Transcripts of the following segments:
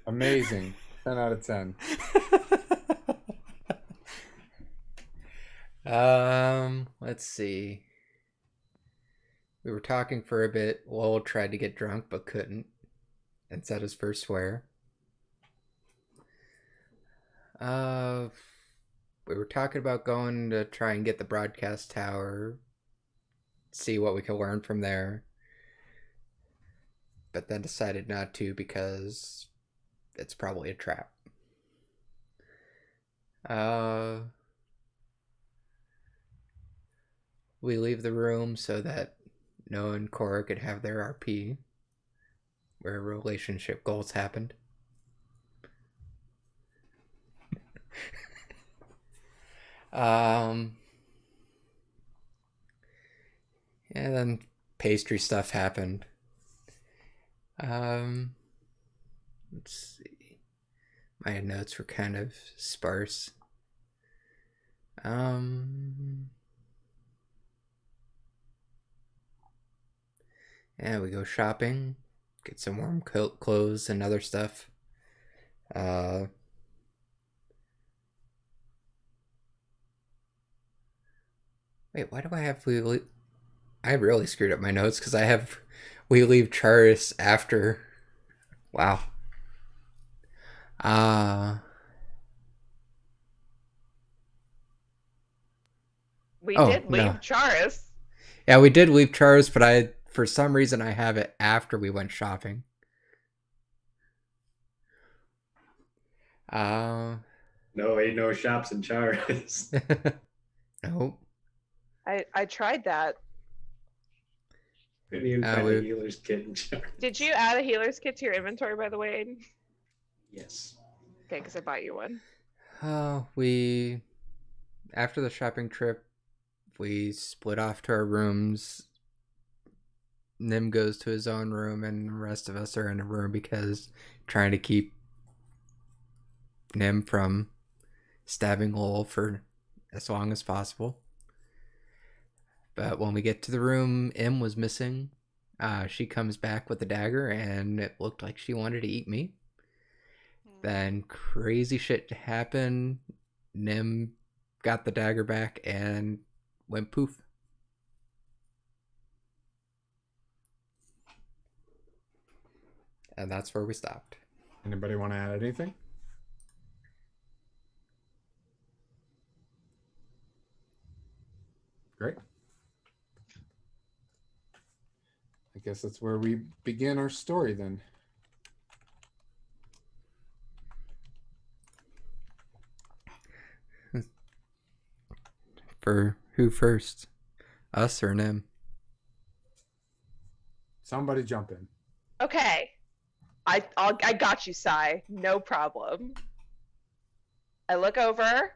Amazing. 10 out of 10. Let's see. We were talking for a bit. Lowell tried to get drunk but couldn't and said his first swear. Uh, we were talking about going to try and get the broadcast tower, see what we could learn from there, but then decided not to because it's probably a trap. Uh, we leave the room so that Noah and Cora could have their RP, where relationship goals happened. Um, and then pastry stuff happened. Um, let's see. My notes were kind of sparse. Um, yeah, we go shopping, get some warm clothes and other stuff. Uh, wait, why do I have I really screwed up my notes because I have we leave Charis after. Wow. Uh, We oh did no. leave Charis. Yeah, we did leave Charis, but I for some reason I have it after we went shopping. Uh, No, ain't no shops in Charis. nope. I tried that. Couldn't even find a healer's kit in Charis. Did you add a healer's kit to your inventory, by the way, Aiden? Yes. Okay, because I bought you one. We after the shopping trip, we split off to our rooms. Nim goes to his own room, and the rest of us are in a room because trying to keep Nim from stabbing Lowell for as long as possible. But when we get to the room M was missing, she comes back with a dagger, and it looked like she wanted to eat me. Then crazy shit happened. Nim got the dagger back and went poof. And that's where we stopped. Anybody want to add anything? Great. I guess that's where we begin our story then. For who first? Us or Nim? Somebody jump in. Okay. I got you, Sai. No problem. I look over.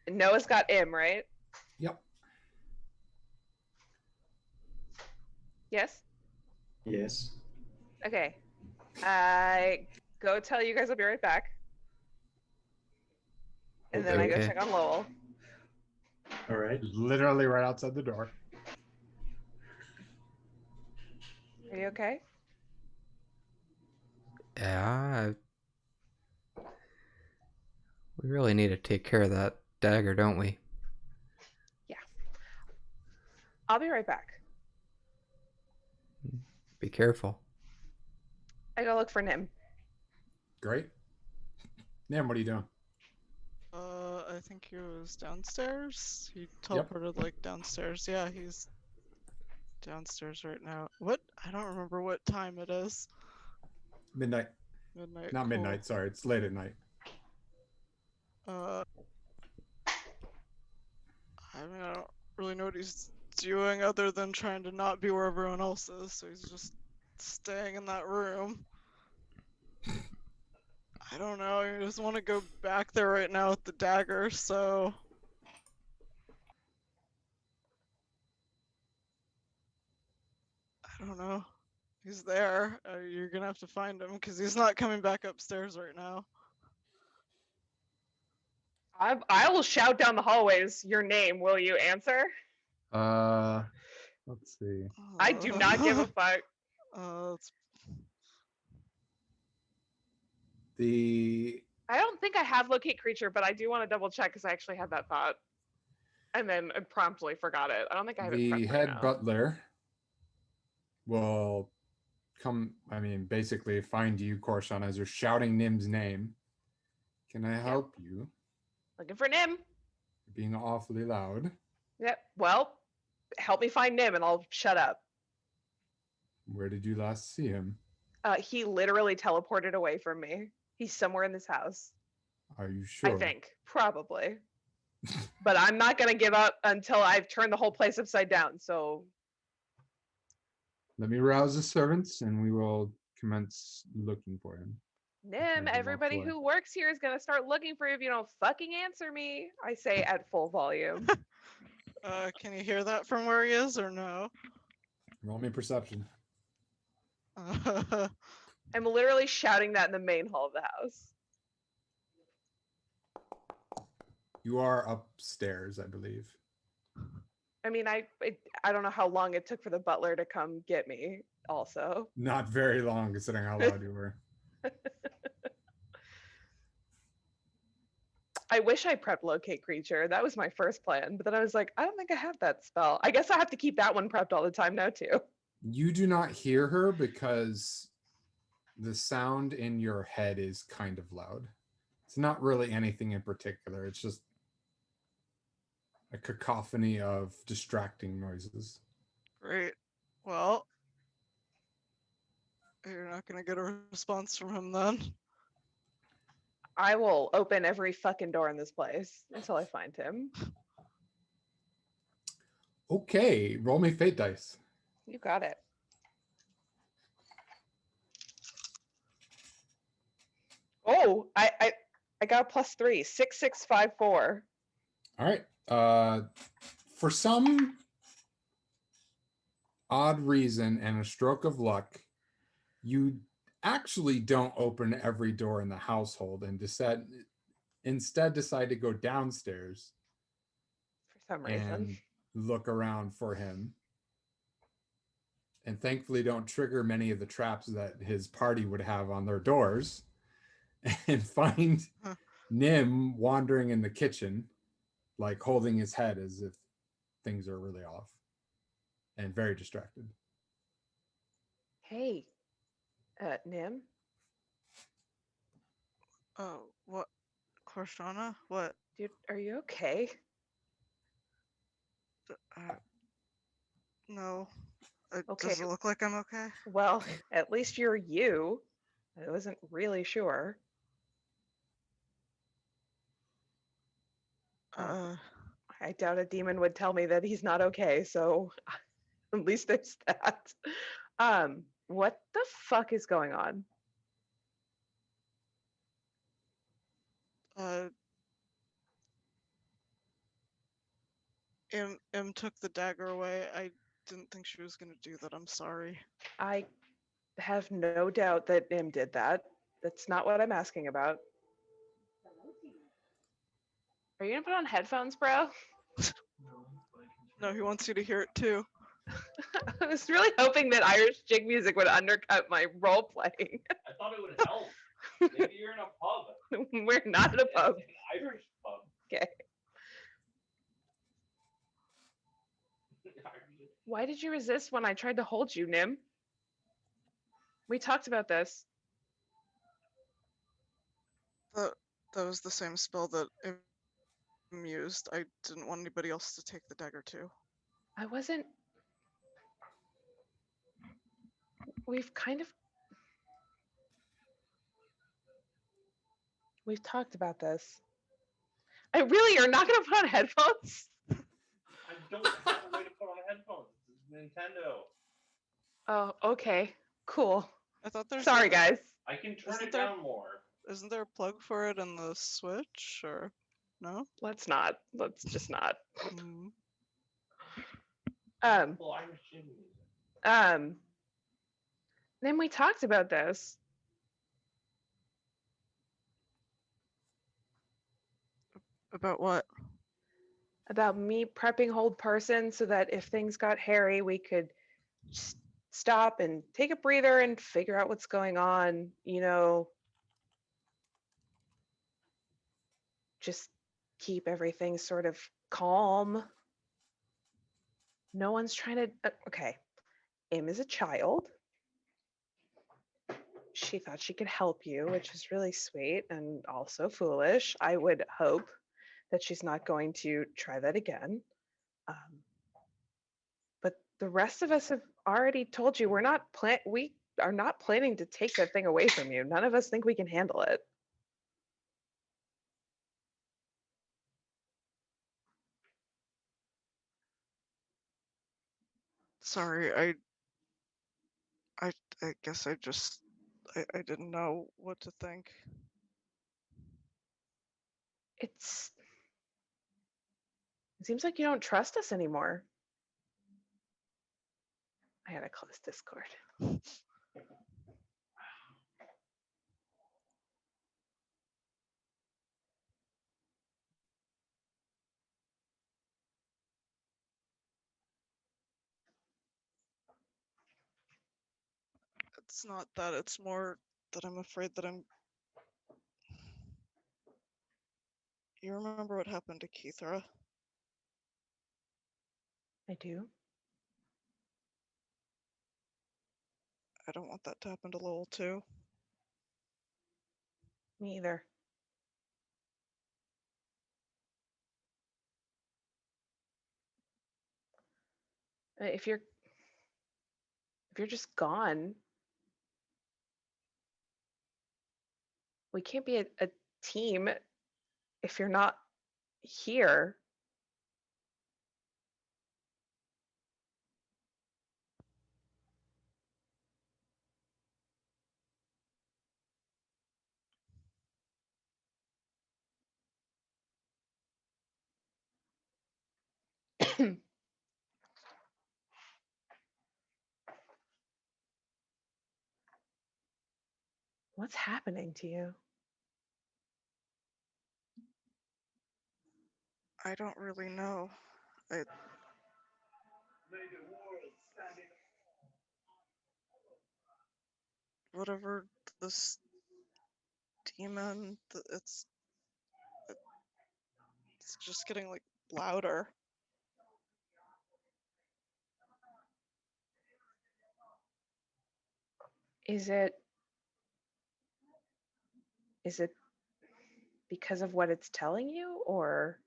And Noah's got M, right? Yep. Yes? Yes. Okay. I go tell you guys I'll be right back. And then I go Okay. check on Lowell. All right. Literally right outside the door. Are you okay? Yeah. We really need to take care of that dagger, don't we? Yeah. I'll be right back. Be careful. I go look for Nim. Great. Nim, what are you doing? I think he was downstairs. He teleported like downstairs. Yeah, he's downstairs right now. What? I don't remember what time it is. Midnight. Midnight. Not cool. midnight, sorry. It's late at night. I mean, I don't really know what he's doing other than trying to not be where everyone else is, so he's just staying in that room. I don't know, he doesn't want to go back there right now with the dagger, so... I don't know. He's there. You're gonna have to find him, because he's not coming back upstairs right now. I will shout down the hallways your name. Will you answer? Let's see. I do not give a fuck. It's... I don't think I have locate creature, but I do want to double check because I actually had that thought. And then I promptly forgot it. I don't think I have it the prepped right head now. butler will basically find you, Korshan, as you're shouting Nim's name. Can I help you? Looking for Nim. You're being awfully loud. Yep. Well, help me find Nim and I'll shut up. Where did you last see him? He literally teleported away from me. He's somewhere in this house. Are you sure? I think. Probably. But I'm not going to give up until I've turned the whole place upside down. So Let me rouse the servants and we will commence looking for him. Nim, everybody who works here is going to start looking for you if you don't fucking answer me. I say at full volume. Can you hear that from where he is or no? Roll me perception. I'm literally shouting that in the main hall of the house. You are upstairs, I believe. I mean, I don't know how long it took for the butler to come get me also. Not very long, considering how loud you were. I wish I prepped locate creature. That was my first plan, but then I was like, I don't think I have that spell. I guess I have to keep that one prepped all the time now too. You do not hear her because the sound in your head is kind of loud. It's not really anything in particular. It's just a cacophony of distracting noises. Great. Well, you're not gonna get a response from him then. I will open every fucking door in this place until I find him. Okay, roll me fate dice. You got it. Oh, I got a +3. 6, 6, 5, 4. All right. For some odd reason and a stroke of luck, you actually don't open every door in the household and instead decide to go downstairs For some reason. and look around for him. And thankfully don't trigger many of the traps that his party would have on their doors. And find Nim wandering in the kitchen, like holding his head as if things are really off and very distracted. Hey, Nim? Oh, what? Korshana? What? Dude, are you okay? No. Okay. Does it look like I'm okay? Well, at least you're you. I wasn't really sure. I doubt a demon would tell me that he's not okay, so at least there's that. What the fuck is going on? M took the dagger away. I didn't think she was gonna do that. I'm sorry. I have no doubt that Im did that. That's not what I'm asking about. Are you gonna put on headphones, bro? No, he wants you to hear it too. I was really hoping that Irish jig music would undercut my role playing. I thought it would help. Maybe you're in a pub. We're not in a pub. An Irish pub. Okay. Why did you resist when I tried to hold you, Nim? We talked about this. That was the same spell that M used. I didn't want anybody else to take the dagger too. I wasn't. We've talked about this. I really are not gonna put on headphones. I don't have a way to put on headphones. It's Nintendo. Oh, okay, cool. I thought there's. Sorry, guys. I can turn Isn't it there- down more. Isn't there a plug for it in the Switch or no? Let's not. Let's just not. Mm. Well, Irish jig music. Then we talked about this. About what? About me prepping hold person so that if things got hairy, we could stop and take a breather and figure out what's going on. You know, just keep everything sort of calm. No one's trying to. Okay. Im is a child. She thought she could help you, which is really sweet and also foolish. I would hope that she's not going to try that again. Um, but the rest of us have already told you we are not planning to take that thing away from you. None of us think we can handle it. Sorry, I I guess I didn't know what to think. It seems like you don't trust us anymore. I gotta close Discord. It's not that, it's more that I'm afraid that I'm. You remember what happened to Keithra? I do. I don't want that to happen to Lowell too. Me either. If you're just gone, we can't be a team if you're not here. What's happening to you? I don't really know. I whatever this demon, it's just getting like louder. Is it because of what it's telling you, or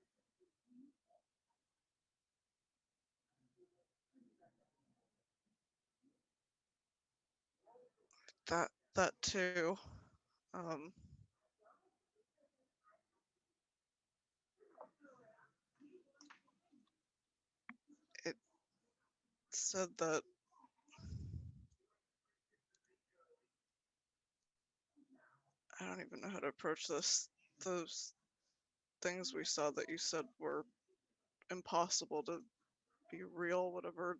That too. Um, it said that I don't even know how to approach this. Those things we saw that you said were impossible to be real, whatever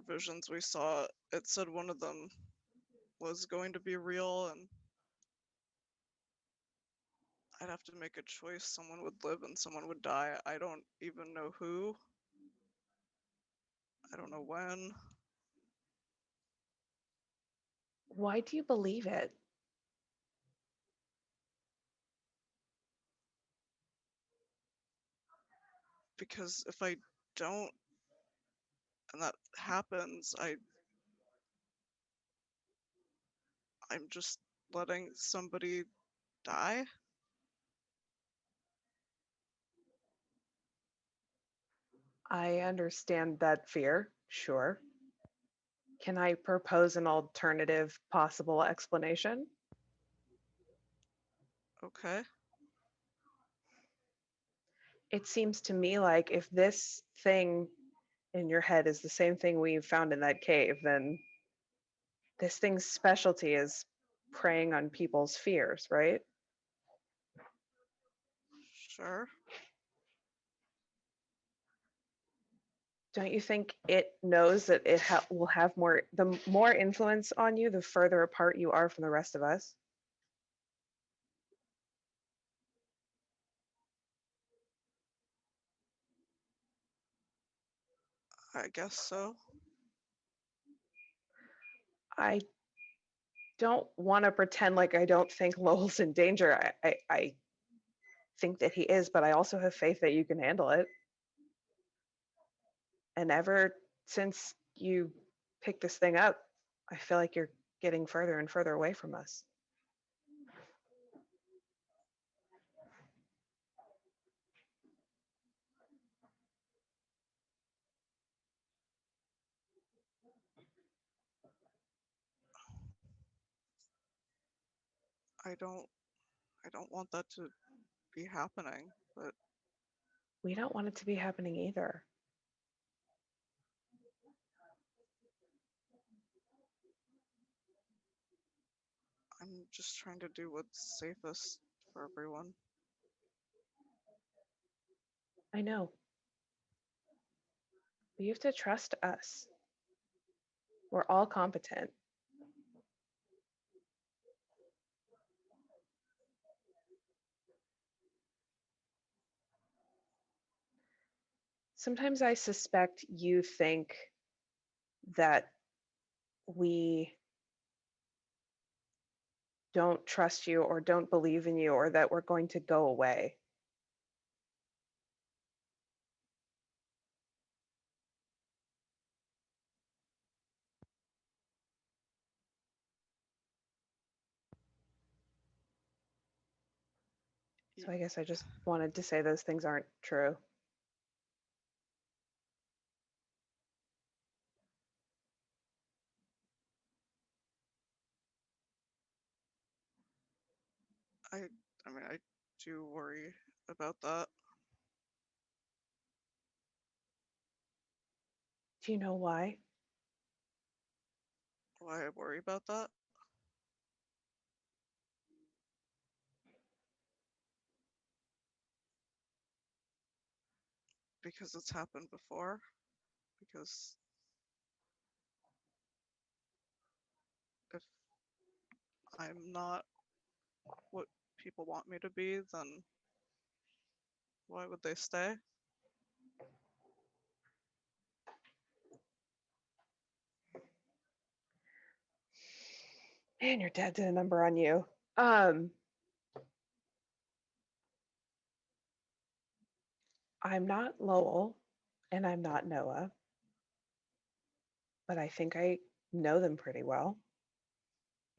visions we saw, it said one of them was going to be real, and I'd have to make a choice. Someone would live and someone would die. I don't even know who. I don't know when. why do you believe it? Because if I don't, and that happens, I'm just letting somebody die. I understand that fear, sure. Can I propose an alternative possible explanation? Okay. It seems to me like if this thing in your head is the same thing we found in that cave, then this thing's specialty is preying on people's fears, right? Sure. Don't you think it knows that it will have the more influence on you, the further apart you are from the rest of us? I guess so. I don't want to pretend like I don't think Lowell's in danger. I think that he is, but I also have faith that you can handle it. And ever since you picked this thing up, I feel like you're getting further and further away from us. I don't want that to be happening, but We don't want it to be happening either. I'm just trying to do what's safest for everyone. I know. But you have to trust us. We're all competent. Sometimes I suspect you think that we don't trust you or don't believe in you or that we're going to go away. So I guess I just wanted to say those things aren't true. I mean, I do worry about that. Do you know why? Why I worry about that? Because it's happened before. Because if I'm not what people want me to be, then why would they stay? Man, your dad did a number on you. I'm not Lowell and I'm not Noah, but I think I know them pretty well.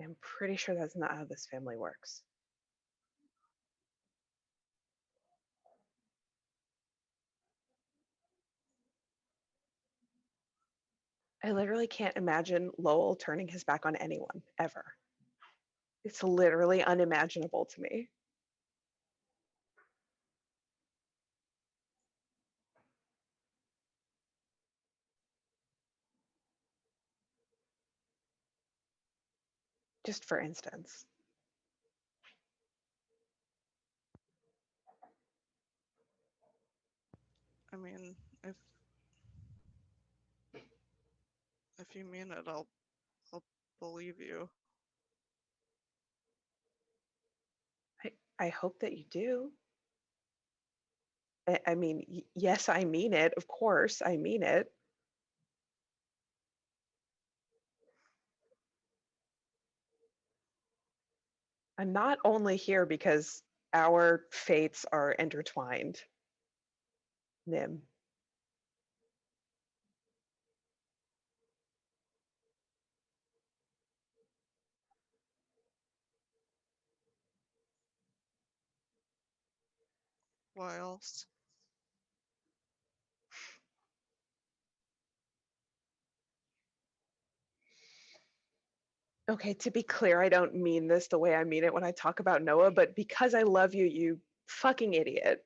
I'm pretty sure that's not how this family works. I literally can't imagine Lowell turning his back on anyone ever. It's literally unimaginable to me. Just for instance. I mean, if you mean it, I'll believe you. I hope that you do. I mean, yes, I mean it. Of course, I mean it. I'm not only here because our fates are intertwined, Nim. Why else? Okay, to be clear, I don't mean this the way I mean it when I talk about Noah, but because I love you, you fucking idiot.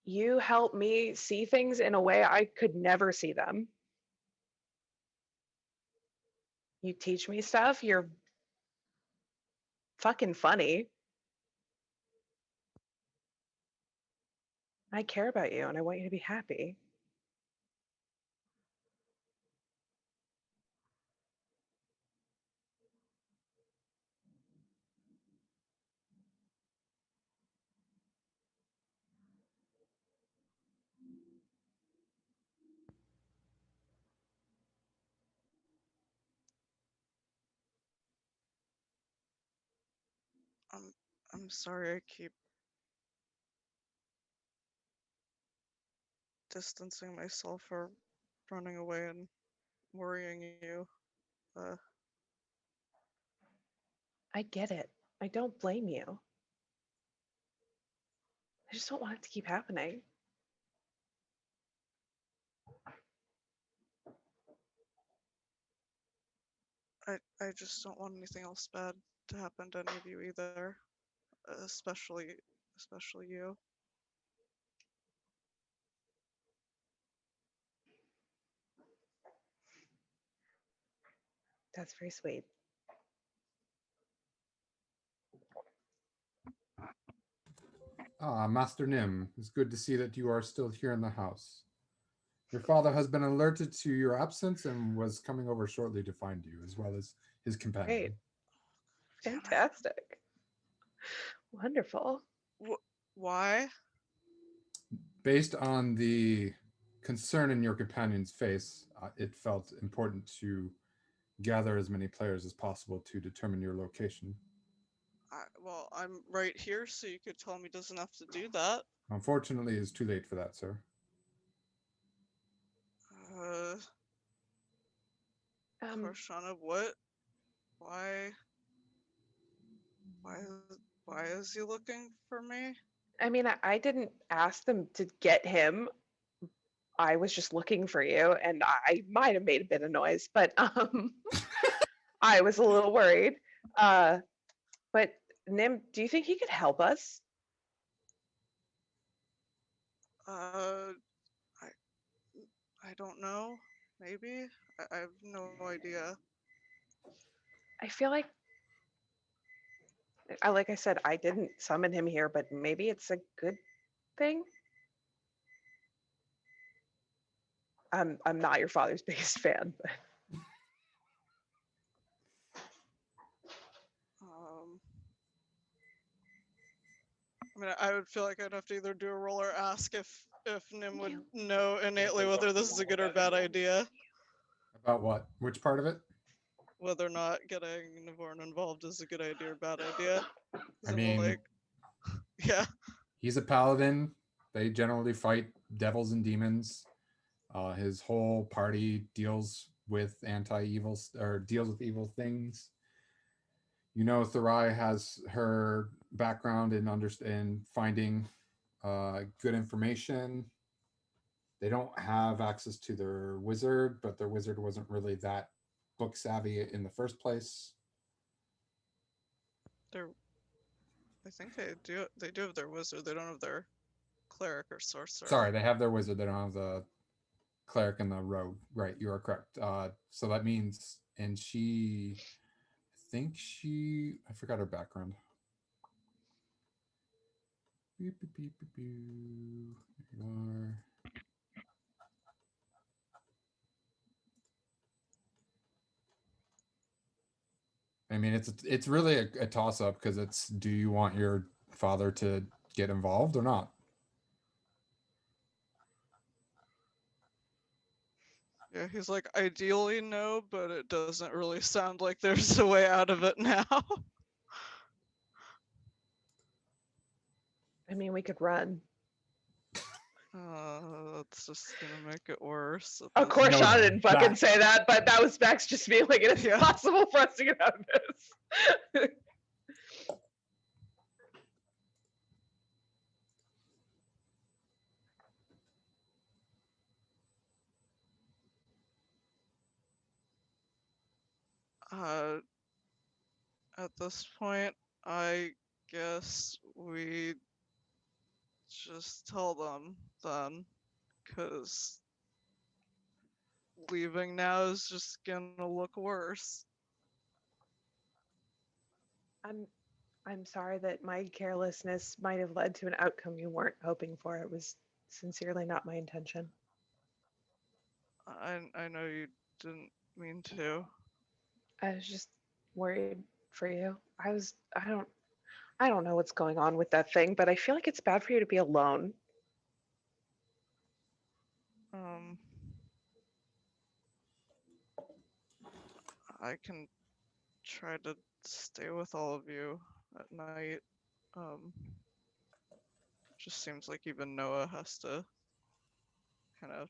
You help me see things in a way I could never see them. You teach me stuff. You're fucking funny. I care about you and I want you to be happy. I'm sorry I keep distancing myself or running away and worrying you. I get it. I don't blame you. I just don't want it to keep happening. I just don't want anything else bad to happen to any of you either, especially you. That's very sweet. Ah, Master Nim, it's good to see that you are still here in the house. Your father has been alerted to your absence and was coming over shortly to find you, as well as his companion. Great. Damn it. Fantastic. Wonderful. Why? Based on the concern in your companion's face, it felt important to gather as many players as possible to determine your location. Well, I'm right here, so you could tell him he doesn't have to do that. Unfortunately, it's too late for that, sir. Korshana, what? Why? Why is he looking for me? I mean, I didn't ask them to get him. I was just looking for you, and I might have made a bit of noise, but I was a little worried. But Nim, do you think he could help us? I don't know. Maybe? I have no idea. I feel like I said, I didn't summon him here, but maybe it's a good thing. I'm not your father's biggest fan, but I mean, I would feel like I'd have to either do a roll or ask if Nim would know innately whether this is a good or bad idea. About what? Which part of it? Whether or not getting Navorn involved is a good idea or bad idea. I mean, yeah. He's a paladin. They generally fight devils and demons. His whole party deals with anti-evil or deals with evil things. You know, Thurai has her background in finding good information. They don't have access to their wizard, but their wizard wasn't really that book savvy in the first place. I think they do. They do have their wizard. They don't have their cleric or sorcerer. Sorry, they have their wizard. They don't have the cleric and the rogue. Right, you are correct. So that means, and I forgot her background. Beep, beep, beep, beep, beep. There you are. I mean, it's really a toss up because it's, do you want your father to get involved or not? Yeah, he's like, ideally no, but it doesn't really sound like there's a way out of it now. I mean, we could run. That's just gonna make it worse. Of course, No, I didn't fucking that- say that, but that was Max just being like, it's Yeah. possible for us to get out of this. At this point, I guess we just tell them then, because leaving now is just gonna look worse. I'm sorry that my carelessness might have led to an outcome you weren't hoping for. It was sincerely not my intention. I know you didn't mean to. I was just worried for you. I don't know what's going on with that thing, but I feel like it's bad for you to be alone. I can try to stay with all of you at night. Just seems like even Noah has to kind of.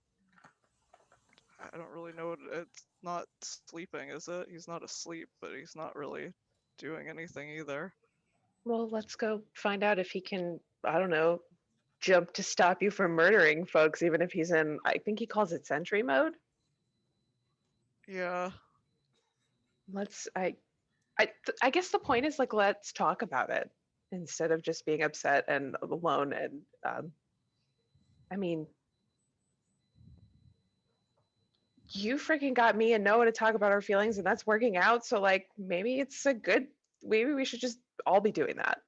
I don't really know. It's not sleeping, is it? He's not asleep, but he's not really doing anything either. Well, let's go find out if he can, I don't know, jump to stop you from murdering folks, even if he's in, I think he calls it sentry mode. Yeah. Let's, I guess the point is like, let's talk about it instead of just being upset and alone. And I mean, you freaking got me and Noah to talk about our feelings, and that's working out. So like, maybe it's a good, maybe we should just all be doing that.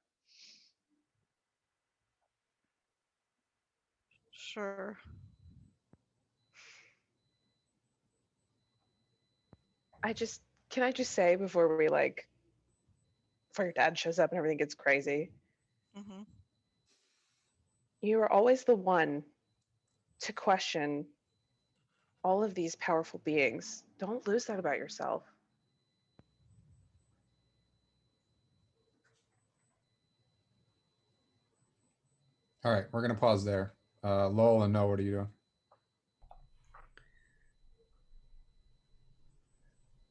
Sure. Can I just say before we like, before your dad shows up and everything gets crazy, Mhm. you are always the one to question all of these powerful beings. Don't lose that about yourself. All right, we're gonna pause there. Lowell and No, what are you doing?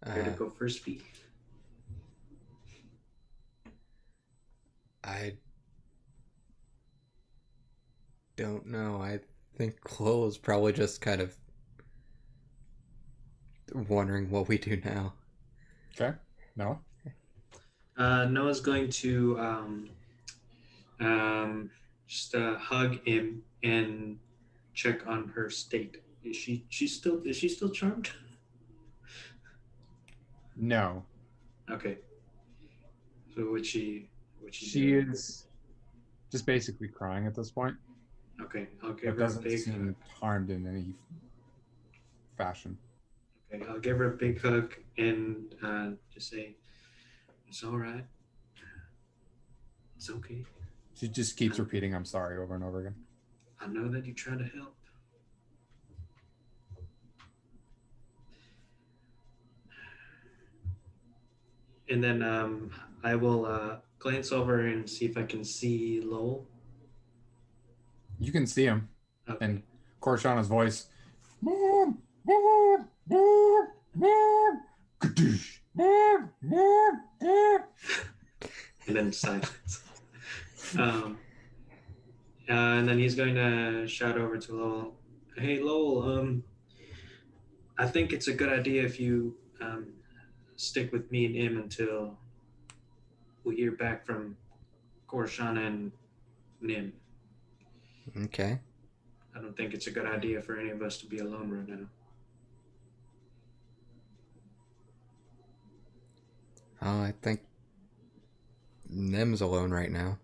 Where to go first, V? I don't know. I think Chloe is probably just kind of wondering what we do now. Okay, Noah. Noah's going to just hug him and check on her state. Is she still charmed? No, Okay. So would she she do? is just basically crying at this point, Okay, I'll but give her a doesn't big seem harmed in any fashion. Okay, I'll give her a big hug and just say, "It's all right. It's okay. She just keeps repeating "I'm sorry" over and over again. I know that you try to help." And then I will glance over and see if I can see Lowell. You can see him, Okay. and Korshana's voice, "Mom, mom, mom, mom, kadoosh, mom, mom, mom." And then silence. And then he's going to shout over to Lowell, "Hey, Lowell, I think it's a good idea if you stick with me and him until we hear back from Korshana and Nim. Okay. I don't think it's a good idea for any of us to be alone right now." I think Nim's alone right now.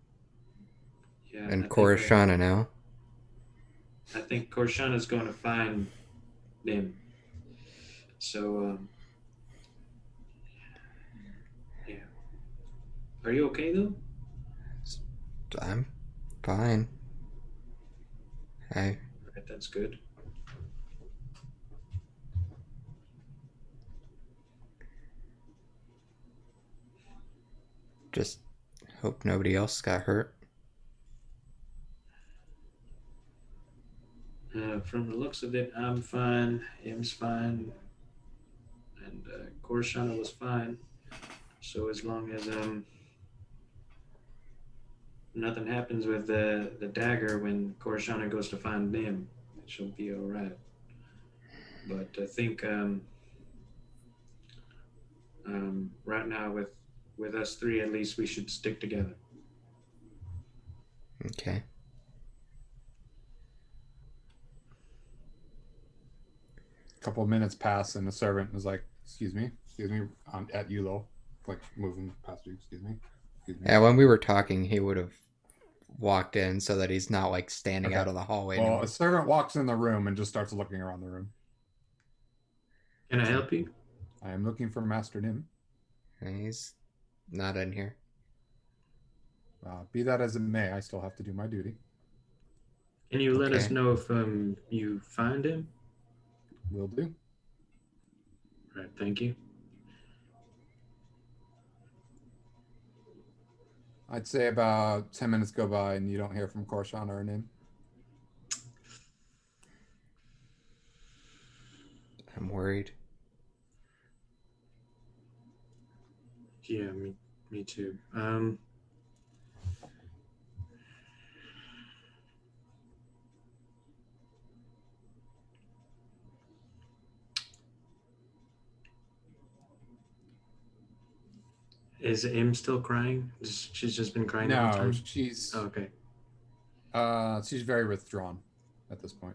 Yeah, And Korshana now. I think Korshana's going to find Nim. So, yeah. Are you okay though? I'm fine. All right, that's good. Just hope nobody else got hurt. From the looks of it, I'm fine. Im's fine, and Korshana was fine. So as long as nothing happens with the dagger when Korshana goes to find Nim, she'll be all right. But I think right now with us three, at least we should stick together. Okay. A couple of minutes pass, and the servant is like, excuse me, at you, Lowell, like moving past you, excuse me. Yeah, when we were talking, he would have walked in so that he's not like standing Okay. out of the hallway. Well, anymore. a servant walks in the room and just starts looking around the room. Can I help you? I am looking for Master Nim. He's not in here. Be that as it may, I still have to do my duty. Can you let us Okay. know if you find him? Will do. All right, thank you. I'd say about 10 minutes go by and you don't hear from Korshana or Nim. I'm worried. Yeah, me too. Is Im still crying? She's just been crying the whole No, time? she's Oh, okay. she's very withdrawn at this point.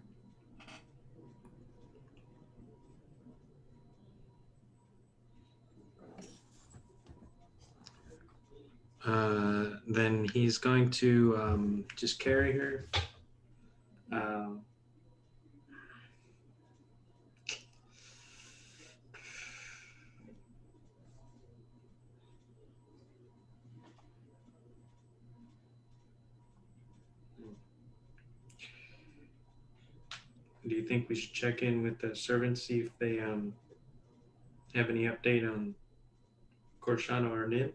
Then he's going to just carry her. Do you think we should check in with the servants, see if they have any update on Korshana or Nim?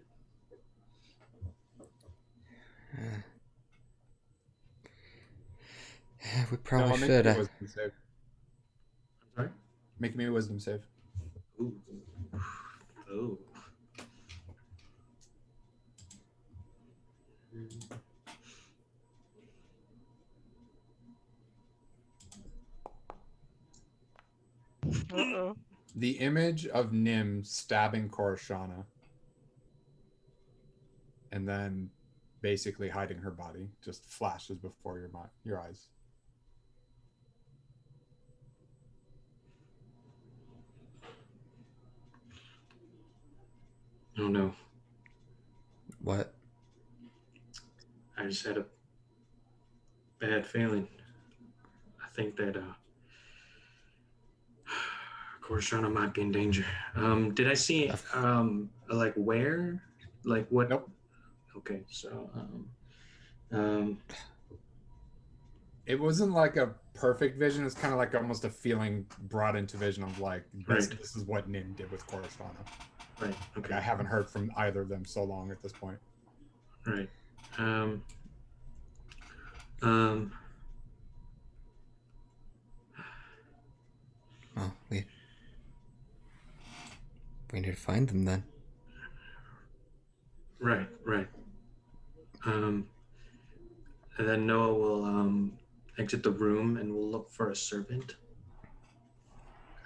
We probably make should. me a wisdom save. I'm sorry? Make me a wisdom save. Ooh. Oh. Uh-oh. The image of Nim stabbing Korshana and then basically hiding her body just flashes before your eyes. Oh no. What? I just had a bad feeling. I think that Korshana might be in danger. Did I see like where? Like what? Nope. Okay, so It wasn't like a perfect vision. It's kind of like almost a feeling brought into vision of like this is what Nim did with Korshana. Right. Okay. I haven't heard from either of them so long at this point. Right. Well, we need to find them then. Right. And then Noah will exit the room and we'll look for a servant.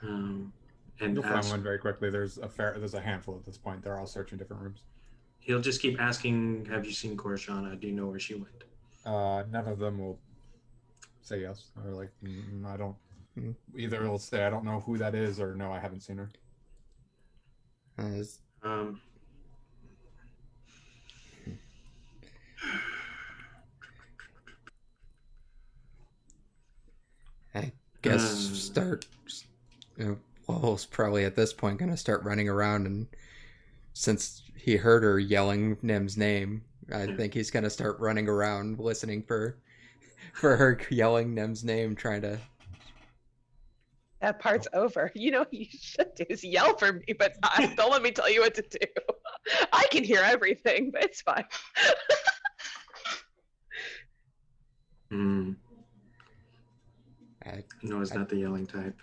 And You'll find one very quickly. There's a handful at this point. They're all searching different rooms. He'll just keep asking, "Have you seen Korshana? Do you know where she went?" None of them will say yes, or like I don't. Either will say I don't know who that is, or no, I haven't seen her. I guess Lowell's probably at this point going to start running around, and since he heard her yelling Nim's name, I think he's going to start running around listening for her yelling Nim's name, trying to... That part's over. You know what you should do is yell for me, but don't let me tell you what to do. I can hear everything, but it's fine. No, it's not the yelling type.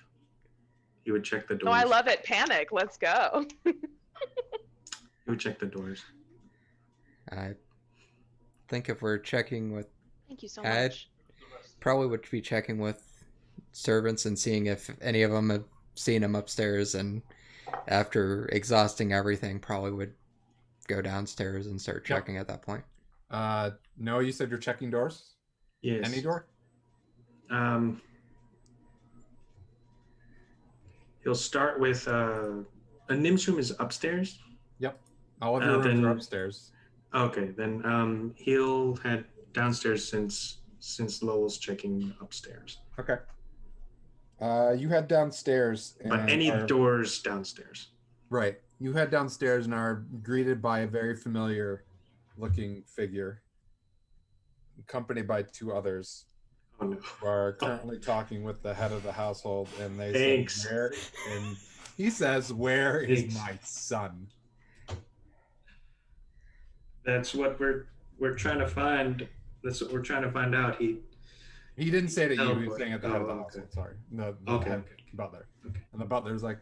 He would check the doors. Oh, I love it. Panic. Let's go. He would check the doors. I think if we're checking with... Thank you so much. Probably would be checking with servants and seeing if any of them have seen him upstairs, and after exhausting everything, probably would go downstairs and start checking at that point. No, you said you're checking doors? Yes. Any door? He'll start with Nim's room is upstairs. Yep. All of your rooms are upstairs. Okay, then he'll head downstairs since Lowell's checking upstairs. Okay. You head downstars. But any doors downstairs. Right. You head downstairs and are greeted by a very familiar looking figure, accompanied by two others. Oh, no. Who are currently talking with the head of the household, and they Thanks. say, he says, "Where is my son?" That's what we're we're trying to find. That's what we're trying to find out. He didn't say that you. He was Teleport. saying at the head of the Oh, household. okay. Sorry, the Okay, head okay. butler. Okay. And the butler's like,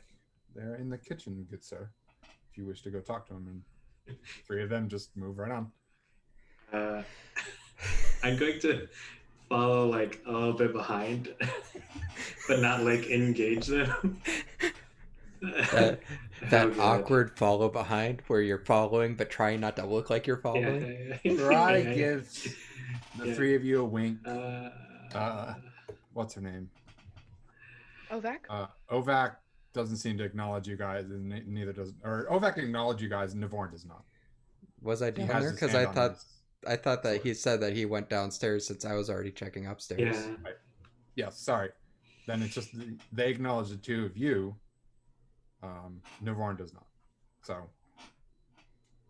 they're in the kitchen, good sir. If you wish to go talk to him, and three of them just move right on. I'm going to follow like a little bit behind, but not like engage them. That, Oh, that God. awkward follow behind where you're following but trying not to look like you're following. Fry gives the Yeah. three of you a wink. Uh, What's her name? Ovak? Ovak doesn't seem to acknowledge you guys, and neither does, or Ovak acknowledged you guys, and Navorn does not. Was I He down has there? his Because hand on his I thought that sword. he said that he went downstairs since I was already checking upstairs. yeah. Yeah, sorry. Then it's just they acknowledge the two of you. Navorn does not. So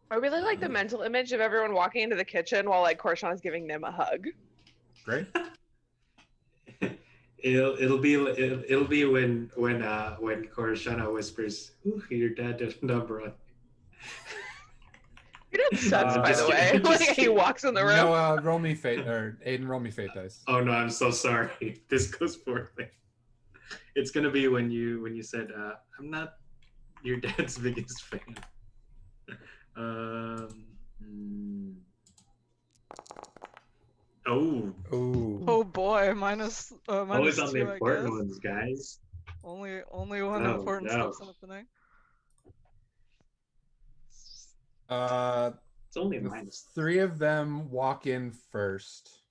I really like the mental image of everyone walking into the kitchen while like Korshan is giving Nim a hug. great. It'll be when Koroshana whispers, "Ooh, your dad did a number on." Your dad's sucks, I'm by just the way. kidding, Like just he kidding. walks in the room. No, roll me fate, or Aiden, roll me fate dice. Oh no, I'm so sorry. This goes poorly. It's gonna be when you said, "I'm not your dad's biggest fan." Hmm. Oh, Ooh. Oh boy, minus always on the 2, I important guess. ones, guys. Only one No, important no. stuff's happening. It's only a The minus. three of them walk in first.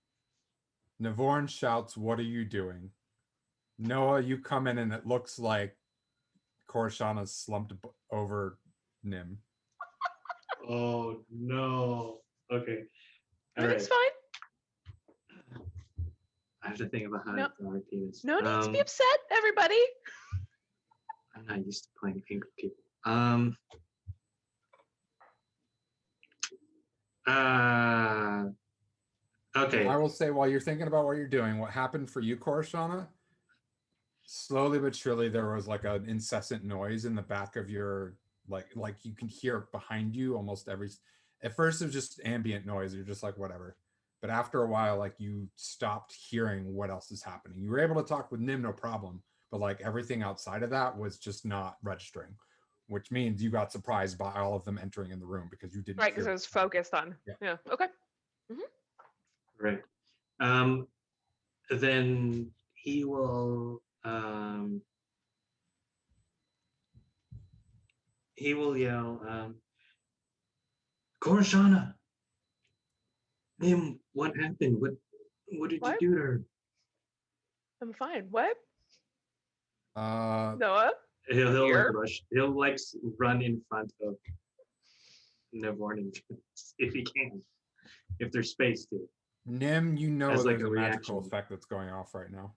Navorn shouts, "What are you doing?" Noah, you come in and it looks like Korshana's slumped over Nim. Oh no. Okay. All right. Everything's fine. I have to think of a high No- penis. No need to be upset, everybody. I'm not used to playing angry people. Okay. I will say, while you're thinking about what you're doing, what happened for you, Korshana, slowly but surely there was like an incessant noise in the back of your, like you can hear it behind you almost every, at first it was just ambient noise, you're just like whatever, but after a while like you stopped hearing what else is happening. You were able to talk with Nim no problem, but like everything outside of that was just not registering, which means you got surprised by all of them entering in the room because you didn't Right, because hear I was focused on. Yeah. Yeah. Okay. Right. Then he will yell, Korshana, Nim, what happened? What did What? you do to her? I'm fine. What? uh Noah? He'll like Here? rush. He'll like run in front of Navorn if he can, if there's space to. Nim, you know As, like, there's a a magical reaction. effect that's going off right now.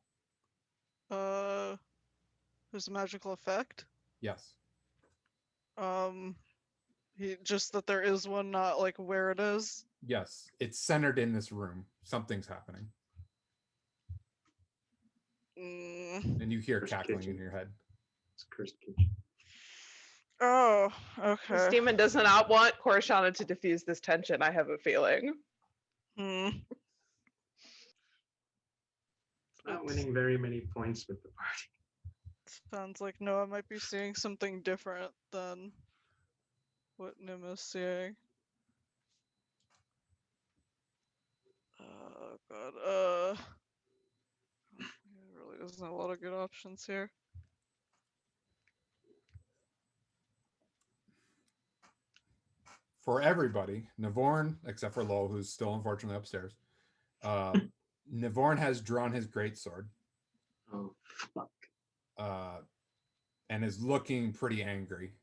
There's a magical effect. Yes. Just that there is one, not like where it is. Yes, it's centered in this room. Something's happening, and you hear Cursed cackling kitchen. in your head. It's cursed kitchen. Oh, This okay. demon does not want Korshana to diffuse this tension, I have a feeling. Hmm. It's not winning very many points with the party. Sounds like Noah might be seeing something different than what Nim is seeing. Oh god. It really doesn't have a lot of good options here. For everybody, Navorn, except for Lowell, who's still unfortunately upstairs, Navorn has drawn his greatsword Oh fuck. and is looking pretty angry.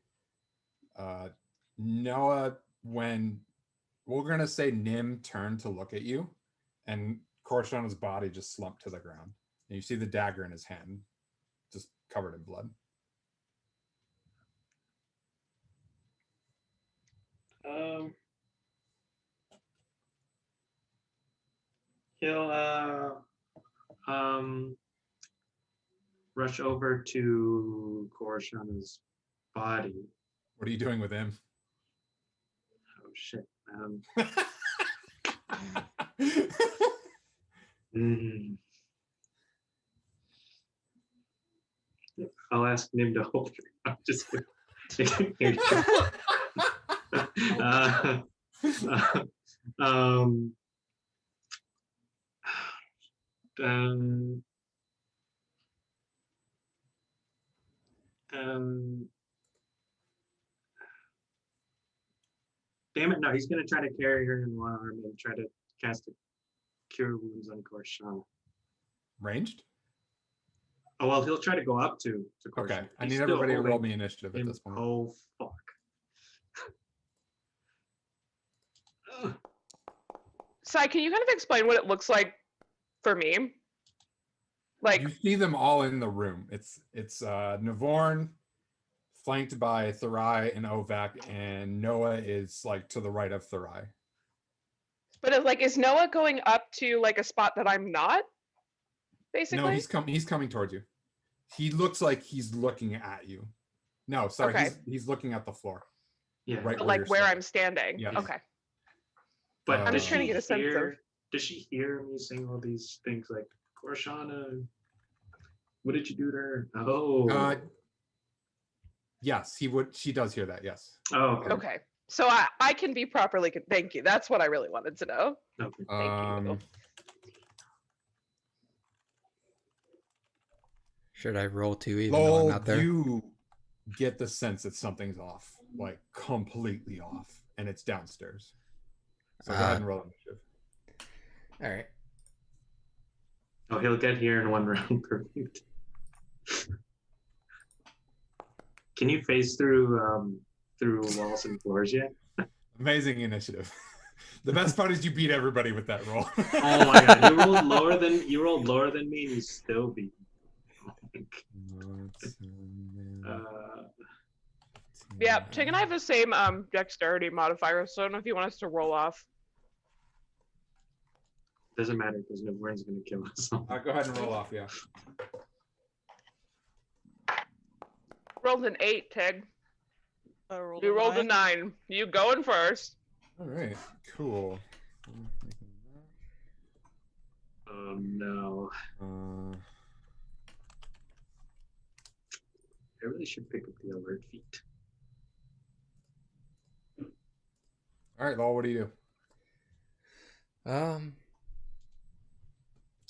Noah, when we're gonna say Nim turned to look at you, and Korshana's body just slumped to the ground, and you see the dagger in his hand, just covered in blood. He'll rush over to Korshana's body. What are you doing with him? Oh shit. Mm. I'll ask Nim to hold her. I'm just kidding. Here you go. Um, um, um, damn it, no, he's going to try to carry her in one arm and try to cast a Cure Wounds on Korshana. Ranged? Oh, well, he'll try to go up to Korshana. Okay. I He's need still everybody to roll holding me initiative at him. this point. Oh, fuck. Ugh. Sai, can you kind of explain what it looks like for me? Like, You see them all in the room. It's Navorn, flanked by Thurai and Ovak, and Noah is like to the right of Thurai. but it's like, is Noah going up to like a spot that I'm not? Basically. No, he's coming towards you. He looks like he's looking at you. No, sorry, Okay. he's looking at the floor. Yeah. Right. But like you're where standing. I'm standing. Yes. Okay. But I'm does just trying she to get a sense of- hear? Does she hear me saying all these things like Korshana? What did you do to her? Oh. Yes, he would. She does hear that. Yes. Oh. Okay. Okay. So I can be properly. Thank you. That's what I really wanted to know. Okay. Thank you. Should I roll 2 even though I'm Lol, not there? you get the sense that something's off, like completely off, and it's downstairs. So go ahead and roll initiative. All right. Oh, he'll get here in one round. Perfect. Can you phase through walls and floors yet? Amazing initiative. The best part is you beat everybody with that roll. Oh my god, you rolled lower than me and you still beat me. Yeah, Chig and I have the same dexterity modifier, so I don't know if you want us to roll off. Doesn't matter because Navorn's gonna kill us. Go ahead and roll off, yeah. Rolled an 8, Tig. I rolled You rolled a nine. 9. You going first. All right, cool. Oh no. I really should pick up the alert feat. All right, Lol, what do you do?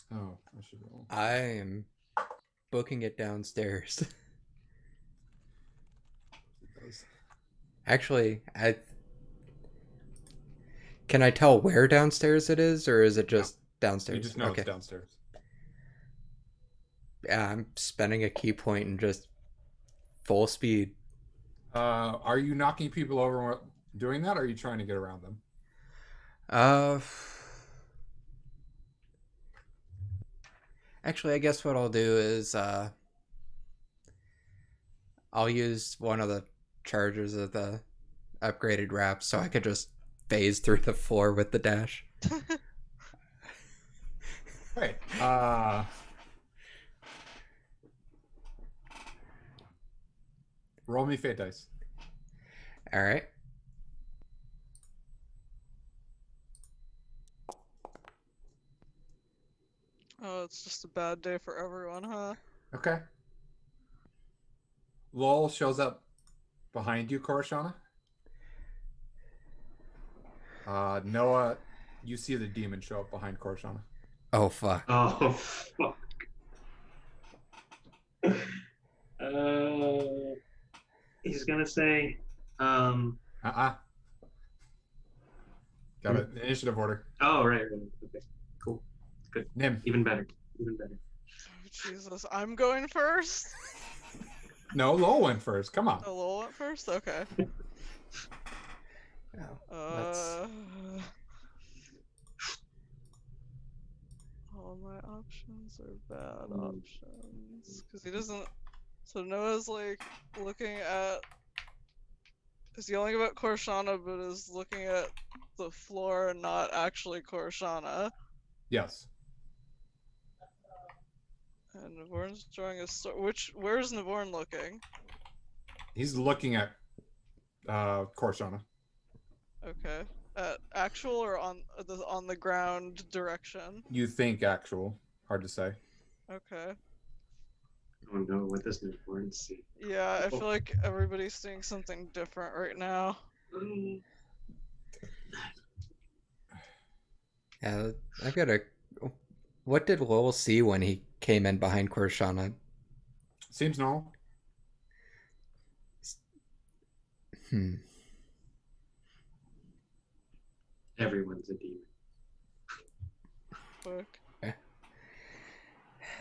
Oh, I should roll. I am booking it downstairs. Actually, can I tell where downstairs it is, or is it just downstairs? You just know it's downstairs. Yeah, I'm spending a key point and just full speed. Are you knocking people over while doing that, or are you trying to get around them? Actually, I guess what I'll do is I'll use one of the charges of the upgraded wrap so I could just phase through the floor with the dash. Right. Roll me fate dice. All right. Oh, it's just a bad day for everyone, huh? Okay. Lol shows up behind you, Korshana. Noah, you see the demon show up behind Korshana. Oh, fuck. Oh fuck. He's gonna say, Got it. Initiative order. Oh right. Okay. Cool. Good. Nim. Even better. Even better. Oh, Jesus, I'm going first? No, Lol went first. Come on. Oh, Lowell went first? Okay. Oh, All my options are bad options. Because he doesn't... So Noah's like looking at... Is yelling about Korshana, but is looking at the floor and not actually Korshana. Yes. And Navorn's drawing a sword. Where's Navorn looking? He's looking at Korshana. Okay. Actual or on the ground direction? You think actual. Hard to say. Okay. Oh no, what does newborn see? Yeah, I feel like everybody's seeing something different right now. Um, Yeah, I've got a. What did Lowell see when he came in behind Korshana? Seems normal. Hmm. everyone's a demon. Fuck. Eh. I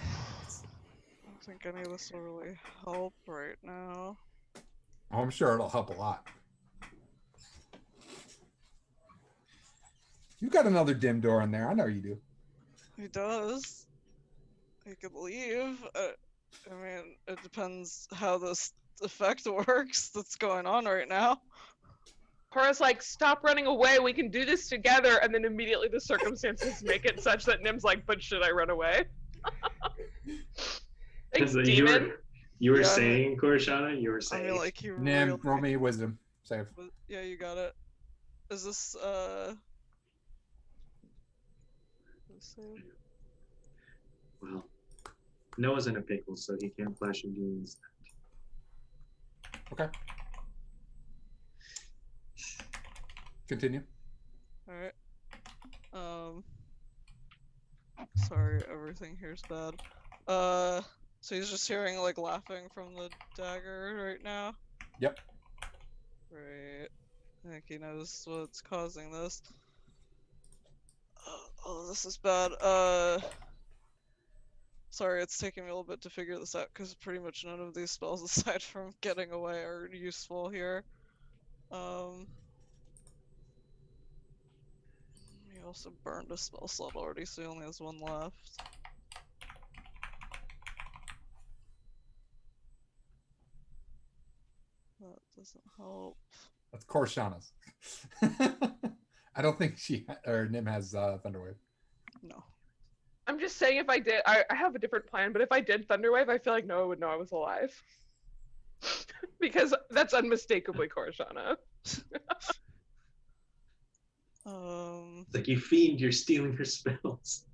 don't think any of this will really help right now. Oh, I'm sure it'll help a lot. You've got another dim door in there. I know you do. He does. He could leave. I mean, it depends how this effect works that's going on right now. Cora's like, stop running away. We can do this together. And then immediately the circumstances make it such that Nim's like, but should I run away? Thanks, So demon. you were Yeah, I mean- saying, Korshana, you were I saying. mean, like, he Nim, really... roll me wisdom. Save. Yeah, you got it. Is this, save? Well, Noah's in a pickle, so he can't flash and demons. Okay. Continue. Alright. Sorry, everything here's bad. So he's just hearing, like, laughing from the dagger right now? Yep. Right. I think he knows what's causing this. Oh, this is bad. Sorry, it's taking me a little bit to figure this out, because pretty much none of these spells, aside from getting away, are useful here. He also burned a spell slot already, so he only has one left. That doesn't help. That's Korshana's. I don't think or Nim has Thunderwave. No. I'm just saying if I did, I have a different plan, but if I did Thunderwave, I feel like Noah would know I was alive. Because that's unmistakably Korshana. It's like, you fiend, you're stealing her spells.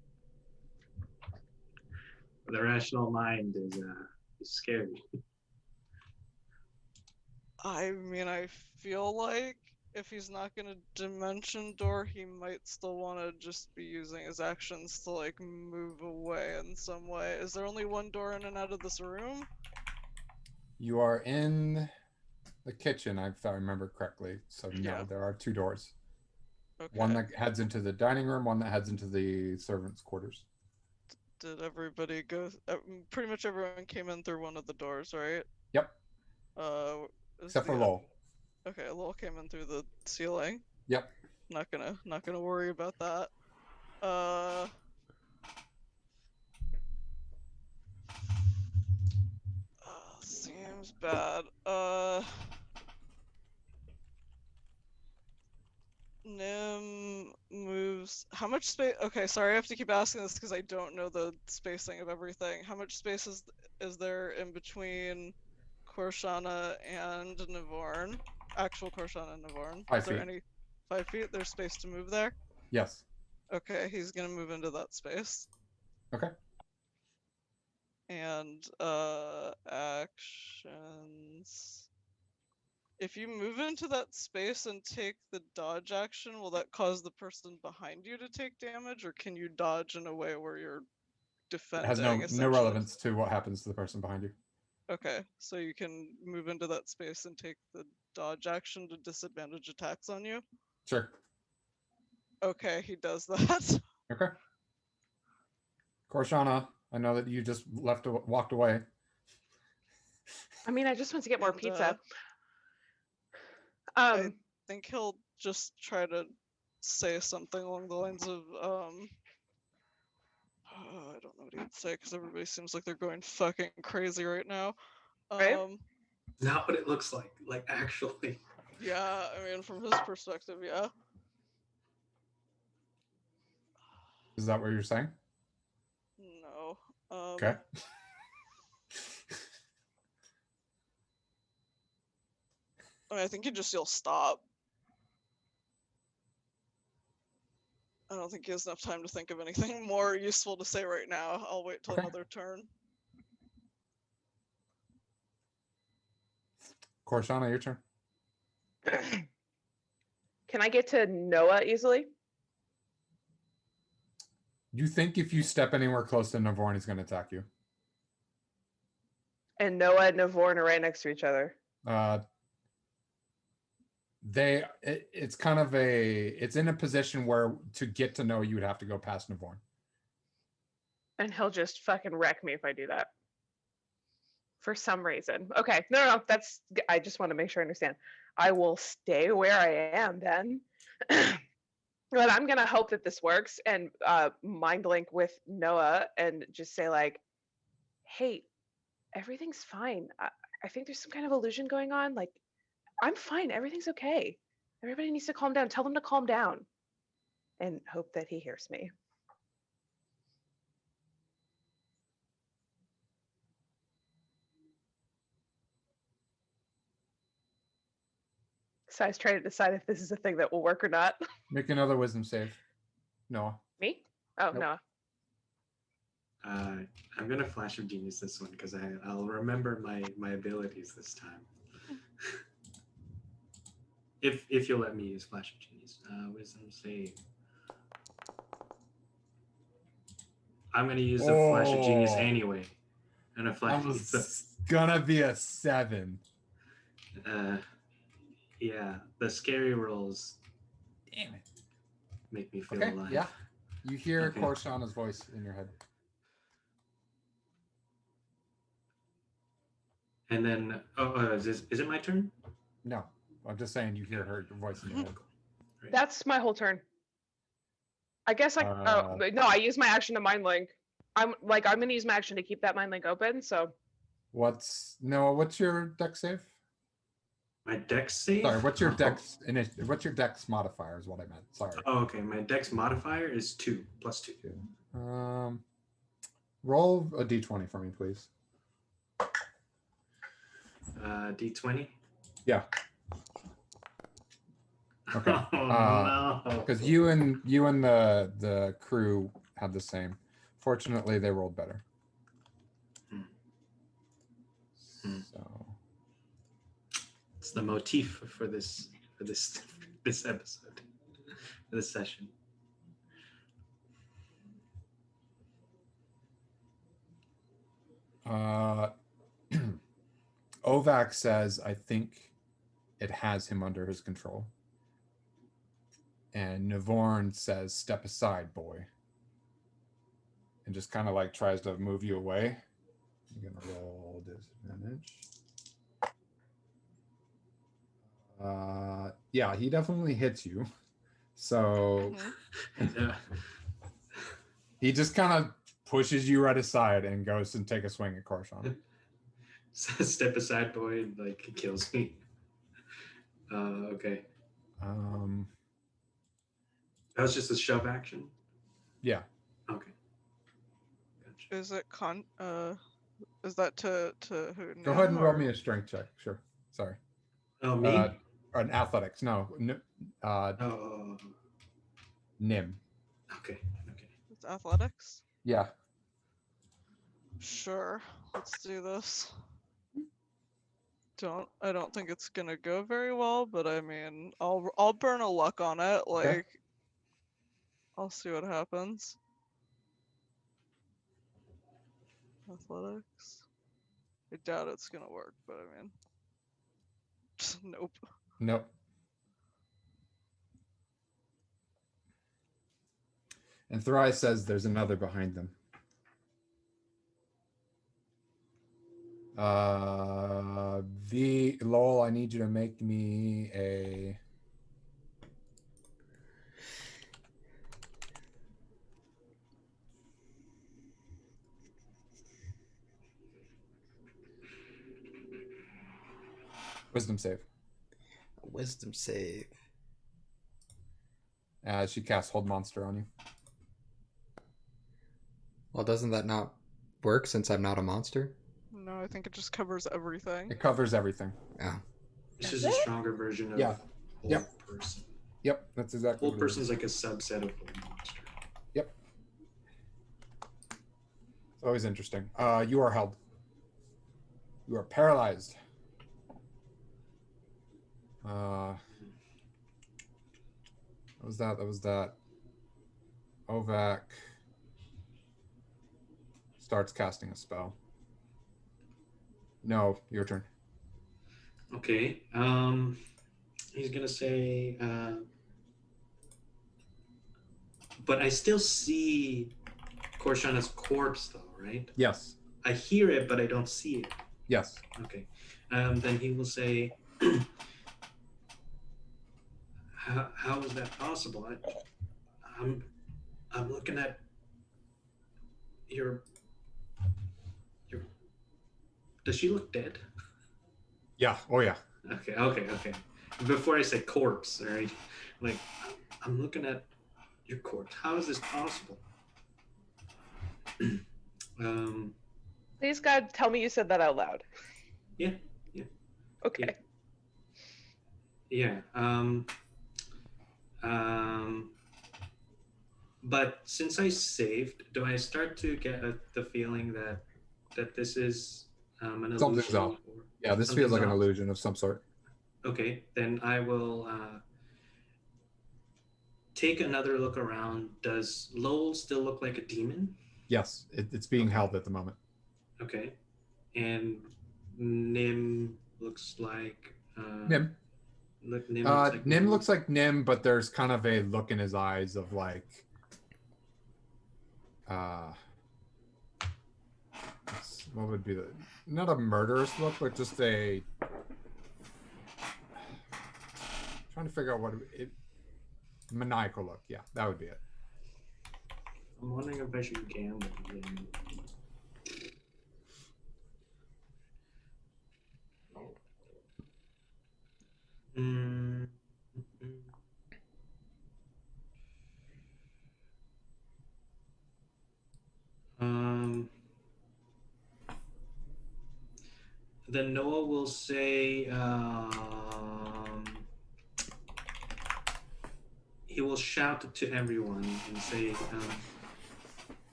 The rational mind is scary. I mean, I feel like if he's not gonna dimension door, he might still want to just be using his actions to, like, move away in some way. Is there only one door in and out of this room? You are in the kitchen, if I remember correctly. So no, Yeah. there are two doors. Okay. One that heads into the dining room, one that heads into the servants' quarters. Did everybody go? Pretty much everyone came in through one of the doors, right? Yep. Except for Lowell. Okay, Lowell came in through the ceiling. Yep. Not gonna worry about that. Seems bad. Nim moves. How much space? Okay, sorry, I have to keep asking this because I don't know the spacing of everything. How much space is there in between Korshana and Navarne? Actual Korshana and Navarne. 5 Is there feet. any 5 feet? There's space to move there? Yes. Okay, he's gonna move into that space. Okay. And actions. If you move into that space and take the dodge action, will that cause the person behind you to take damage, or can you dodge in a way where you're It defending? has no essentially? relevance to what happens to the person behind you. Okay, so you can move into that space and take the dodge action to disadvantage attacks on you? Sure. Okay, he does that. Okay. Korshana, I know that you just walked away. I mean, I just want to get more And, pizza. I think he'll just try to say something along the lines of, I don't know what he'd say because everybody seems like they're going fucking crazy right now. Right? Not what it looks like actually. Yeah, I mean, from his perspective, yeah. Is that what you're saying? No. Okay. I mean, I think he just yell stop. I don't think he has enough time to think of anything more useful to say right now. I'll wait till Okay. another turn. Corshana, your turn. Can I get to Noah easily? You think if you step anywhere close to Navorn, he's going to attack you. And Noah and Navorn are right next to each other. It's kind of it's in a position where to get to Noah, you would have to go past Navorn. And he'll just fucking wreck me if I do that. For some reason. Okay, no, I just want to make sure I understand. I will stay where I am then. But I'm going to hope that this works and mind link with Noah and just say like, hey, everything's fine. I think there's some kind of illusion going on. Like, I'm fine. Everything's okay. Everybody needs to calm down. Tell them to calm down. And hope that he hears me. So I was trying to decide if this is a thing that will work or not. Make another wisdom save. Noah. Me? Oh, Nope. no. I'm gonna flash of genius this one because I'll remember my abilities this time. if you'll let me use flash of genius, wisdom save. I'm gonna use the flash of genius anyway. And a flash. It's gonna be a 7. Yeah, the scary rolls. Damn it. Make me feel Okay. alive. Yeah. You hear Okay. Korshana's voice in your head. And then, is it my turn? No, I'm just saying you hear her voice in your head. Right. That's my whole turn. I guess no, I use my action to mind link. I'm going to use my action to keep that mind link open, so. What's your dex save? My dex save? Sorry, what's your dex modifier is what I meant. Sorry. Oh, okay. My dex modifier is 2 plus 2. Roll a d20 for me, please. D20? Yeah. Okay. Oh, no. Because you and the crew had the same. Fortunately, they rolled better. So It's the motif for this episode, for this session. Ovac says, I think it has him under his control. And Navorn says, step aside, boy. And just kind of like tries to move you away. I'm going to roll disadvantage. Yeah, he definitely hits you. So he just kind of pushes you right aside and goes and take a swing at Korshan. Step aside, boy, and like it kills me. Okay. That was just a shove action? Yeah. Okay. Gotcha. Is it is that to who? Go ahead and roll me a strength check. Sure. Sorry. Oh, me? Or an athletics. No. Nim. Okay. It's athletics? Yeah. Sure. Let's do this. I don't think it's gonna go very well, but I mean, I'll burn a luck on it. Like, Okay. I'll see what happens. Athletics. I doubt it's gonna work, but I mean, nope. Nope. And Thrice says there's another behind them. Lowell, I need you to make me a wisdom save. Wisdom save. She casts Hold Monster on you. Well, doesn't that not work since I'm not a monster? No, I think it just covers everything. It covers everything. Yeah. This is a stronger version of Yeah. Hold Yep. Person. Yep, that's exactly Whole what it is. person's like a subset of whole monster. Yep. It's always interesting. You are held. You are paralyzed. What was that? That was that. Ovak starts casting a spell. No, your turn. Okay. He's gonna say, but I still see Korshana's corpse, though, right? Yes. I hear it, but I don't see it. Yes. Okay. Then he will say, how is that possible? I'm looking at your. Does she look dead? Yeah. Oh, yeah. Okay. Before I said corpse, right? Like, I'm looking at your corpse. How is this possible? Please, God, tell me you said that out loud. Yeah. Okay. Yeah. But since I saved, do I start to get the feeling that this is an Something's illusion? off. Yeah, this feels something's like an off? illusion of some sort. Okay, then I will take another look around. Does Lowell still look like a demon? Yes, it's being held at the moment. Okay. And Nim looks like... Nim. Nim looks like Nim, but there's kind of a look in his eyes of like... what would be the... Not a murderous look, but just a... Trying to figure out what it... Maniacal look. Yeah, that would be it. I'm wondering if I should gamble again. Then Noah will say, he will shout to everyone and say,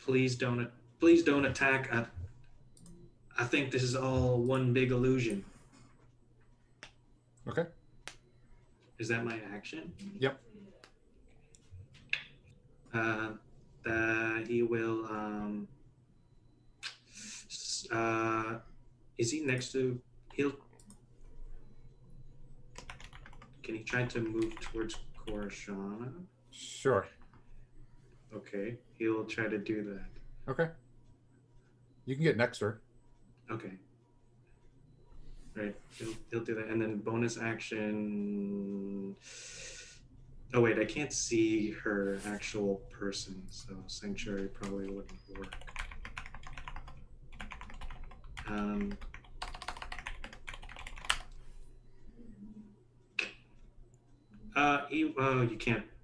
please don't attack. I think this is all one big illusion. Okay. Is that my action? Yep. He will. Is he next to? Can he try to move towards Korshana? Sure. Okay, he'll try to do that. Okay. You can get next to her. Okay. Right, he'll do that, and then bonus action. Oh wait, I can't see her actual person, so sanctuary probably wouldn't work.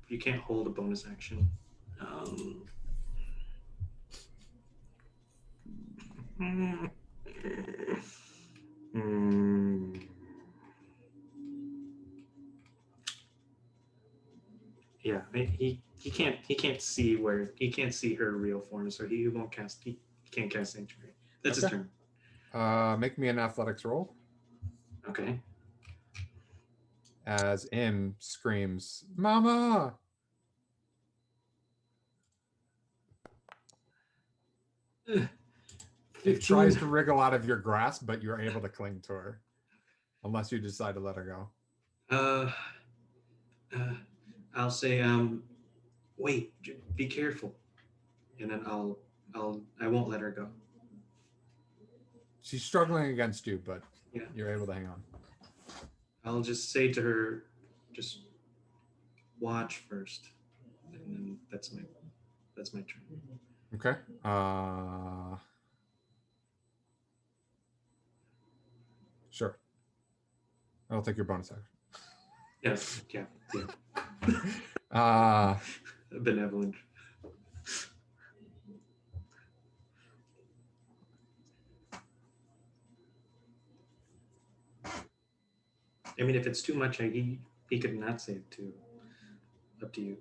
You can't hold a bonus action. Yeah, he can't see her real form, so he won't cast. He can't cast sanctuary. That's his turn. Make me an athletics roll. Okay. As M screams, "Mama!" It tries to wriggle out of your grasp, but you're able to cling to her, unless you decide to let her go. I'll say, wait, be careful, and then I won't let her go. She's struggling against you, but yeah, you're able to hang on. I'll just say to her, just watch first, and then that's my turn. Okay. Sure. I'll take your bonus action. Yes. Yeah. Benevolent. I mean, if it's too much, he could not save too. Up to you.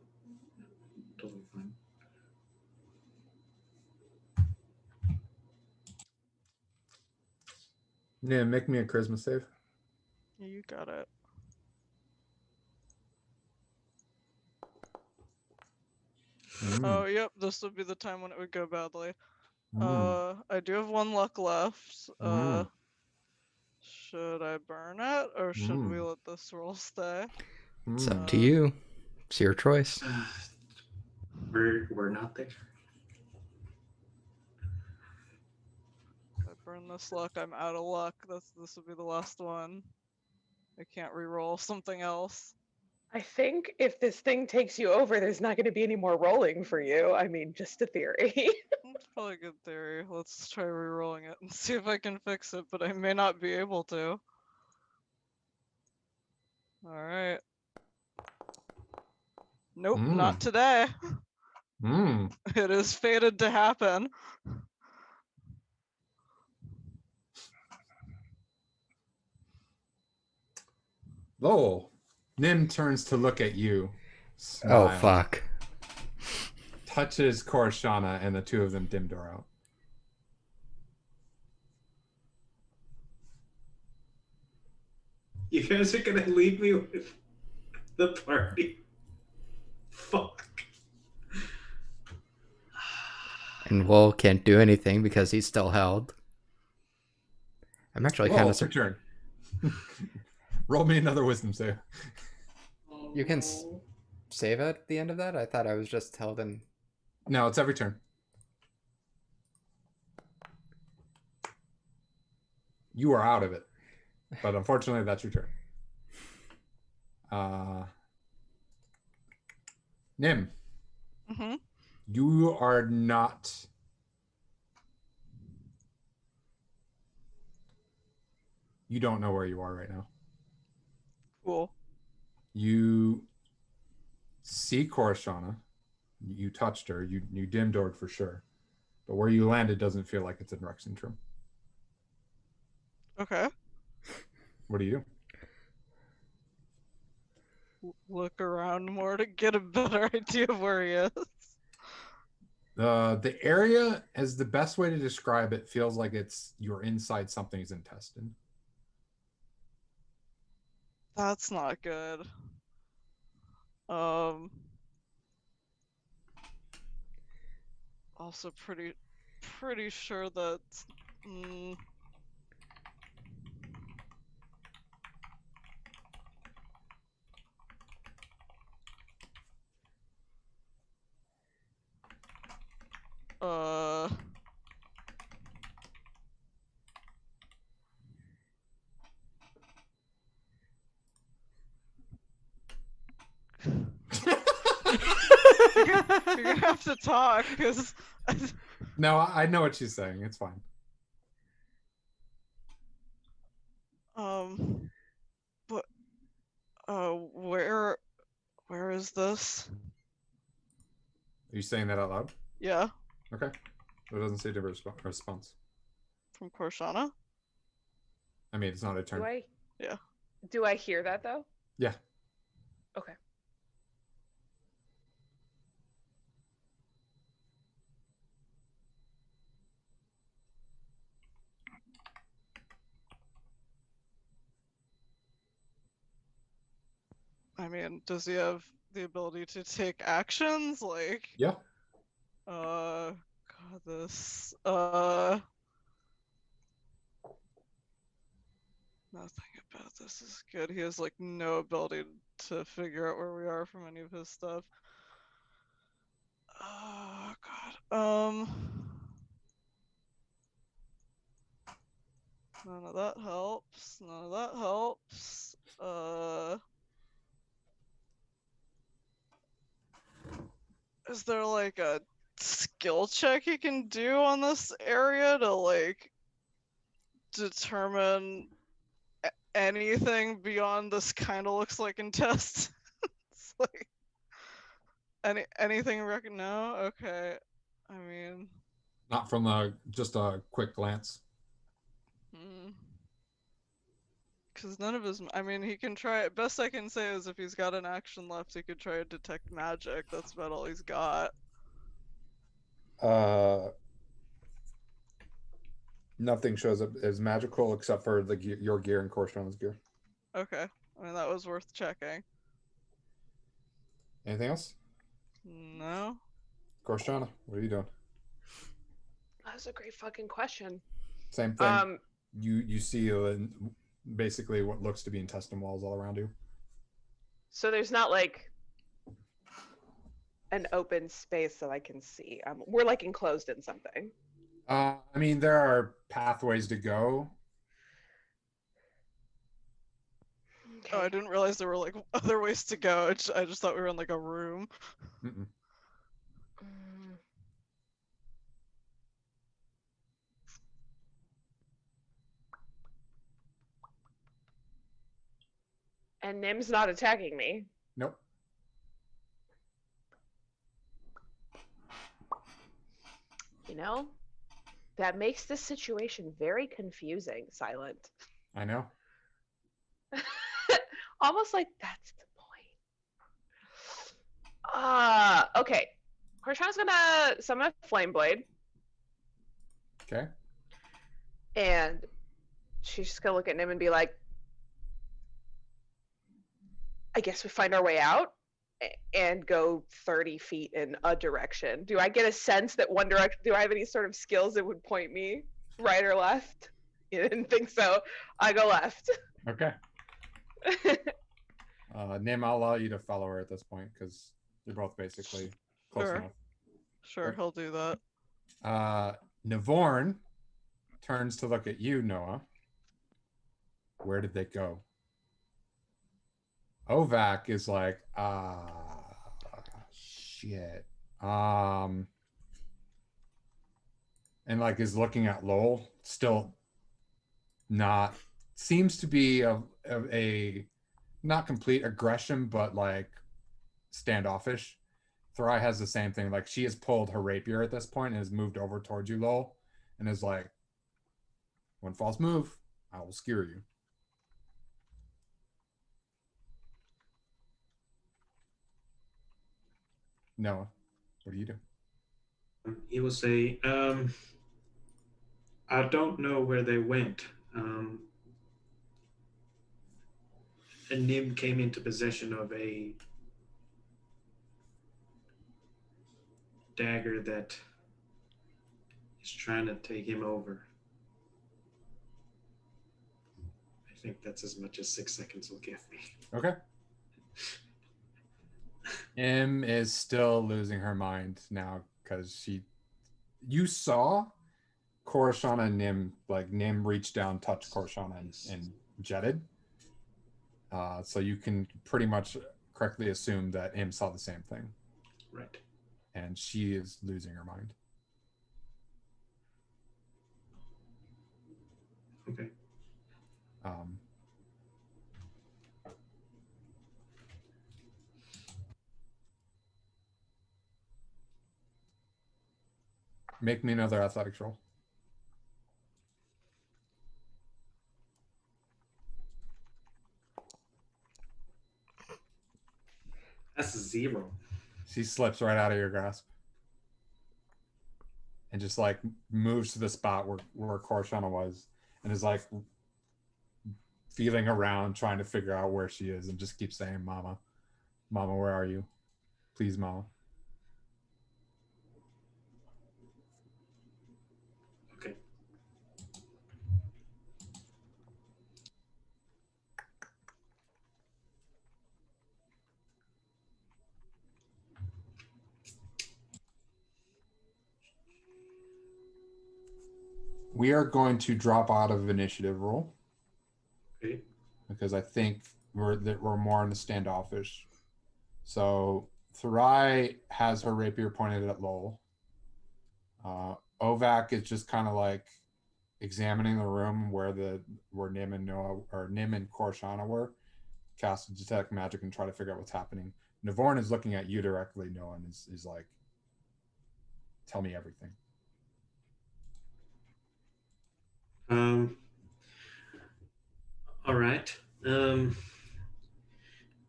Totally fine. Yeah, make me a charisma save. You got it. Oh, yep. This would be the time when it would go badly. I do have 1 luck left. Should I burn it or should we let this roll stay? It's up to you. It's your choice. We're not there. If I burn this luck, I'm out of luck. This would be the last one. I can't re-roll something else. I think if this thing takes you over, there's not going to be any more rolling for you. I mean, just a theory. It's probably a good theory. Let's try re-rolling it and see if I can fix it, but I may not be able to. Alright. Nope, not today. It is fated to happen. Lowell, Nim turns to look at you. Smiles, Oh, fuck. touches Korshana, and the two of them dim door out. You guys are gonna leave me with the party. Fuck. And Will can't do anything because he's still held. I'm actually kind of Your turn. Roll me another wisdom save. You can save at the end of that? I thought I was just held in. No, it's every turn. You are out of it. But unfortunately, that's your turn. Nim. Mm-hmm. You are not... You don't know where you are right now. Cool. You see Korshana. You touched her. You dim doored for sure. But where you landed doesn't feel like it's in Rexingtrum. Okay. What do you do? Look around more to get a better idea of where he is. The area, as the best way to describe it, feels like you're inside something's intestine. That's not good. Also pretty sure that you're gonna have to talk because No, I know what she's saying. It's fine. but where is this? Are you saying that out loud? Yeah, Okay. It doesn't say to response. from Korshana. I mean, it's not a turn. Do I hear that though? Yeah. Okay. I mean, does he have the ability to take actions? Like, Yeah. God, this, nothing about this is good. He has, like, no ability to figure out where we are from any of his stuff. Oh, God. None of that helps. None of that helps. Is there like a skill check you can do on this area to like determine anything beyond this kind of looks like intestines? Like anything no? Okay. I mean, Not from just a quick glance. Because none of his. I mean, he can try. Best I can say is if he's got an action left, he could try to detect magic. That's about all he's got. Nothing shows up as magical except for the your gear and Corshana's gear. Okay. I mean, that was worth checking. Anything else? No. Corshana, what are you doing? That was a great fucking question. Same thing. You see basically what looks to be intestine walls all around you. So there's not like an open space that I can see. We're like enclosed in something. I mean, there are pathways to go. Okay. Oh, I didn't realize there were like other ways to go. I just thought we were in like a room. Mm-mm. Mm. And Nim's not attacking me. Nope. You know, that makes this situation very confusing, Silent. I know. Almost like that's the point. Okay. Korshana's gonna summon a flame blade, Okay. and she's just gonna look at Nim and be like, I guess we find our way out and go 30 feet in a direction. Do I get a sense that one direction, do I have any sort of skills that would point me right or left? You didn't think so. I go left. Okay. Nim, I'll allow you to follow her at this point because you're both basically close Sure. enough. Sure, he'll do that. Navorn turns to look at you, Noah. Where did they go? Ovak is like, shit. And like is looking at Lowell, still not, seems to be of a not complete aggression, but like standoffish. Thrai has the same thing. Like she has pulled her rapier at this point and has moved over towards you, Lowell, and is like, one false move, I will skewer you. Noah, what do you do? He will say, I don't know where they went. And Nim came into possession of a dagger that is trying to take him over. I think that's as much as 6 seconds will give me. Okay. M is still losing her mind now because you saw Korshana and Nim, like Nim reached down, touched Korshana and jetted. So you can pretty much correctly assume that M saw the same thing. Right. And she is losing her mind. Okay. Make me another athletics roll. That's a 0. She slips right out of your grasp and just like moves to the spot where Korshana was and is like feeling around trying to figure out where she is and just keeps saying, Mama, Mama, where are you? Please, Mama. Okay. We are going to drop out of initiative roll. Okay. Because I think we're more in the standoffish. So Thurai has her rapier pointed at Lowell. Ovak is just kind of like examining the room where Nim and Noah or Nim and Korshana were. Cast to detect magic and try to figure out what's happening. Navorn is looking at you directly, Noah, and is like, tell me everything. All right. When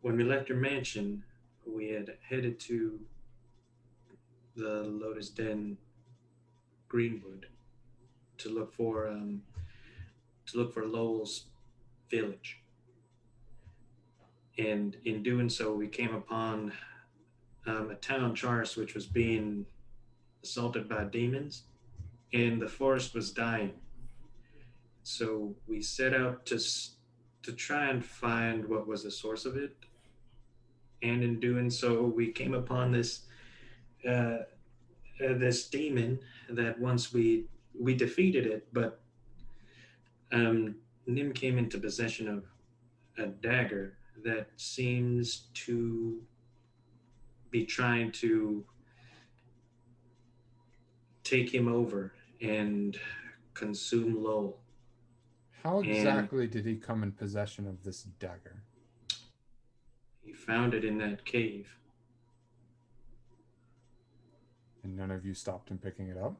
we left your mansion, we had headed to the Lotus Den Greenwood to look for Lowell's village. And in doing so, we came upon a town, Charis, which was being assaulted by demons, and the forest was dying. So we set out to try and find what was the source of it. And in doing so, we came upon this demon that once we defeated it, but Nim came into possession of a dagger that seems to be trying to take him over and consume Lowell. How exactly did he come in possession of this dagger? He found it in that cave. And none of you stopped him picking it up?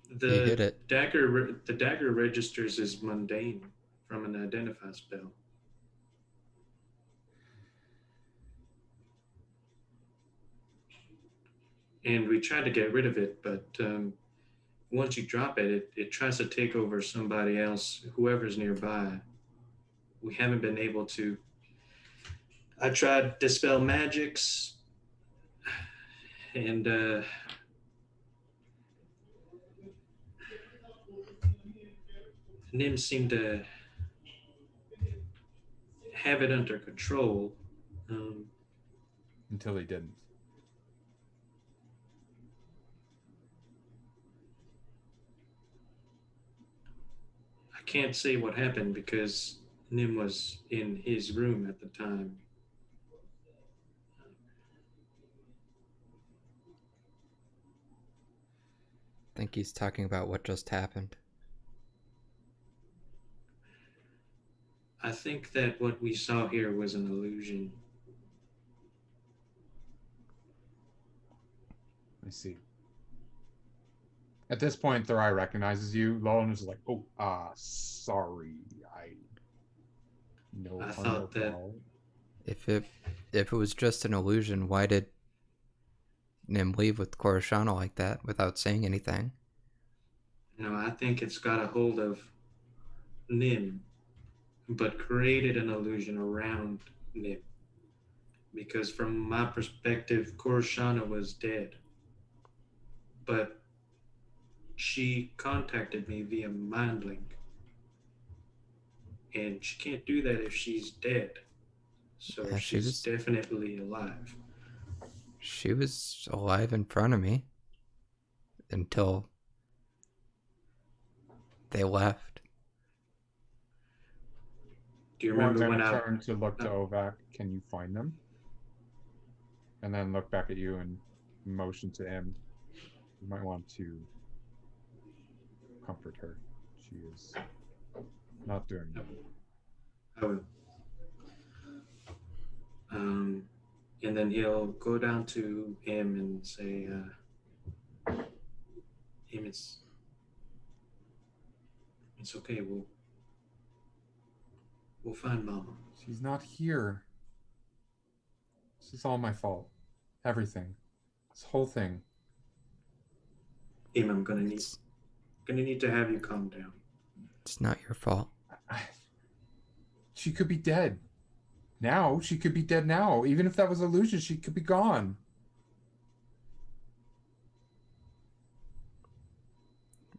You hit it. The dagger registers as mundane from an identify spell. And we tried to get rid of it, but once you drop it, it tries to take over somebody else, whoever's nearby. We haven't been able to. I tried dispel magics, and Nim seemed to have it under control. Until he didn't. I can't say what happened because Nim was in his room at the time. I think he's talking about what just happened. I think that what we saw here was an illusion. I see. At this point, Thurai recognizes you. Lolan is like, "Oh, sorry. I thought that If it was just an illusion, why did Nim leave with Korishana like that without saying anything? No, I think it's got a hold of Nim, but created an illusion around Nim. Because from my perspective, Korishana was dead. But she contacted me via mind link. And she can't do that if she's dead. So Yeah, she's definitely alive. She was alive in front of me until they left. Do you remember when I I turned to look to Ovak? Can you find them? And then look back at you and motion to him. You might want to comfort her. She is not doing well. I will. And then he'll go down to him and say, him, it's okay. We'll find Mama. She's not here. This is all my fault. Everything. This whole thing. Him, I'm gonna need to have you calm down. It's not your fault. She could be dead. Now, she could be dead now. Even if that was illusion, she could be gone.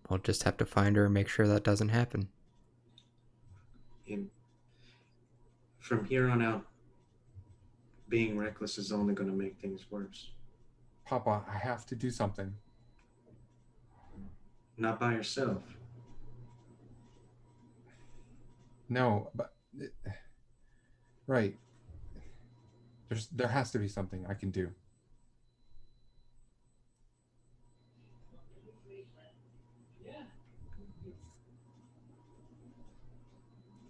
We'll just have to find her and make sure that doesn't happen. And from here on out, being reckless is only going to make things worse. Papa, I have to do something. Not by yourself. No, but... Right. There has to be something I can do.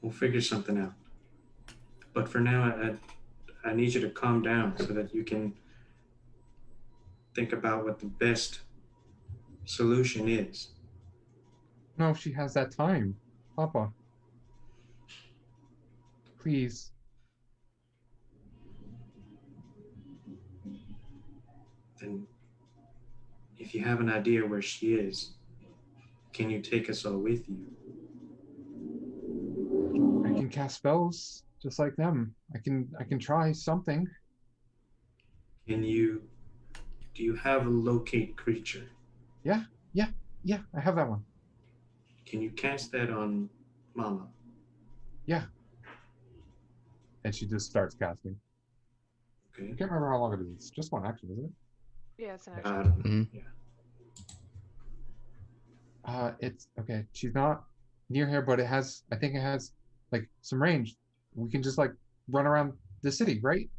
We'll figure something out. But for now, I need you to calm down so that you can think about what the best solution is. know if she has that time. Papa. Please. Then, if you have an idea where she is, can you take us all with you? I can cast spells just like them. I can try something. Do you have a locate creature? Yeah, I have that one. Can you cast that on Mama? Yeah. And she just starts casting. Okay. I can't remember how long it is. It's just one action, isn't it? Yeah, it's an I action. don't know. Mhm. Yeah. It's okay. She's not near here, but I think it has like some range. We can just like run around the city, right?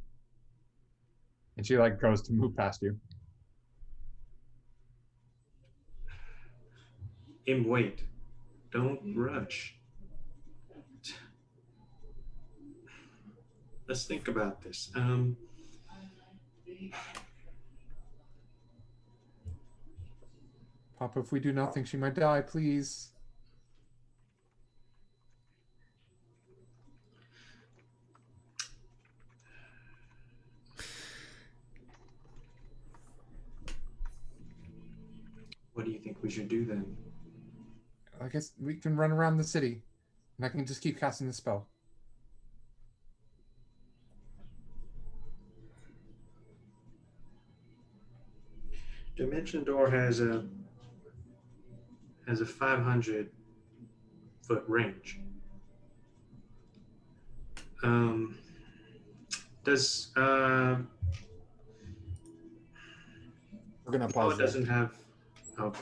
And she like goes to move past you. Wait. Don't rush. Let's think about this. Papa, if we do nothing, she might die, please. What do you think we should do then? I guess we can run around the city. And I can just keep casting the spell. Dimension Door has a 500-foot range. Does We're gonna pause it there. doesn't have okay.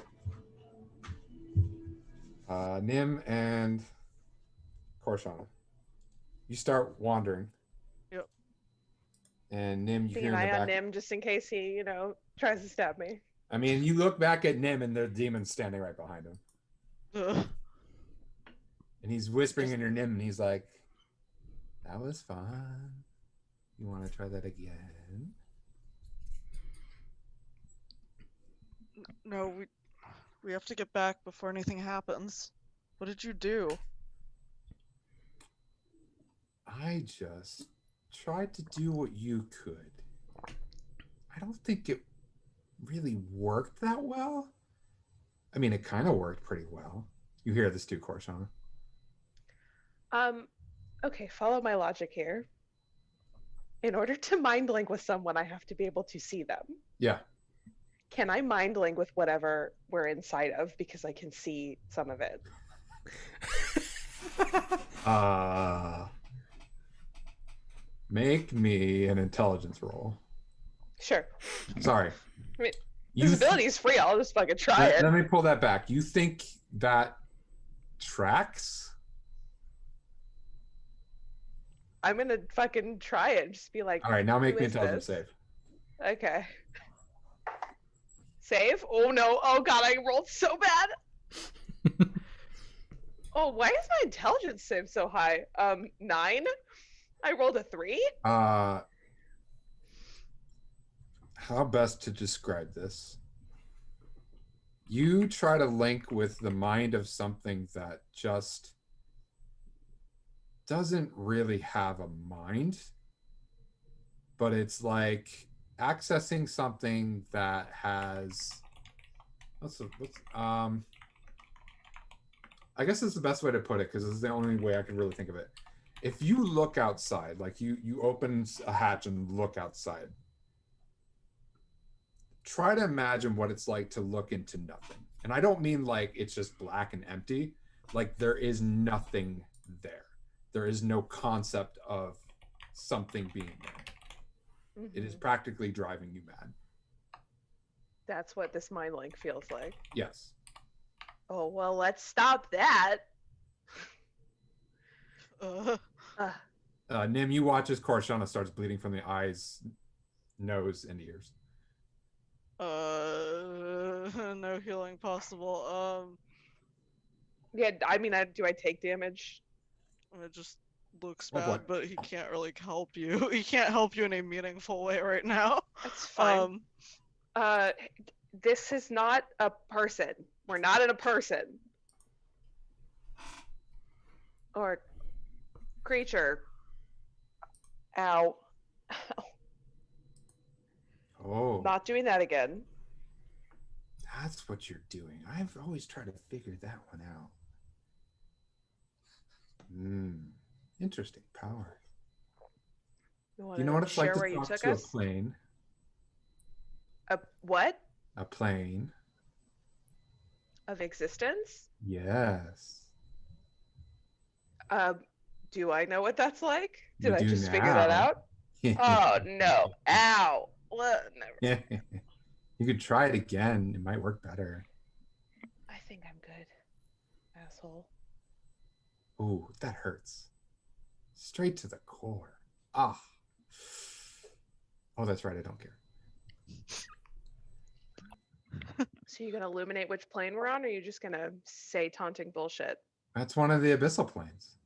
Nim and Korshana. You start wandering. Yep. And Nim, you Keeping hear an in the eye on back. Nim just in case he, tries to stab me. I mean, you look back at Nim and the demon's standing right behind him. Ugh. And he's whispering in your Nim and he's like, that was fun. You want to try that again? No, we have to get back before anything happens. What did you do? I just tried to do what you could. I don't think it really worked that well. I mean, it kind of worked pretty well. You hear this too, Korshana. Okay, follow my logic here. In order to mind link with someone, I have to be able to see them. Yeah. Can I mind link with whatever we're inside of because I can see some of it? Make me an intelligence roll. Sure. Sorry. I mean, this ability is free. I'll just fucking try it. Let me pull that back. You think that tracks? I'm gonna fucking try it. Just be like, All right, now make who me is intelligence this? save. Okay. Save? Oh no. Oh god, I rolled so bad. Oh, why is my intelligence save so high? 9? I rolled a 3? How best to describe this? You try to link with the mind of something that just doesn't really have a mind, but it's like accessing something that has I guess it's the best way to put it because this is the only way I can really think of it. If you look outside, like you open a hatch and look outside, try to imagine what it's like to look into nothing. And I don't mean like it's just black and empty. Like there is nothing there. There is no concept of something being there. Mm-hmm. It is practically driving you mad. That's what this mind link feels like. Yes. Oh, well, let's stop that. Nim, you watch as Korshana starts bleeding from the eyes, nose, and ears. No healing possible. Yeah, I mean, do I take damage? It just looks Oh, bad, but he can't really help you. He can't help you in a meaningful way right now. That's fine. This is not a person. We're not in a person. or creature. Ow. Oh, Not doing that again. that's what you're doing. I've always tried to figure that one out. Interesting power. You You know what it's like share to where you talk took to a us? plane? A what? A plane. Of existence? Yes. Do I know what that's like? You Did I do just figure that now. out? Oh no. Ow. What? Never. You could try it again. It might work better. I think I'm good. Asshole. Ooh, that hurts. Straight to the core. Ah. Oh, that's right. I don't care. So you gonna illuminate which plane we're on, or are you just gonna say taunting bullshit? That's one of the abyssal planes.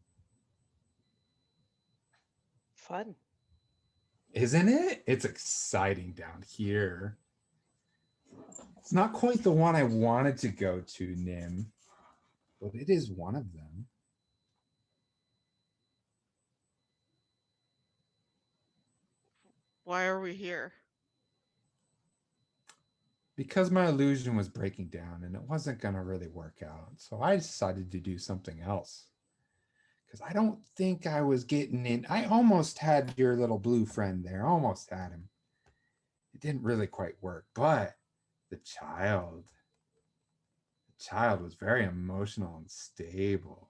Fun. Isn't it? It's exciting down here. It's not quite the one I wanted to go to, Nim, but it is one of them. Why are we here? Because my illusion was breaking down and it wasn't going to really work out. So I decided to do something else. Because I don't think I was getting in. I almost had your little blue friend there. Almost had him. It didn't really quite work. But the child was very emotional and stable.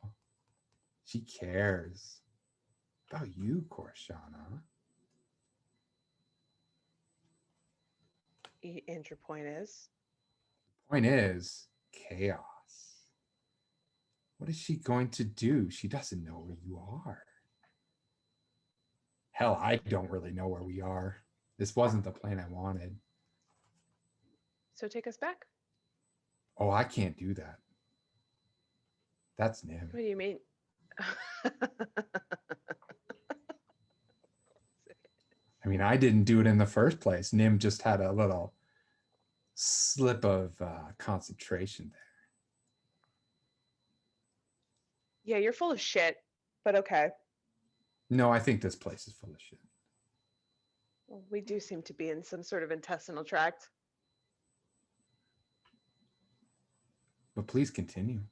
She cares about you, Korshana. And your point is? Point is, chaos. What is she going to do? She doesn't know where you are. Hell, I don't really know where we are. This wasn't the plane I wanted. So take us back? Oh, I can't do that. That's Nim. What do you mean? I mean, I didn't do it in the first place. Nim just had a little slip of concentration there. Yeah, you're full of shit, but okay. No, I think this place is full of shit. Well, we do seem to be in some sort of intestinal tract. But please continue.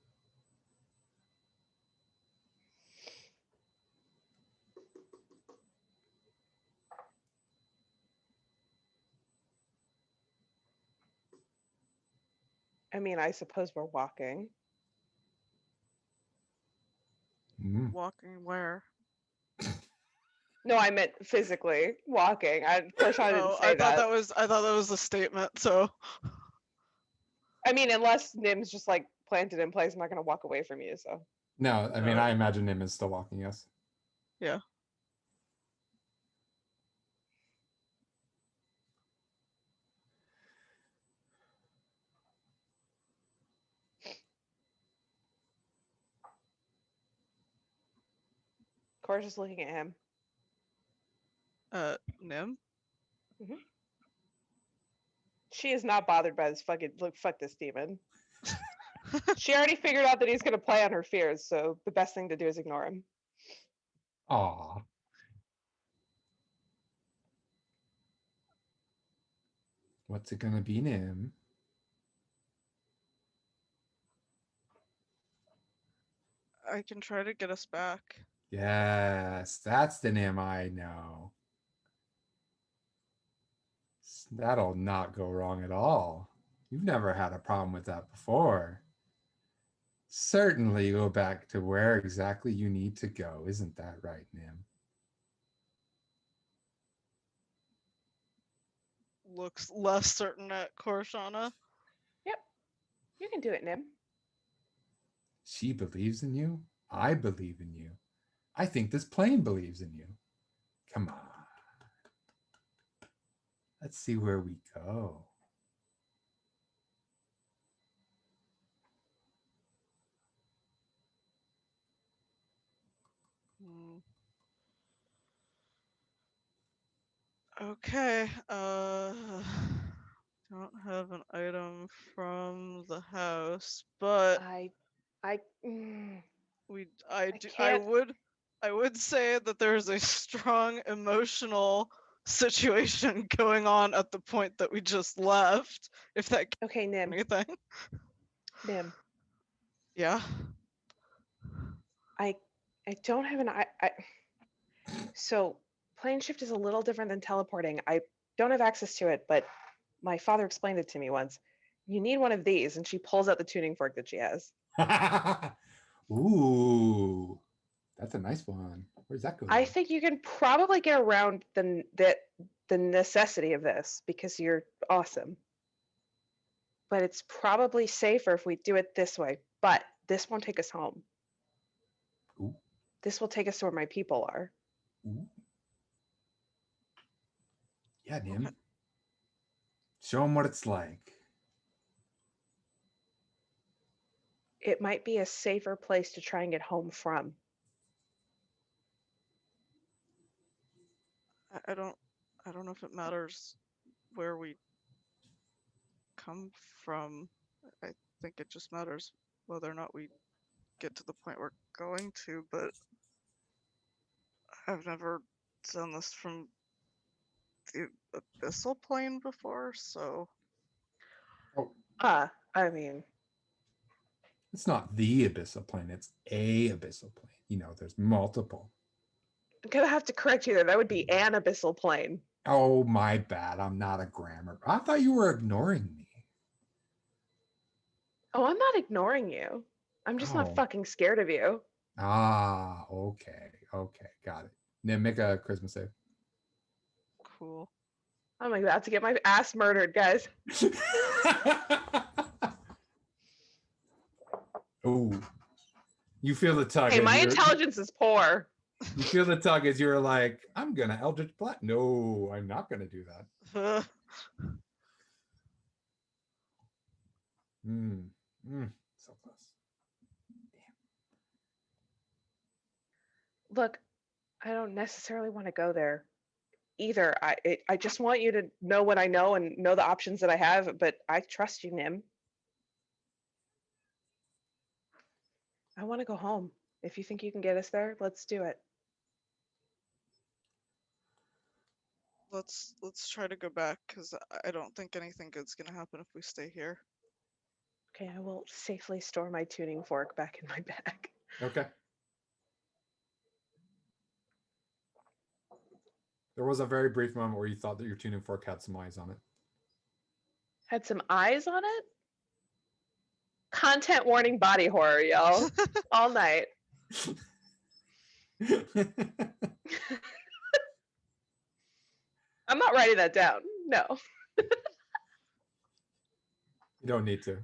I mean, I suppose we're walking. Walking where? No, I meant physically walking. Of course, I didn't say I thought that. I thought that was a statement. So. I mean, unless Nim's just like planted in place, I'm not gonna walk away from you. So. No, I mean, I imagine Nim is still walking, yes. Yeah. Cora's just looking at him. Nim? Mm-hmm. She is not bothered by this fucking look. Fuck this demon. She already figured out that he's gonna play on her fears, so the best thing to do is ignore him. Aw. What's it gonna be, Nim? I can try to get us back. Yes, that's the Nim I know. That'll not go wrong at all. You've never had a problem with that before. Certainly go back to where exactly you need to go. Isn't that right, Nim? Looks less certain at Korshana. Yep, you can do it, Nim. She believes in you. I believe in you. I think this plane believes in you. Come on. Let's see where we go. Okay. Don't have an item from the house, but I I can't- would say that there's a strong emotional situation going on at the point that we just left. If that Okay, Nim. anything. Nim. Yeah. I don't have an so plane shift is a little different than teleporting. I don't have access to it, but my father explained it to me once. You need one of these, and she pulls out the tuning fork that she has. Ooh, that's a nice one. Where's that going? I think you can probably get around the necessity of this because you're awesome. But it's probably safer if we do it this way. But this won't take us home. Ooh. This will take us to where my people are. Ooh. Yeah, Nim. Show them what it's like. It might be a safer place to try and get home from. I don't know if it matters where we come from. I think it just matters whether or not we get to the point we're going to, but I've never done this from the abyssal plane before, so I mean, It's not the abyssal plane, it's a abyssal plane. You know, there's multiple. I'm gonna have to correct you there. That would be an abyssal plane. Oh, my bad. I'm not a grammar. I thought you were ignoring me. Oh, I'm not ignoring you. I'm just Oh. not fucking scared of you. Ah, okay. Okay, got it. Nim, make a Christmas save. cool. I'm about to get my ass murdered, guys. Oh, you feel the tug. Hey, as my you're- intelligence is poor. You feel the tug as you're like, I'm gonna Eldritch Blast. No, I'm not gonna do that. So close. Look, I don't necessarily want to go there either. I just want you to know what I know and know the options that I have, but I trust you, Nim. I want to go home. If you think you can get us there, let's do it. Let's try to go back because I don't think anything good's gonna happen if we stay here. Okay, I will safely store my tuning fork back in my bag. Okay. There was a very brief moment where you thought that your tuning fork had some eyes on it. Had some eyes on it? Content warning body horror, y'all. All night. I'm not writing that down. No. You don't need to.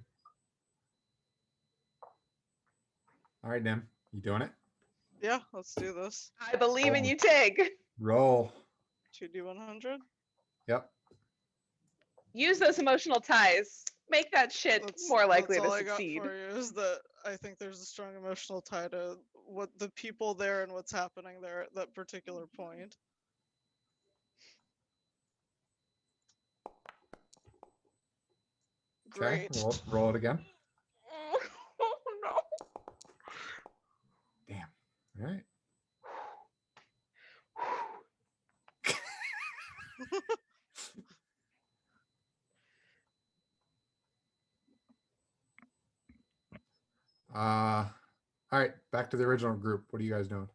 All right, Nim, you doing it? Yeah, let's do this. I believe in Oh. you, Tig. Roll. 2d100. Yep. Use those emotional ties. Make that shit more likely that's to all succeed. I got for you is that I think there's a strong emotional tie to what the people there and what's happening there at that particular point. Okay. Great. Roll it again. Oh, no. Damn. All right. All right, back to the original group. What are you guys doing?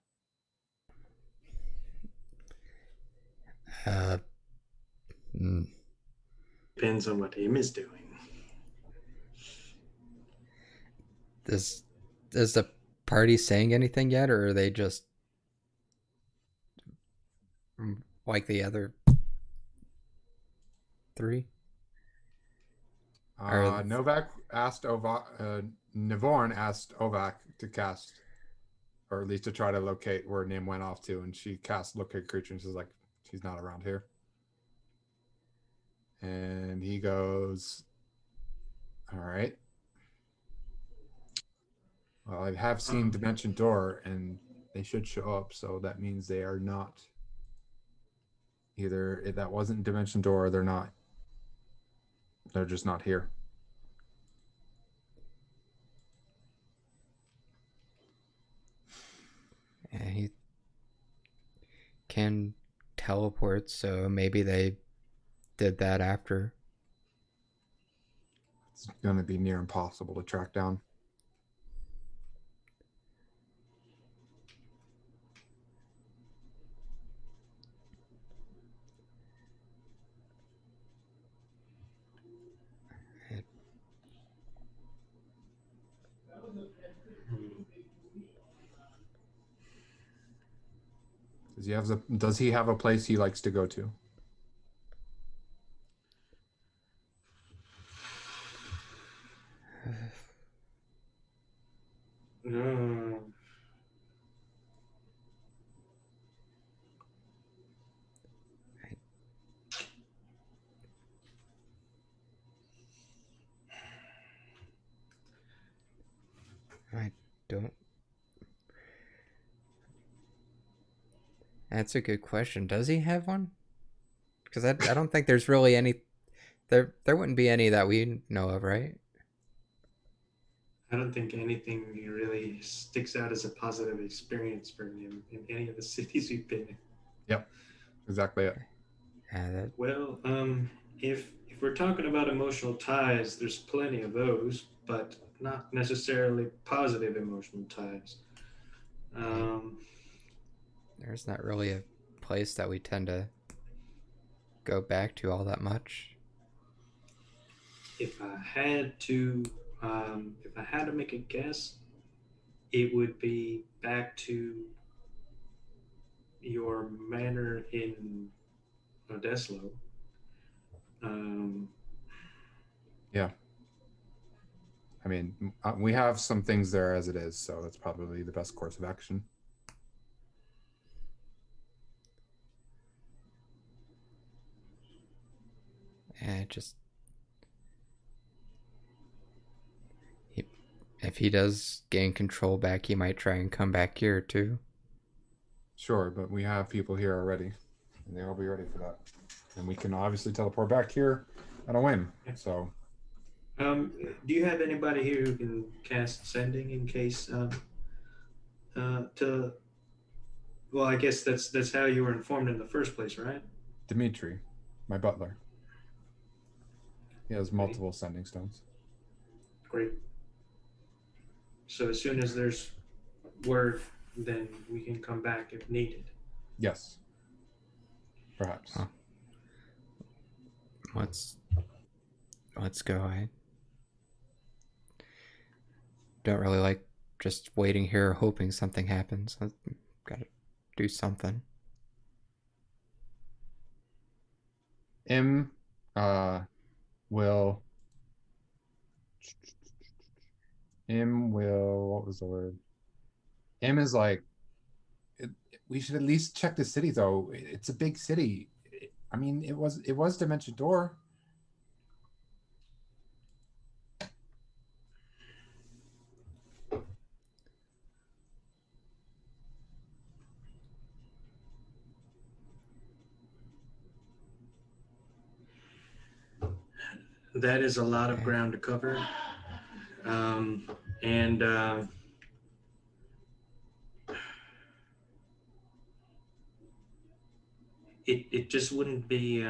Depends on what Im is doing. Is the party saying anything yet, or are they just like the other three? Novak asked Nivorn asked Ovak to cast, or at least to try to locate where Nim went off to, and she cast locate creature, and she's like, she's not around here. And he goes, all right. Well, I have seen Dimension Door, and they should show up, so that means they are not. Either that wasn't Dimension Door, or they're not. They're just not here. And he can teleport, so maybe they did that after. It's going to be near impossible to track down. Does he have a place he likes to go to? No. I don't. That's a good question. Does he have one? Because I don't think there's really any. There wouldn't be any that we know of, right? I don't think anything really sticks out as a positive experience for him in any of the cities we've been in. Yep, exactly it. Well, if we're talking about emotional ties, there's plenty of those, but not necessarily positive emotional ties. There's not really a place that we tend to go back to all that much. If I had to make a guess, it would be back to your manor in Odeslo. Yeah. I mean, we have some things there as it is, so that's probably the best course of action. And just if he does gain control back, he might try and come back here too. Sure, but we have people here already, and they'll be ready for that. And we can obviously teleport back here on a whim. So, do you have anybody here who can cast sending in case? Well, I guess that's how you were informed in the first place, right? Dimitri, my butler. He has multiple sending stones. Great. So as soon as there's word, then we can come back if needed. Yes. Perhaps. Huh. Let's go. I don't really like just waiting here hoping something happens. I've gotta do something. M will what was the word? M is like we should at least check the city though. It's a big city. I mean, it was Dimension Door. That is a lot of ground to cover. And it just wouldn't be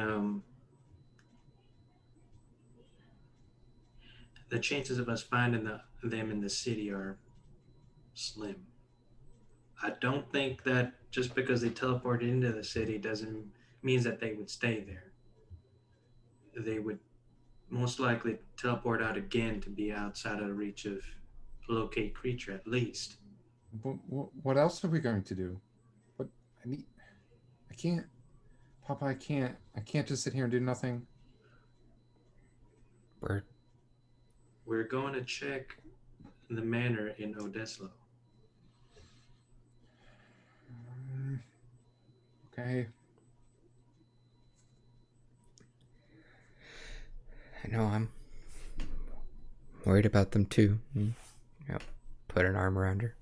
the chances of us finding them in the city are slim. I don't think that just because they teleported into the city doesn't means that they would stay there. They would most likely teleport out again to be outside of the reach of locate creature at least. What else are we going to do? What I can't, Papa. I can't just sit here and do nothing. We're going to check the manor in Odeslo. Okay. I know I'm worried about them too. Yep. Put an arm around her.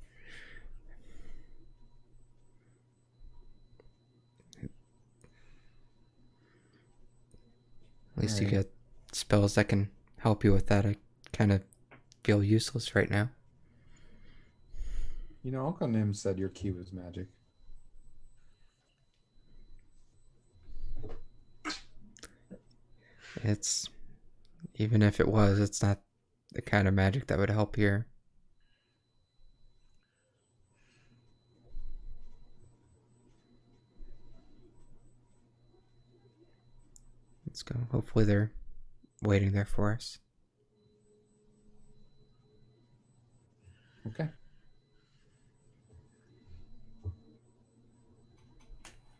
At least you get spells that can help you with that. I kind of feel useless right now. You know, Uncle Nim said your key was magic. It's even if it was, it's not the kind of magic that would help here. Let's go. Hopefully they're waiting there for us. Okay.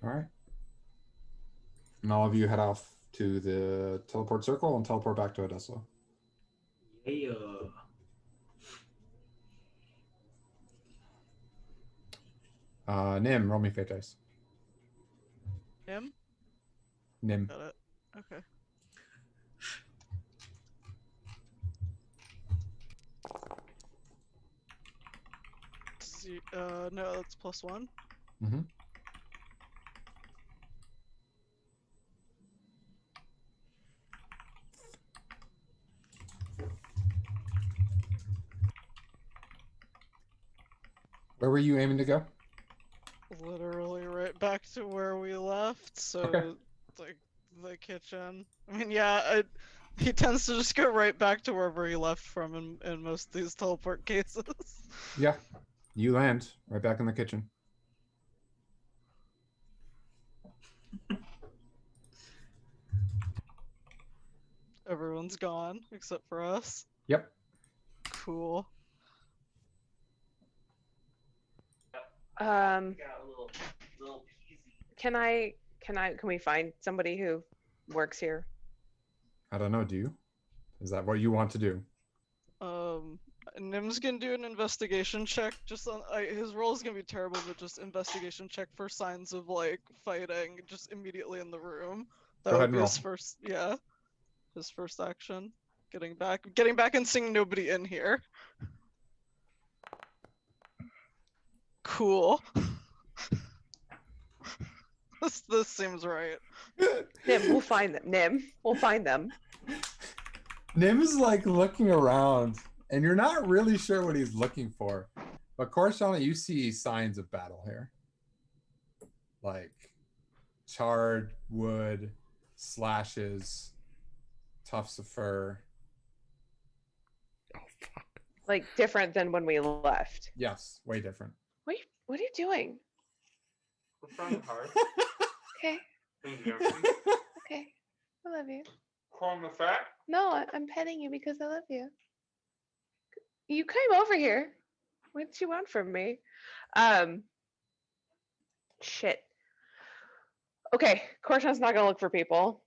All right. And all of you head off to the teleport circle and teleport back to Odessa. Yeah. Nim, roll me fate dice. Him? Nim. Got it. Okay. No, that's +1. Mm-hmm. Where were you aiming to go? Literally right back to where we left. So, Okay. like the kitchen. I mean, yeah, he tends to just go right back to wherever he left from in most of these teleport cases. Yeah. You land right back in the kitchen. Everyone's gone except for us. Yep. Cool. Got a little peasy. Can we find somebody who works here? I don't know. Do you? Is that what you want to do? Nim's gonna do an investigation check. Just on his roll is gonna be terrible, but just investigation check for signs of like fighting, just immediately in the room. That Go ahead would and be roll. his first, yeah, his first action. Getting back and seeing nobody in here. Cool. This seems right. Nim, we'll find them. Nim, we'll find them. Nim is like looking around, and you're not really sure what he's looking for. But Korshana, you see signs of battle here. Like charred wood, slashes, tufts of fur. Like different than when we left. Yes, way different. What are you doing? We're trying hard. Okay, Thank you. okay. I love you. Calling the fat? No, I'm petting you because I love you. You came over here. What did you want from me? Shit. Okay, Korshana's not gonna look for people.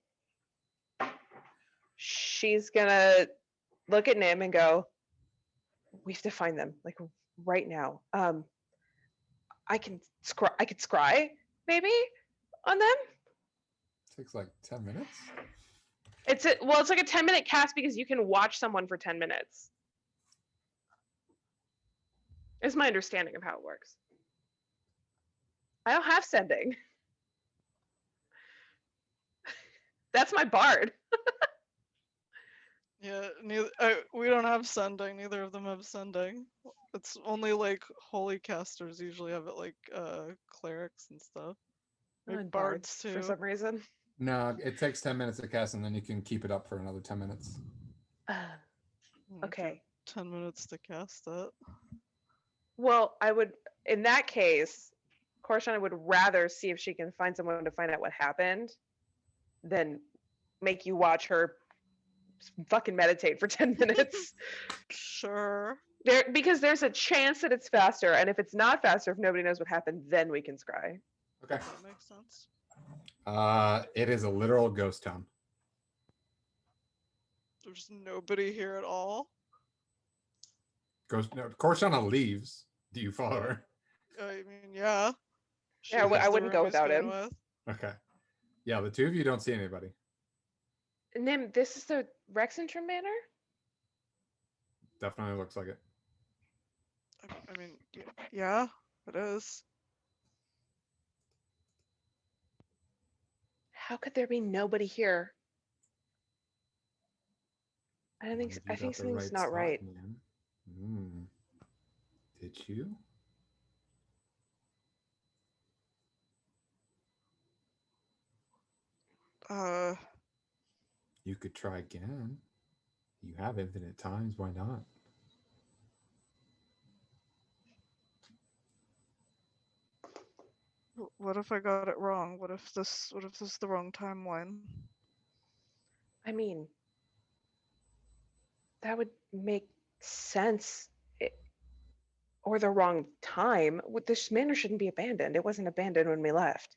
She's gonna look at Nim and go, we have to find them, like right now. I could scry, maybe, on them. Takes like 10 minutes. It's like a 10-minute cast because you can watch someone for 10 minutes. Is my understanding of how it works. I don't have sending. That's my bard. Yeah, we don't have sending. Neither of them have sending. It's only like holy casters usually have it, like clerics and stuff. Maybe And bards too. for some reason. No, it takes 10 minutes to cast, and then you can keep it up for another 10 minutes. Okay. 10 minutes to cast it. Well, I would, in that case, Korshana would rather see if she can find someone to find out what happened than make you watch her fucking meditate for 10 minutes. Sure. Because there's a chance that it's faster, and if it's not faster, if nobody knows what happened, then we can scry. Okay. That makes sense. It is a literal ghost town. There's nobody here at all. Korshana leaves. Do you follow her? I mean, yeah. She Yeah, I has the wouldn't go room he's without going him. with. Okay. Yeah, the two of you don't see anybody. Nim, this is the Rexentrum Manor? Definitely looks like it. I mean, yeah, it is. How could there be nobody here? I don't think. You I got think the something's not spot, right. man. Did you? You could try again. You have infinite times. Why not? What if I got it wrong? What if this is the wrong timeline? I mean, that would make sense. Or the wrong time. This manor shouldn't be abandoned. It wasn't abandoned when we left.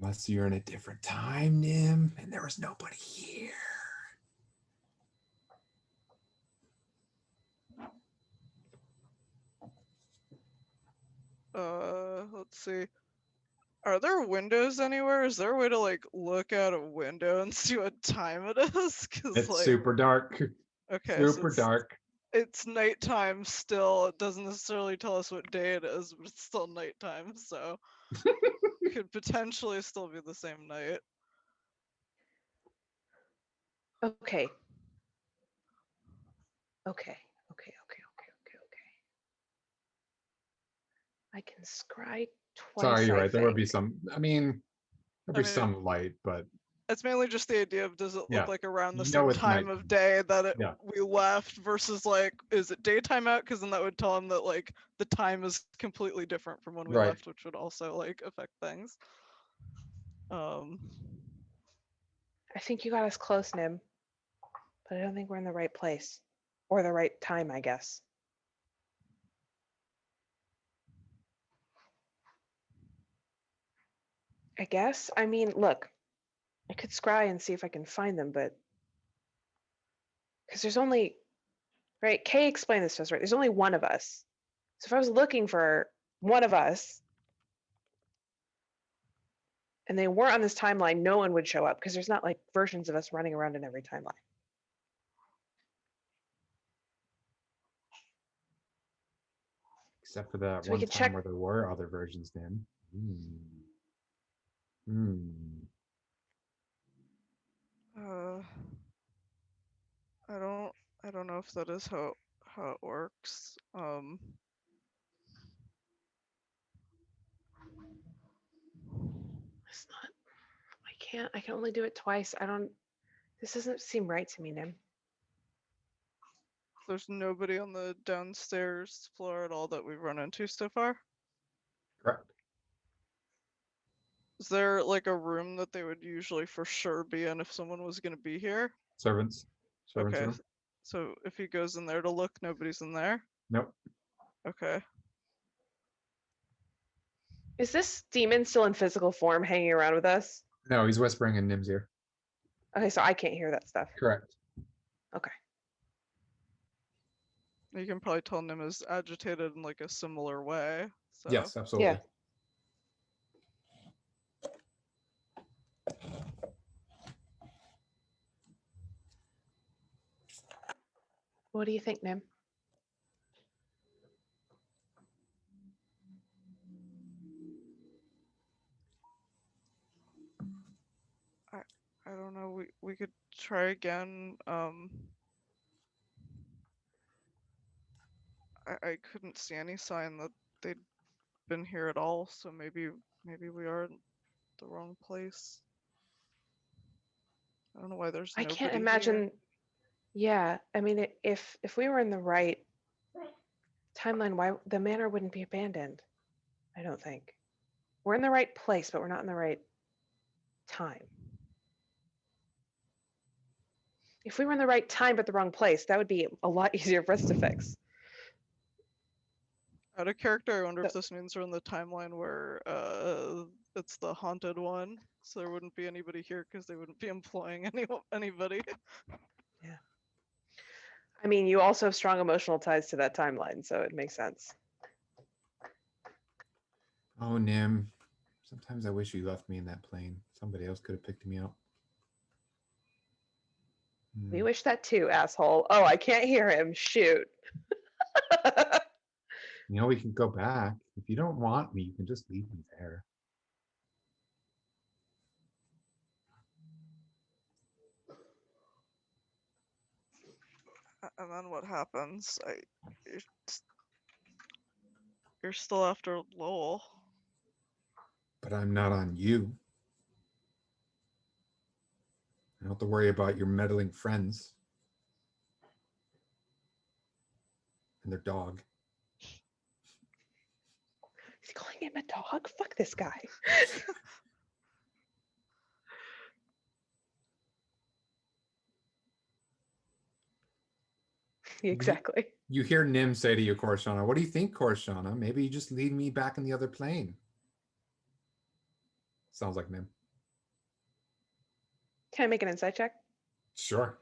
Unless you're in a different time, Nim, and there was nobody here. Let's see. Are there windows anywhere? Is there a way to like look out a window and see what time it is? Cause It's like, super dark. okay, so Super dark. it's nighttime still. It doesn't necessarily tell us what day it is, but it's still nighttime, so could potentially still be the same night. Okay. Okay. I can scry twice. Sorry, you're I right. There would be think. some. I mean, there'd be I mean, some light, but It's mainly just the idea of does it Yeah. look like around the You same know it's time night. of day that Yeah. we left versus like is it daytime out? Because then that would tell him that like the time is completely different from when we Right. left, which would also like affect things. I think you got us close, Nim. But I don't think we're in the right place. Or the right time, I guess. I mean, look, I could scry and see if I can find them, but because there's only, right? Kay explained this to us, right? There's only one of us. So if I was looking for one of us and they weren't on this timeline, no one would show up because there's not like versions of us running around in every timeline. Except for that So we one could time check- where there were other versions, Nim. I don't know if that is how it works. It's not. I can only do it twice. This doesn't seem right to me, Nim. There's nobody on the downstairs floor at all that we've run into so far. Correct. Is there like a room that they would usually for sure be in if someone was going to be here? Servants. Okay, Room. so if he goes in there to look, nobody's in there? Nope. Okay. Is this demon still in physical form hanging around with us? No, he's whispering in Nim's ear. Okay, so I can't hear that stuff. Correct. Okay. You can probably tell Nim is agitated in like a similar way. So. Yes, absolutely. Yeah. What do you think, Nim? I don't know. We could try again. I couldn't see any sign that they'd been here at all. So maybe we are in the wrong place. I don't know why there's I nobody can't here. imagine. Yeah, I mean, if we were in the right timeline, why the manor wouldn't be abandoned? I don't think. We're in the right place, but we're not in the right time. If we were in the right time but the wrong place, that would be a lot easier for us to fix. Out of character, I wonder if this means we're in the timeline where it's the haunted one, so there wouldn't be anybody here because they wouldn't be employing anybody. Yeah. I mean, you also have strong emotional ties to that timeline, so it makes sense. Oh, Nim. Sometimes I wish you left me in that plane. Somebody else could have picked me up. We wish that too, asshole. Oh, I can't hear him. Shoot. You know, we can go back. If you don't want me, you can just leave me there. And then what happens? You're still after Lowell. But I'm not on you. don't have to worry about your meddling friends and their dog. He's calling him a dog? Fuck this guy. Exactly. You hear Nim say to you, Korshana, what do you think, Korshana? Maybe you just lead me back in the other plane. Sounds like Nim. Can I make an insight check? Sure.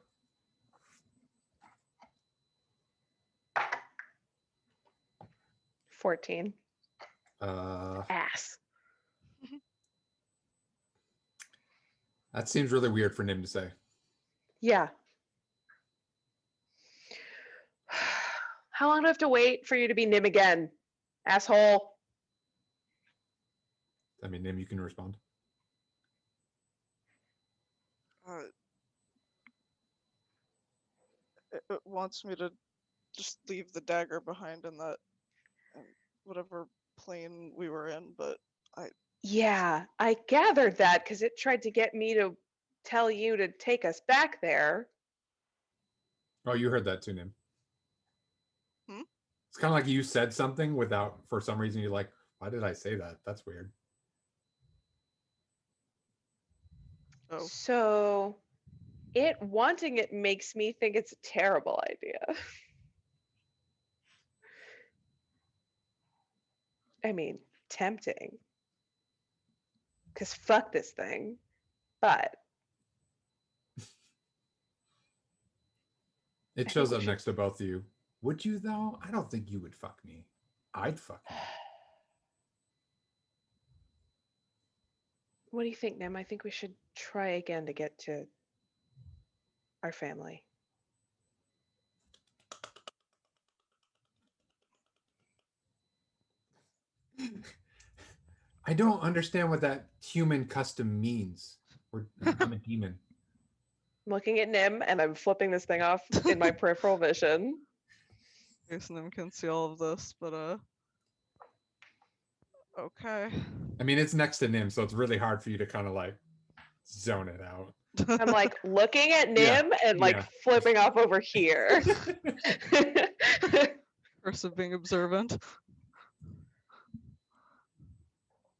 $14. Uh, Ass. that seems really weird for Nim to say. Yeah. How long do I have to wait for you to be Nim again, asshole? I mean, Nim, you can respond. It wants me to just leave the dagger behind in that whatever plane we were in, but Yeah, I gathered that because it tried to get me to tell you to take us back there. Oh, you heard that too, Nim. Hmm? It's kind of like you said something without, for some reason, you're like, why did I say that? That's weird. oh, So it wanting it makes me think it's a terrible idea. I mean, tempting. Because fuck this thing. But It I shows think we up should- next to both of you. Would you, though? I don't think you would fuck me. I'd fuck you. what do you think, Nim? I think we should try again to get to our family. I don't understand what that human custom means. I'm a demon. I'm looking at Nim and I'm flipping this thing off in my peripheral vision. Nim can see all of this, but okay. I mean, it's next to Nim, so it's really hard for you to kind of like zone it out. I'm like looking at Yeah, Nim and like yeah. flipping off over here. Curse of being observant.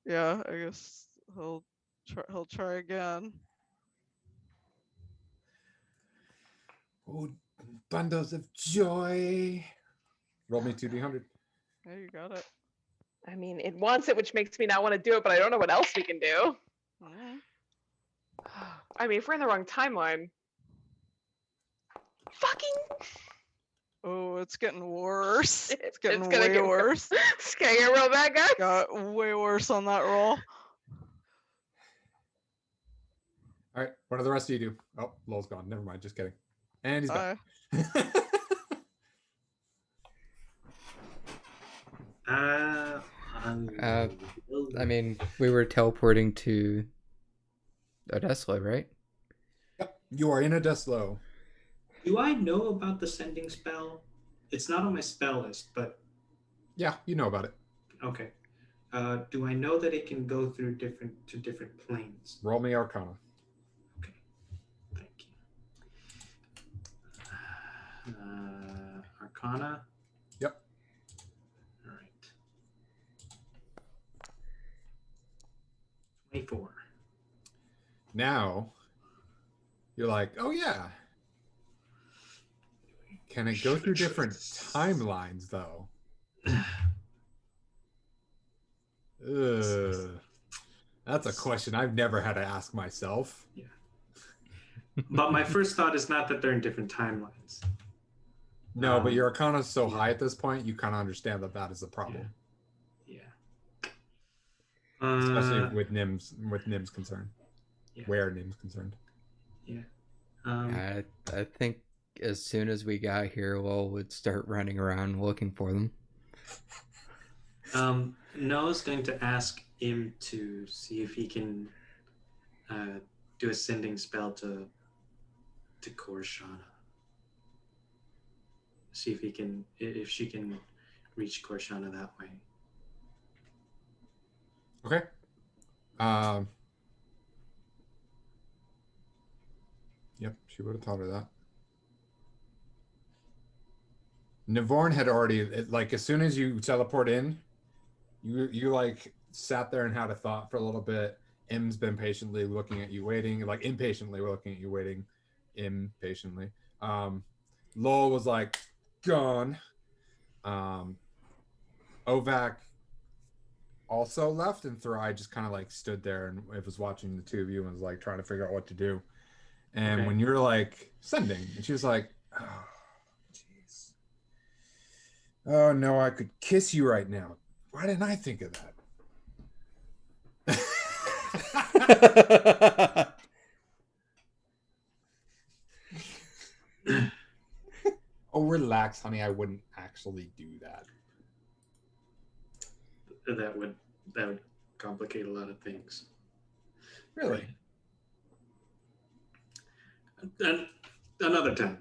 Yeah, I guess he'll try again. Oh, bundles of joy. Roll me 2d100. Yeah, you got it. I mean, it wants it, which makes me not want to do it, but I don't know what else we can do. Mhm. I mean, if we're in the wrong timeline. Fucking. Oh, it's getting worse. It's getting gonna way get worse. It's gonna get real bad, guys. Got way worse on that roll. All right, what do the rest of you do? Oh, Lowell's gone. Never mind, just kidding. And he's back. I mean, we were teleporting to Odesla, right? Yep, you are in Odeslo. Do I know about the sending spell? It's not on my spell list, but Yeah, you know about it. okay. Do I know that it can go through different planes? Roll me Arcana. Okay, thank you. Arcana. Yep. All right. 24. Now, you're like, oh yeah. Can it go through different timelines, though? That's a question I've never had to ask myself. Yeah. But my first thought is not that they're in different timelines. No, but your Arcana's so high at this point, you kind of understand that that is a problem. Yeah. Especially with Nim's concern. Yeah. Where Nim's concerned. Yeah. I think as soon as we got here, Lowell would start running around looking for them. Noah's going to ask him to see if he can do a sending spell to Korshana. See if she can reach Korshana that way. Okay. Yep, she would have taught her that. Navorn had already, like, as soon as you teleport in, you like sat there and had a thought for a little bit. Im's been patiently looking at you, waiting, like impatiently looking at you, waiting, impatiently. Lowell was like gone. Ovac also left, and Thrai just kind of like stood there and it was watching the two of you and was like trying to figure out what to do. And Okay. when you're like sending, and she was like, oh, jeez. Oh no, I could kiss you right now. Why didn't I think of that? Oh, relax, honey. I wouldn't actually do that. That would complicate a lot of things. Really? And another time.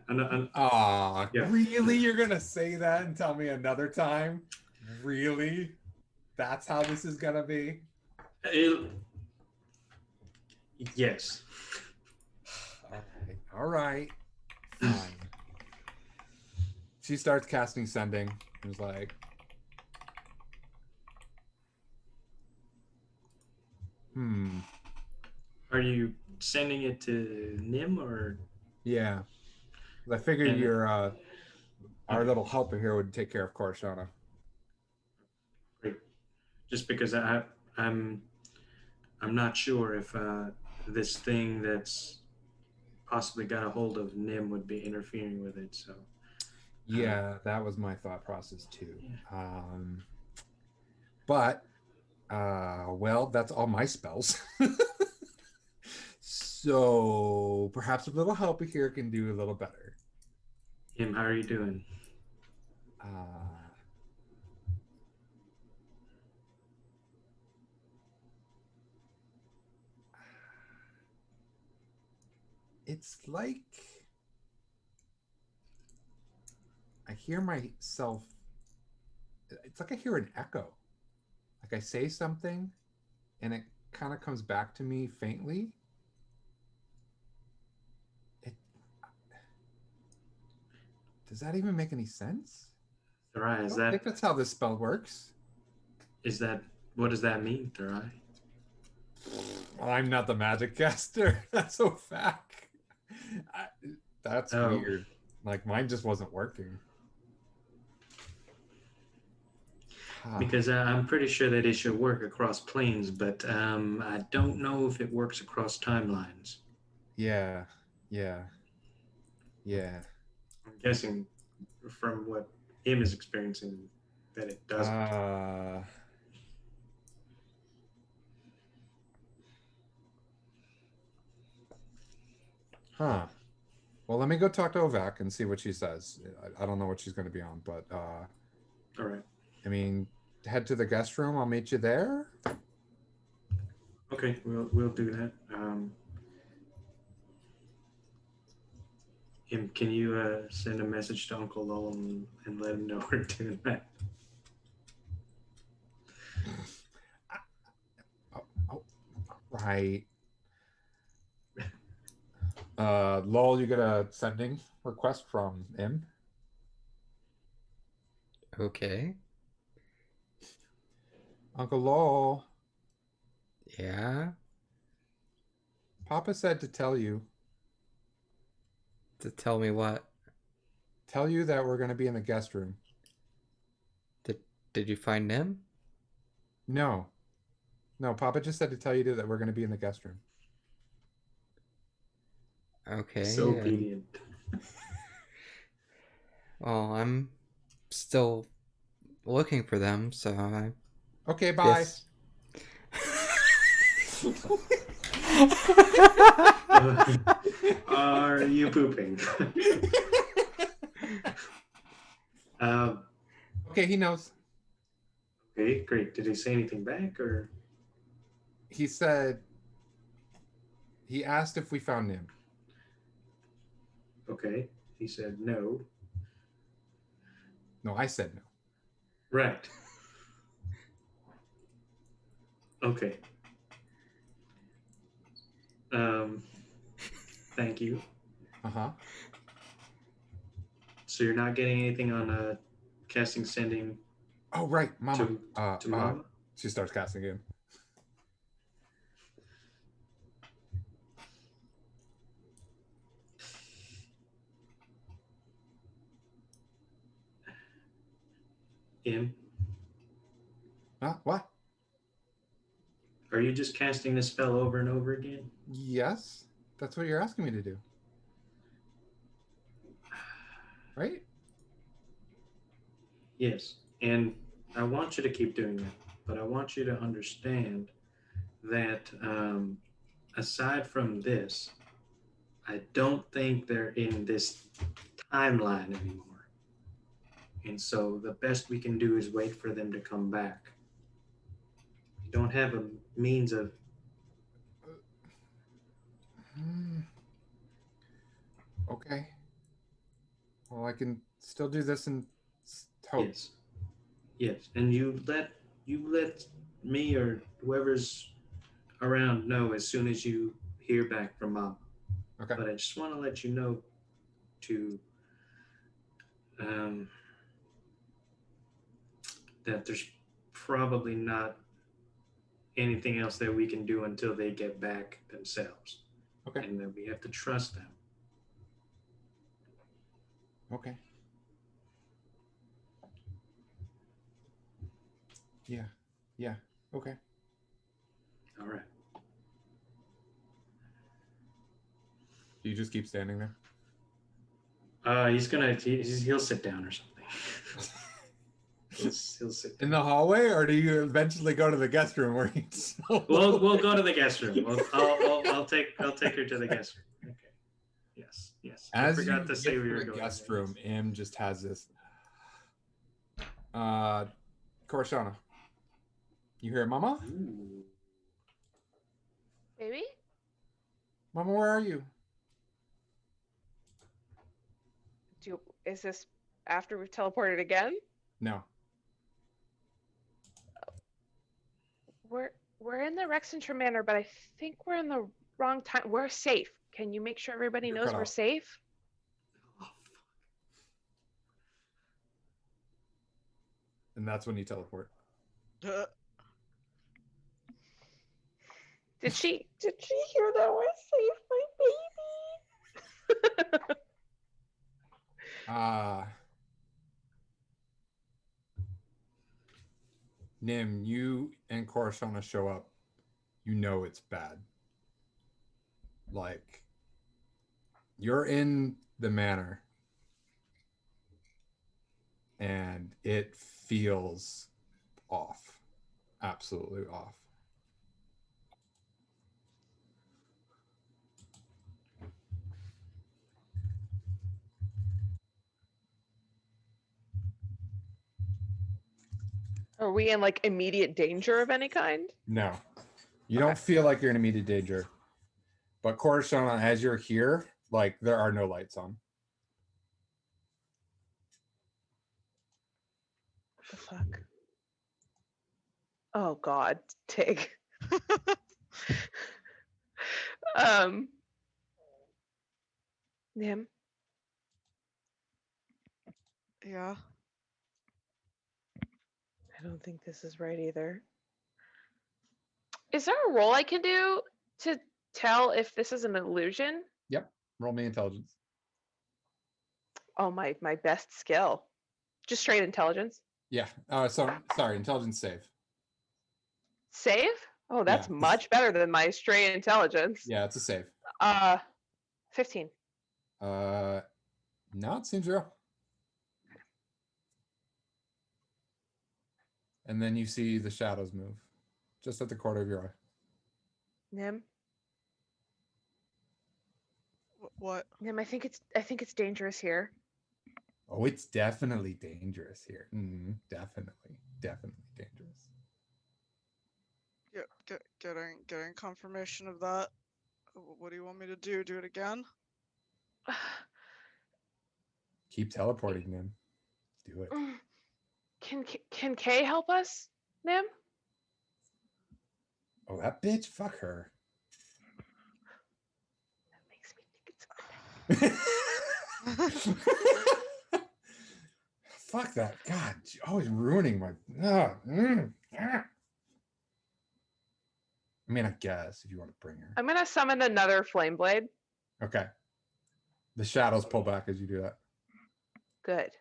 Yeah. Really? You're gonna say that and tell me another time? Really? That's how this is gonna be? Yes. All right. Fine. She starts casting sending. It was like, Are you sending it to Nim or? yeah. I figured And- your our little helper here would take care of Korshana. Great. Just because I'm not sure if this thing that's possibly got a hold of Nim would be interfering with it. So Yeah, that was my thought process too. But well, that's all my spells. So perhaps a little help here can do a little better. Nim, how are you doing? It's like I hear myself. It's like I hear an echo. Like I say something and it kind of comes back to me faintly. Does that even make any sense? Thurai, I think that's how this spell works. What does that mean, Thurai? I'm not the magic caster. That's so fact. That's weird. Like mine just wasn't working. Because I'm pretty sure that it should work across planes, but I don't know if it works across timelines. Yeah. I'm guessing from what Im is experiencing that it doesn't. Well, let me go talk to Ovac and see what she says. I don't know what she's going to be on, but all right. I mean, head to the guest room. I'll meet you there. Okay, we'll do that. Im, can you send a message to Uncle Lowell and let him know we're doing that? Right. Lowell, you get a sending request from Im. Okay. Uncle Lowell. Yeah. Papa said to tell you. To tell me what? Tell you that we're going to be in the guest room. Did you find Nim? No, Papa just said to tell you that we're going to be in the guest room. Okay. So obedient. Well, I'm still looking for them, so I Okay, bye. guess... Are you pooping? Okay, he knows. Okay, great. Did he say anything back, or? He said he asked if we found him. Okay, he said no. No, I said no. Right. Okay. Thank you. Uh-huh. So you're not getting anything on casting sending Oh, right, Mama. to Mama? She starts casting again. Im, What? are you just casting this spell over and over again? Yes, that's what you're asking me to do. Right? Yes. And I want you to keep doing that. But I want you to understand that aside from this, I don't think they're in this timeline anymore. And so the best we can do is wait for them to come back. You don't have a means of. Okay. Well, I can still do this and hope. Yes. Yes. And you let me or whoever's around know as soon as you hear back from Mom. Okay. But I just want to let you know to that there's probably not anything else that we can do until they get back themselves. Okay. And that we have to trust them. Okay. Yeah. Yeah. Okay. All right. Do you just keep standing there? He'll sit down or something. he'll sit down. In the hallway, or do you eventually go to the guest room where he's? We'll go to the guest room. I'll take her to the guest room. Okay. Yes. I As forgot you to say get we to were the going guest there. room, Im just has this. Korshana, you hear Mama? Ooh. Baby? Mama, where are you? Is this after we've teleported again? No. We're in the Rexentrum Manor, but I think we're in the wrong time. We're safe. Can you make sure everybody You're knows cut we're off. safe? And that's when you teleport. Did she hear that we're safe, my baby? Nim, you and Korshana show up. You know it's bad. Like, you're in the manor, and it feels off. Absolutely off. Are we in like immediate danger of any kind? No. You don't feel like you're in immediate danger. But Korshana, as you're here, like, there are no lights on. What the fuck? Oh God, Tig. Nim, Yeah. I don't think this is right either. Is there a roll I can do to tell if this is an illusion? Yep. Roll me intelligence. Oh, my best skill. Just straight intelligence. Yeah. Sorry, intelligence save. Save? Oh, that's Yeah. much better than my straight intelligence. Yeah, it's a save. 15. No, it seems real. And then you see the shadows move just at the corner of your eye. Nim, What? Nim, I think it's dangerous here. Oh, it's definitely dangerous here. Definitely dangerous. Yeah, getting confirmation of that. What do you want me to do? Do it again? Keep teleporting, Nim. Do it. Can Kay help us, Nim? Oh, that bitch. Fuck her. That makes me think it's good. Fuck that. God, always ruining my. I mean, I guess if you want to bring her. I'm gonna summon another flame blade. Okay. The shadows pull back as you do that. Good.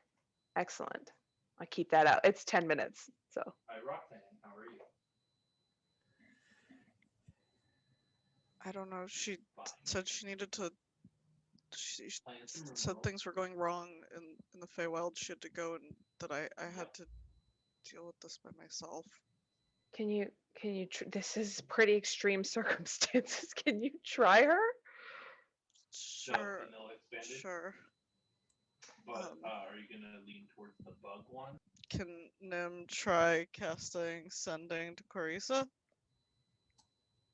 Excellent. I keep that out. It's 10 minutes. So Hi, Roxanne. How are you? I don't know. She Fine. said she needed to. She Plans to said remote. things were going wrong in the Feywild. She had to go, and that I had to deal with this by myself. can you this is pretty extreme circumstances. Can you try her? Sure. Vanilla expanded. Sure. But are you gonna lean towards the bug one? Can Nim try casting Sending to Carissa?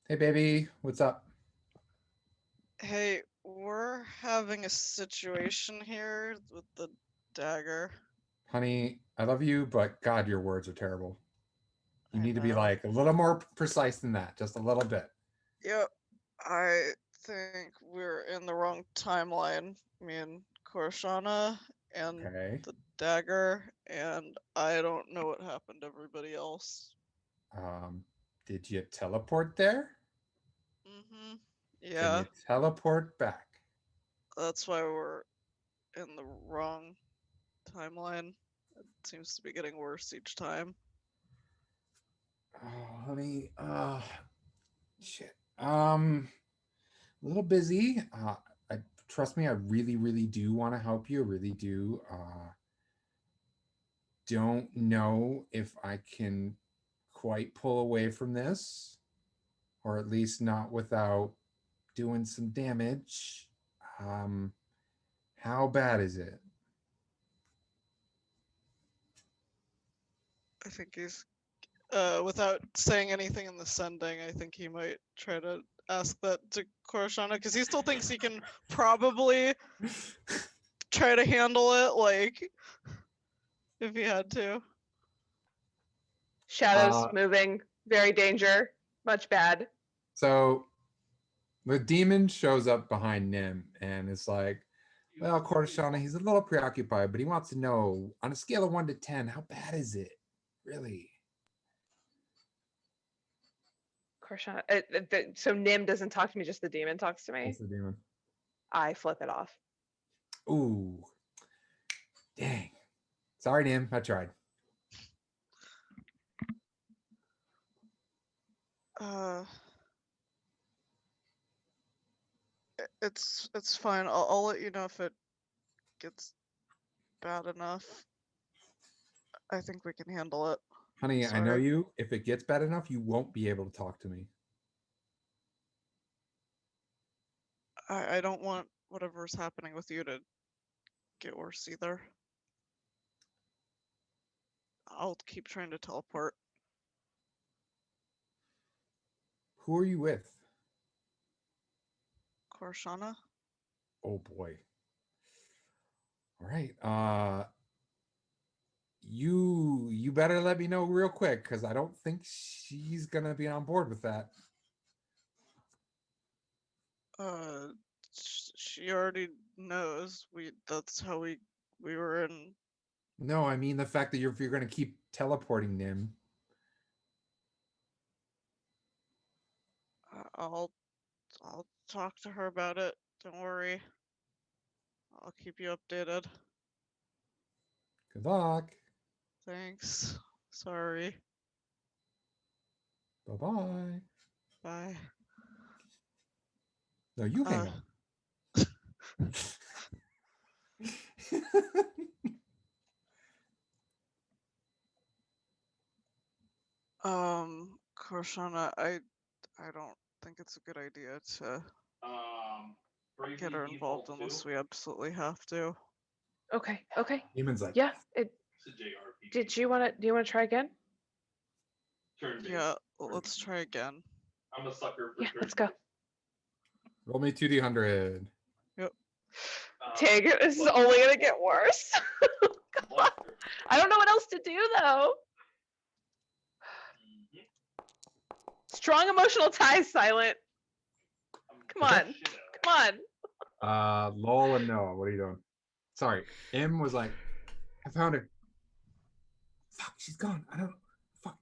Hey, baby, what's up? Hey, we're having a situation here with the dagger. Honey, I love you, but God, your words are terrible. You I need to be know. like a little more precise than that, just a little bit. Yep. I think we're in the wrong timeline. Me and Korshana and Okay. the dagger, and I don't know what happened to everybody else. Did you teleport there? Mm-hmm. Can Yeah, you teleport back? that's why we're in the wrong timeline. It seems to be getting worse each time. Oh, honey. Shit. A little busy. I trust me. I really, really do want to help you. I really do. Don't know if I can quite pull away from this, or at least not without doing some damage. How bad is it? I think he's, without saying anything in the sending, I think he might try to ask that to Korshana, because he still thinks he can probably try to handle it, like, if he had to. Shadows moving, very danger, much bad. So the demon shows up behind Nim and is like, well, Cortashana, he's a little preoccupied, but he wants to know, on a scale of 1 to 10, how bad is it? Really? Korshana, so Nim doesn't talk to me, just the demon talks to me. That's the demon. I flip it off. Ooh. Dang. Sorry, Nim. I tried. It's fine. I'll let you know if it gets bad enough. I think we can handle it. Honey, I know Sorry. you. If it gets bad enough, you won't be able to talk to me. I don't want whatever's happening with you to get worse either. I'll keep trying to teleport. Who are you with? Korshana? Oh boy. All right. You better let me know real quick, because I don't think she's gonna be on board with that. She already knows. That's how we were in. No, I mean the fact that if you're gonna keep teleporting Nim. I'll talk to her about it. Don't worry. I'll keep you updated. Good luck. Thanks. Sorry. Bye-bye. Bye. No, you hang on. Korshana, I don't think it's a good idea to get her involved unless we absolutely have to. Okay. Demon's like, Yeah. It's a JRPG. Do you want to try again? Turn-based. Yeah, let's try again. I'm a sucker for Yeah, let's go. roll me 2d100. Yep. Tig, this is only gonna get worse. God. I don't know what else to do though. Strong emotional ties, Silent. Come on. Lowell and Noah, what are you doing? Sorry, M was like, I found her. Fuck, she's gone. I don't. Fuck,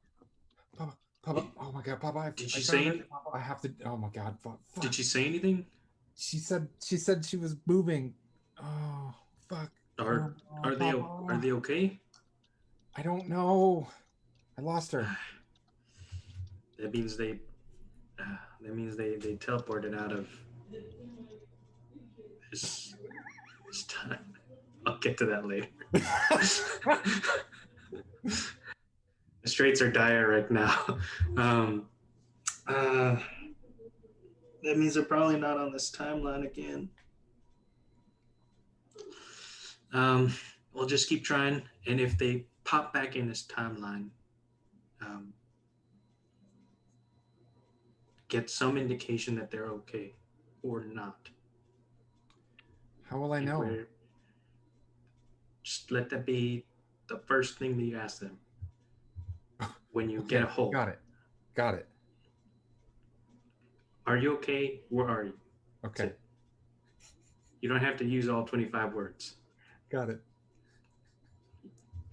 Papa. Oh my God, Papa. I Did she found say her. anything? Papa, I have to. Oh my God, fuck. Did she say anything? She said she was moving. Oh fuck. Are Oh, are they Papa. are they okay? I don't know. I lost her. That means they teleported out of this time. I'll get to that later. The straits are dire right now. That means they're probably not on this timeline again. We'll just keep trying, and if they pop back in this timeline, get some indication that they're okay or not. How will I know? Just let that be the first thing that you ask them when you Okay, get a hold. Got it. Are you okay? Where are you? Okay. That's it. You don't have to use all 25 words. Got it.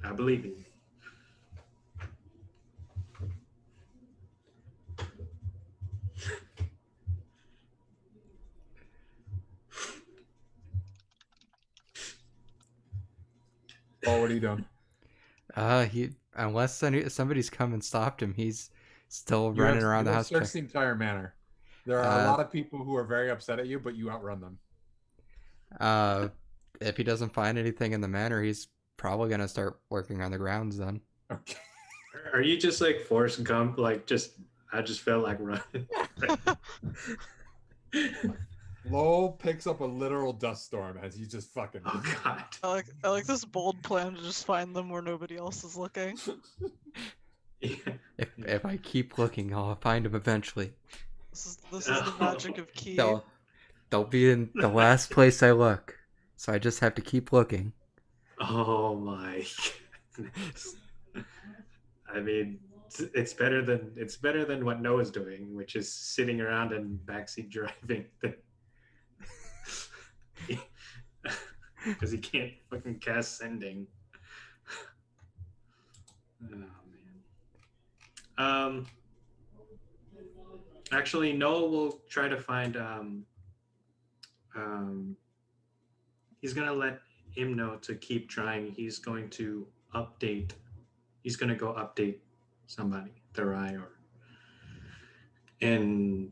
I believe in you. Oh, what are you doing? He unless somebody's come and stopped him, he's still You running around the have house. searched the entire manor. There are a lot of people who are very upset at you, but you outrun them. If he doesn't find anything in the manor, he's probably gonna start working on the grounds then. Okay. Are you just like Forrest Gump? Like I just felt like running. Lowell picks up a literal dust storm as he's just fucking. Oh God. I like this bold plan to just find them where nobody else is looking. Yeah. If I keep looking, I'll find him eventually. This is the magic of key. They'll be in the last place I look, so I just have to keep looking. Oh my goodness. I mean, it's better than what Noah's doing, which is sitting around and backseat driving. Because he can't fucking cast sending. Oh man. Actually, Noah will try to find. He's gonna let him know to keep trying. He's going to update. He's gonna go update somebody, Therai, and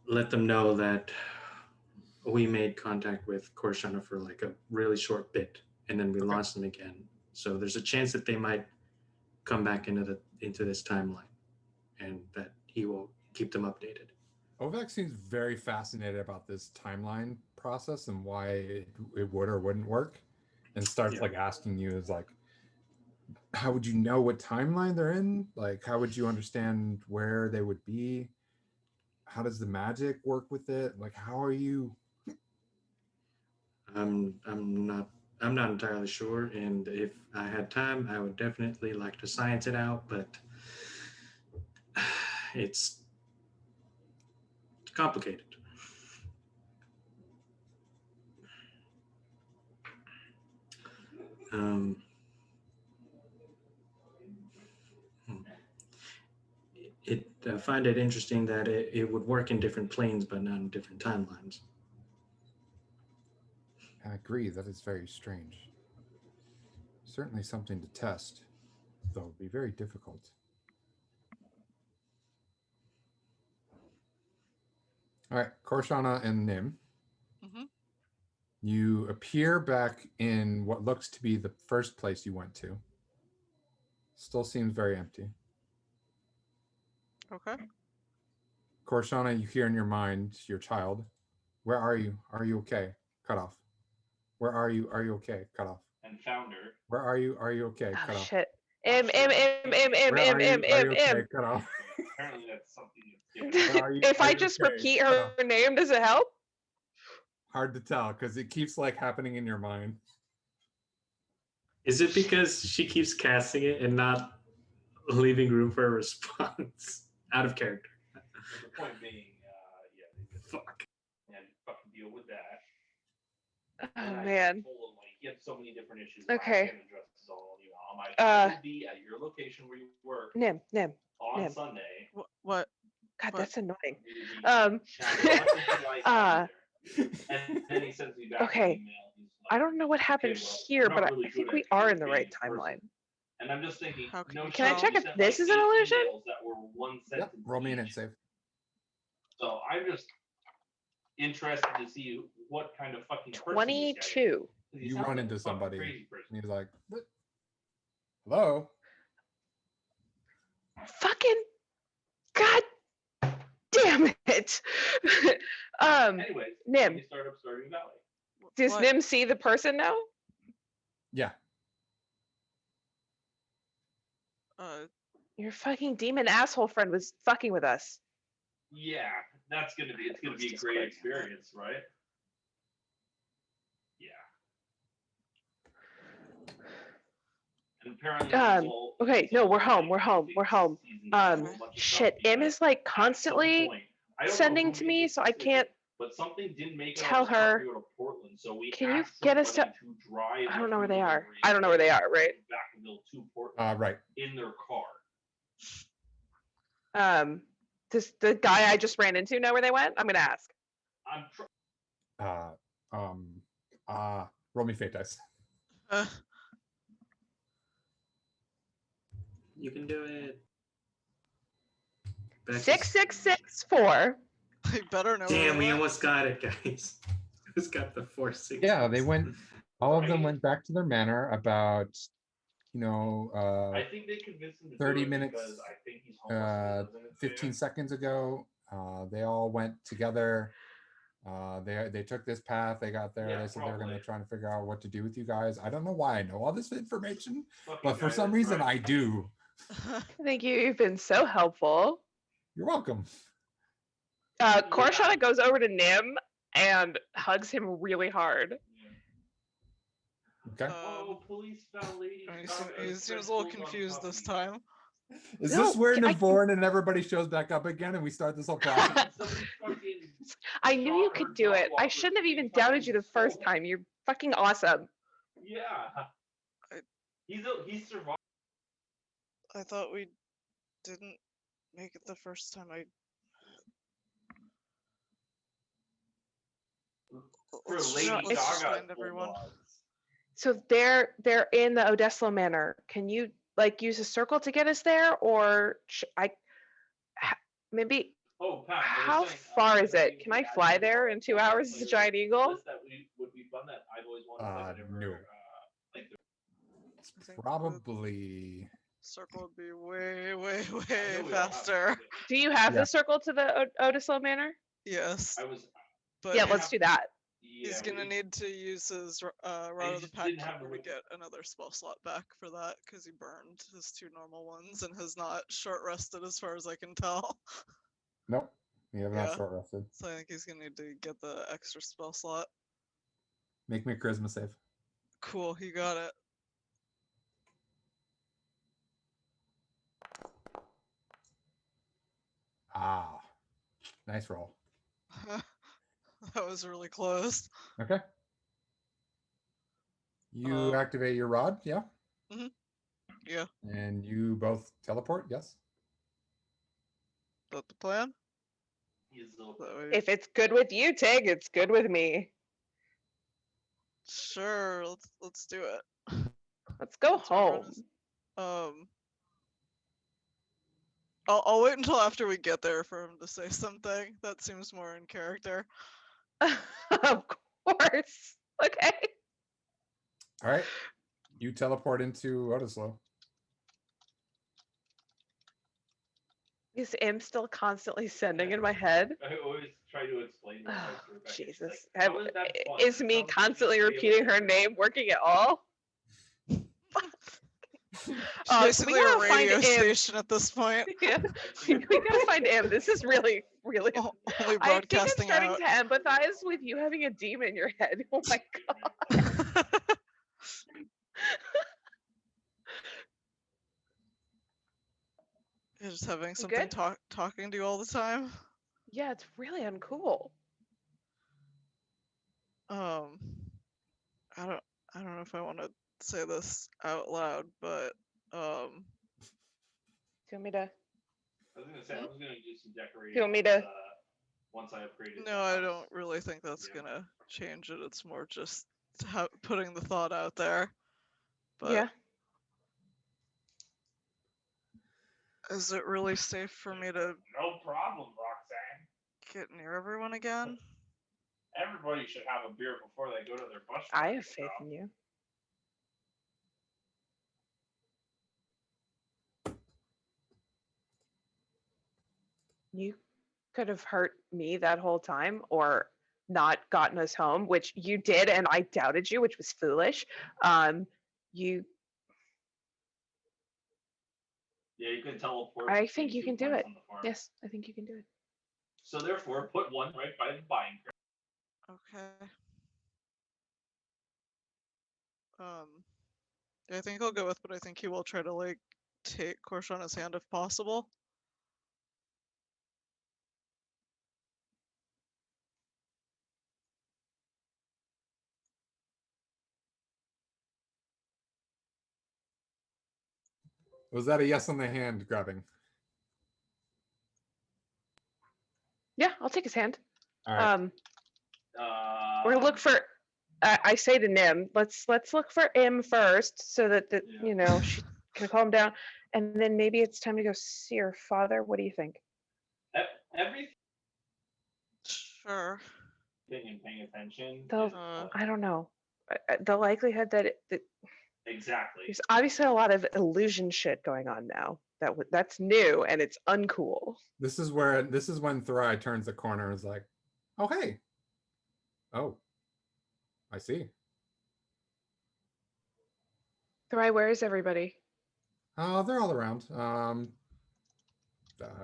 let them know that we made contact with Korshana for like a really short bit, and then we lost them again. So there's a chance that they might come back into this timeline, and that he will keep them updated. Ovek seems very fascinated about this timeline process and why it would or wouldn't work, and starts like asking you is like, how would you know what timeline they're in? Like, how would you understand where they would be? How does the magic work with it? Like, how are you? I'm not entirely sure, and if I had time, I would definitely like to science it out, but it's complicated. I find it interesting that it would work in different planes, but not in different timelines. I agree. That is very strange. Certainly something to test, though it would be very difficult. All right, Korshana and Nim. Mm-hmm. You appear back in what looks to be the first place you went to. Still seems very empty. Okay. Korshana, you hear in your mind your child. Where are you? Are you okay? Cut off. Where are you? Are you okay? Cut off. And found her. Where are you? Are you okay? Oh Cut off. shit. Where are you? Are you okay? Cut off. Apparently that's something Where are you? If Are I you just okay? repeat Cut her off. name, does it help? Hard to tell because it keeps like happening in your mind. Is it because she keeps casting it and not leaving room for a response? Out of character. the point being, yeah, they just Fuck. had to fucking deal with that. Oh I man. told him, like, you have so many different issues. Okay. I can't address this all. You know, I will be at your location where you work Nim. on Nim. Sunday. What? God, What? that's annoying. Chatting about the lights out there. And then he sends me back Okay. an email. He's like, I don't know what happened "Okay, well, here, we're not but really I think good we at are in the right communicating in person." timeline. And I'm just thinking, How can no you Can I shit, check you if sent, this like, is an 8 illusion? emails that were one Yep. sentence Roll me an int each. save. So I'm just interested to see what kind of fucking person this guy is. 22. 'Cause he You sounds run like a into fucking somebody, crazy person. and he's like, "What? Hello." Fucking God damn it. Anyways, Nim. we start up Stardew Valley. Does What? Nim see the person now? Yeah. Your fucking demon asshole friend was fucking with us. Yeah, it's gonna be a Just great quick. experience, right? Yeah. And apparently, Okay, no, we're home. Shit, Em is like constantly sending to me, so I can't but something didn't make tell her. to Portland, so we Can you get us to? drive I don't know where they are. I don't know where they are. Right. Vacaville to Portland Right. in their car. Does the guy I just ran into know where they went? I'm gonna ask. Roll me fate dice. You can do it. 6664. They better know. Damn, where we they went. almost got it, guys. Who's got the 4 6? Yeah, they went. All of them went back to their manor about, I think they convinced him to 30 do it minutes, because I think he's homeless and he lives in it 15 there. seconds ago. They all went together. They took this path. They got there. Yeah, they said they were going to probably. try and figure out what to do with you guys. I don't know why I know all this information, Fucking but for guy, some that's reason right. I do. Thank you. You've been so helpful. You're welcome. Korshana goes over to Nim and hugs him really hard. Okay. Oh, police found lady. He seems a little confused this time. Is No, this where I- Navorn and everybody shows back up again and we start this whole process? I knew you could do it. I shouldn't have even doubted you the first time. You're fucking awesome. Yeah. He's survived. I thought we didn't make it the first time. For Let's Lady let's just Gaga find everyone. So they're in the Odeslo Manor. Can you like use a circle to get us there, or maybe? Oh, Pat, How far is it? Can I fly there in 2 hours as a giant eagle? That would be fun. That I've always wanted to No. It's probably. Circle would be way faster. Do you have Yeah. the circle to the Odeslo Manor? Yes. But Yeah, let's do that. he's gonna need to use his Route of the Pack Keeper to get another spell slot back for that, because he burned his 2 normal ones and has not short rested as far as I can tell. Nope. You have not Yeah. short rested. So I think he's gonna need to get the extra spell slot. Make me a charisma save. Cool, he got it. Ah. Nice roll. That was really close. Okay. You activate your rod, yeah? Mm-hmm. Yeah. And you both teleport, yes? Is that the plan? If it's good with you, Tig, it's good with me. Sure, let's do it. Let's go home. I'll wait until after we get there for him to say something. That seems more in character. Of course. Okay. All right. You teleport into Odeslo. Is M still constantly sending in my head? I always try to explain. Oh, Rebecca. Jesus. Like, how is that fun? Is me constantly repeating her name working at all? Basically we a gotta radio find M. station at this point. Yeah, we gotta find M. This is really. Only I think I'm broadcasting starting out. to empathize with you having a demon in your head. Oh my god. You're just having something talking to you all the time. Yeah, it's really uncool. I don't know if I want to say this out loud, but Do you want me to? I was gonna say I was gonna do some decorating. You want me to? Once I upgraded. no, I don't really think that's gonna change it. It's more just putting the thought out there. But Yeah. is it really safe for me to No problem, Roxanne. get near everyone again? Everybody should have a beer before they go to their bus. I have faith in you. You could have hurt me that whole time or not gotten us home, which you did, and I doubted you, which was foolish. You Yeah, you can teleport. I think you can do it. On the farm. Yes, I think you can do it. So therefore, put one right by the buying crate. Okay. I think I'll go with, but I think he will try to like take Korshana's hand if possible. Was that a yes on the hand grabbing? Yeah, I'll take his hand. All right. We're gonna look for. I say to Nim, let's look for Im first, so that you know she can calm down, and then maybe it's time to go see her father. What do you think? Everything Sure. and paying attention. I don't know. The likelihood that exactly. there's obviously a lot of illusion shit going on now. That's new and it's uncool. This is when Thrai turns the corner and is like, "Oh hey, oh, I see." Thrai, where is everybody? They're all around.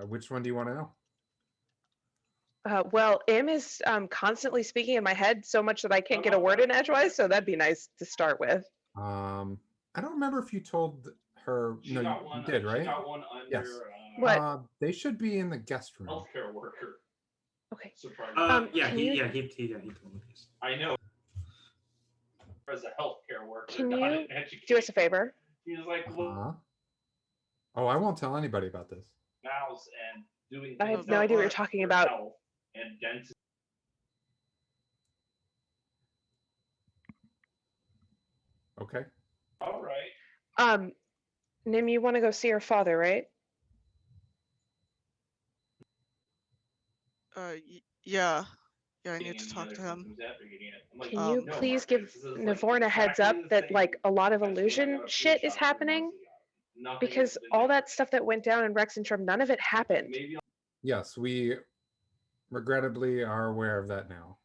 Which one do you want to know? Well, Im is constantly speaking in my head so much that I can't get a word in edgewise, so that'd be nice to start with. I don't remember if you told her. She no, got you did, right? She got one under. Yes. What? They should be in the guest room. Healthcare worker. Okay. Yeah, he told me this. I know. As a healthcare worker. Can you do us a favor? He was like, well, oh, I won't tell anybody about this. Mouse and doing. I have no idea what you're talking about. And density. Okay. All right. Nim, you want to go see her father, right? Yeah. Yeah, I need to talk to him. Can you please give Navorn a heads up that like a lot of illusion shit is happening? Because all that stuff that went down in Rexentrum, none of it happened. Yes, we regrettably are aware of that now.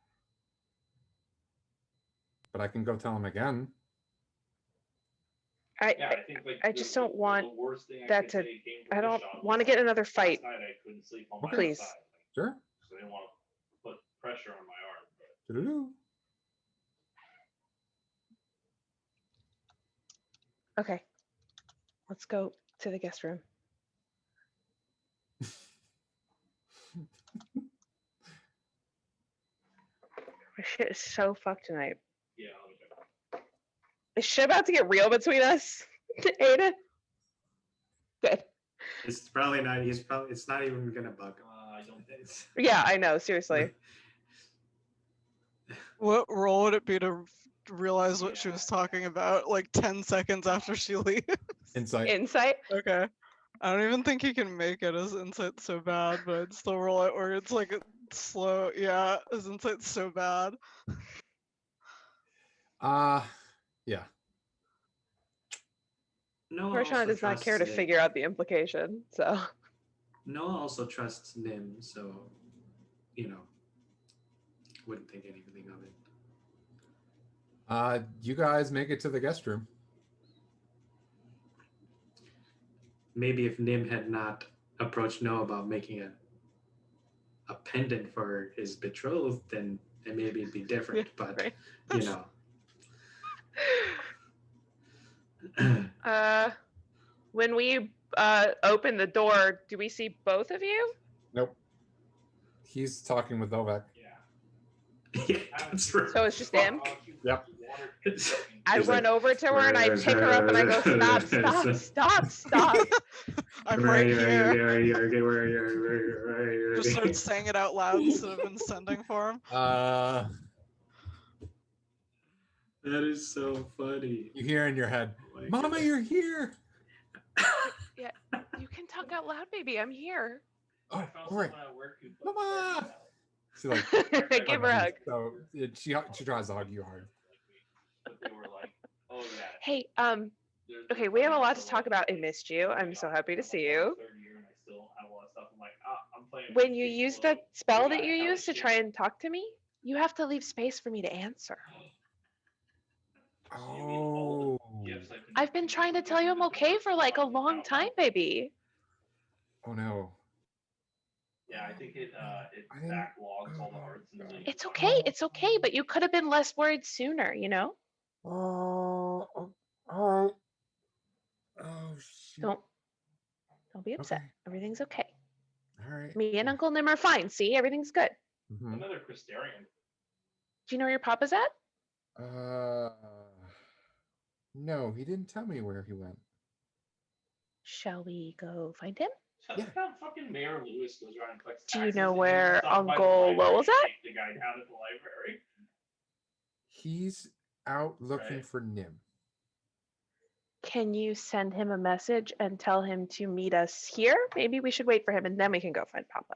But I can go tell him again. I just don't want that to. I don't want to get another fight. Okay. Please. Sure. So they want to put pressure on my arm. Doo-doo-doo. Okay. Let's go to the guest room. My shit is so fucked tonight. Yeah. Is shit about to get real between us, Ada? Good. It's probably not. It's not even gonna bug him. I don't think. Yeah, I know. Seriously. What role would it be to realize what she was talking about like 10 seconds after she leaves? Insight? Okay. I don't even think he can make it. His insight's so bad, but I'd still roll it where it's like slow. Yeah, his insight's so bad. Yeah. Korshana does not care to figure out the implication, so. Noah also trusts Nim, so, wouldn't think anything of it. You guys make it to the guest room. Maybe if Nim had not approached Noah about making a pendant for his betrothed, then maybe it'd be different. But right. When we open the door, do we see both of you? Nope. He's talking with Ovek. Yeah. Yeah, that's right. So it's just him? Yep. I He's run like, over to her and I pick her up and I go, stop, stop, stop, stop. I'm Where are right you, here. Where are you? Where are you? Where are you? Where are you? Just start saying it out loud instead of been sending for him. That is so funny. You hear in your head, Oh my Mama, goodness. you're here. Yeah, you can talk out loud, baby. I'm here. Oh, I found all right. someone at work who Mama! She like Give her a hug. So she tries to hug you hard. But they were like, oh yeah. Hey, They're okay, we have a playing lot for to talk like- about. I missed you. I'm so happy to see you. Third year and I still have a lot of stuff. I'm like, I'm playing. When you use the spell that you use use to try and talk to me, you have to leave space for me to answer. Oh. I've been trying to tell you I'm okay for like a long time, baby. Oh no. Yeah, I think it I didn't- backlogs all the arts and the It's okay. It's okay, but you could have been less worried sooner, you know? Oh. Oh. Oh shoot. Don't be upset. Okay. Everything's okay. All right. Me and Uncle Nim are fine. See, everything's good. Mhm. another Christarian. Do you know where your papa's at? No, he didn't tell me where he went. Shall we go find him? Yeah. Fucking Mayor Lewis goes around and collects Do you taxes, know and he where stopped by the Uncle library Lowell's and at? kicked the guy down at the library. He's out looking Right. for Nim. Can you send him a message and tell him to meet us here? Maybe we should wait for him and then we can go find Papa.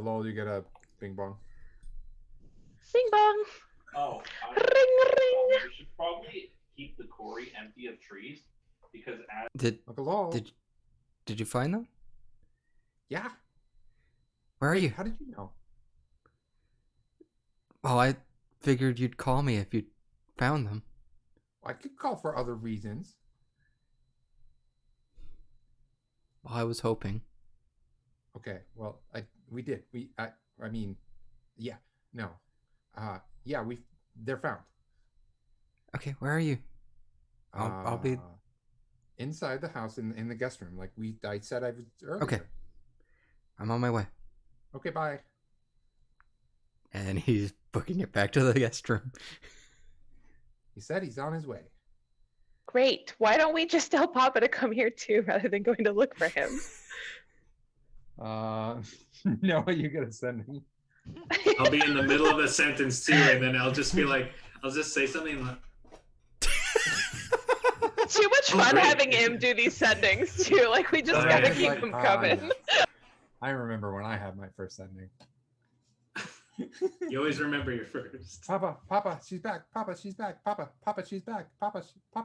Lowell, you get a bing bong. Bing bong. Oh, Ring ring. we should probably keep the quarry empty of trees because as Uncle Lowell. Did you find them? Yeah. Where are you? How did you know? Well, I figured you'd call me if you found them. I could call for other reasons. Well, I was hoping. Okay. Well, we did. I mean, yeah. No. Yeah. They're found. Okay, where are you? I'll be inside the house in the guest room, like I said I was earlier. Okay. I'm on my way. Okay. Bye. And he's booking it back to the guest room. He said he's on his way. Great. Why don't we just tell Papa to come here too rather than going to look for him? No, you gotta send me. I'll be in the middle of a sentence too, and then I'll just say something like, Too much Oh, fun great. having him do these sendings too. Like we just Oh, gotta yeah. keep Like, them coming. yes. I remember when I had my first ending. you always remember your first. Papa, she's back. Papa, she's back. Papa, she's back. Papa,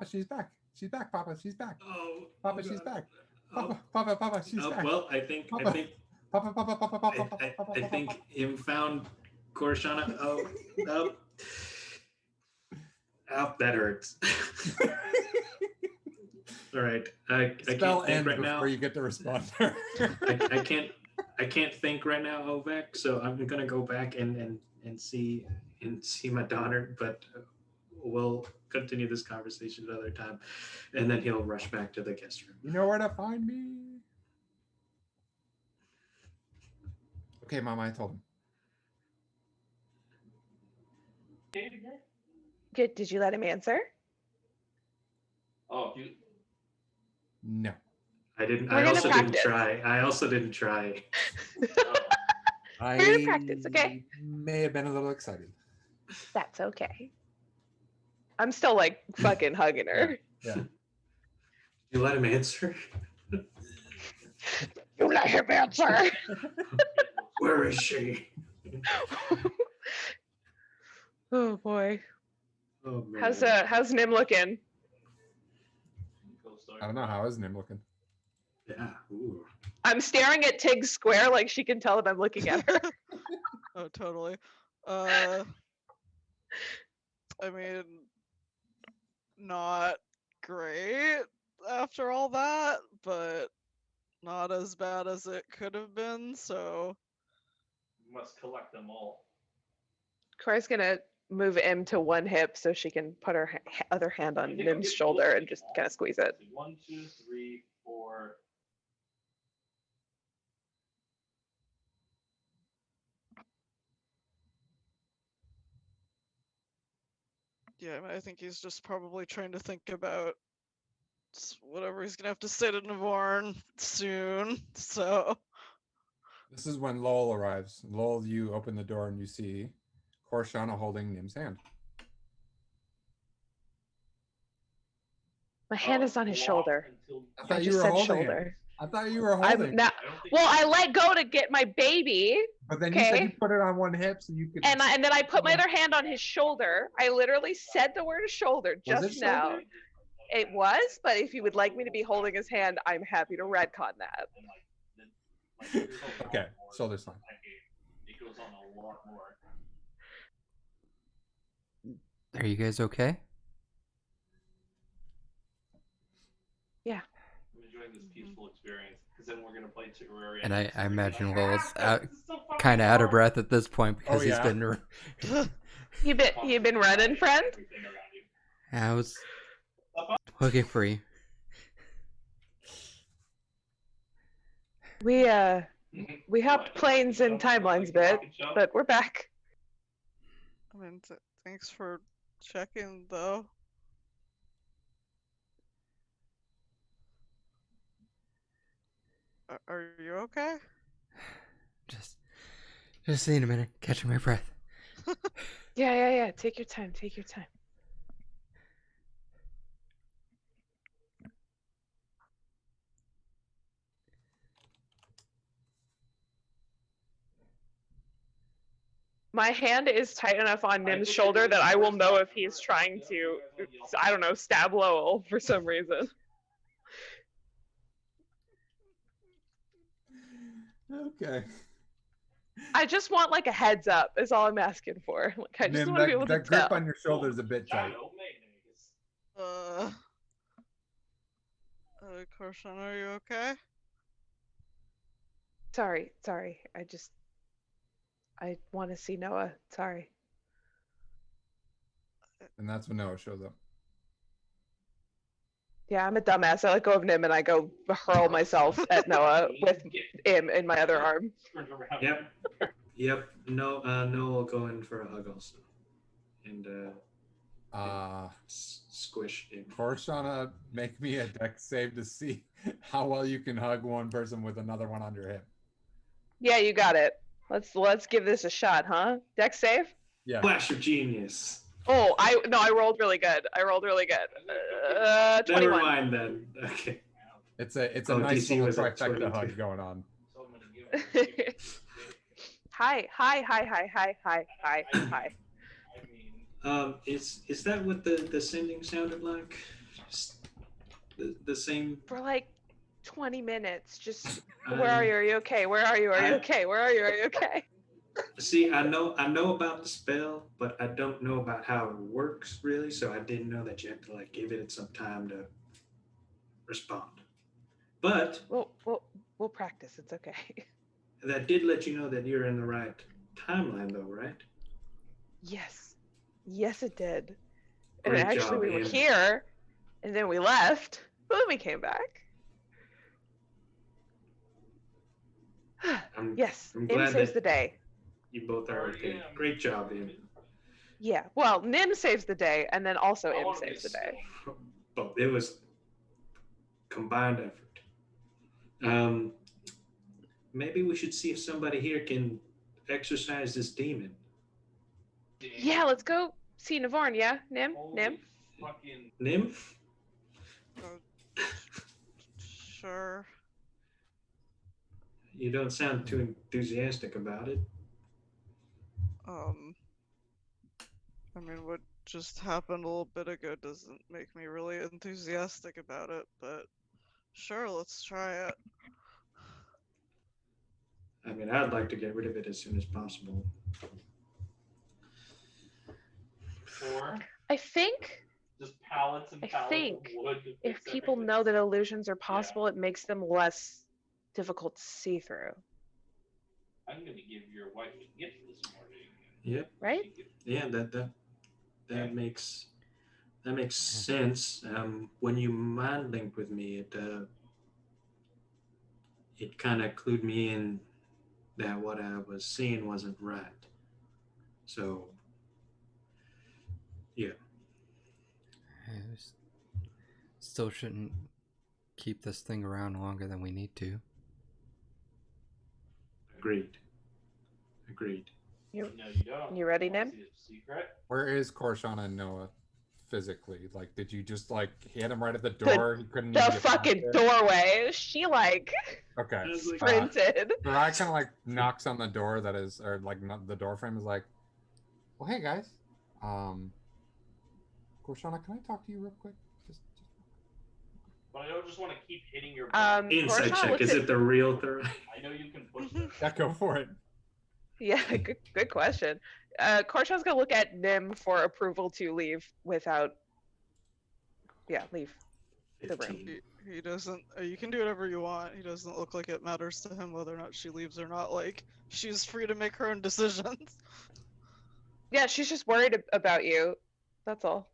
she's back. She's back. Papa, she's back. Oh, Papa, oh she's God. back. Oh, Papa, she's oh, back. well, I think Papa, I think him found Korshana. Oh, no. Oh, that hurts. All right, I Spell can't think ends right now. before you get to respond. I can't think right now, Ovek. So I'm gonna go back and see my daughter, but we'll continue this conversation another time, and then he'll rush back to the guest room. You know where to find me. Okay, Mama, I told him. Good. Did you let him answer? Oh, you. No. I didn't. We're I gonna also didn't practice. try. I also didn't try. I We're gonna practice, okay? may have been a little excited. That's okay. I'm still like fucking hugging her. Yeah. You let him answer. You let him answer. Where is she? Oh boy. Oh man. How's Nim looking? I don't know. How is Nim looking? Yeah. Ooh. I'm staring at Tig's square like she can tell that I'm looking at her. Oh, totally. I mean, not great after all that, but not as bad as it could have been, so Must collect them all. Cora's gonna move M to one hip so she can put her other hand on Nim's shoulder and just kind of squeeze it. 1, 2, 3, 4. Yeah, I think he's just probably trying to think about whatever he's gonna have to say to Navarne soon. So This is when Lowell arrives. Lowell, you open the door and you see Korshana holding Nim's hand. My hand is on his shoulder. I I thought you just were said holding shoulder. it. I thought you were I'm holding. not. Well, I let go to get my baby, But then you said you okay. put it on one hip so you could. And then I put my other hand on his shoulder. I literally said the word shoulder Was just it now. shoulder? It was, but if you would like me to be holding his hand, I'm happy to retcon that. Okay, shoulder's fine. It goes on a lot more. Are you guys okay? Yeah. I'm enjoying this peaceful experience because then we're gonna play Terraria. And I imagine Like, Lowell's this is so fucking kind of out of hard. breath at this point because he's yeah. been. You been running, friend? Everything around you. I was looking for you. We hopped planes and timelines a bit, but we're back. I mean, thanks for checking, though. Are you okay? Just need a minute, catching my breath. Yeah. Take your time. Take your time. My hand is tight enough on Nim's shoulder that I will know if he's trying to, I don't know, stab Lowell for some reason. Okay. I just want like a heads up is all I'm asking for. Like I just Nim, want to be able to that grip tell. on your shoulder is a bit tight. Korshana, are you okay? Sorry. I want to see Noah. Sorry. And that's when Noah shows up. Yeah, I'm a dumbass. I let go of Nim and I go hurl myself at Noah with him in my other arm. Yep. No, Noah will go in for a hug also, and squish him. Korshana, make me a dex save to see how well you can hug one person with another one on your hip. Yeah, you got it. Let's give this a shot, huh? Dex save? Yeah. Flash of genius. Oh, I rolled really good. 21. Never mind then. Okay. It's a nice DC little was at trifecta 22. hug going on. Hi. Is that what the sending sounded like? Just the same. For like 20 minutes, just where are you? Are you okay? Where are you? Are you okay? Where are you? Are you okay? See, I know about the spell, but I don't know about how it works really. So I didn't know that you have to like give it some time to respond. But We'll practice. It's okay. that did let you know that you're in the right timeline, though, right? Yes, it did. Great and actually, job, we were Ian. here, and then we left, but then we came back. Yes, I'm Nim glad saves that the day. you both are okay. Great job, Ian. Yeah, well, Nim saves the day, and then also Im saves the day. But it was combined effort. Maybe we should see if somebody here can exorcise this demon. Yeah, let's go see Navarne, yeah? Nim? Nim? Sure. You don't sound too enthusiastic about it. I mean, what just happened a little bit ago doesn't make me really enthusiastic about it, but sure, let's try it. I mean, I'd like to get rid of it as soon as possible. I think just pallets and pallets of wood. if people know that illusions are possible, it makes them less difficult to see through. I'm gonna give your wife a gift this morning. Yep. Right? Yeah, that makes sense. When you mind linked with me, it kind of clued me in that what I was seeing wasn't right. So, yeah. still shouldn't keep this thing around longer than we need to. Agreed. You, No, you don't. you ready, Wanna Nim? see a secret? Where is Korshana and Noah physically? Like, did you just like hit him right at the door? He couldn't even The get past fucking it? doorway. She like Okay. I was like, sprinted. So I kind of like knocks on the door that is, or like not, the door frame is like, well, hey guys, Korshana, can I talk to you real quick? Just... But I don't just want to keep hitting your. Inside Korshana check. looks Is at- it the real Thurai? I know you can push them. Yeah, go for it. Yeah, good question. Korshana's gonna look at Nim for approval to leave without. Yeah, leave. The room. 15. He doesn't. You can do whatever you want. He doesn't look like it matters to him whether or not she leaves or not. Like, she's free to make her own decisions. Yeah, she's just worried about you. That's all.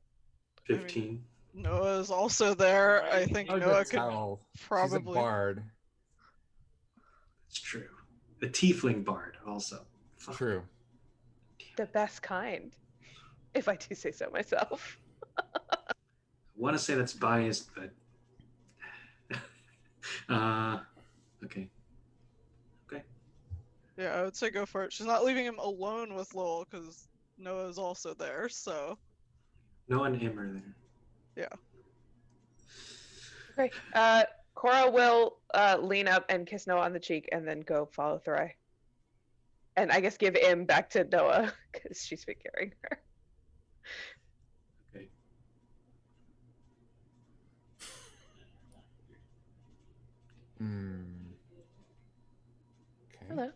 15. Noah's also there. I think Hard Noah to could tell. She's a probably. bard. It's true. The tiefling bard also. Fuck. True. The best kind, if I do say so myself. I want to say that's biased, but okay. Yeah, I would say go for it. She's not leaving him alone with Lowell because Noah's also there. So Noah and him are there. Okay. Cora will lean up and kiss Noah on the cheek and then go follow Thurai. And I guess give Im back to Noah because she's been carrying her. Okay. Okay. Hello.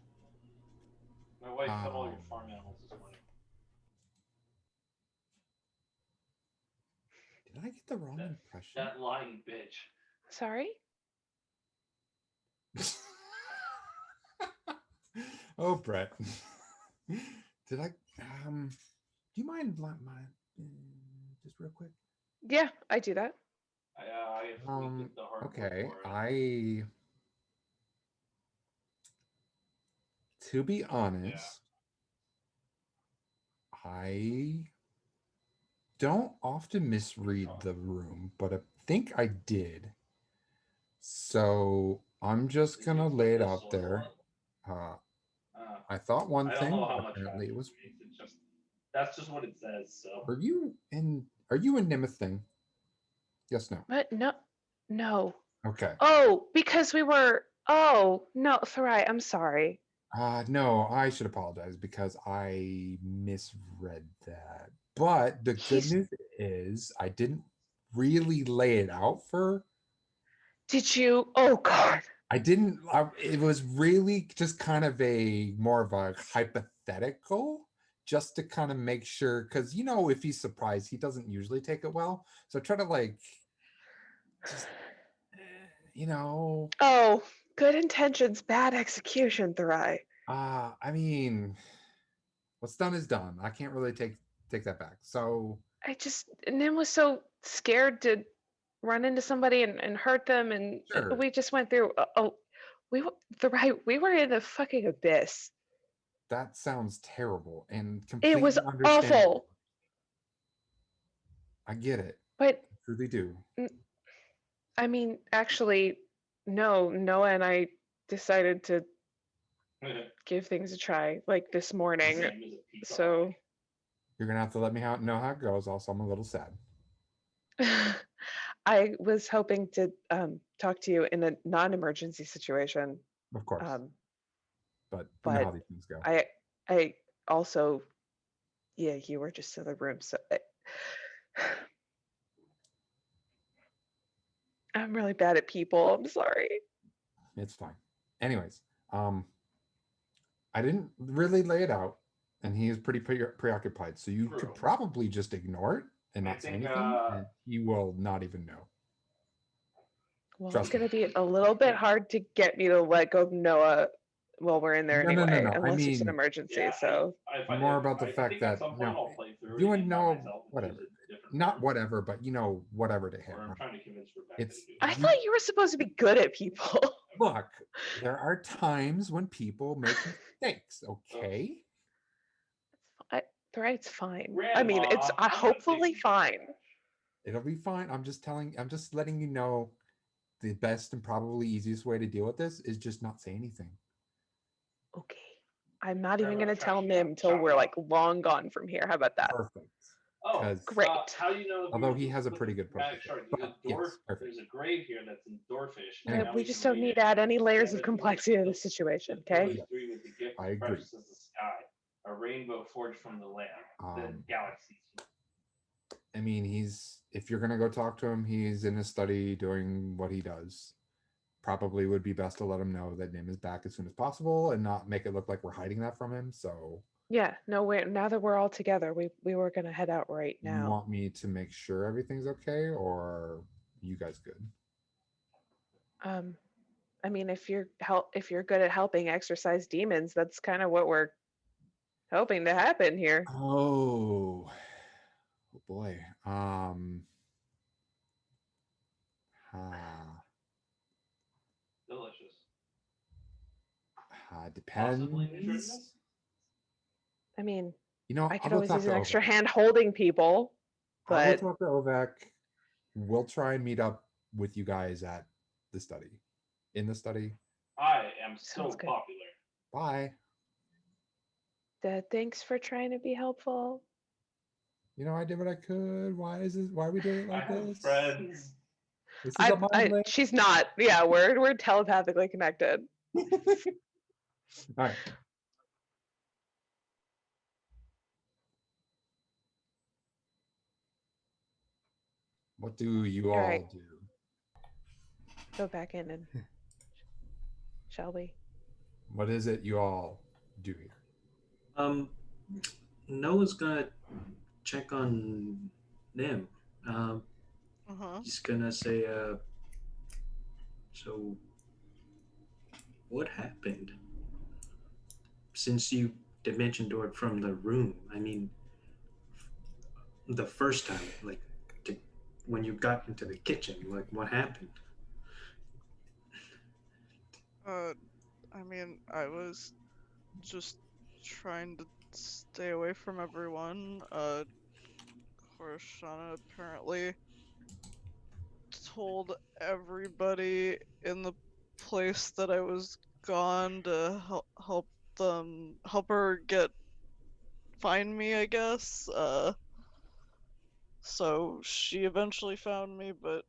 My wife cut all your farm animals this morning. Did I get the wrong impression? That lying bitch. Sorry? Oh, Brett. Did I? Do you mind just real quick? Yeah, I do that. I did the hard work Okay, for it. to be honest, I don't often misread the room, but I think I did. So I'm just gonna lay it out there. I thought one I don't thing, know how but much apparently it faster was. it makes. It's just that's just what it says. So Are you in Nimeth thing? Yes, no. But no. Okay. Oh, because we were. Oh, no, Thurai, I'm sorry. No, I should apologize because I misread that. But the good news is I didn't really lay it out for. Did you? Oh, God. I didn't. It was really just kind of more of a hypothetical, just to kind of make sure, because if he's surprised, he doesn't usually take it well. So try to just, Oh, good intentions, bad execution, Thurai. I mean, what's done is done. I can't really take that back. So Nim was so scared to run into somebody and hurt them, and Sure. we just went through. We were in a fucking abyss. that sounds terrible and completely It was understandable. awful. I get it. But I truly do. I mean, actually, no. Noah and I decided to give things a try, like this morning. Same as a pizza So You're gonna have to let me know how it goes. Also, I'm a little sad. I was hoping to talk to you in a non-emergency situation. Of course. But you know but how these things go. I also, yeah, you were just in the room, so I'm really bad at people. I'm sorry. It's fine. Anyways, I didn't really lay it out, and he is pretty preoccupied. So you True. could probably just ignore it and I not say think, anything, and he will not even know. Well, Trust it's going me. to be a little bit hard to get me to let go of Noah while we're in there No, no, anyway, no, no. I unless it's an mean- emergency. Yeah, so More about the I fact think at that, some point I'll play through it you again and by Noah, myself and whatever. choose a different Not one. whatever, but whatever to him. Or I'm right? trying to convince Rebecca It's- to do I it. thought you were supposed to be good at people. Look, there are times when people make mistakes, okay? Right, it's fine. I mean, it's Grandma, I'm not hopefully taking- fine. It'll be fine. I'm just letting you know the best and probably easiest way to deal with this is just not say anything. Okay. I'm not Grab even a going to trash tell can, Nim till chop we're it like up. long gone from here. How about that? Perfect. Oh, 'Cause- Great. How do you know? If Although you're he has a with pretty the good dramatic protocol. short, But yes, perfect. There's a grave here that's in Dwarfish. Anyway. now We can just don't read need it. to add any layers of 7 complexity to the with situation, the okay? Doors 3 with the gift I as agree. precious as the sky, a rainbow forged from the land, the Um, galaxies. I mean, if you're gonna go talk to him, he's in his study doing what he does. Probably would be best to let him know that Nim is back as soon as possible and not make it look like we're hiding that from him. So Yeah, no, now that we're all together, we were going to head out right you now. want me to make sure everything's okay, or you guys good? I mean, if you're good at helping exorcise demons, that's kind of what we're hoping to happen here. Oh boy. Delicious. Possibly nutritious. Depends. I mean, You know, I I'll could go always talk use to an extra Ovek. hand holding people, I'll go but talk to Ovek. We'll try and meet up with you guys at the study. In the study. I am so Sounds good. popular. Bye. thanks for trying to be helpful. You know, I did what I could. Why are we doing it I like have this? friends. This is a mind link. She's not. Yeah, we're telepathically connected. All right. What do you all right. do? Go back in and shall we? What is it you all do here? Noah's gonna check on Nim. Uh-huh. He's gonna say, so what happened? Since you dimension doored from the room, I mean, the first time, like, when you got into the kitchen, like, what happened? I mean, I was just trying to stay away from everyone. Korshana apparently told everybody in the place that I was gone to help her find me, I guess. So she eventually found me, but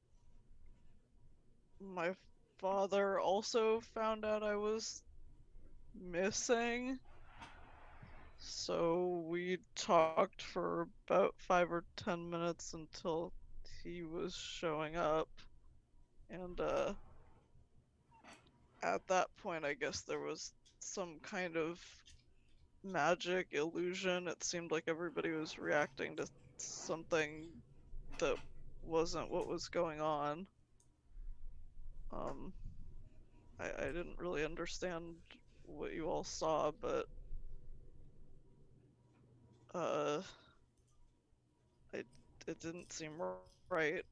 my father also found out I was missing. So we talked for about 5 or 10 minutes until he was showing up. And at that point, I guess there was some kind of magic illusion. It seemed like everybody was reacting to something that wasn't what was going on. Um, I didn't really understand what you all saw, but uh, it didn't seem right,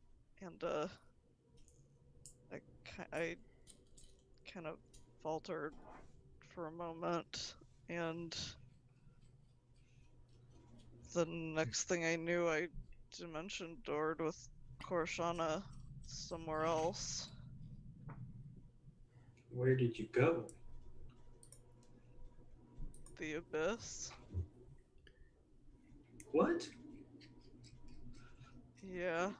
and I kind of faltered for a moment, and the next thing I knew, I dimension doored with Korshana somewhere else. Where did you go? The abyss. What? Yeah.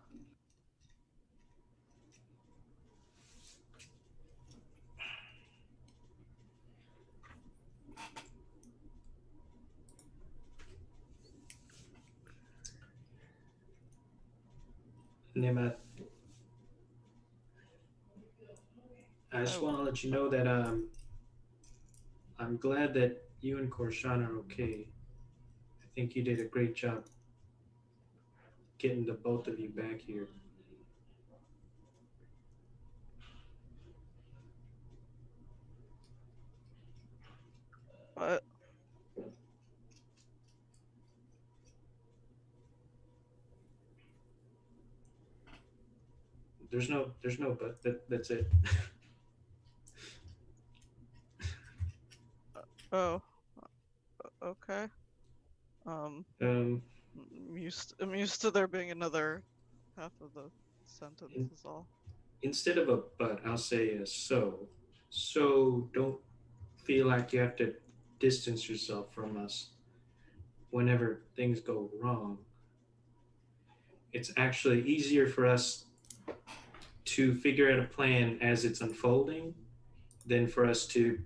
Nim, I just want to let you know that I'm glad that you and Korshan are okay. I think you did a great job getting the both of you back here. But There's no but. That's it. oh, okay. Um, I'm used to there being another half of the sentence is all. Instead of a but, I'll say a so. So don't feel like you have to distance yourself from us whenever things go wrong. It's actually easier for us to figure out a plan as it's unfolding than for us to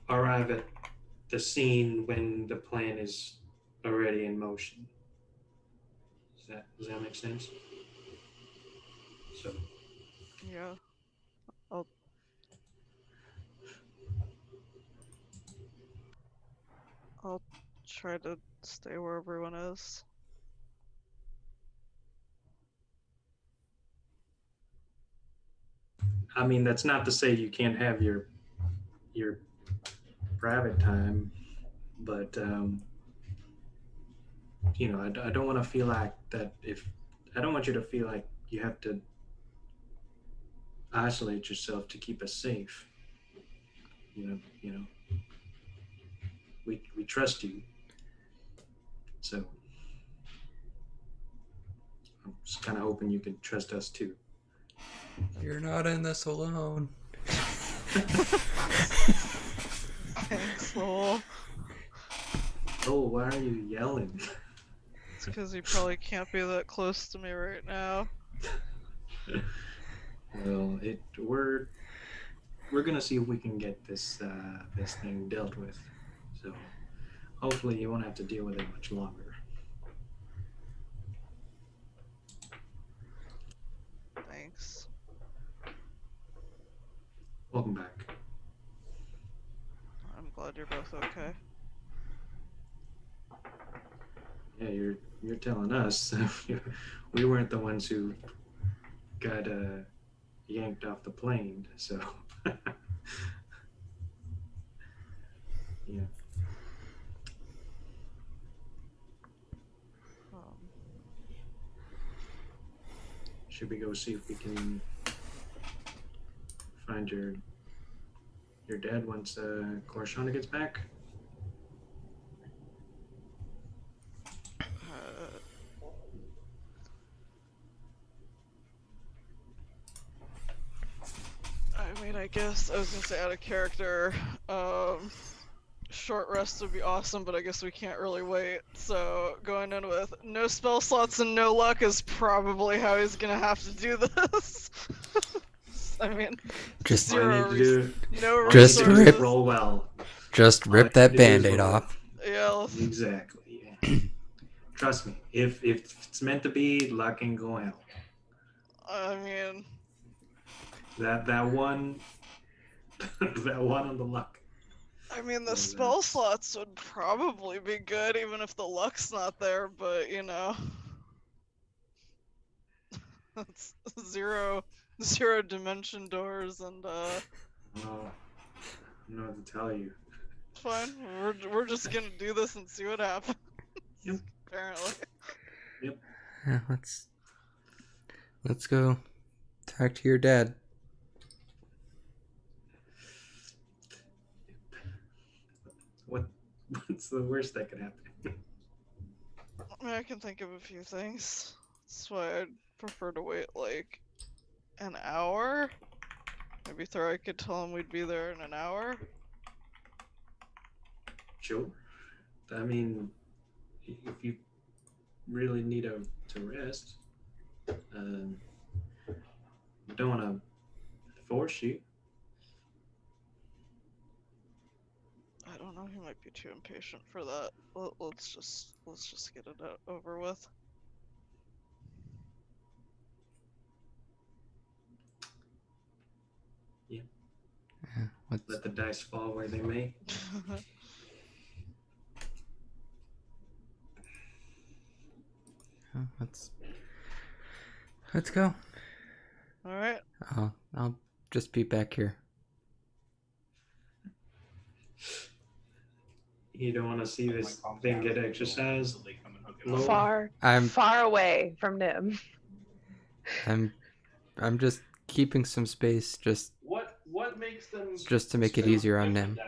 arrive at the scene when the plan is already in motion. Does that make sense? So Yeah. I'll try to stay where everyone is. I mean, that's not to say you can't have your private time, but you know, I don't want to feel like that. If I don't want you to feel like you have to isolate yourself to keep us safe. You know, we trust you, so I'm just kind of hoping you can trust us too. You're not in this alone. Thanks, Lowell. Oh, why are you yelling? It's because you probably can't be that close to me right now. Well, we're gonna see if we can get this this thing dealt with. So hopefully you won't have to deal with it much longer. Thanks. Welcome back. I'm glad you're both okay. Yeah, you're telling us. We weren't the ones who got yanked off the plane, so yeah. Should we go see if we can find your dad once Korshana gets back? I mean, I guess I was gonna say out of character. Short rest would be awesome, but I guess we can't really wait. So going in with no spell slots and no luck is probably how he's gonna have to do this. I mean, Just zero no Just resources. rip- roll well. Just rip that band-aid off. Yeah. Exactly. Yeah. Trust me. If it's meant to be, luck can go out. I mean, That one that one on the luck. I mean, the Yeah, spell slots would probably be good, even if the luck's not there. But you know, it's zero dimension doors, and I don't know what to tell you. it's fine. We're just gonna do this and see what happens. Yep. Apparently. Yep. Yeah, let's go talk to your dad. What's the worst that could happen? I mean, I can think of a few things. That's why I'd prefer to wait like an hour. Maybe Thora could tell him we'd be there in an hour. Sure. I mean, if you really need to rest, I don't want to force you. I don't know. He might be too impatient for that. Let's just get it over with. Yeah. Yeah, Let the dice fall where they may. let's go. All right. I'll just be back here. You don't want to see this thing get exercised. Far away from Nim. I'm just keeping some space What makes them just to make it easier on Nim.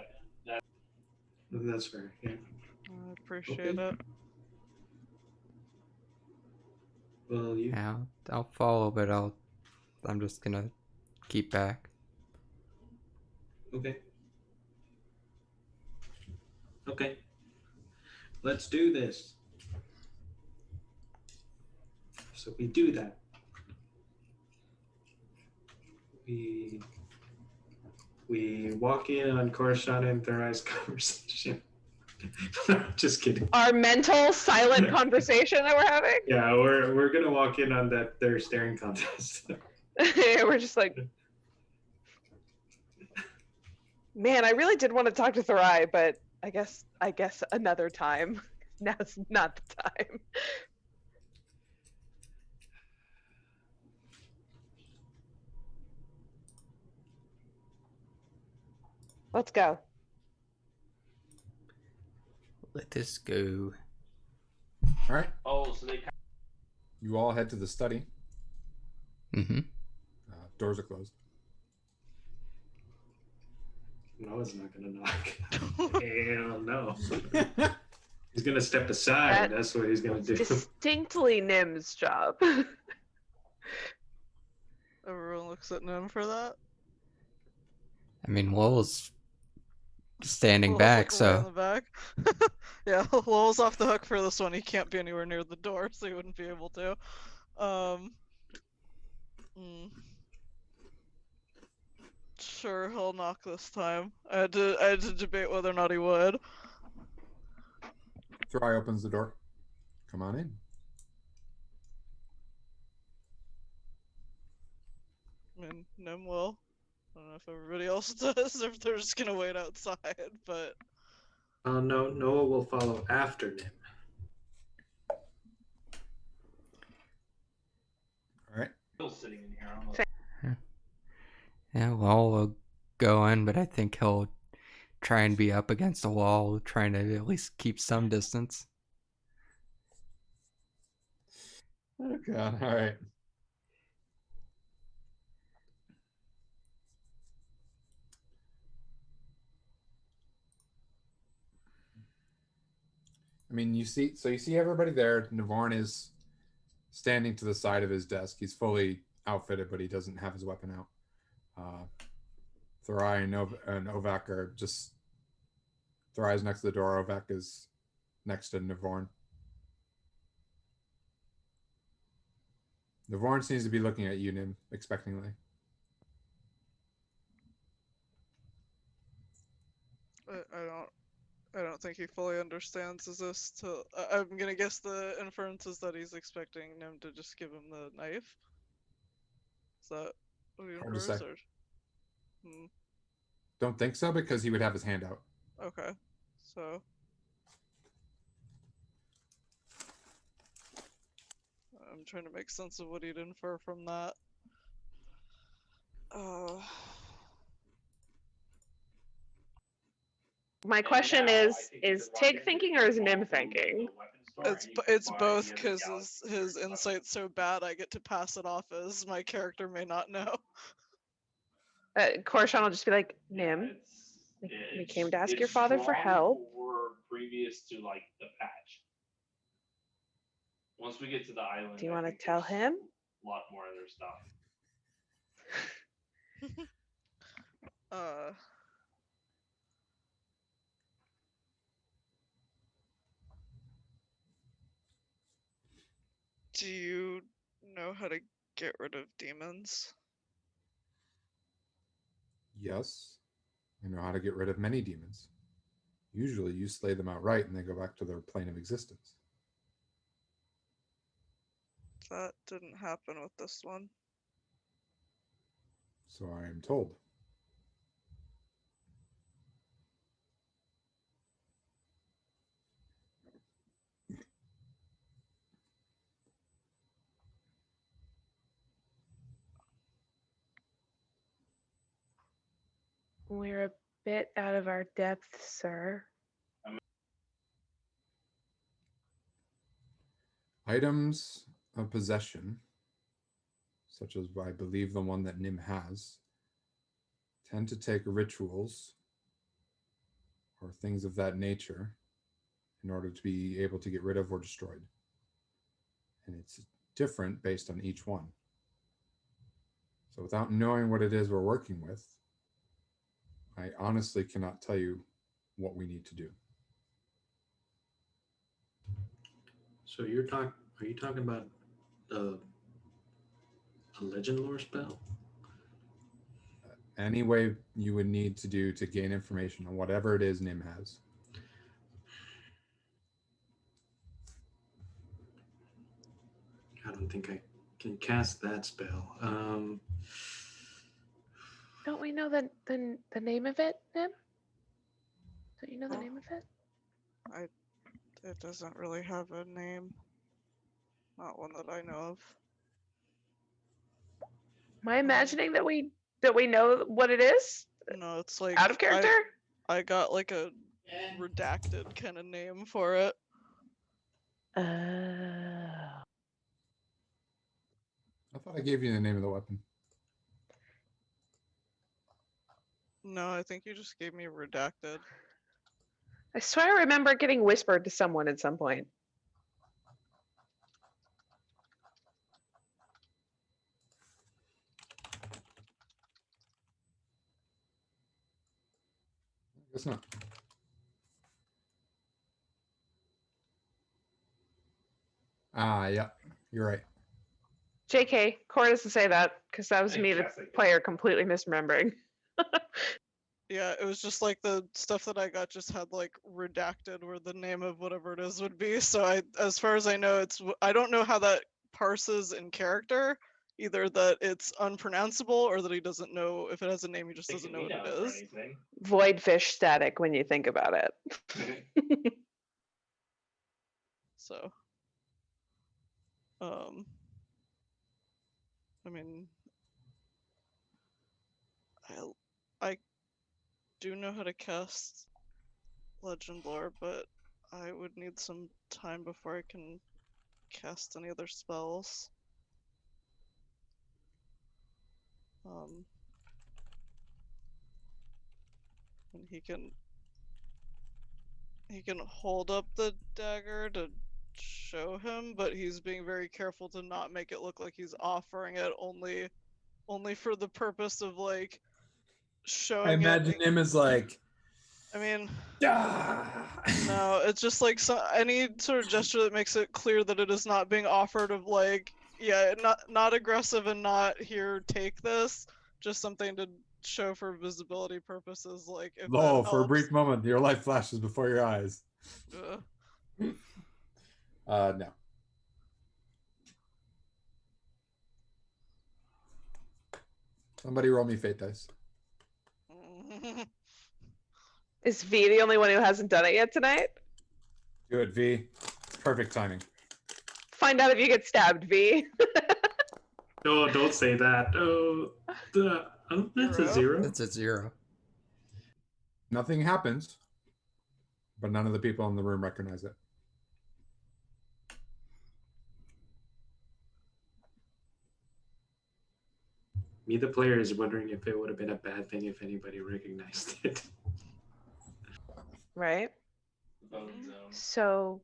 That's fair. Yeah. I appreciate it. Well, you. Yeah, I'll follow, but I'm just gonna keep back. Okay. Okay. Let's do this. So we do that. We walk in on Korshana and Tharai's conversation. Just kidding. Our mental silent conversation that we're having. Yeah, we're gonna walk in on that their staring contest. We're just like, man, I really did want to talk to Tharai, but I guess another time. Now's not the time. Let's go. Let this go. All right. Oh, so they. You all head to the study. Mm-hmm. Doors are closed. Noah's not gonna knock. Hell no. He's gonna step aside. That's what he's gonna do. Distinctly Nim's job. Everyone looks at Nim for that. I mean, Lowell's standing Lowell's, back, like, way in so the back. Yeah, Lowell's off the hook for this one. He can't be anywhere near the door, so he wouldn't be able to. Sure, he'll knock this time. I had to debate whether or not he would. Thry opens the door. Come on in. I mean, Nim will. I don't know if everybody else does, or if they're just gonna wait outside, but... Oh no, Noah will follow after Nim. All right. Still sitting in here. yeah, Lowell will go in, but I think he'll try and be up against the wall, trying to at least keep some distance. Oh God! All right. I mean, you see everybody there. Navarne is standing to the side of his desk. He's fully outfitted, but he doesn't have his weapon out. Tharai and Ovak are just... Tharai's next to the door. Ovak is next to Navarne. Navarne seems to be looking at you, Nim, expectingly. I don't think he fully understands. Is this to? I'm gonna guess the inference is that he's expecting Nim to just give him the knife. Is that what he Hard to infers? say. Or... Don't think so, because he would have his hand out. Okay, so I'm trying to make sense of what he'd infer from that. My question is Tig thinking or is Nim thinking? It's both, because his insight's so bad I get to pass it off as my character may not know. Korshan will just be like, Nim, we came to ask your father for help. Previous to like the patch. Once we get to the island, do you want to tell him? A lot more other stuff. Do you know how to get rid of demons? Yes. I know how to get rid of many demons. Usually you slay them outright and they go back to their plane of existence. That didn't happen with this one. So I am told. We're a bit out of our depth, sir. Items of possession, such as I believe the one that Nim has, tend to take rituals or things of that nature in order to be able to get rid of or destroyed. And it's different based on each one. So without knowing what it is we're working with, I honestly cannot tell you what we need to do. So are you talking about a legend lore spell? Any way you would need to do to gain information on whatever it is Nim has. I don't think I can cast that spell. Don't we know the name of it, Nim? Don't you know the name of it? It doesn't really have a name. Not one that I know of. Am I imagining that we know what it is? No, it's like Out of character? I got like a redacted kind of name for it. Oh. I thought I gave you the name of the weapon. No, I think you just gave me redacted. I swear I remember it getting whispered to someone at some point. Guess not. Yeah, you're right. JK, Cora doesn't say that because that was I me, the guess I did. player, completely misremembering. Yeah, it was just like the stuff that I got just had like redacted where the name of whatever it is would be. So as far as I know, I don't know how that parses in character. Either that it's unpronounceable or that he doesn't know if it has a name, he just doesn't know what it is. Void fish static when you think about it. So, I mean, I do know how to cast Legend Lore, but I would need some time before I can cast any other spells. And he can hold up the dagger to show him, but he's being very careful to not make it look like he's offering it only for the purpose of like showing I imagine him as like, I mean, ah! no, it's just like any sort of gesture that makes it clear that it is not being offered of like, yeah, not aggressive and not here, take this, just something to show for visibility purposes, like if Lol, that for a helps. brief moment, your life flashes before your eyes. No. Somebody roll me fate dice. Is V the only one who hasn't done it yet tonight? Do it, V. It's perfect timing. Find out if you get stabbed, V. No, don't say that. Oh, that's a 0. That's a 0. Nothing happens, but none of the people in the room recognize it. Me, the player, is wondering if it would have been a bad thing if anybody recognized it. Right? Bone zone. So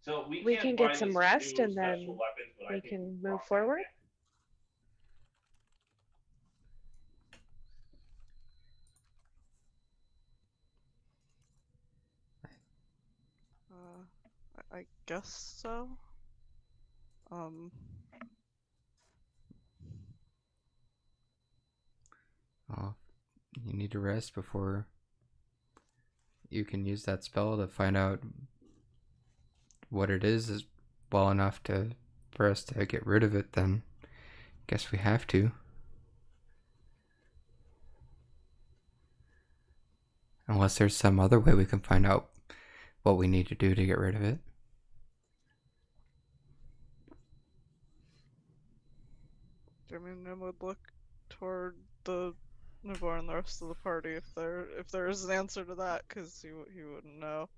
So we can't can buy get some this rest new and then special weapons, but I we think can we'll move rock forward. I guess so. Oh, you need to rest before you can use that spell to find out what it is well enough for us to get rid of it. Then guess we have to. Unless there's some other way we can find out what we need to do to get rid of it. I mean, I would look toward the Navarre and the rest of the party if there is an answer to that, because he wouldn't know.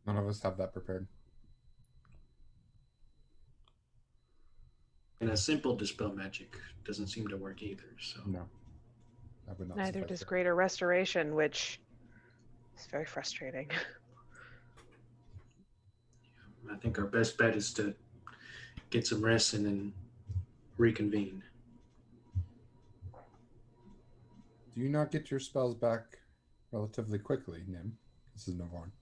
None of us have that prepared. And a simple dispel magic doesn't seem to work either. So No. That would not Neither suffice does here. greater restoration, which is very frustrating. I think our best bet is to get some rest, and then reconvene. Do you not get your spells back relatively quickly, Nim? This is Navarne.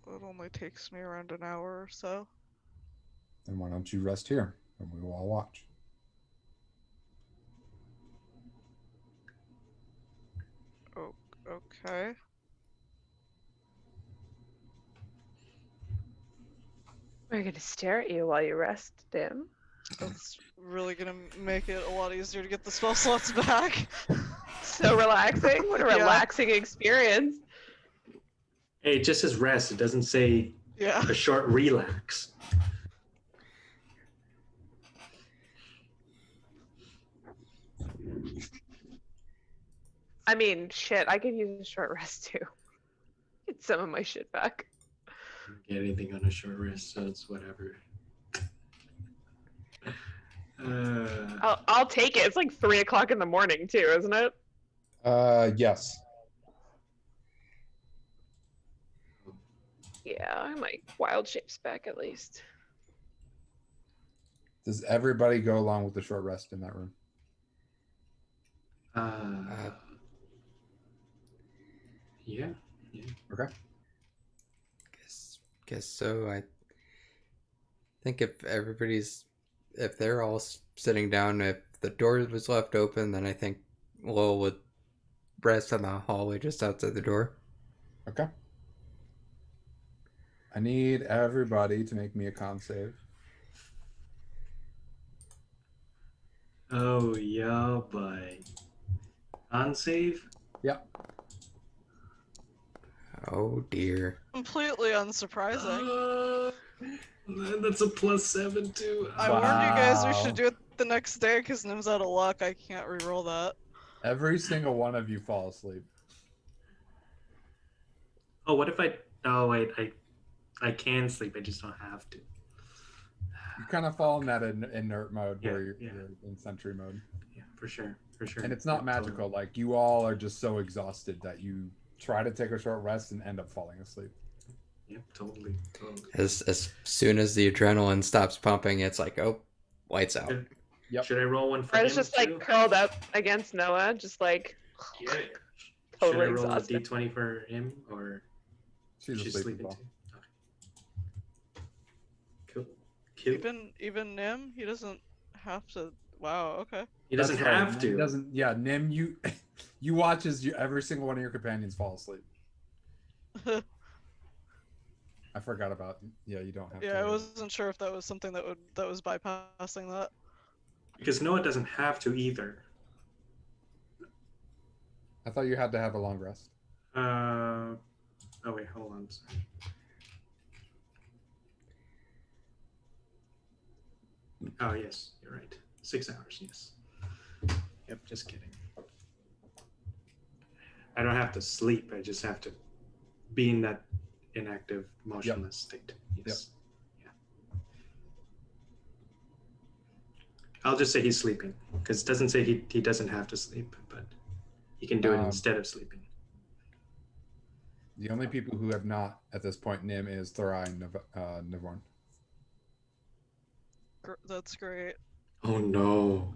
It only takes me around an hour or so. Then why don't you rest here and we will all watch? Oh, okay. We're gonna stare at you while you rest, Dim. That's really gonna make it a lot easier to get the spell slots back. So relaxing. What a Yeah. relaxing experience. Hey, it just says rest. It doesn't say Yeah. a short relax. I mean, shit, I could use a short rest too. Get some of my shit back. I don't get anything on a short rest, so it's whatever. I'll take it. It's like 3 o'clock in the morning too, isn't it? Yes. Yeah, my wild shape's back at least. Does everybody go along with the short rest in that room? Yeah. Okay. Guess so. I think if they're all sitting down, if the door was left open, then I think Lowell would rest in the hallway just outside the door. Okay. I need everybody to make me a con save. Oh, yeah, boy. On save? Yeah. Oh dear. Completely unsurprising. That's a +7 too. I warned you guys we Wow. should do it the next day because Nim's out of luck. I can't reroll that. Every single one of you fall asleep. Oh, what if I? Oh wait, I can sleep. I just don't have to. You kind of fall in that inert mode where Yeah, yeah. you're in sentry mode. Yeah, for sure. And it's not Yeah, magical. totally. Like, you all are just so exhausted that you try to take a short rest and end up falling asleep. Yeah, totally. As soon as the adrenaline stops pumping, it's like, oh, lights out. Yep. Should I roll one for I him was just too? like curled up against Noah, just like Get it. totally Should I roll exhausted. a d20 for him, or She's she's asleep. sleeping as well. too? Okay. Cool. Even Nim, he doesn't have to. Wow. Okay. He doesn't That's right. have to. He doesn't. Yeah, Nim, you you watch as every single one of your companions fall asleep. I forgot about. Yeah, you don't have to. Yeah, I wasn't sure if that was something that was bypassing that. Because Noah doesn't have to either. I thought you had to have a long rest. Oh wait, hold on. Sorry. Oh yes, you're right. 6 hours. Yes. Yep. Just kidding. I don't have to sleep. I just have to be in that inactive, motionless state. Yes. Yeah. I'll just say he's sleeping because it doesn't say he doesn't have to sleep, but he can do it instead of sleeping. The only people who have not at this point, Nim, is Thorai and Navarne. That's great. Oh no.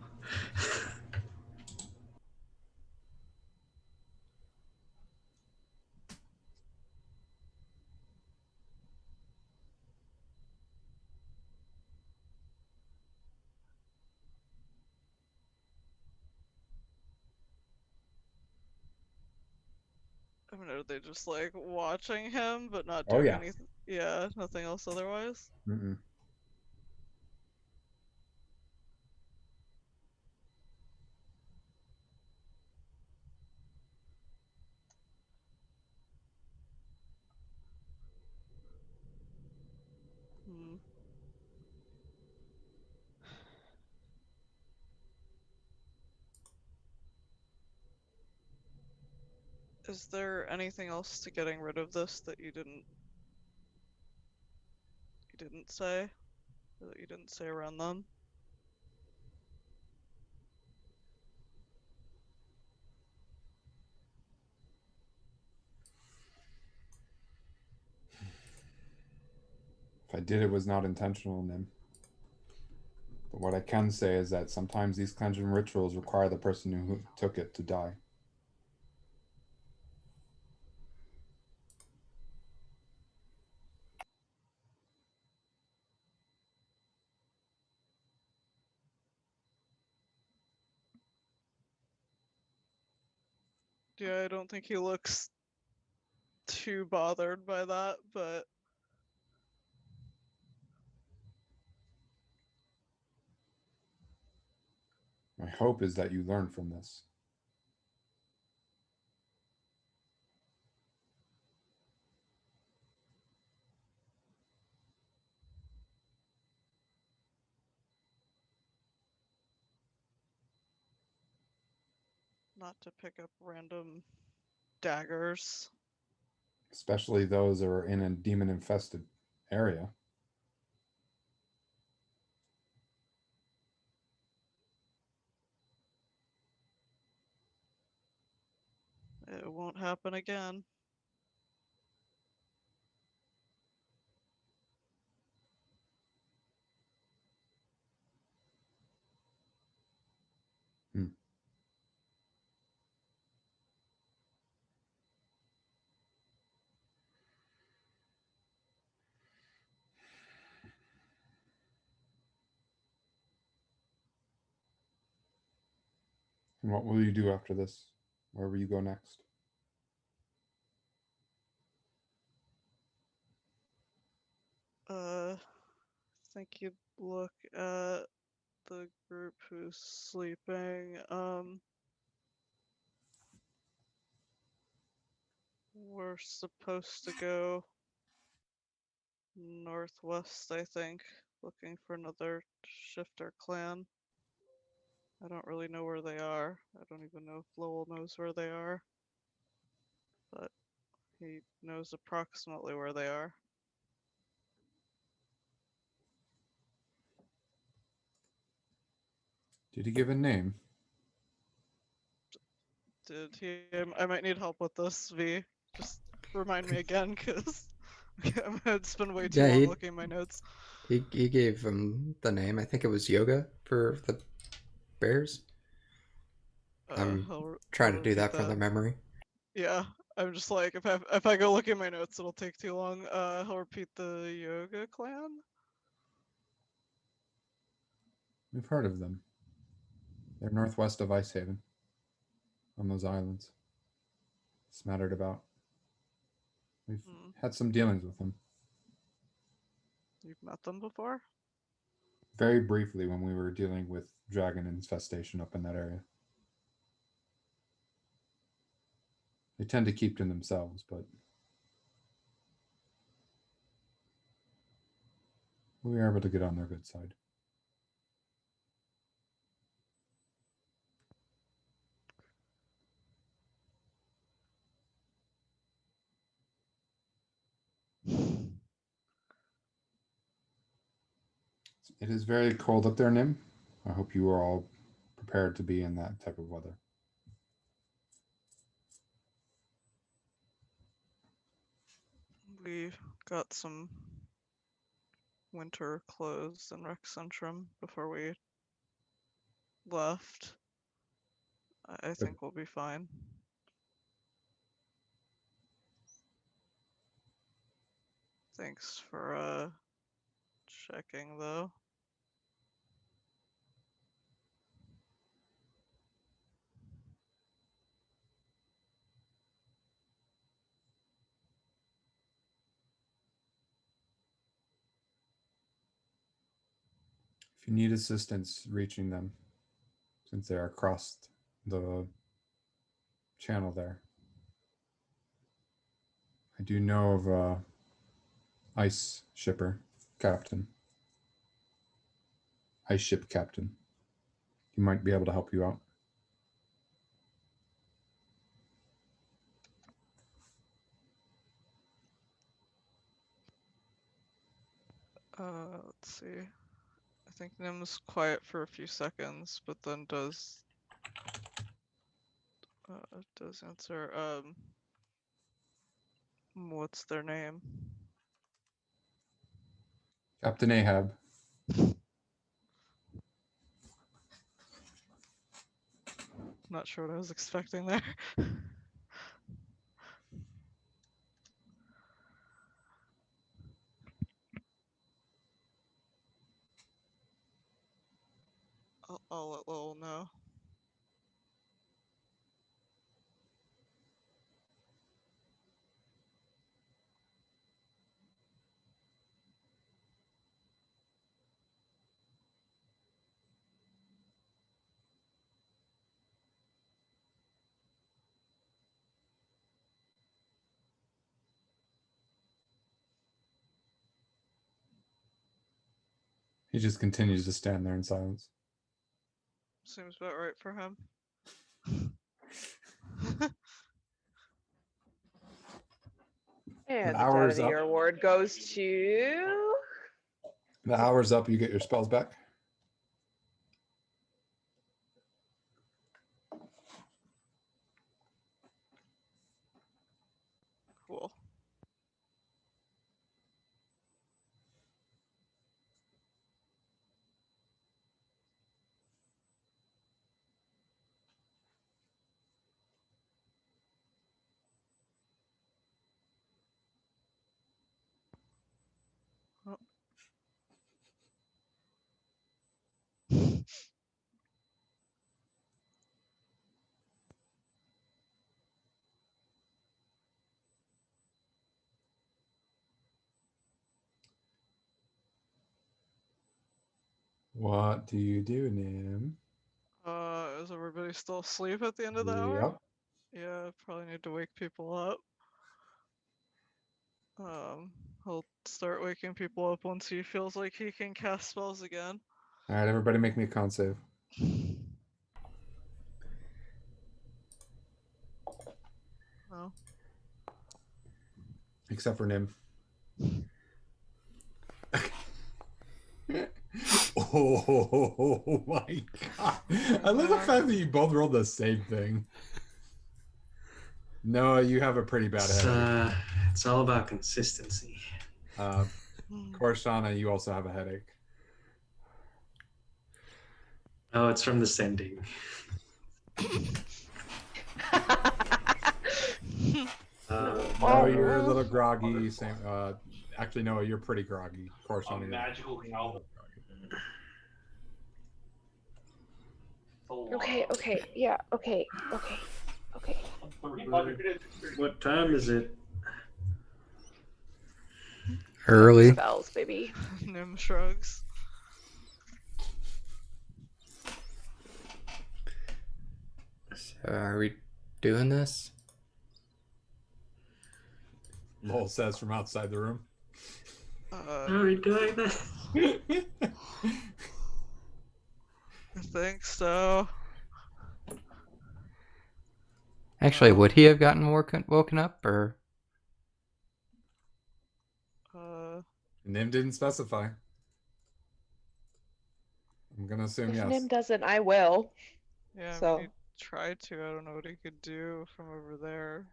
I mean, are they just like watching him but not Oh, doing yeah. anything? Yeah, nothing else otherwise. Mm-mm. Hmm. Is there anything else to getting rid of this that you didn't say? Or that you didn't say around them? If I did, it was not intentional, Nim. But what I can say is that sometimes these cleansing rituals require the person who took it to die. Yeah, I don't think he looks too bothered by that, but My hope is that you learn from this. not to pick up random daggers. Especially those that are in a demon-infested area. It won't happen again. And what will you do after this? Where will you go next? I think you'd look at the group who's sleeping. We're supposed to go northwest, I think, looking for another shifter clan. I don't really know where they are. I don't even know if Lowell knows where they are. But he knows approximately where they are. Did he give a name? Did he? I might need help with this, V. Just remind me again, because it's been way too Yeah, long looking at my notes. He gave him the name. I think it was Yoga for the bears. I'm trying to do that from the memory. Yeah, I'm just like, if I go look at my notes, it'll take too long. He'll repeat the Yoga clan. We've heard of them. They're northwest of Icehaven, on those islands. Smattered about. We've had some dealings with them. You've met them before? Very briefly when we were dealing with dragon infestation up in that area. They tend to keep to themselves, but we are able to get on their good side. It is very cold up there, Nim. I hope you are all prepared to be in that type of weather. We got some winter clothes in Rec Centrum before we left. I think we'll be fine. Thanks for checking though. If you need assistance reaching them, since they are across the channel there, I do know of a ice shipper captain, ice ship captain. He might be able to help you out. Let's see. I think Nim's quiet for a few seconds, but then does answer. What's their name? Captain Ahab. Not sure what I was expecting there. I'll let Lowell know. He just continues to stand there in silence. Seems about right for him. And the hour's Dad of the up. Year award goes to. The hour's up. You get your spells back. Cool. Oh. What do you do, Nim? Is everybody still asleep at the end of the hour? Yep. Yeah, probably need to wake people up. He'll start waking people up once he feels like he can cast spells again. All right, everybody, make me a con save. No. Except for Nim. Oh my god. I love the fact that you both rolled the same thing. No, you have a pretty bad headache. It's all about consistency. Korshana, you also have a headache. Oh, it's from the sending. No, you're a little groggy. Same. Actually, no, you're pretty groggy. Korshana. Magical cow. Okay, yeah, okay. What time is it? Early. Spells, baby. Nim shrugs. So are we doing this? Lowell says from outside the room. Are we doing this? I think so. Actually, would he have gotten woken up, or? Nim didn't specify. I'm gonna assume If yes. Nim doesn't, I will. Yeah, So. I mean, he tried to. I don't know what he could do from over there.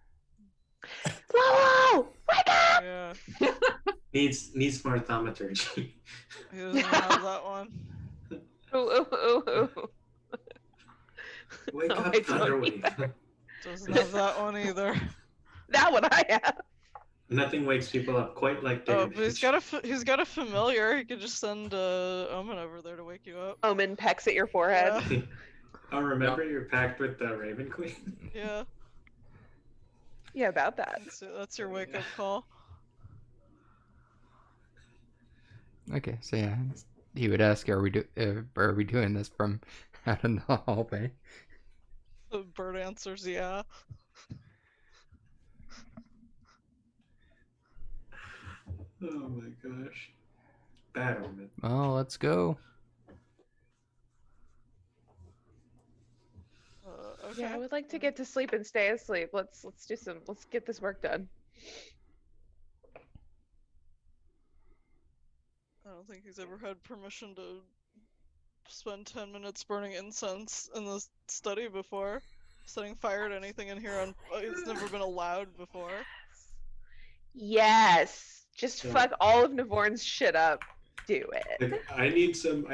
Lowell! Wake up! Yeah. Needs more thaumaturgy. He doesn't have that one. Ooh. Wake No, up, I don't Thunderwave. Doesn't have that one either. That one I have. Nothing wakes people up quite like Oh, damage. but he's got a familiar. He could just send Omen over there to wake you up. Omen pecks at your forehead. Yeah. Oh, remember your pact with the Raven Queen? Yeah. Yeah, about that. That's your wake up call. Okay, so yeah, he would ask, are we doing this from out in the hallway? The bird answers, yeah. Oh my gosh. Bad omen. Oh, let's go. Okay. Yeah, I would like to get to sleep and stay asleep. Let's get this work done. I don't think he's ever had permission to spend 10 minutes burning incense in the study before. Setting fire to anything in here it's never been allowed before. Yes. Just Yeah. fuck all of Navorn's shit up. Do it. Like, I need some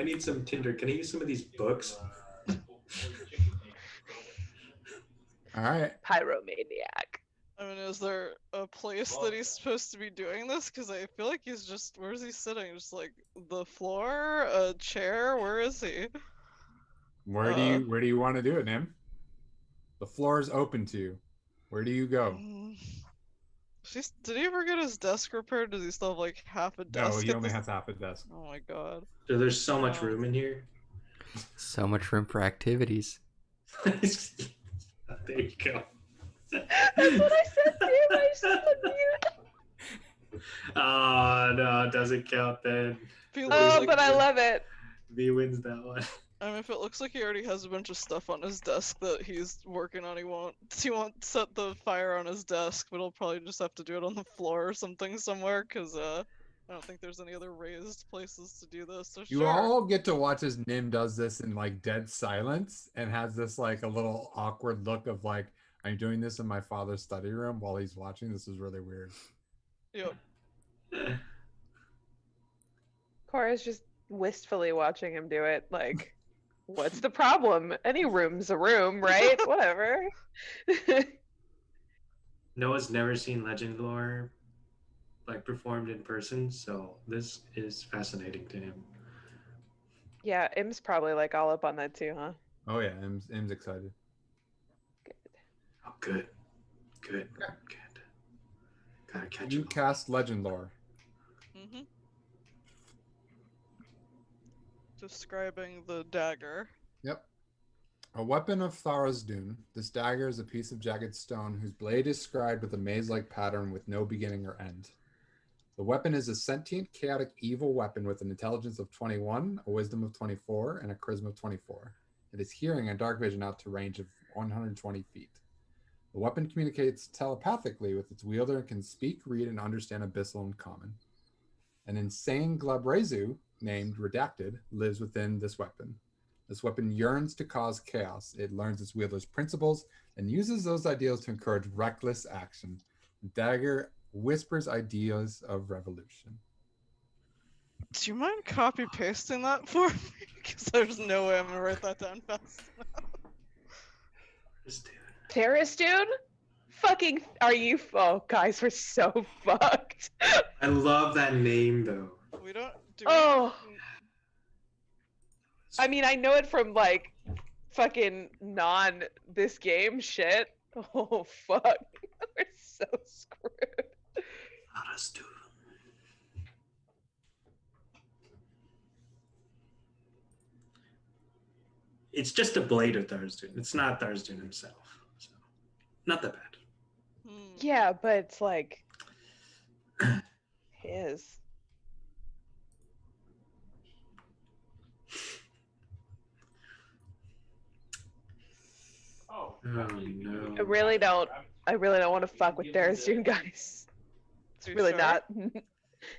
Tinder. Can I use some of these books? All right. Pyromaniac. I mean, is there a place that he's supposed to be doing this? Because I feel like he's just, where's he sitting? Just like the floor, a chair. Where is he? Where do you want to do it, Nim? The floor is open to you. Where do you go? Did he ever get his desk repaired? Does he still have like half a No, desk? he at only this- has half a desk. Oh my god. So there's so much Oh. room in here. So much room for activities. There you go. That's what I said to him. I just unmute. Oh no, it doesn't count then. Oh, but I love it. V wins that one. I mean, if it looks like he already has a bunch of stuff on his desk that he's working on, he won't set the fire on his desk, but he'll probably just have to do it on the floor or something somewhere, because I don't think there's any other raised places to do this. So You sure. all get to watch as Nim does this in like dead silence and has this like a little awkward look of like, I'm doing this in my father's study room while he's watching. This is really weird. Yep. Cora's just wistfully watching him do it. Like, what's the problem? Any room's a room, right? Whatever. Noah's never seen Legend Lore like performed in person, so this is fascinating to him. Yeah, Im's probably like all up on that too, huh? Oh yeah, Im's excited. Oh, good. Good. Gotta catch You him. cast Legend Lore. Mm-hmm. Describing the dagger. Yep. A weapon of Tharazdun, this dagger is a piece of jagged stone whose blade is scribed with a maze-like pattern with no beginning or end. The weapon is a sentient, chaotic, evil weapon with an intelligence of 21, a wisdom of 24, and a charisma of 24. It has hearing and dark vision out to range of 120 feet. The weapon communicates telepathically with its wielder and can speak, read, and understand Abyssal and Common. An insane Glabrezu, named Redacted, lives within this weapon. This weapon yearns to cause chaos. It learns its wielder's principles and uses those ideals to encourage reckless action. The dagger whispers ideas of revolution. Do you mind copy pasting that for me? Because there's no way I'm gonna write that down fast enough. Terrace, dude? Fucking, are you? Oh, guys, we're so fucked. I love that name though. We don't do. Oh. I mean, I know it from like fucking this game shit. Oh fuck, we're so screwed. It's just a blade of Tharazdun. It's not Tharazdun himself. So not that bad. Yeah, but it's like his. Oh no. I really don't want to fuck with Tharazdun, guys. It's really not.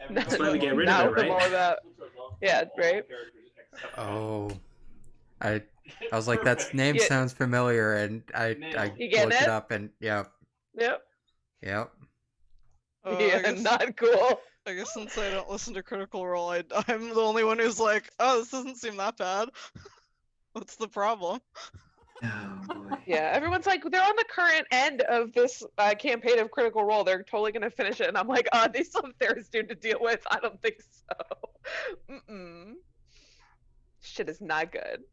That's why we get rid of not it, what I'm right? all about. Yeah, right. Oh, I was like, that name Yeah. sounds familiar, and I You getting looked it? it up, and yep. Yep. Yep. I Yeah, guess, not cool. I guess since I don't listen to Critical Role, I'm the only one who's like, oh, this doesn't seem that bad. What's the problem? Oh boy. Yeah, everyone's like, they're on the current end of this campaign of Critical Role. They're totally gonna finish it, and I'm like, they still have Tharazdun to deal with. I don't think so. Mm-mm. Shit is not good.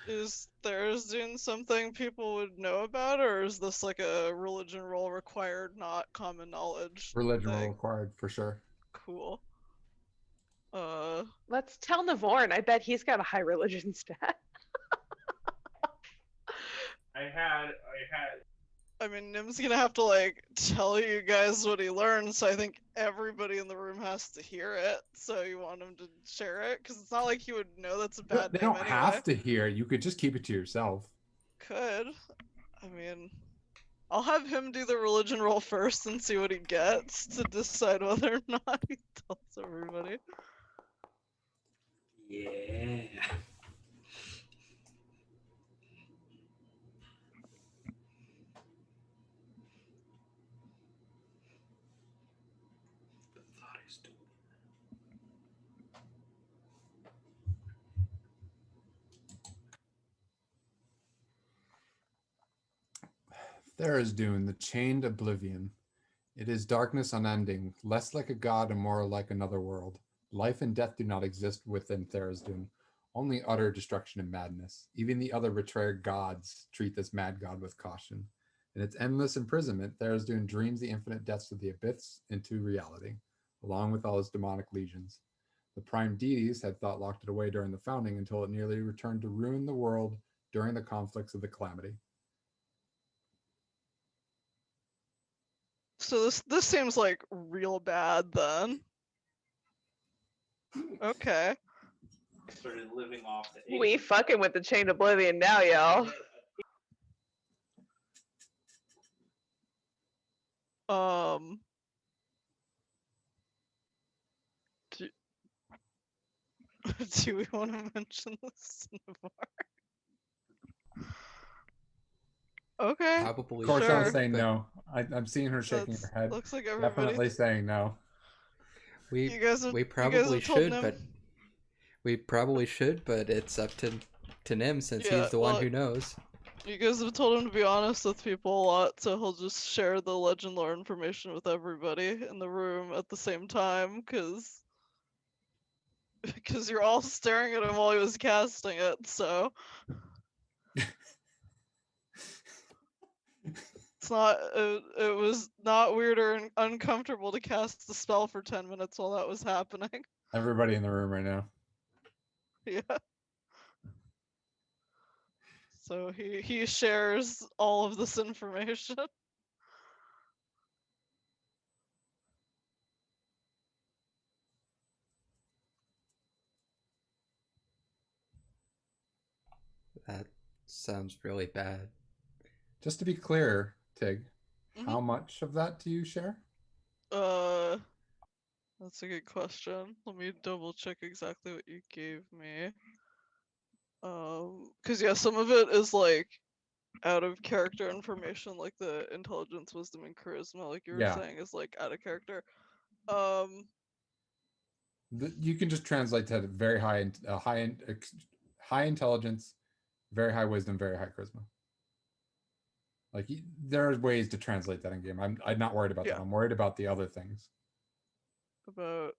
Is Tharazdun something people would know about, or is this like a religion role required, not common knowledge? Religion thing? required for sure. Cool. Let's tell Navorn. I bet he's got a high religion stat. I mean, Nim's gonna have to like tell you guys what he learned, so I think everybody in the room has to hear it. So you want him to share it, because it's not like he would know that's a bad They name don't anyway. have to hear. You could just keep it to yourself. Could. I mean, I'll have him do the religion roll first and see what he gets to decide whether or not he tells everybody. Yeah. Tharizdun, the chained oblivion. It is darkness unending, less like a god and more like another world. Life and death do not exist within Tharizdun, only utter destruction and madness. Even the other betrayer gods treat this mad god with caution. In its endless imprisonment, Tharizdun dreams the infinite depths of the abyss into reality, along with all its demonic legions. The prime deities had thought locked it away during the founding until it nearly returned to ruin the world during the conflicts of the Calamity. So this seems like real bad then. Okay. Started living off the We fucking with the chain oblivion now, y'all. Do, do we want to mention this to Navarre? Okay. Probably Corshell's sure. saying no. I'm seeing her shaking That's, her head. looks like everybody. Definitely saying no. We You guys have probably told should, Nim? but it's up to Nim since Yeah, he's the one who knows. You guys have told him to be honest with people a lot, so he'll just share the legend lore information with everybody in the room at the same time, because you're all staring at him while he was casting it, so it was not weird or uncomfortable to cast the spell for 10 minutes while that was happening. Everybody in the room right now. Yeah. So he shares all of this information. That sounds really bad. Just to be clear, Tig, Mhm. how much of that do you share? That's a good question. Let me double check exactly what you gave me. Cause yeah, some of it is like out of character information, like the intelligence, wisdom, and charisma, like you were saying, is like out of character. You can just translate to very high intelligence, very high wisdom, very high charisma. Like there are ways to translate that in game. I'm not worried about that. I'm worried about the other things. About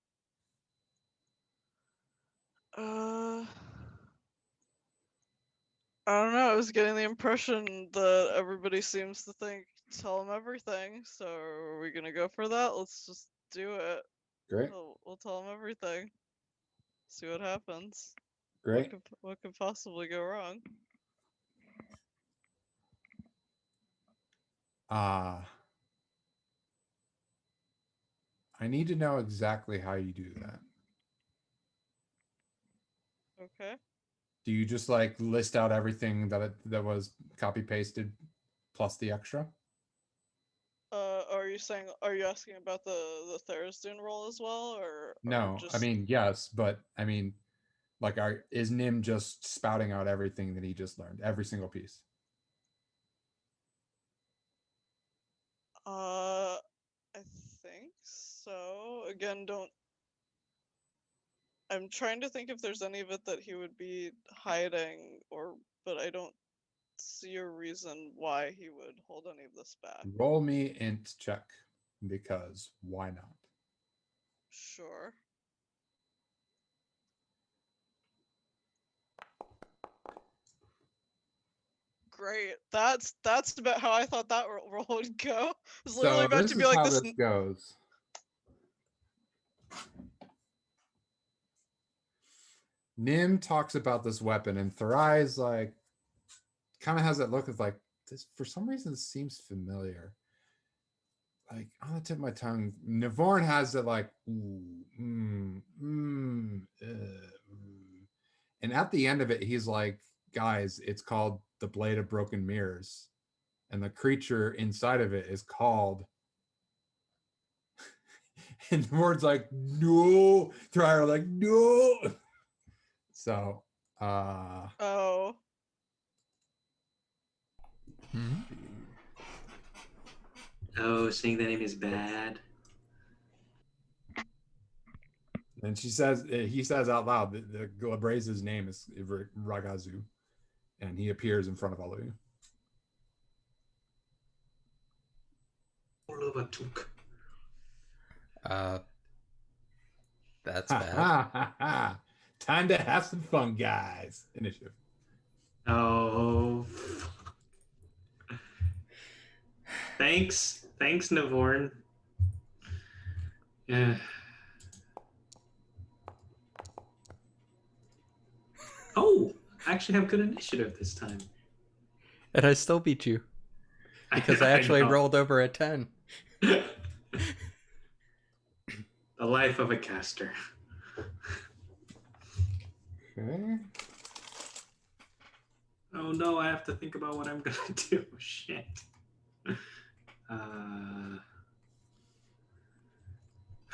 I don't know. I was getting the impression that everybody seems to think tell him everything. So are we gonna go for that? Let's just do it. Great. We'll tell him everything. See what happens. Great. What could possibly go wrong? I need to know exactly how you do that. Okay. Do you just like list out everything that was copy pasted plus the extra? Are you asking about the Tharizdun roll as well, or No, just... I mean yes, but I mean, like, is Nim just spouting out everything that he just learned, every single piece? I think so. Again, I'm trying to think if there's any of it that he would be hiding, but I don't see a reason why he would hold any of this back. Roll me int check, because why not? Sure. Great. That's about how I thought that roll would go. It's literally about to be like this. This goes. Nim talks about this weapon, and Therai's like, kind of has that look of like, this for some reason seems familiar. Like on the tip of my tongue, Navarre has it like, and at the end of it, he's like, guys, it's called the Blade of Broken Mirrors, and the creature inside of it is called. And Navarre's like, no. Thrier like, no. So, Oh. Oh, saying that name is bad. And he says out loud that the Glabraze's name is Ragazu, and he appears in front of all of you. That's bad. Time to have some fun, guys. Initiative. Oh. Thanks, Navorn. Yeah. Oh, I actually have good initiative this time. And I still beat you. Because I actually rolled over a 10. The life of a caster. Okay. Oh no, I have to think about what I'm gonna do. Shit.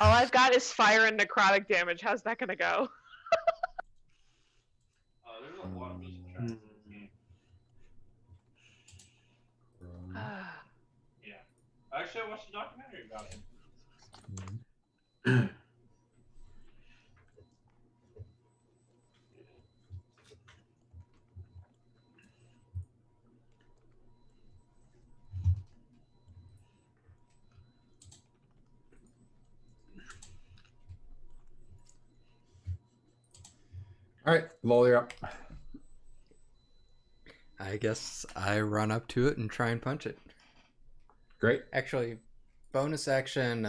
All I've got is fire and necrotic damage. How's that gonna go? There's a lot of mission traps in this game. Yeah. Actually, I watched a documentary about him. All right, Lol, you're up. I guess I run up to it and try and punch it. Great. Actually, bonus action,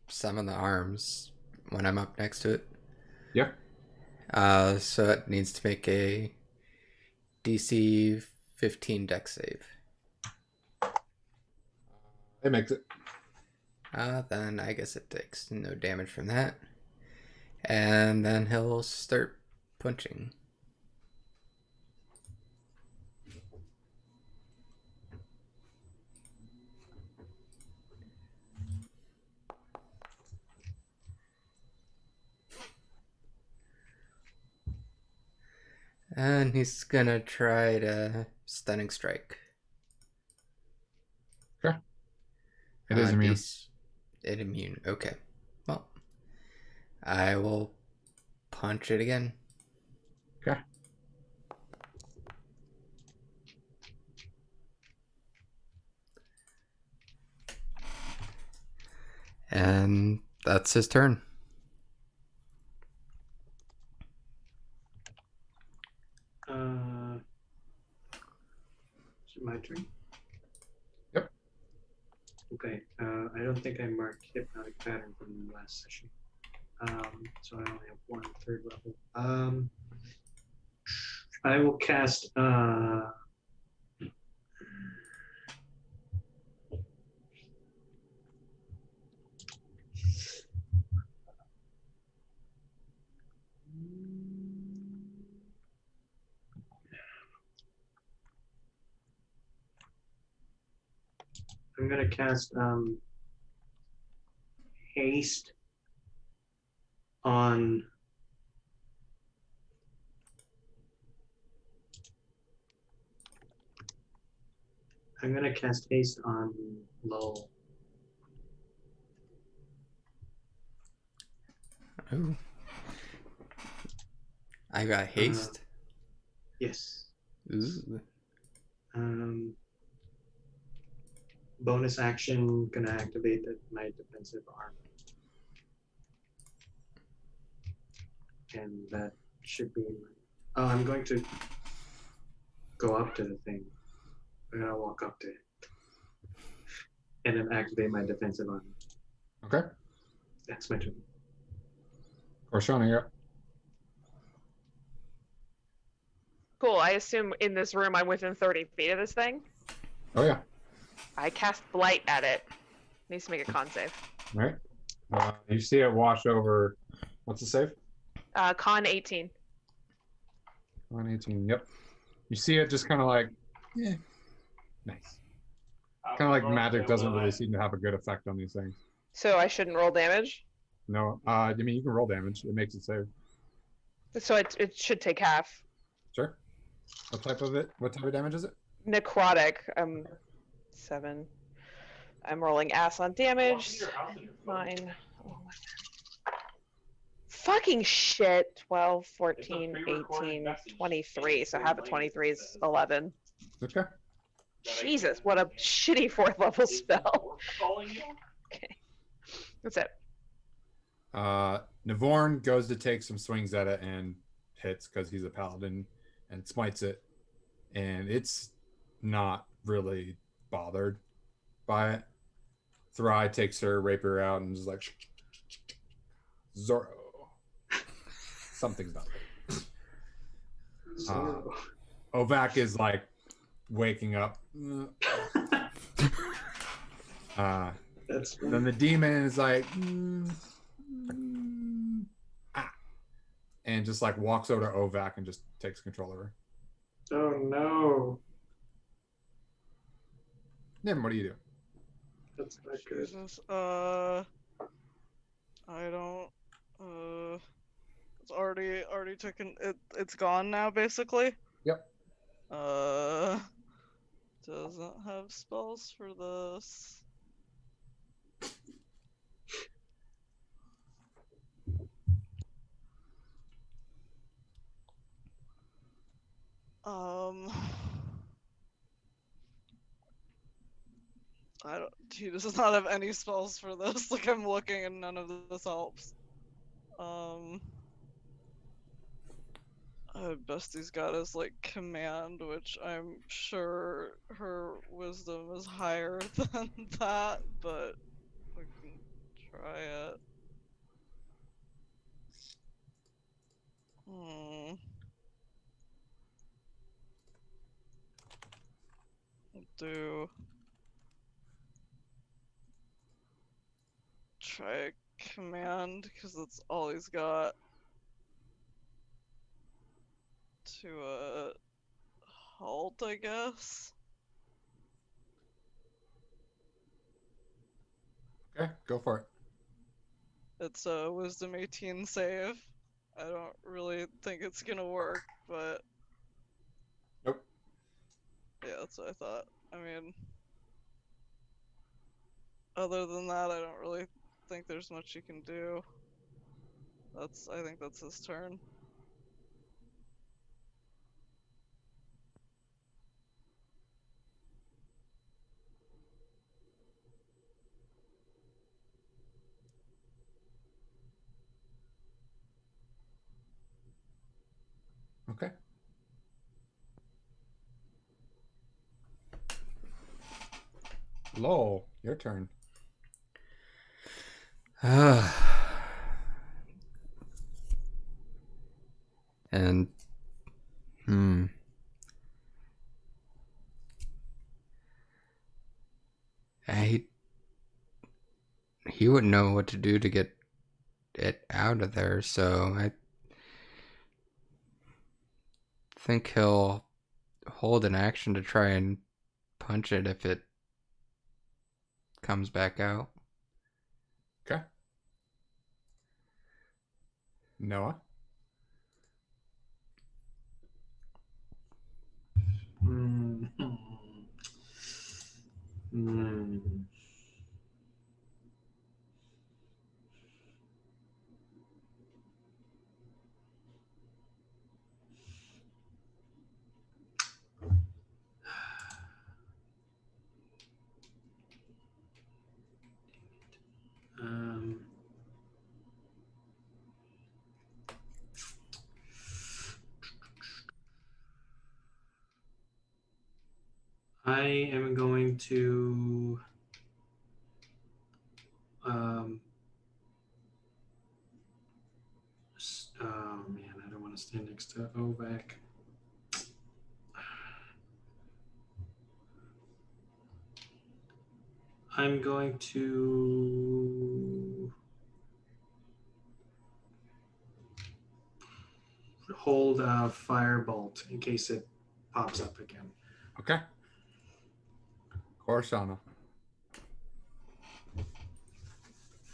summon the arms when I'm up next to it. Yeah. So it needs to make a DC 15 dex save. It makes it. Then I guess it takes no damage from that. And then he'll start punching. And he's gonna try to stunning strike. Okay. It is immune. It immune. Okay. Well, I will punch it again. Okay. And that's his turn. Is it my turn? Yep. Okay. I don't think I marked hypnotic pattern from the last session. So I only have 1 3rd level. I will cast I'm gonna cast haste on Lowell. Ooh. I got haste. Yes. Ooh. Bonus action, gonna activate my defensive arm. And that should be oh, I'm going to go up to the thing. I'm gonna walk up to it. And then activate my defensive arm. Okay. That's my turn. Corshana, you're up. Cool. I assume in this room I'm within 30 feet of this thing. Oh, yeah. I cast Blight at it. Needs to make a con save. All right. You see it wash over. What's the save? Con 18. Con 18. Yep. You see it just kind of like, yeah. Nice. Kind of like magic doesn't really seem to have a good effect on these things. So I shouldn't roll damage? No. I mean, you can roll damage. It makes it save. So it should take half. Sure. What type of damage is it? Necrotic. 7. I'm rolling ass on damage. 9. Fucking shit. 12, It's a 14, pre-recorded 18, message. 23. So It's half of lame, 23 it is says. 11. Okay. That I Jesus, can't- what a shitty 4th level Is spell. Orc calling you? Okay. That's it. Navorn goes to take some swings at it and hits because he's a paladin and smites it. And it's not really bothered by it. Thry takes her rapier out and is like, Zorro. Something's not right. Zorro. Ovak is like waking up. That's Then the demon is like, and just like walks over to Ovak and just takes control of her. Oh no. Nim, what do you do? That's not good. Jesus. I don't. It's already taken. It's gone now, basically. Yep. Doesn't have spells for this. I don't. He does not have any spells for this. Like I'm looking and none of this helps. Best he's got is like command, which I'm sure her wisdom is higher than that, but we can try it. Do try command because that's all he's got to halt, I guess. Okay, go for it. It's a wisdom 18 save. I don't really think it's gonna work, but Nope. yeah, that's what I thought. I mean, other than that, I don't really think there's much you can do. I think that's his turn. Okay. Lowell, your turn. And he wouldn't know what to do to get it out of there, so I think he'll hold an action to try and punch it if it comes back out. Okay. Noah. Hmm. Hmm. Um. I am going to oh man, I don't want to stand next to Ovak. I'm going to hold a firebolt in case it pops up again. Okay. Corshana.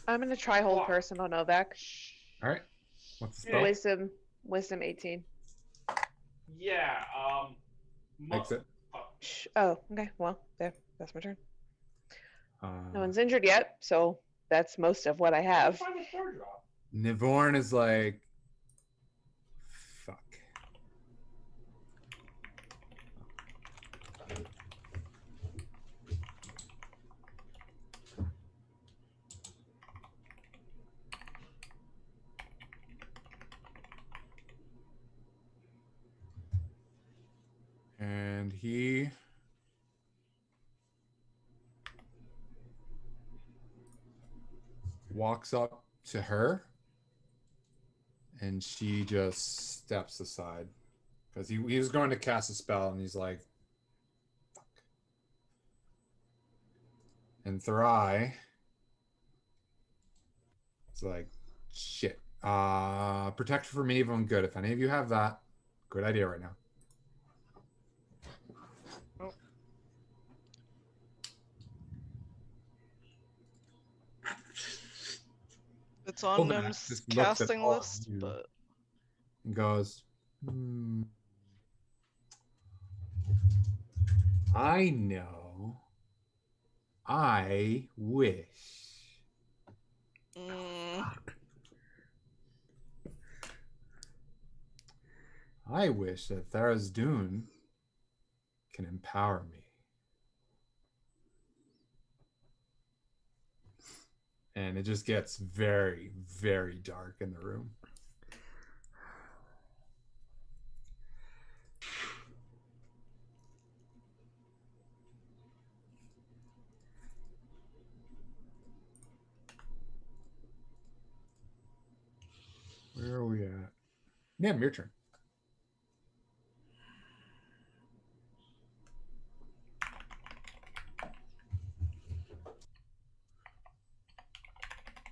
I'm gonna try hold person on Ovak. All right. What's the spell? Wisdom 18. Yeah. Makes it. Oh, okay. Well, there. That's my turn. Uh, No one's injured yet, so that's most of what I have. Find a third drop. Nivorn is like, fuck. And he walks up to her and she just steps aside because he was going to cast a spell and he's like, fuck. And Thrai is like, shit. Protection from evil and good. If any of you have that, good idea right now. It's on Obanak Nim's just looks at casting all of list, you but and goes, I know. I wish. I wish that Tharizdun can empower me. And it just gets very, very dark in the room. Where are we at? Yeah, your turn.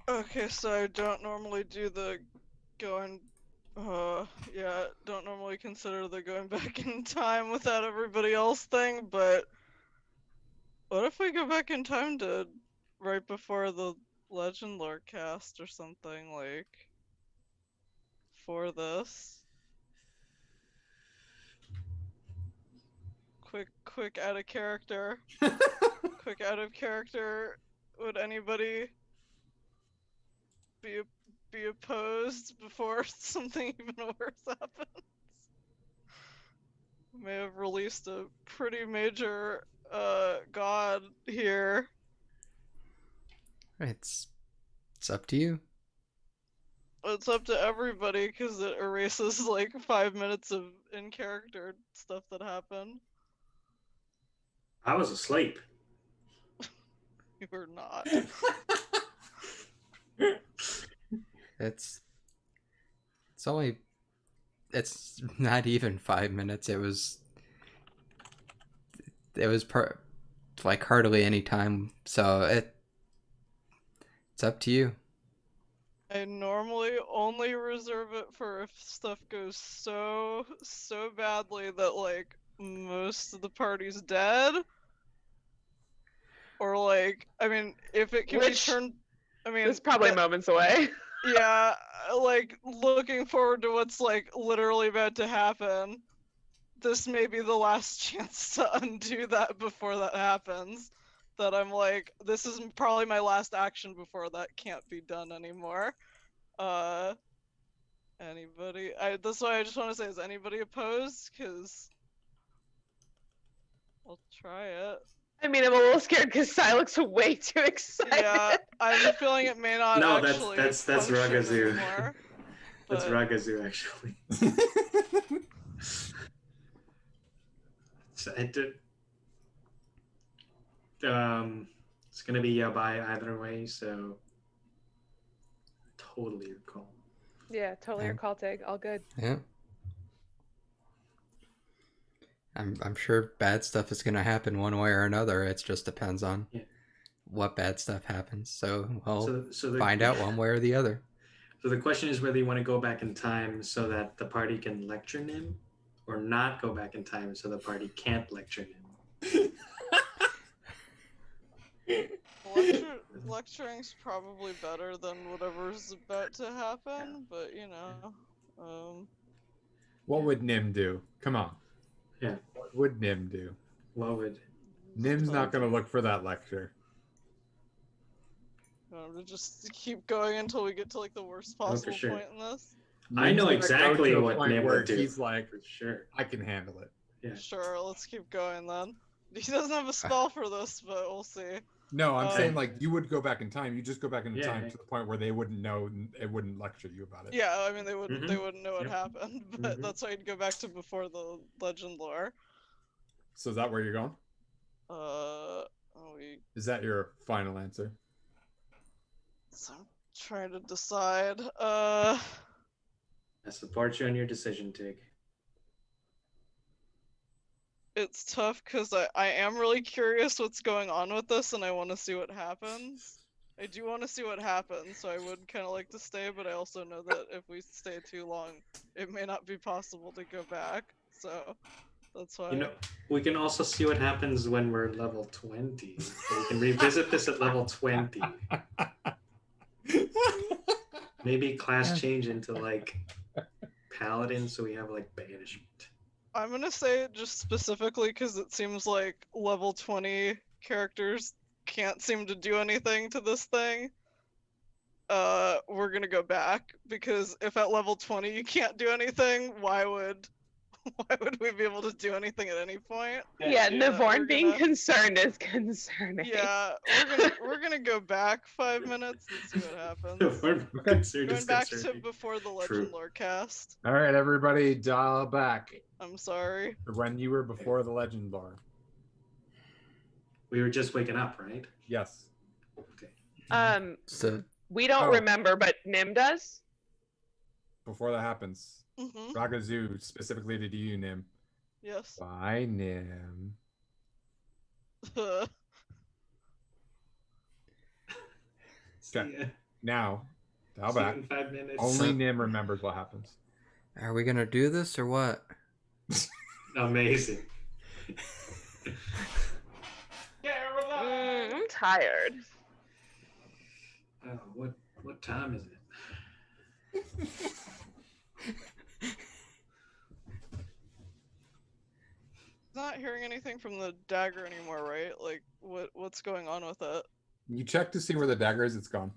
okay, so I don't normally do the going don't normally consider the going back in time without everybody else thing, but what if we go back in time to right before the Legend Lore cast or something, like, for this? Quick out of character. Quick out of character. Would anybody be opposed before something even worse happens? May have released a pretty major god here. It's up to you. It's up to everybody because it erases like 5 minutes of in character stuff that happened. I was asleep. You were not. It's not even 5 minutes. It was like hardly any time. So it's up to you. I normally only reserve it for if stuff goes so badly that like most of the party's dead. Or like, I mean, if it can be turned, I mean, it's probably moments away. Yeah, like looking forward to what's like literally about to happen. This may be the last chance to undo that before that happens. That I'm like, this is probably my last action before that can't be done anymore. Anybody? That's why I just want to say, is anybody opposed? Because I'll try it. I mean, I'm a little scared because Sai looks way too excited. Yeah, I have a feeling it may not No, actually that's function Ragazu. anymore. That's But Ragazu, actually. So it did. It's gonna be Yabai either way, so totally your call. Yeah, totally your call, Tig. All good. Yeah. I'm sure bad stuff is gonna happen one way or another. It just depends on what bad stuff happens. So we'll find out one way or the other. So the question is whether you want to go back in time so that the party can lecture Nim, or not go back in time so the party can't lecture Nim. Lecturing's probably better than whatever's about to happen, but you know. What would Nim do? Come on. Yeah. What would Nim do? What would? Nim's not going to look for that lecture. To just keep going until we get to like the worst possible sure. point in this. I Nim's know gonna go exactly to a what point Nim where would do. he's like, For sure. I can handle it. Yeah. Sure, let's keep going then. He doesn't have a spell for this, but we'll see. No, I'm saying Um, like you would go back in time. You just go back in Yeah, time yeah. to the point where they wouldn't know, and it wouldn't lecture you about it. Yeah, I mean they wouldn't know what Yep. happened, but Mhm. that's why you'd go back to before the legend lore. So is that where you're going? We Is that your final answer? so I'm trying to decide. I support you on your decision, Tig. It's tough because I am really curious what's going on with this, and I want to see what happens. I do want to see what happens, so I would kind of like to stay, but I also know that if we stay too long, it may not be possible to go back. So that's why. You know, we can also see what happens when we're level 20. So we can revisit this at level 20. Maybe class change into like paladin, so we have like banishment. I'm gonna say it just specifically because it seems like level 20 characters can't seem to do anything to this thing. We're gonna go back because if at level 20 you can't do anything, why would we be able to do anything at any point? Yeah, we're Navorn being gonna- concerned is concerning. Yeah, we're gonna go back 5 minutes and see what happens. Going back to before the legend True. lore cast. All right, everybody, dial back I'm sorry. to when you were before the legend lore. We were just waking up, right? Yes. Okay. So We don't Oh. remember, but Nim does. Before that happens, Mm-hmm. Ragazoo specifically to you, Nim. Yes. Bye, Nim. See Okay. ya. Now, dial See you back. in 5 minutes. Only Nim remembers what happens. are we gonna do this or what? Amazing. I'm tired. Oh, what time is it? Not hearing anything from the dagger anymore, right? Like, what's going on with it? You check to see where the dagger is. It's gone.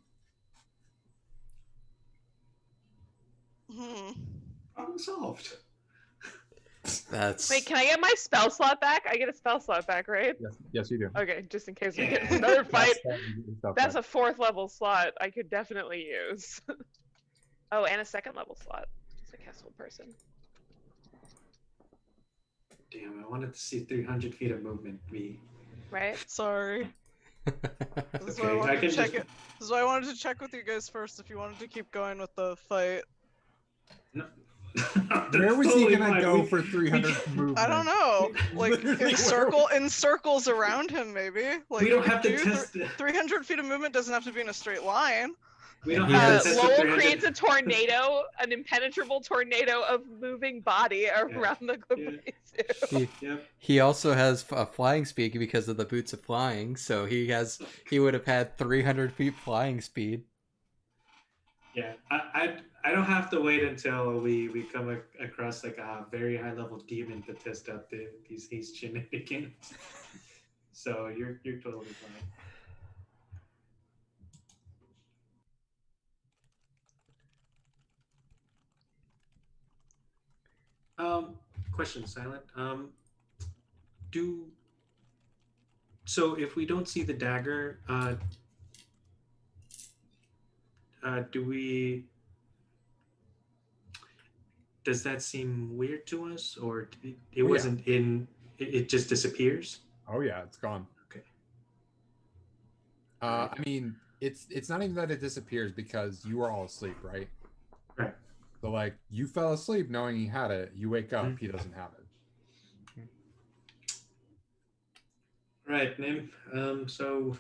Problem solved. That's Wait, can I get my spell slot back? I get a spell slot back, right? Yes, you do. Okay, just in case we Yeah. get another fight. That's That's a 4th level slot I could definitely use. Oh, and a 2nd level slot. Just a castle person. Damn, I wanted to see 300 feet of movement. Right? Sorry. This is why I Okay, wanted I to can check just. it. This is why I wanted to check with you guys first if you wanted to keep going with the fight. No. Where was Totally he gonna fine. go We- for 300 movement? I don't know. Like Literally, in circles around him, maybe. Like We don't you have to could do test. 300 feet of movement doesn't have to be in a straight line. We And don't he have to has- test the Lowell 300. creates a tornado, an impenetrable tornado of moving body around the Globalizoo. Yep. he also has a flying speed because of the boots of flying, so he would have had 300 feet flying speed. Yeah. I don't have to wait until we come across like a very high level demon to test out these shenanigans. So you're totally fine. Question, Silent. So if we don't see the dagger, do we? Does that seem weird to us, or it yeah. wasn't in? It just disappears. Oh yeah, it's gone. Okay. I mean, it's not even that it disappears because you were all asleep, right? Right. So like you fell asleep knowing he had it. You wake up, he doesn't have it. Right, Nim. So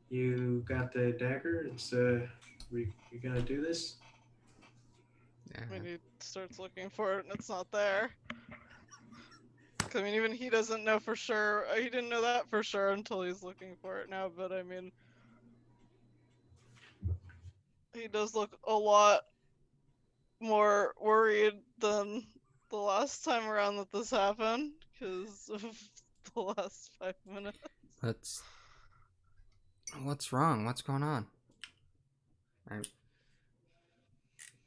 you got the dagger. It's we gonna do this? When he starts looking for it and it's not there. 'Cause, I mean, even he doesn't know for sure. He didn't know that for sure until he's looking for it now. But I mean, he does look a lot more worried than the last time around that this happened because of the last 5 minutes. Let's What's wrong? What's going on?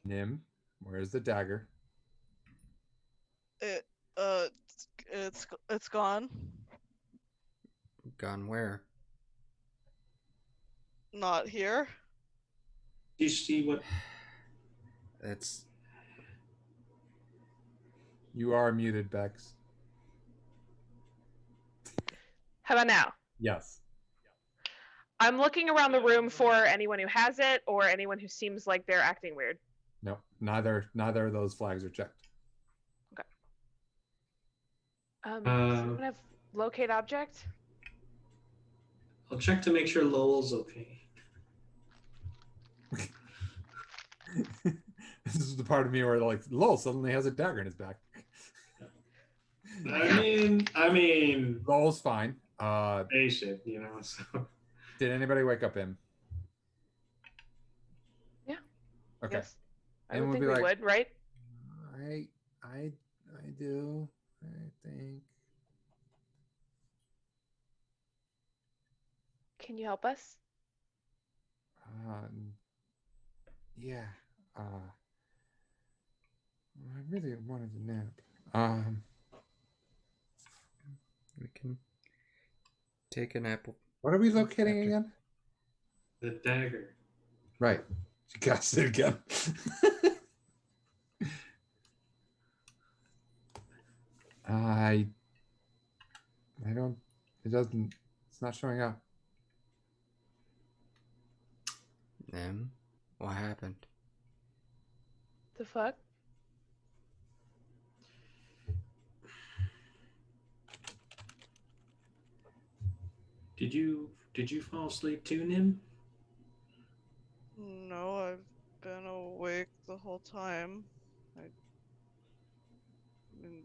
Nim, where's the dagger? It it's gone. Gone where? Not here. Do you see what? It's You are muted, Bex. How about now? Yes. I'm looking around the room for anyone who has it or anyone who seems like they're acting weird. No, neither of those flags are checked. Does anyone have locate object? I'll check to make sure Lowell's okay. This is the part of me where like Lowell suddenly has a dagger in his back. I mean, Lowell's fine. they should, you know. So. Did anybody wake up him? Yeah. Okay. Yes. I And would we'll think be we like, would, right? I do. I think. Can you help us? Yeah. I really wanted a nap. we can take an apple. What are we locating again? The dagger. Right. You guys it again. I don't. It doesn't. It's not showing up. What happened? The fuck? Did you fall asleep too, Nim? No, I've been awake the whole time. I mean,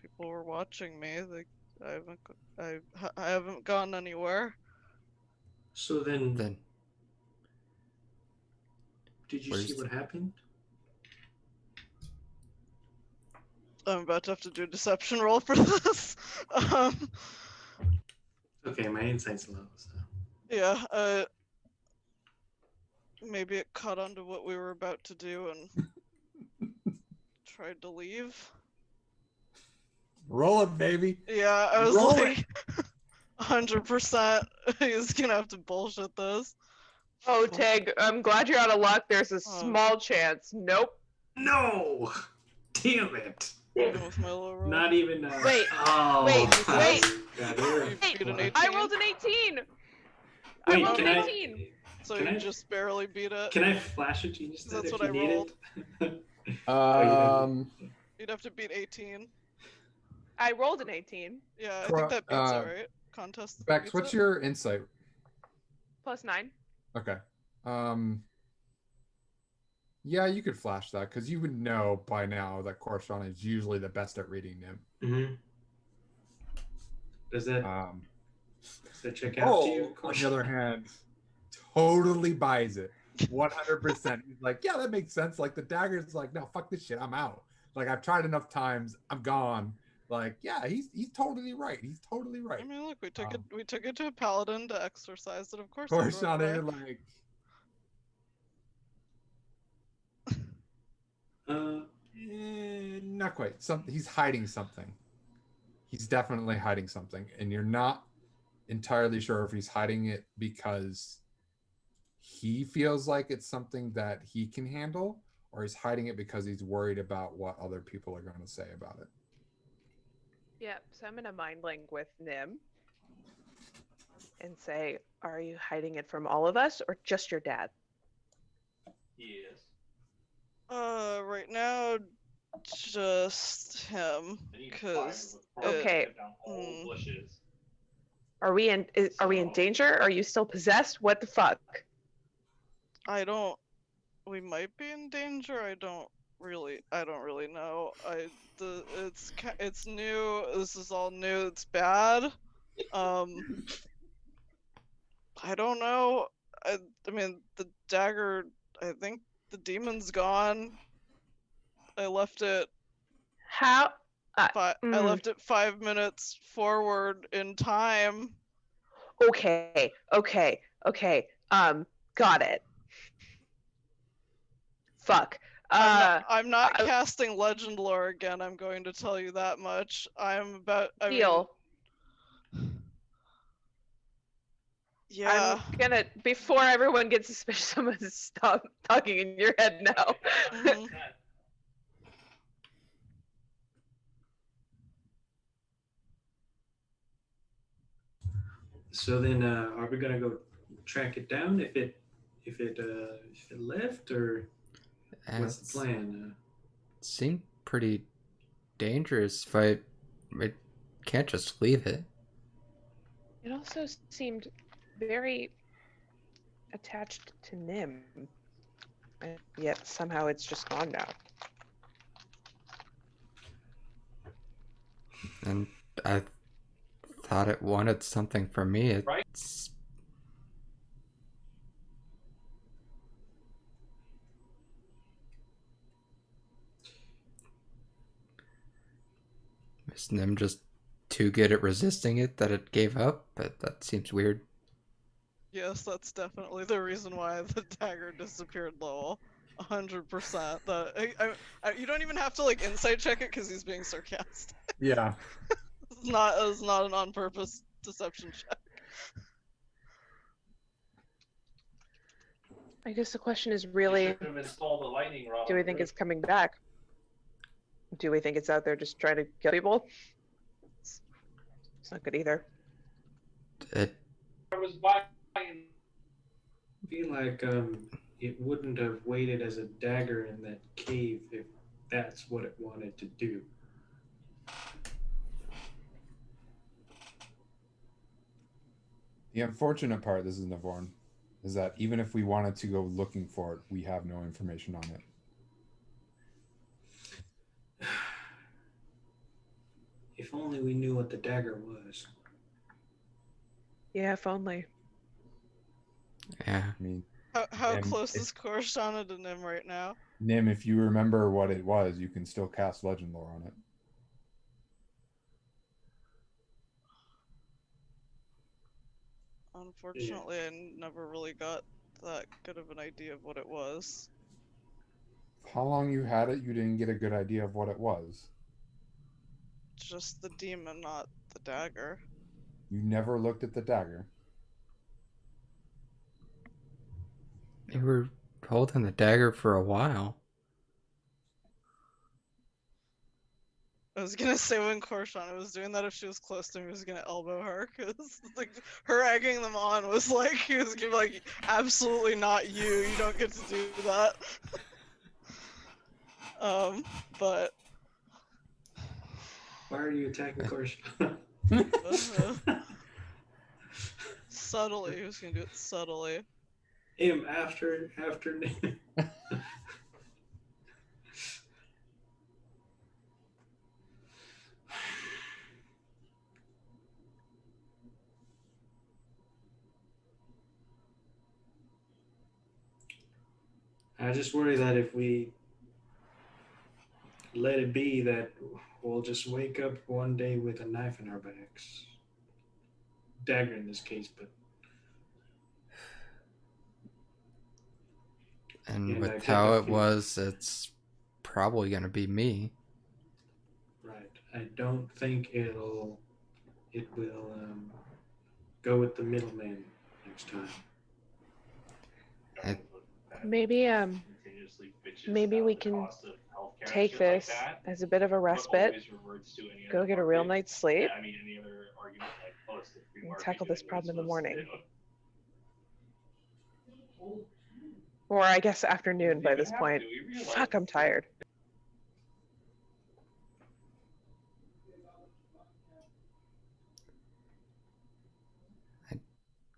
people were watching me. Like, I haven't gone anywhere. So then Then did you see what happened? I'm about to have to do a deception roll for this. Okay, my insight's low. So. Yeah. Maybe it caught on to what we were about to do and tried to leave. Roll it, baby. Yeah, I was Roll like, 100%. He's gonna have to bullshit this. Oh, Tig, I'm glad you're out of luck. There's a Oh. small chance. Nope. No! Damn it! Even with my low roll. Not even. Wait, Oh, wait. God, you're You Hey, beat an a- 18. I rolled an 18. I Wait, rolled can an I- 18. So Can you I- just barely beat it. Can I flash a genius That's if what you I need rolled. it? You'd have to beat 18. I rolled an 18. Yeah, I think that beats it, right? Contest. Bex, beats what's it? your insight? Plus 9. Okay. Yeah, you could flash that because you would know by now that Corshon is usually the best at reading Nim. Mm-hmm. Does that check out to you? On the other hand, totally buys it. 100%. He's like, yeah, that makes sense. Like the dagger's like, no, fuck this shit. I'm out. Like I've tried enough times. I'm gone. Like, yeah, he's totally right. He's totally right. I mean, look, we took it to a paladin to exercise it. Of course. Corshon, you're like, not quite. He's hiding something. He's definitely hiding something, and you're not entirely sure if he's hiding it because he feels like it's something that he can handle, or he's hiding it because he's worried about what other people are going to say about it. Yeah, so I'm gonna mind link with Nim and say, are you hiding it from all of us or just your dad? Yes. Right now, just him. I need 'Cause five with Okay. cut down all Mm. bushes. Are we in danger? Are you still possessed? What the fuck? We might be in danger. I don't really know. It's new. This is all new. It's bad. I don't know. I mean, the dagger. I think the demon's gone. I left it. How? I left it 5 minutes forward in time. Okay. Got it. Fuck. I'm not I- casting legend lore again. I'm going to tell you that much. Deal. Yeah. I'm gonna, before everyone gets suspicious, I'm gonna stop talking in your head now. Mhm. So then, are we gonna go track it down if it left, or what's the plan? Seemed pretty dangerous. If I can't just leave it. It also seemed very attached to Nim. And yet somehow it's just gone now. And I thought it wanted something from me. Right. It's is Nim just too good at resisting it that it gave up? But that seems weird. Yes, that's definitely the reason why the dagger disappeared, Lowell. 100%. You don't even have to like insight check it because he's being sarcastic. Yeah. It's not an on purpose deception check. I guess the question is You really, should have installed a lightning rod. do on we the think roof. it's coming back? Do we think it's out there just trying to kill people? It's not good either. It I was buying. I feel like it wouldn't have waited as a dagger in that cave if that's what it wanted to do. The unfortunate part, this is Navorn, is that even if we wanted to go looking for it, we have no information on it. If only we knew what the dagger was. Yeah, if only. yeah. I mean, How And close if- is Korshana to Nim right now? Nim, if you remember what it was, you can still cast legend lore on it. Unfortunately, I never really got that good of an idea of what it was. How long you had it, you didn't get a good idea of what it was. Just the demon, not the dagger. You never looked at the dagger. You were holding the dagger for a while. I was gonna say when Korshana was doing that, if she was close to me, I was gonna elbow her, because like her egging them on was like he was gonna be like, absolutely not you. You don't get to do that. But Why are you attacking Korsh? subtly, he was gonna do it subtly. Him after I just worry that if we let it be, that we'll just wake up one day with a knife in our backs. Dagger in this case, but And Yeah, I with get how that it feeling. was, it's probably going to be me. right. I don't think it will go with the middleman next time. Maybe Continuously bitches maybe about we the can cost of healthcare and take shit like this that, as a bit of a but respite, always reverts to any go other get a real market. night's sleep, Yeah, I mean, any other argument like, oh, it's the free and market tackle doing this what problem in the it's supposed to morning. do. Or I guess afternoon We by this have point. to, we realize Fuck, I'm it. tired.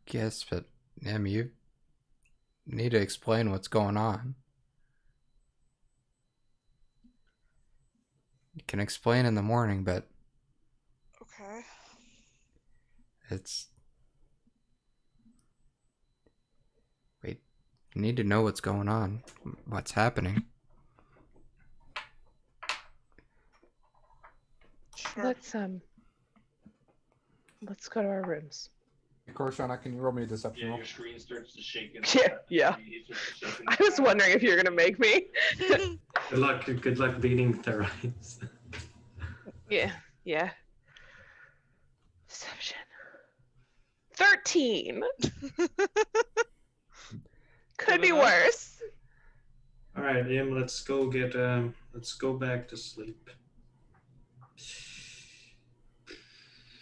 Guess, but Em, you need to explain what's going on. You can explain in the morning, but Okay. it's... Wait, you need to know what's going on, what's happening. Sure. Let's go to our rooms. Korshana, can you roll me a deception Yeah, roll? your screen starts to shake. Yeah. I was wondering if you were gonna make me. Good luck. Good luck beating Therites. Yeah. Deception. 13. Could be enough. worse. All right, Im. Let's go get. Let's go back to sleep.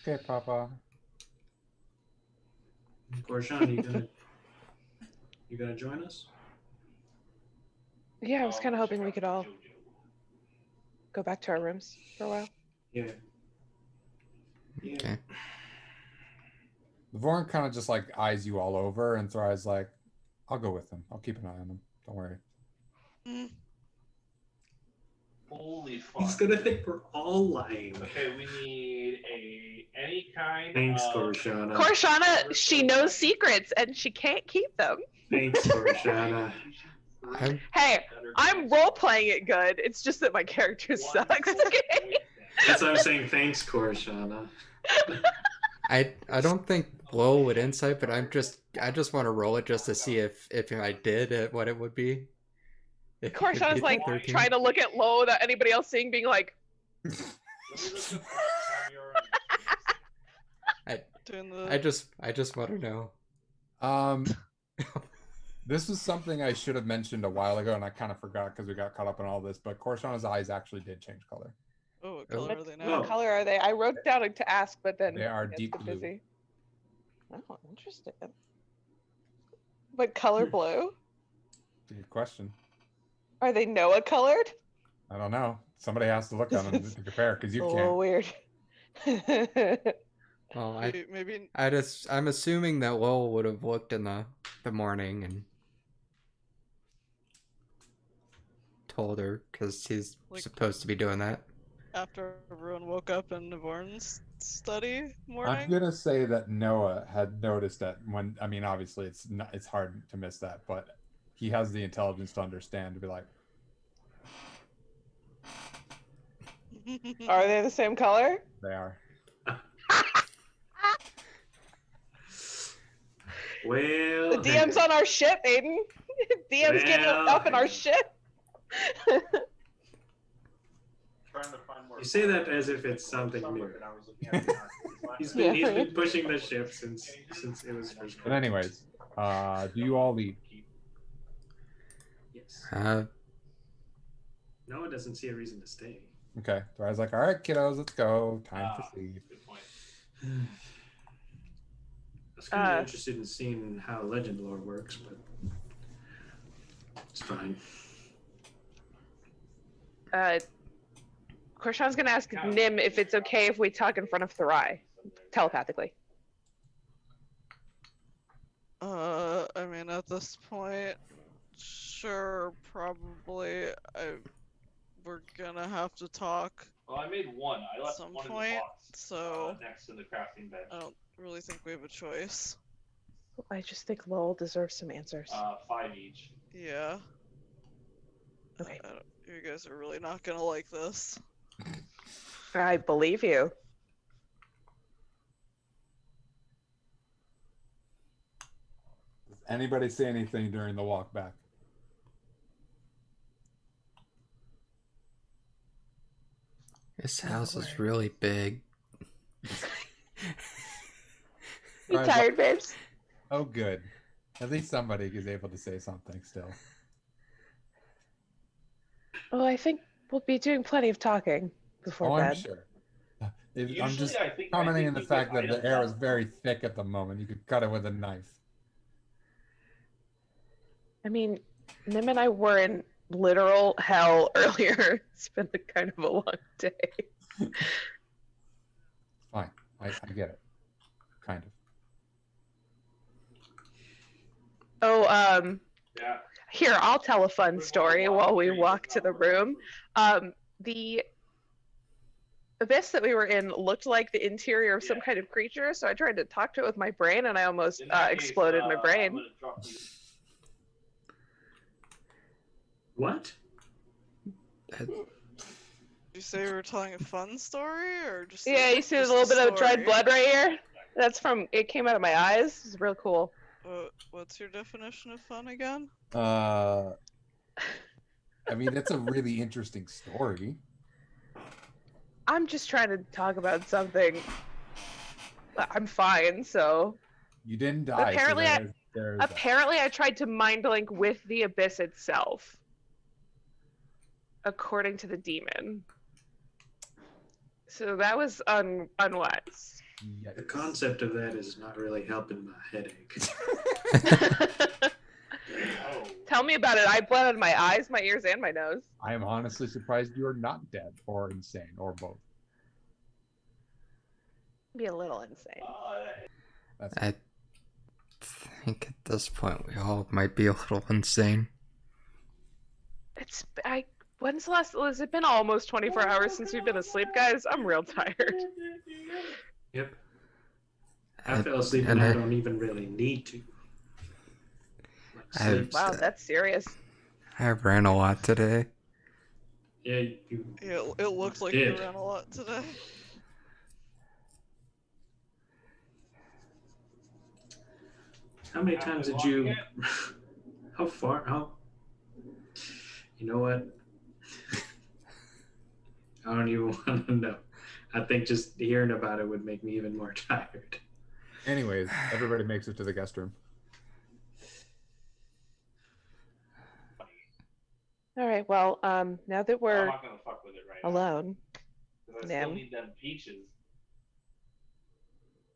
Okay, Papa. Korshan, you gonna join us? Yeah, I was kind of hoping we could all go back to our rooms for a while. Yeah. Okay. The Vorn kind of just like eyes you all over, and Thry's like, I'll go with him. I'll keep an eye on him. Don't worry. Holy fuck. He's gonna think we're all lying. Okay, we need any kind Thanks, of... Korshana. Korshana, she knows secrets and she can't keep them. Thanks, Korshana. Hey, I'm role playing it good. It's just that my character sucks. Okay? That's what I'm saying. Thanks, Korshana. I don't think Lowell would insight, but I just want to roll it just to see if I did what it would be. Korshana's like 13. trying to look at Lo without anybody else seeing, being like, I just want to know. This was something I should have mentioned a while ago, and I kind of forgot because we got caught up in all this. But Korshana's eyes actually did change color. Oh, what color are they now? what color are they? I wrote it down to ask, but then They are I got deep too blue. busy. Oh, interesting. What color blue? Good question. Are they Noah colored? I don't know. Somebody has to look on them to compare because you A little can't. weird. Well, Maybe I'm assuming that Lowell would have looked in the morning and told her because he's supposed to be doing that. after everyone woke up in Navorn's study morning. I'm gonna say that Noah had noticed that when. I mean, obviously, it's hard to miss that, but he has the intelligence to understand to be like, Are they the same color? they are. Well, The DM's on our ship, Aiden. DM's getting up in our ship. You say that as if it's something new. He's been pushing the ship since it was first. But anyways, do you all leave? Yes. Uh, Noah doesn't see a reason to stay. Okay. So I was like, all right, kiddos, let's go. Time to sleep. Good point. I was kind of interested in seeing how legend lore works, but it's fine. Korshan's gonna ask Nim if it's okay if we talk in front of Thurai, telepathically. I mean, at this point, sure, probably. We're gonna have to talk Well, I made one. I at left some one in point, the box so next to the crafting bench. I don't really think we have a choice. I just think Lowell deserves some answers. 5 each. Yeah. Okay. You guys are really not gonna like this. I believe you. Does anybody say anything during the walk back? this house is really big. You Right, tired, babes? Oh, good. At least somebody is able to say something still. Well, I think we'll be doing plenty of talking before Oh, bed. I'm sure. I'm Usually, just I think commenting on the we fact get that the items air out is of very them. thick at the moment. You could cut it with a knife. I mean, Nim and I were in literal hell earlier. It's been a kind of a long day. Fine. I get it. Kind of. Oh, Yeah. here, I'll tell a fun story while we walk to the room. The abyss that we were in looked like the interior of some kind of creature, so I tried to talk to it with my brain, and I almost In that case, exploded my I'm brain. gonna drop you. What? Did you say you were telling a fun story, or just? Yeah, you see a just little bit of dried story? blood right here? That's from. It came out of my eyes. It's real cool. What's your definition of fun again? I mean, it's a really interesting story. I'm just trying to talk about something. I'm fine. So You didn't die. apparently, so there's that. apparently, I tried to mind link with the abyss itself, according to the demon. So that was unwise. Yikes. The concept of that is not really helping my headache. Oh. Tell me about it. I bled out of my eyes, my ears, and my nose. I am honestly surprised you are not dead or insane or both. Be a little insane. That's I think at this point we all might be a little insane. When's the last? Has it been almost 24 hours since we've been asleep, guys? I'm real tired. Yep. I fell asleep and I don't even really need to. Like, Wow, that's serious. I ran a lot today. yeah, It looked like did. you ran a lot today. How many times did you? How far? You know what? I don't even want to know. I think just hearing about it would make me even more tired. Anyways, everybody makes it to the guest room. All right. Well, now that I'm we're not gonna fuck with it right now. alone, 'Cause I still Nim. need them peaches.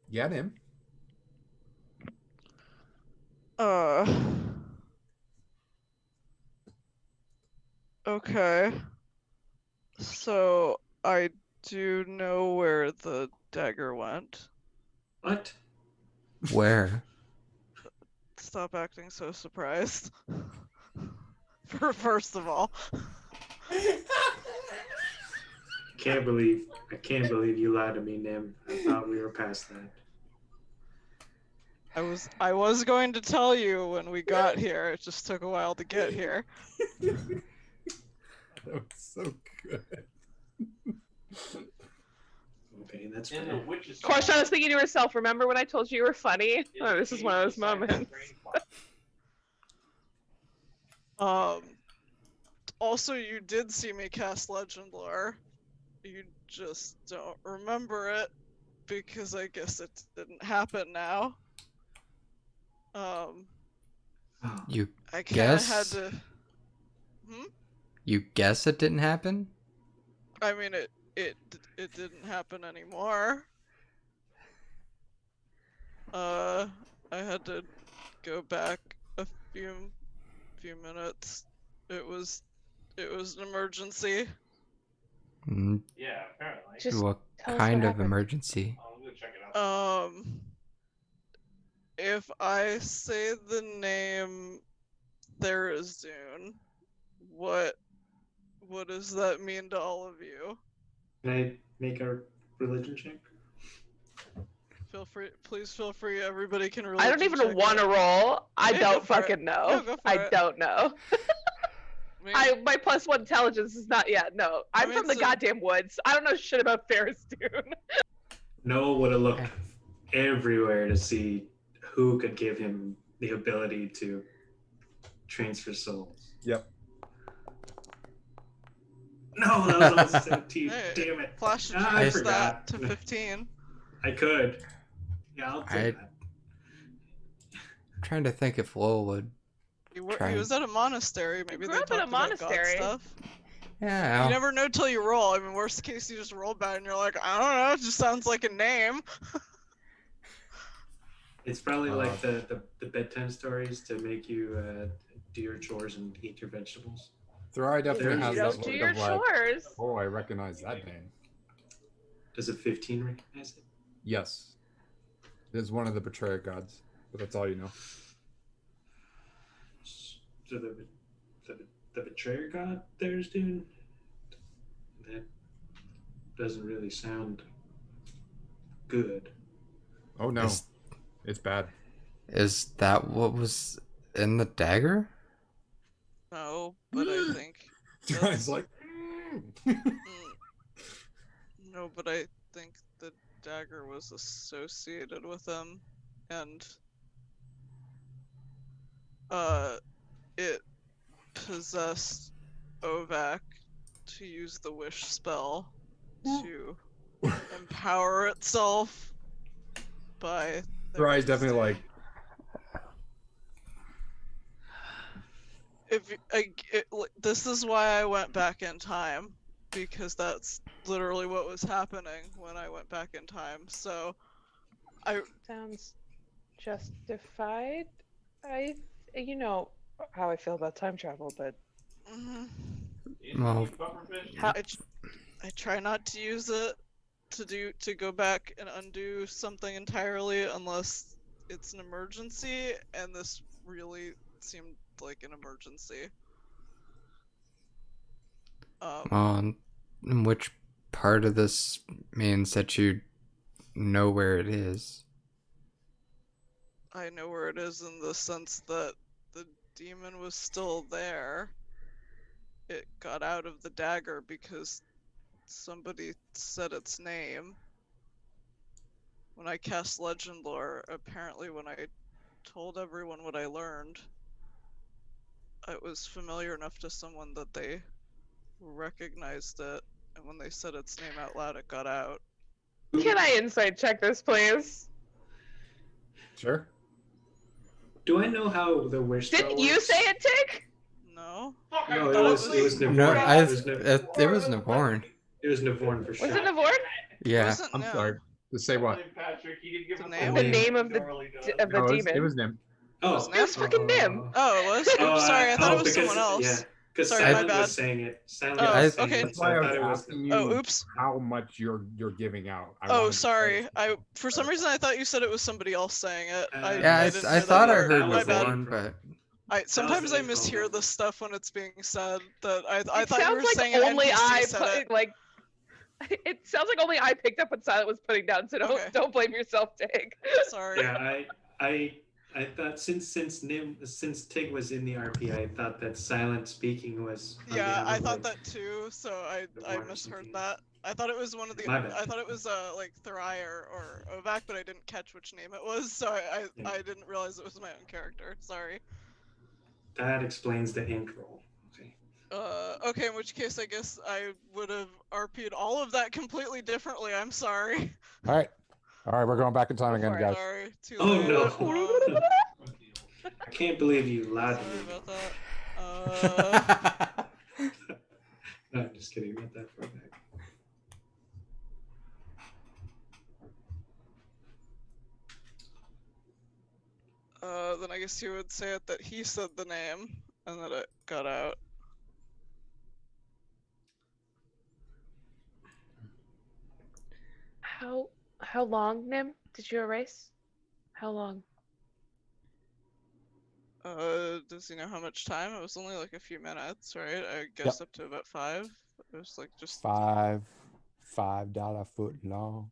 Yeah, Nim. Okay. So I do know where the dagger went. What? Where? Stop acting so surprised. First of all. I can't believe you lied to me, Nim. I thought we were past that. I was going to tell you when we got here. It just took a while to get here. That was so good. Okay, that's In the fine. witch's Korsha was thinking to herself, remember when I told you were funny? Oh, this is one of those moments. Also, you did see me cast Legend Lore. You just don't remember it because I guess it didn't happen now. You I kind of guess? had to. You guess it didn't happen? I mean, it didn't happen anymore. I had to go back a few minutes. It was an emergency. Mm, Yeah, apparently. Just what tell us kind what of happened. emergency? I'm gonna check it out. If I say the name Therazune, what does that mean to all of you? Can I make a religion check? Please feel free. Everybody can I don't religion even check want it. to roll. I Yeah, don't go for it. fucking know. No, go for I it. don't know. I mean, My +1 intelligence is not yet. No, I'm mean, from the so- goddamn woods. I don't know shit about Ferris-Dune. Noah would have looked everywhere to see who could give him the ability to transfer souls. Yep. No, that was almost 17. Hey, Damn it. Flash, did you I use forgot. that to 15? I could. Yeah, I'll take that. Trying to think if Lowell would. He Try. was at a monastery. Maybe grew they up in a talked about God monastery. stuff. Yeah. You never know till you roll. I mean, worst case, you just roll bad and you're like, I don't know, it just sounds like a name. It's probably like the bedtime stories to make you do your chores and eat your vegetables. Thrai definitely You has You that don't do look your of like, chores. oh, I recognize that name. Does a 15 recognize it? Yes. It is one of the betrayer gods, but that's all you know. So the betrayer god there's doing that doesn't really sound good. Oh no, it's bad. Is that what was in the dagger? No, but I think. Thrai's like, No, but I think the dagger was associated with him, and it possessed Ovak to use the wish spell to empower itself by Her eyes definitely like, this is why I went back in time, because that's literally what was happening when I went back in time. So Sounds justified. You know how I feel about time travel, but Well, I try not to use it to go back and undo something entirely unless it's an emergency, and this really seemed like an emergency. And which part of this means that you know where it is? I know where it is in the sense that the demon was still there. It got out of the dagger because somebody said its name. When I cast Legend Lore, apparently when I told everyone what I learned, it was familiar enough to someone that they recognized it, and when they said its name out loud, it got out. can I insight check this, please? sure. Do I know how the wish spell Didn't you works? say it, Tig? No? No, thought it was Navorn. No, It was it was Navorn. It was Navorn for sure. Was it Navorn? Yeah. Wasn't I'm no. sorry. To say what? Patrick, he didn't give The us name? The name. name of the No, it demon. was Nim. Oh, Was It was fucking Nim. Oh, it was? Oops, sorry, I thought it was because, someone else. Yeah, because Sorry, my Silent bad. was saying it. Silent Oh, was saying okay. it, That's so why I I thought was it was. asking you Oh, oops. how much you're giving out. I Oh, wanted to sorry. clarify. For some reason I thought you said it was somebody else saying it. Yeah, I didn't I hear thought that I word. heard My bad. Navorn, but Sometimes I the info, mishear though. this stuff when it's being said. That I It thought you sounds were like saying an only NPC said it. It sounds like only I picked up what Silent was putting down, so Okay. don't blame yourself, Tig. Sorry. Yeah, I thought since Tig was in the RP, I thought that Silent speaking was. On Yeah, behalf I of, thought like, that too. So I Navorn or misheard something. that. I thought it was one of the. My bad. I thought it was like Thrai or Ovak, but I didn't catch which name it was. So Yeah. I didn't realize it was my own character. Sorry. That explains the ink roll. Okay. Okay, in which case I guess I would have RP'd all of that completely differently. I'm sorry. All right, we're going back in time Go again, for it. guys. Sorry. Too Oh, late. no. I can't believe you lied to Sorry me. about that. No, I'm just kidding. Not that far back. Then I guess you would say it that he said the name and that it got out. How long, Nim? Did you erase? How long? Does he know how much time? It was only like a few minutes, right? I guess up to about 5. It was like just $5 foot long.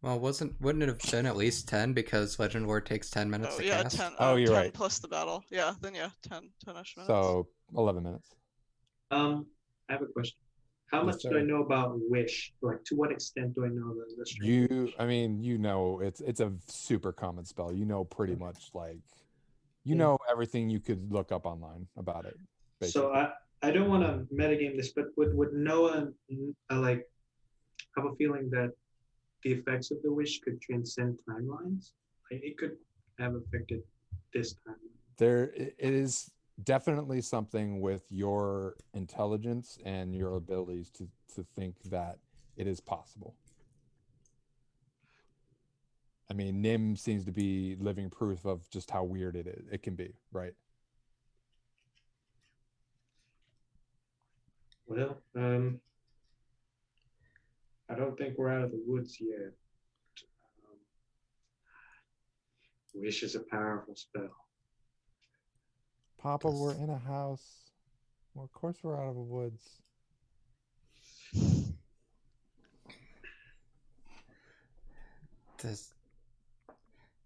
well, wouldn't it have been at least 10 because Legend Lore takes 10 minutes to cast? 10. Oh, you're 10 right. plus the battle. Yeah, then 10-ish minutes. So 11 minutes. I have a question. How Yes, much do sir. I know about Wish? Like, to what extent do I know the strength? I mean, it's a super common spell. You know, pretty much like, Yeah. know everything you could look up online about it. Basically. So I don't want to metagame this, but would Noah like have a feeling that the effects of the wish could transcend timelines? Like, it could have affected this timeline. It is definitely something with your intelligence and your abilities to think that it is possible. I mean, Nim seems to be living proof of just how weird it can be, right? Well, I don't think we're out of the woods yet. Wish is a powerful spell. Papa, we're in a house. Well, of course we're out of the woods.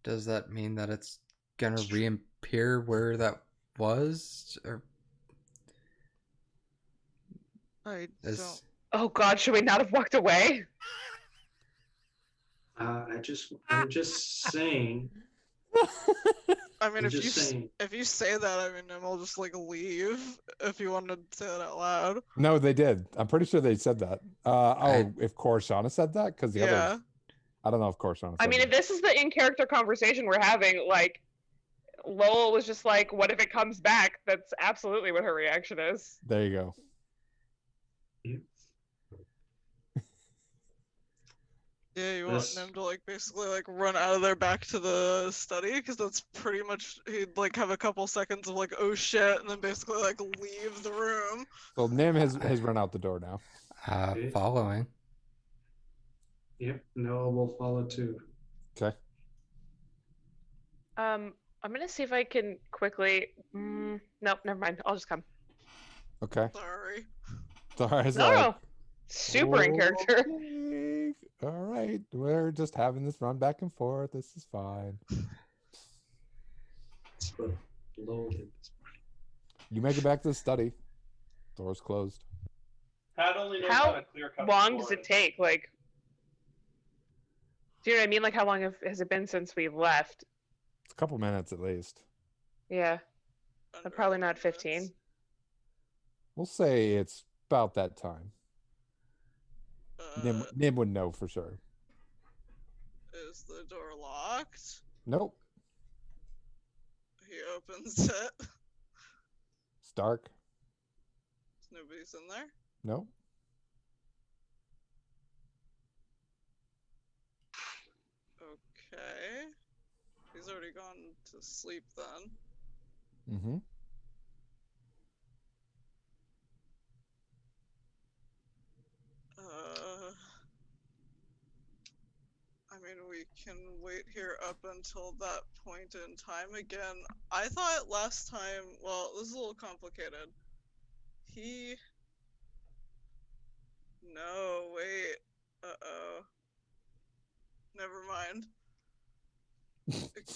Does that mean that it's gonna reappear where that was? Or I is don't. Oh God, should we not have walked away? I'm just saying. I mean, I'm just saying. if you say that, I mean, I'll just like leave if you want to say that out loud. No, they did. I'm pretty sure they said that. If Corshana said that, because the Yeah. others, I don't know if Corshana said I mean, if that. this is the in-character conversation we're having, like, Lowell was just like, what if it comes back? That's absolutely what her reaction is. There you go. Yeah, you want him to like basically like run out of there back to the study because that's pretty much he'd like have a couple seconds of like oh shit and then basically like leave the room. So Nim has run out the door now. Following. Yep, Noah will follow too. Okay. I'm gonna see if I can quickly. Nope, never mind. I'll just come. Okay. Sorry. Sorry. No, super in character. Okay. All right, we're just having this run back and forth. This is fine. You make it back to the study. Door's closed. Pat only knows how to clear cut. How long does it take? Like, do you know what I mean? Like, how long has it been since we left? It's a couple minutes at least. Yeah, probably not 15. We'll say it's about that time. Nim would know for sure. Is the door locked? Nope. He opens it. It's dark. Nobody's in there? Nope. Okay. He's already gone to sleep then. Mm-hmm. I mean, we can wait here up until that point in time. Again, I thought last time, well, this is a little complicated. No, wait. Uh-oh. Never mind.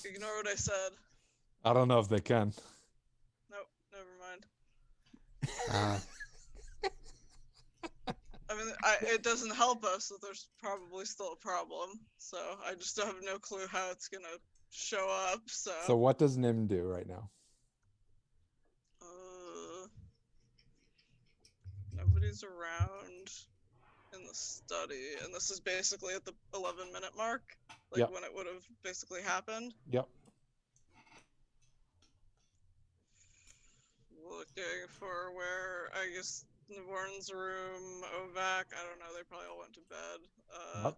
Ignore what I said. I don't know if they can. Nope, never mind. I mean, it doesn't help us that there's probably still a problem. So I just have no clue how it's gonna show up. So what does Nim do right now? Nobody's around in the study, and this is basically at the 11-minute mark, like yep. when it would have basically happened. Yep. Looking for where, I guess, Newborn's room, Ovac, I don't know, they probably all went to bed. Yep.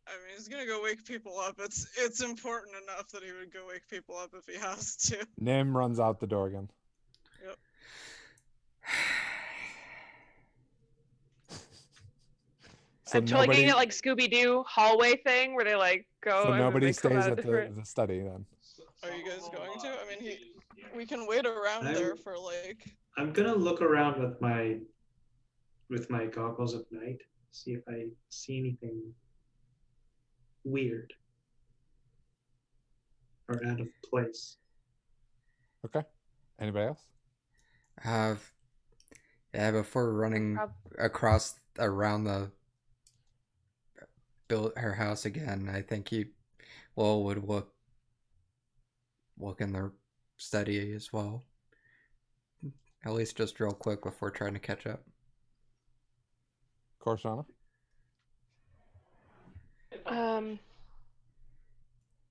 I mean, he's gonna go wake people up. It's important enough that he would go wake people up if he has to. Nim runs out the door again. Yep. So I'm totally getting it like Scooby-Doo hallway thing where they like go. So and nobody stays at different... the study then. Are you guys going to? I mean, we can wait around there for like. I'm gonna look around with my goggles at night, see if I see anything weird or out of place. Okay. Anybody else? Yeah, before running around the her house again, I think would look in the study as well. At least just real quick before trying to catch up. Corshana?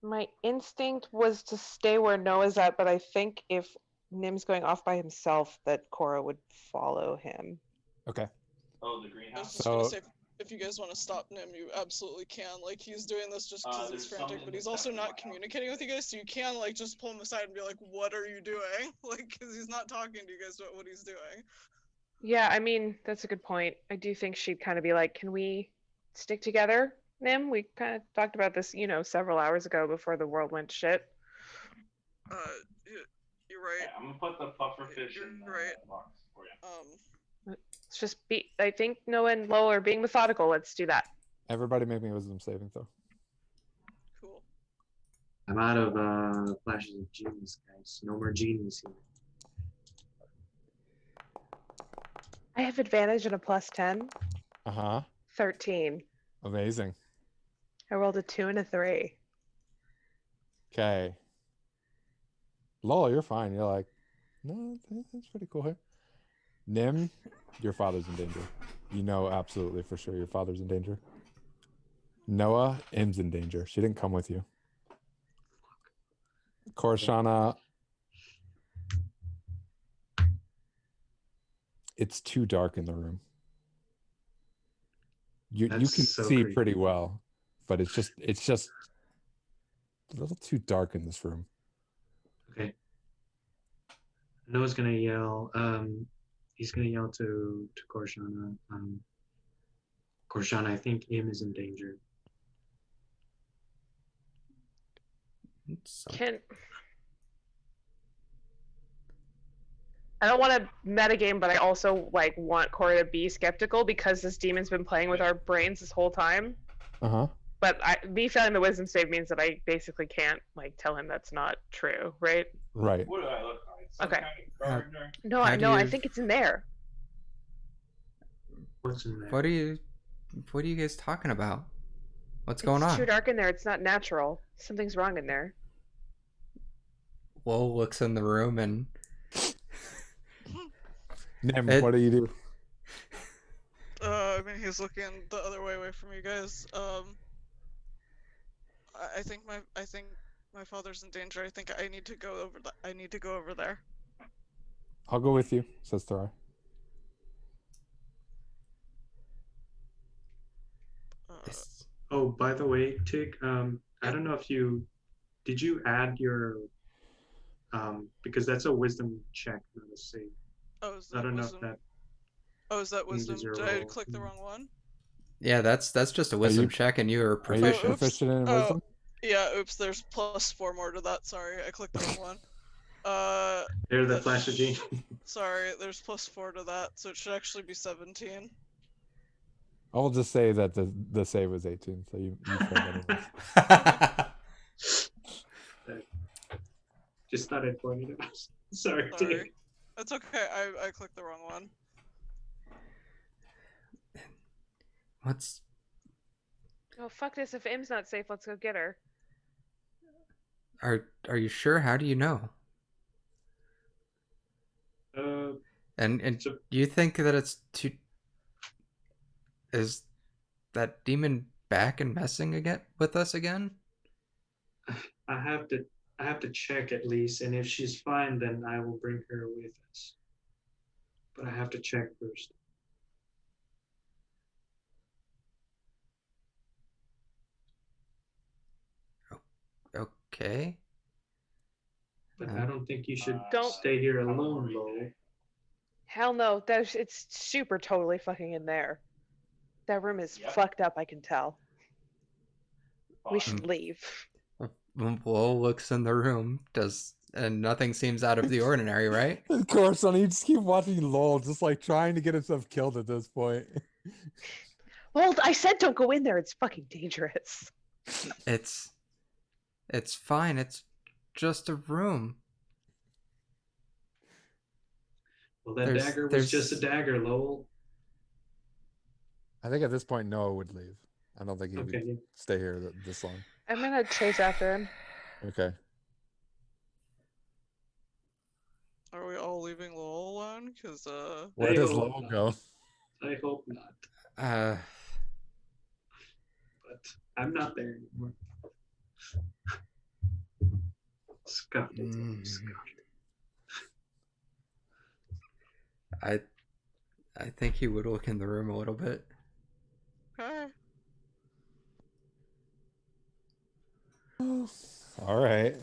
My instinct was to stay where Noah's at, but I think if Nim's going off by himself, that Cora would follow him. Okay. Oh, the greenhouse. Gonna say, if you guys want to stop Nim, you absolutely can. Like, he's doing this just because he's frantic, but he's also not communicating with you guys, so you can, like, just pull him aside and be like, what are you doing? Like, because he's not talking to you guys about what he's doing. Yeah, I mean, that's a good point. I do think she'd kind of be like, can we stick together, Nim? We kind of talked about this, several hours ago before the world went to shit. You're right. Yeah, I'm gonna put the puffer fish in the box for you. Let's just I think Noah and Lowell are being methodical. Let's do that. Everybody make me a wisdom saving throw. Cool. I'm out of flashes of genius, guys. No more genius here. I have advantage and a +10. 13. Amazing. I rolled a 2 and a 3. Okay. Lol, you're fine. You're like, no, that's pretty cool here. Nim, your father's in danger. You know absolutely for sure your father's in danger. Noah, Im's in danger. She didn't come with you. Korshana, it's too dark in the room. You That's can so see creepy. pretty well, but it's just a little too dark in this room. Okay. Noah's gonna yell. He's gonna yell to Korshana. Korshana, I think Im is in danger. I don't want to metagame, but I also like want Cora to be skeptical because this demon's been playing with our brains this whole time. Uh-huh. But me failing the wisdom save means that I basically can't like tell him that's not true, right? Right. What do I look like? Some Okay. kind of gardener? No, How I do know. I you- think it's in there. What's in there? What are you guys talking about? What's going It's on? too dark in there. It's not natural. Something's wrong in there. Will looks in the room and Nim, Ed- what do you do? I mean, he's looking the other way away from you guys. I think my father's in danger. I think I need to go over. I need to go over there. I'll go with you, says Thora. It's- Oh, by the way, Tig, I don't know if did you add your because that's a wisdom check, not a save. Oh, is that I don't know if wisdom? that Oh, is that wisdom? changes your Did I roll. click the wrong one? yeah, that's just a wisdom you- check, and you are Are you proficient. oops. proficient in Oh. wisdom? Yeah. Oops. There's +4 more to that. Sorry, I clicked the wrong one. There's the that flash of gene. Sorry, there's +4 to that, so it should actually be 17. I'll just say that the save was 18, so you failed anyways. Just thought I'd point it out. Sorry, Tig. Sorry. That's okay. I clicked the wrong one. What's Oh fuck this! If Im's not safe, let's go get her. are you sure? How do you know? And So you think that it's too? Is that demon back and messing again with us again? I have to check at least, and if she's fine, then I will bring her with us. But I have to check first. Okay. But I don't think you should Don't- stay here alone, Lowell. Hell no! It's super totally fucking in there. That room is Yep. fucked up. I can tell. We Fine. should leave. Will looks in the room, and nothing seems out of the ordinary, right? Of course, son, you just keep watching LOL, just like trying to get himself killed at this point. Well, I said don't go in there. It's fucking dangerous. It's fine. It's just a room. Well, that There's- dagger was there's- just a dagger, Lowell. I think at this point Noah would leave. I don't think he Okay. would stay here this long. I'm gonna chase after him. Okay. Are we all leaving Lowell alone? Cause Where I does hope Lowell not. go? I hope not. But I'm not there anymore. Scuffed it. Mm. Scuffed it. I think he would look in the room a little bit. okay. All right.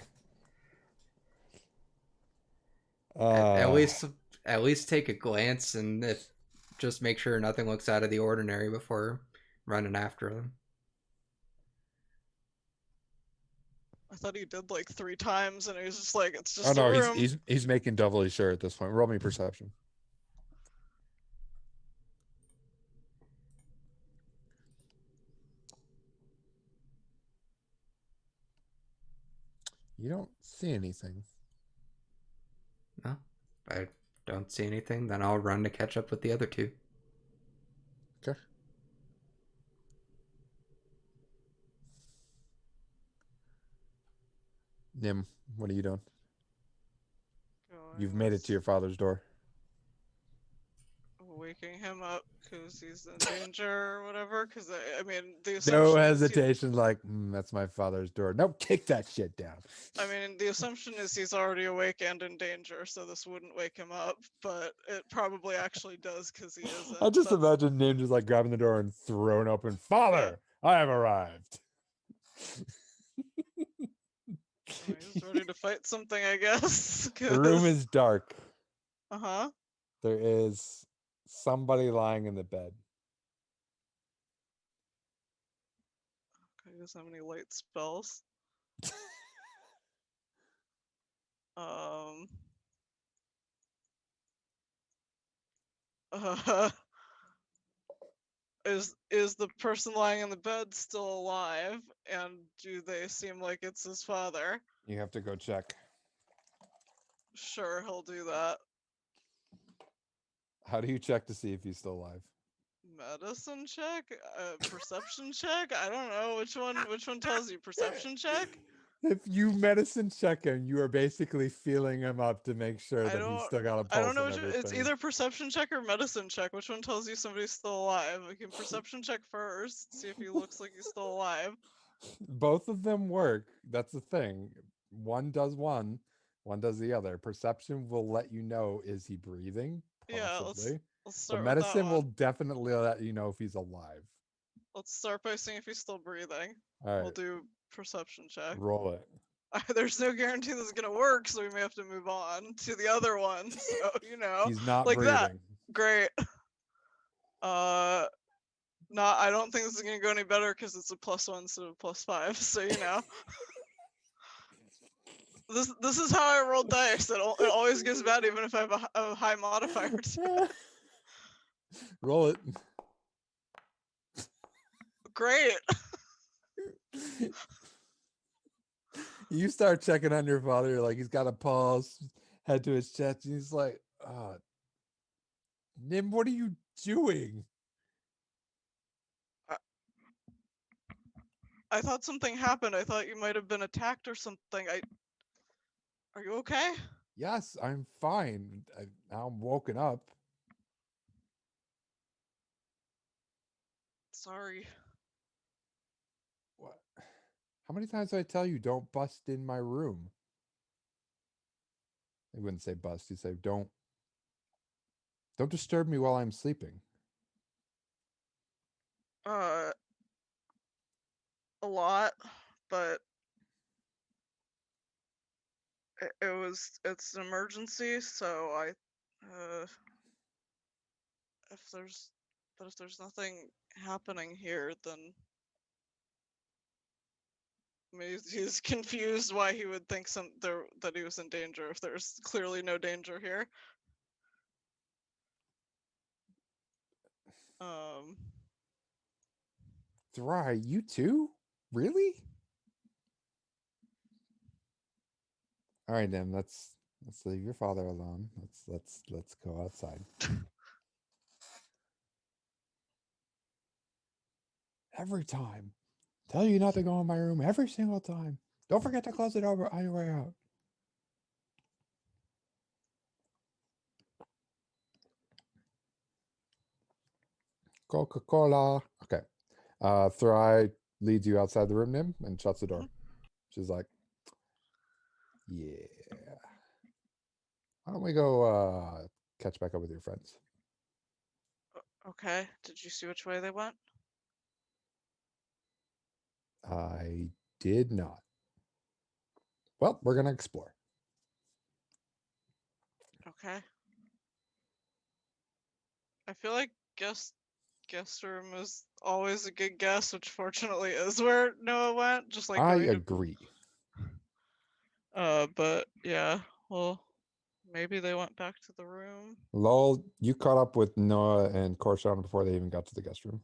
At least take a glance and just make sure nothing looks out of the ordinary before running after them. I thought he did like 3 times, and he was just like, it's just Oh no, a room. he's making doubly sure at this point. Roll me perception. You don't see anything. No, I don't see anything. Then I'll run to catch up with the other two. Okay. Nim, what are you doing? Going You've made it to your father's door. waking him up because he's in danger or whatever. Because I mean, the No assumption is hesitation, like, that's my father's door. Nope, kick that shit down. the assumption is he's already awake and in danger, so this wouldn't wake him up. But it probably actually does because he isn't. I just That's- imagine Nim just like grabbing the door and throwing open. Father, I have arrived. He's ready to fight something, I guess. The room is dark. Uh-huh. There is somebody lying in the bed. He doesn't have any light spells. Um. Is the person lying in the bed still alive? And do they seem like it's his father? You have to go check. Sure, he'll do that. How do you check to see if he's still alive? Medicine check? Perception check? I don't know which one tells you. Perception check? If you medicine check him, you are basically feeling him up to make sure I that he's don't still got a pulse. I don't know and which it's everything. either perception check or medicine check. Which one tells you somebody's still alive? We can perception check first, see if he looks like he's still alive. Both of them work. That's the thing. One does one does the other. Perception will let you know, is he breathing? Yeah, Possibly. let's But start with that medicine will one. definitely let you know if he's alive. Let's start by seeing if he's still breathing. All right. We'll do perception check. Roll it. There's no guarantee this is gonna work, so we may have to move on to the other one. So He's not like breathing. that. Great. No, I don't think this is gonna go any better because it's a +1 instead of +5. So this is how I roll dice. It always goes bad, even if I have a high modifier to it. Roll it. Great. You start checking on your father. You're like, he's got a pulse, head to his chest, and he's like, Nim, what are you doing? I thought something happened. I thought you might have been attacked or something. Are you okay? Yes, I'm fine. Now I'm woken up. Sorry. What? How many times do I tell you, don't bust in my room? He wouldn't say bust. He'd say, don't disturb me while I'm sleeping. A lot, but it's an emergency, so if there's nothing happening here, then he's confused why he would think that he was in danger if there's clearly no danger here. Thry, you too? Really? All right, then let's leave your father alone. Let's go outside. Every time. Tell you not to go in my room every single time. Don't forget to close it over on your way out. Coca-Cola. Okay. Thry leads you outside the room, Nim, and shuts the door. She's like, yeah. Why don't we go catch back up with your friends? Okay. Did you see which way they went? I did not. Well, we're gonna explore. Okay. I feel like guest room is always a good guess, which fortunately is where Noah went. Just like I going agree. But yeah, well, maybe they went back to the room. Lol, you caught up with Noah and Korshan before they even got to the guest room.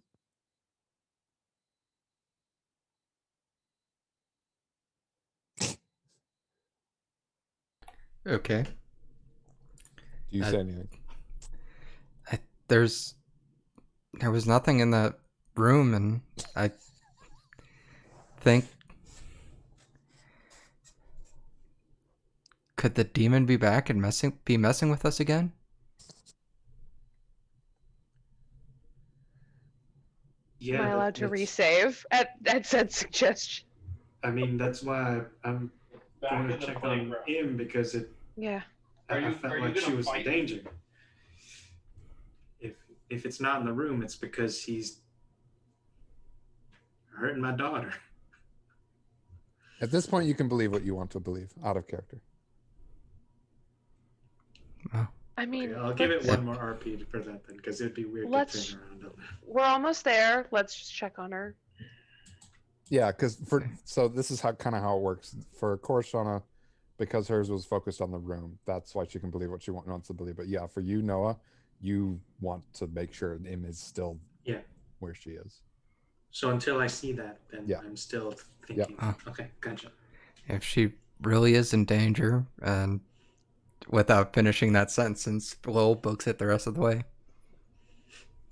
Okay. Do you say anything? There was nothing in that room, and I think Could the demon be back and be messing with us again? Yeah, Am I allowed to that's- resave at said suggestion? I mean, that's why I'm Back going in to the check on playground. him because Yeah. I felt like she gonna was in fight? danger. If it's not in the room, it's because he's hurting my daughter. At this point, you can believe what you want to believe, out of character. I mean, Okay, I'll give it let's- one more RP for that then, because it'd be weird Let's- to turn around on that. We're almost there. Let's just check on her. Yeah, because so this is how it works for Korshana, because hers was focused on the room. That's why she can believe what she wants to believe. But yeah, for you, Noah, you want to make sure Im is still where she is. So until I see that, then Yeah. I'm still thinking. Yeah. Okay, gotcha. If she really is in danger, and without finishing that sentence, Lowell books it the rest of the way.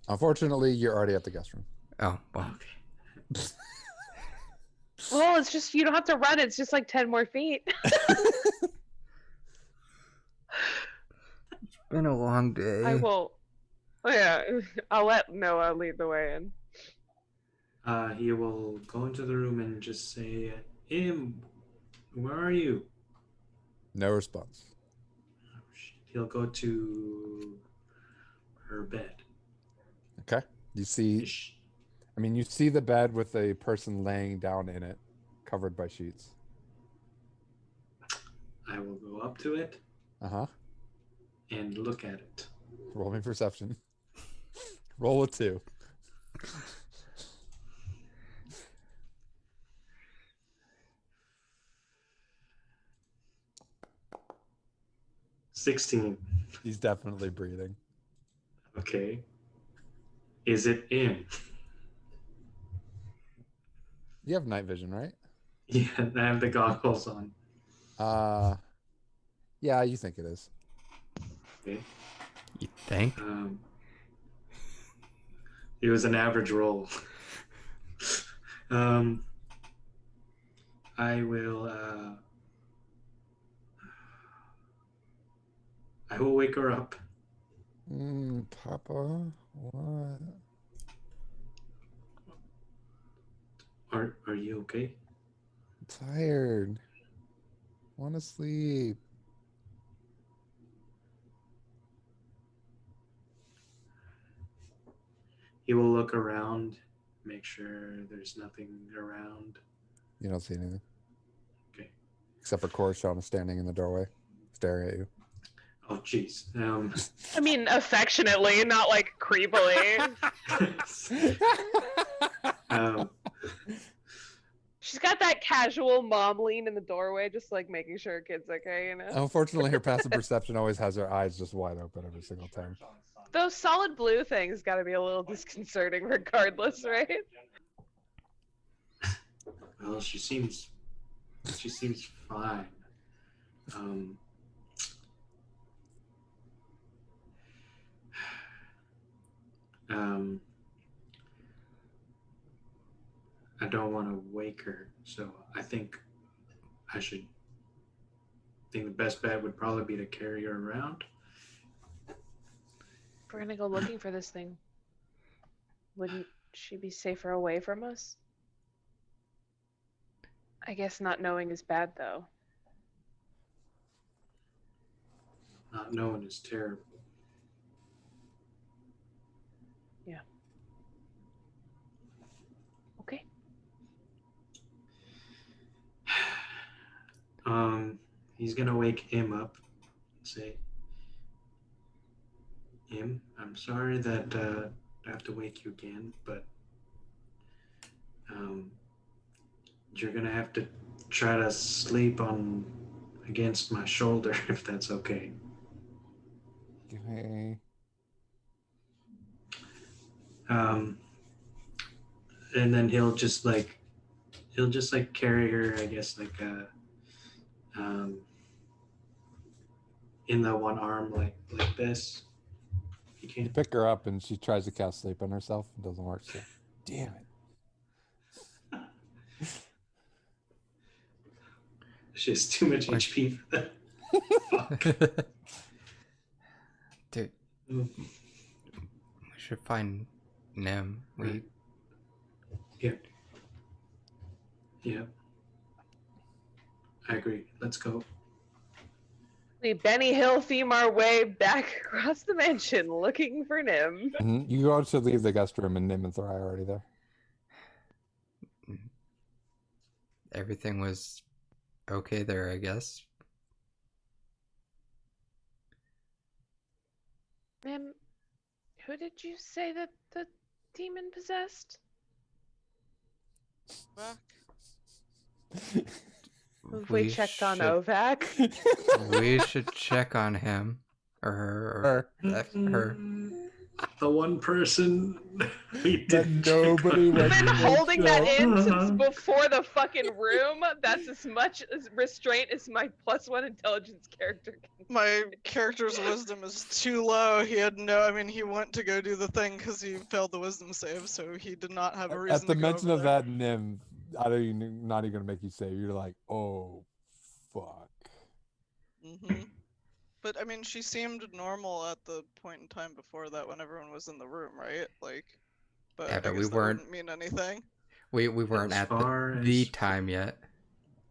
Unfortunately, you're already at the guest room. Oh, well. Okay. Well, it's just you don't have to run. It's just like 10 more feet. Been a long day. I will. Oh yeah, I'll let Noah lead the way in. He will go into the room and just say, Im, where are you? No response. He'll go to her bed. Okay. You see, you see the bed with a person laying down in it, covered by sheets. I will go up to it Uh-huh. and look at it. Roll me perception. Roll a 2. $16. He's definitely breathing. Okay. Is it Im? You have night vision, right? Yeah, I have the goggles on. Yeah, you think it is. Okay. You think? It was an average roll. I will wake her up. Papa, what? Are you okay? I'm tired. Want to sleep. He will look around, make sure there's nothing around. You don't see anything. Okay. Except for Korshana standing in the doorway, staring at you. Oh, jeez. I mean, affectionately, not like creepily. She's got that casual mom lean in the doorway, just like making sure her kid's okay, you know? Unfortunately, her passive perception always has her eyes just wide open every single time. Those solid blue things gotta be a little disconcerting regardless, right? Well, she seems fine. I don't want to wake her, so I think the best bet would probably be to carry her around. If we're gonna go looking for this thing, wouldn't she be safer away from us? I guess not knowing is bad, though. Not knowing is terrible. Yeah. Okay. He's gonna wake him up and say, Im, I'm sorry that I have to wake you again, but you're gonna have to try to sleep against my shoulder if that's okay. Okay. And then he'll just carry her, I guess, like in the one arm, like this. If you You can. pick her up and she tries to cast sleep on herself. It doesn't work. So, damn it. She has too much HP for that. Dude, Mm, we should find Nim. Right. Yeah. Yeah. I agree. Let's go. We Benny Hill theme our way back across the mansion looking for Nim. You go to leave the guest room, and Nim and Thrai are already there. Everything was okay there, I guess. Nim, who did you say that the demon possessed? Back. We checked on should- Ovac. We should check on him or her or her. The one person we That didn't check nobody on. went I've been to holding that in since Uh-huh. before the fucking room. That's as much as restraint as my +1 intelligence character can. My character's wisdom is too low. He had no. I mean, he went to go do the thing because he failed the wisdom save, so he did not have a reason. At the to go mention over of there. that Nim, I don't even not even gonna make you save. You're like, oh, fuck. Mm-hmm. But I mean, she seemed normal at the point in time before that when everyone was in the room, right? Like, but Yeah, I but we guess that weren't- wouldn't mean anything. We weren't As at far the as- time yet.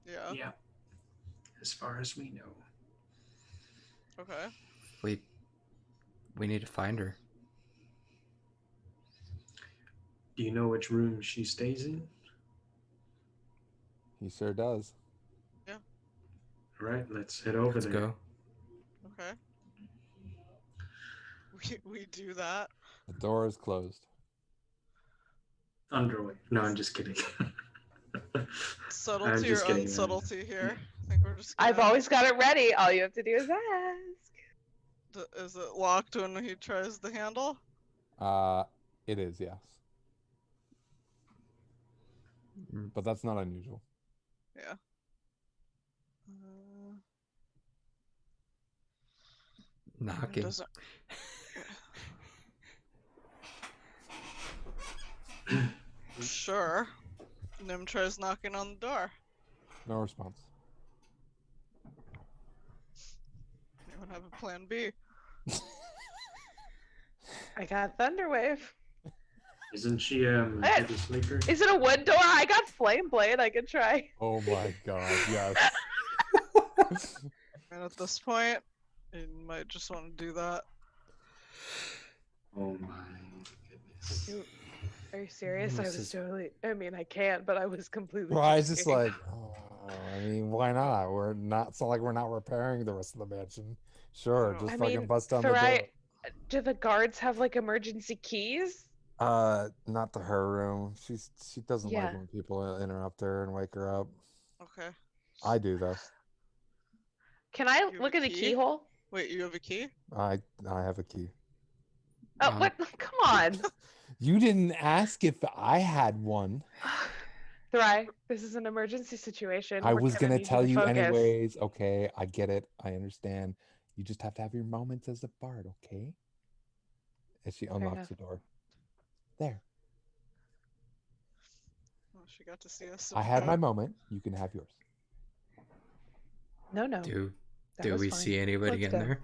Yeah. Yeah. As far as we know. Okay. We need to find her. Do you know which room she stays in? He sure does. All right, let's head over Let's there. go. Okay. We do that. The door is closed. Underway. No, I'm just kidding. Subtlety or just kidding, unsubtlety here? I think we're just. I've gonna- always got it ready. All you have to do is ask. Is it locked when he tries the handle? It is, yes. But that's not unusual. Yeah. Knocking. Doesn't. Sure. Nim tries knocking on the door. No response. Anyone have a plan B? I got Thunderwave. Isn't she a heavy sleeper? Is it a wood door? I got Flame Blade. I could try. Oh my god, yes. And at this point, you might just want to do that. Oh my goodness. Are you serious? I This was is- totally. I mean, I can't, but I was completely. Well, I was just kidding. like, oh, I mean, why not? We're not, it's not like we're not repairing the rest of the mansion. Sure, I just I fucking mean, bust down the door. Thrai, do the guards have like emergency keys? Not to her room. She doesn't Yeah. like when people interrupt her and wake her up. Okay. I do though. Can I have look a in the key? keyhole? Wait, you have a key? I have a key. Oh, what? Come on. You didn't ask if I had one. Thrai, this is an emergency situation. I We're was gonna need you tell to you focus. anyways. Okay, I get it. I understand. You just have to have your moments as a bard, okay? And she unlocks enough. the door. There. Oh, she got to see us. I had my moment. You can have yours. No, no. Do that was we fine. see anybody Let's in go. there?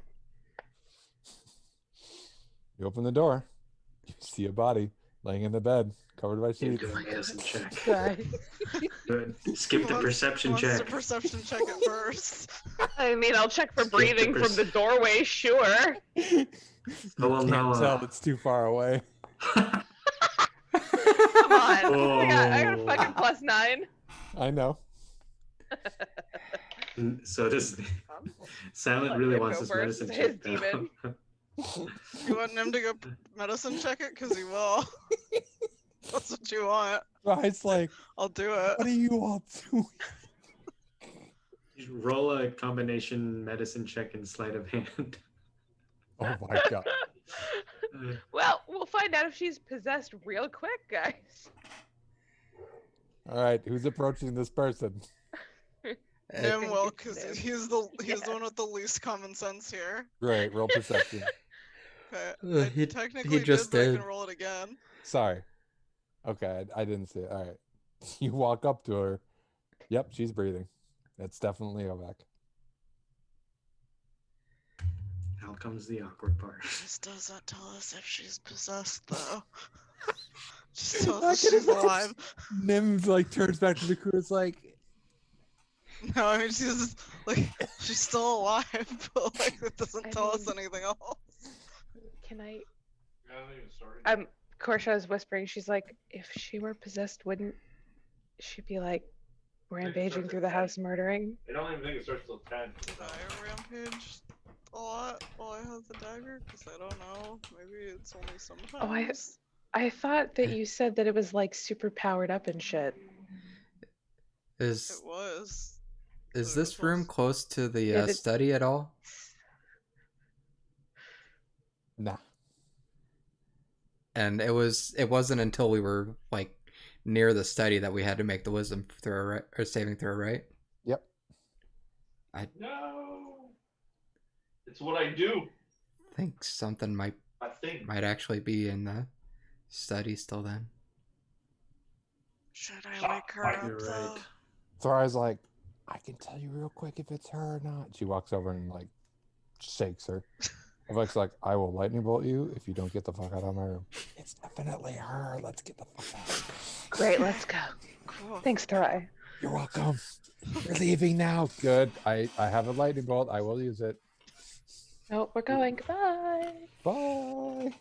You open the door. You see a body laying in the bed, covered by You sheets. do a medicine check. Thrai. Good. Skip the Who wants- perception who wants check. to perception check it first. I mean, I'll check for Skip the breathing from the doorway, sure. You Oh, well, can't no, tell. It's too far away. Come on. I got a Oh. fucking +9. I know. So this Silent Let really him wants go this first, medicine his check down. demon. You want him to go medicine check it? Because he will. That's what you want. It's like, I'll do it. what are you all doing? You roll a combination medicine check and sleight of hand. Oh my god. Well, we'll find out if she's possessed real quick, guys. All right, who's approaching this person? Nim think will, it's because Nim. he's the one with the least common sense here. Great, roll perception. Okay. I He technically just did, but I did. can roll it again. Sorry. Okay, I didn't see it. All right. You walk up to her. Yep, she's breathing. That's definitely Ovak. comes the awkward part. This doesn't tell us if she's possessed, though. Just tells us she's alive. Nim like turns back to the crew. It's like, No, I mean she's like she's still alive, but like it doesn't I tell us mean- anything else. Can I? I haven't even started. Korsha is whispering. She's like, if she were possessed, wouldn't she be like rampaging through the house, murdering? I don't even think it starts till 10. Did I rampage a lot while I had the dagger? Because I don't know. Maybe it's only sometimes. I thought that you said that it was like super powered up and shit. Is It was. is but it this was room also- close to the Yeah, study at all? nah. And it wasn't until we were like near the study that we had to make the wisdom throw, right? Or saving throw, right? Yep. No. It's what I do. I think something I think. might actually be in the study still then. Should I wake her up You're though? right. Thora's like, I can tell you real quick if it's her or not. She walks over and like shakes her. Avek's like, I will lightning bolt you if you don't get the fuck out of my room. It's definitely her. Let's get the fuck out. Great, let's go. Cool. Thanks, Tarai. You're welcome. We're leaving now. Good. I have a lightning bolt. I will use it. Nope, we're going. Goodbye. Bye.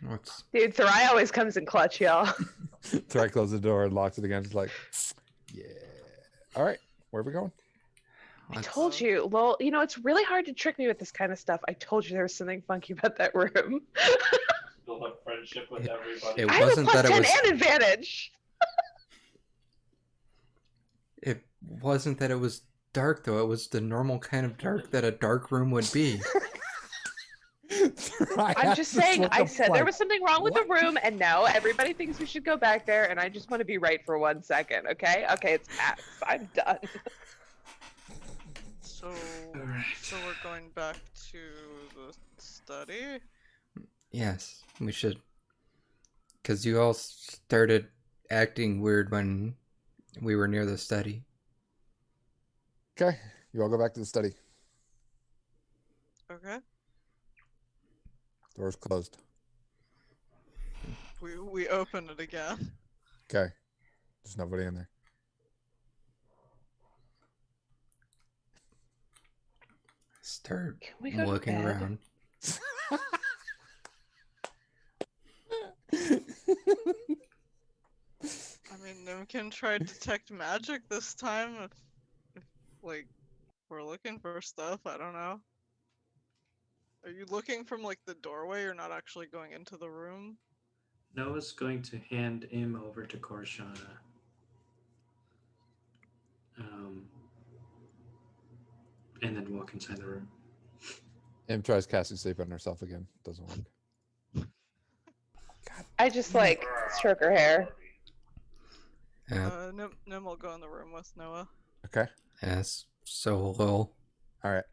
What's Dude, Tarai always comes in clutch, y'all. Thora closes the door and locks it again. She's like, yeah. All right. Where are we going? I told you, lol. You know, it's really hard to trick me with this kind of stuff. I told you there was something funky about that room. Build up friendship with everybody. It I have a wasn't plus that it 10 was. and advantage. It wasn't that it was dark though. It was the normal kind of dark that a dark room would be. I'm just saying, I said there was something wrong with the room, and now everybody thinks we should go back there, and I just want to be right for 1 second, okay? Okay, it's past. I'm done. So, Alright. so we're going back to the study? Yes, we should. Because you all started acting weird when we were near the study. Okay. You all go back to the study. Okay. Door's closed. We open it again. Okay. There's nobody in there. Start Can we go to looking bed? around. I mean, Nimkin tried detect magic this time. If like we're looking for stuff, I don't know. Are you looking from like the doorway? You're not actually going into the room. Noah's going to hand him over to Korshana. And then walk inside the room. Em tries casting sleep on herself again. Doesn't work. I just like stroke her hair. Nim will go in the room with Noah. Okay. Yes, so low. All right.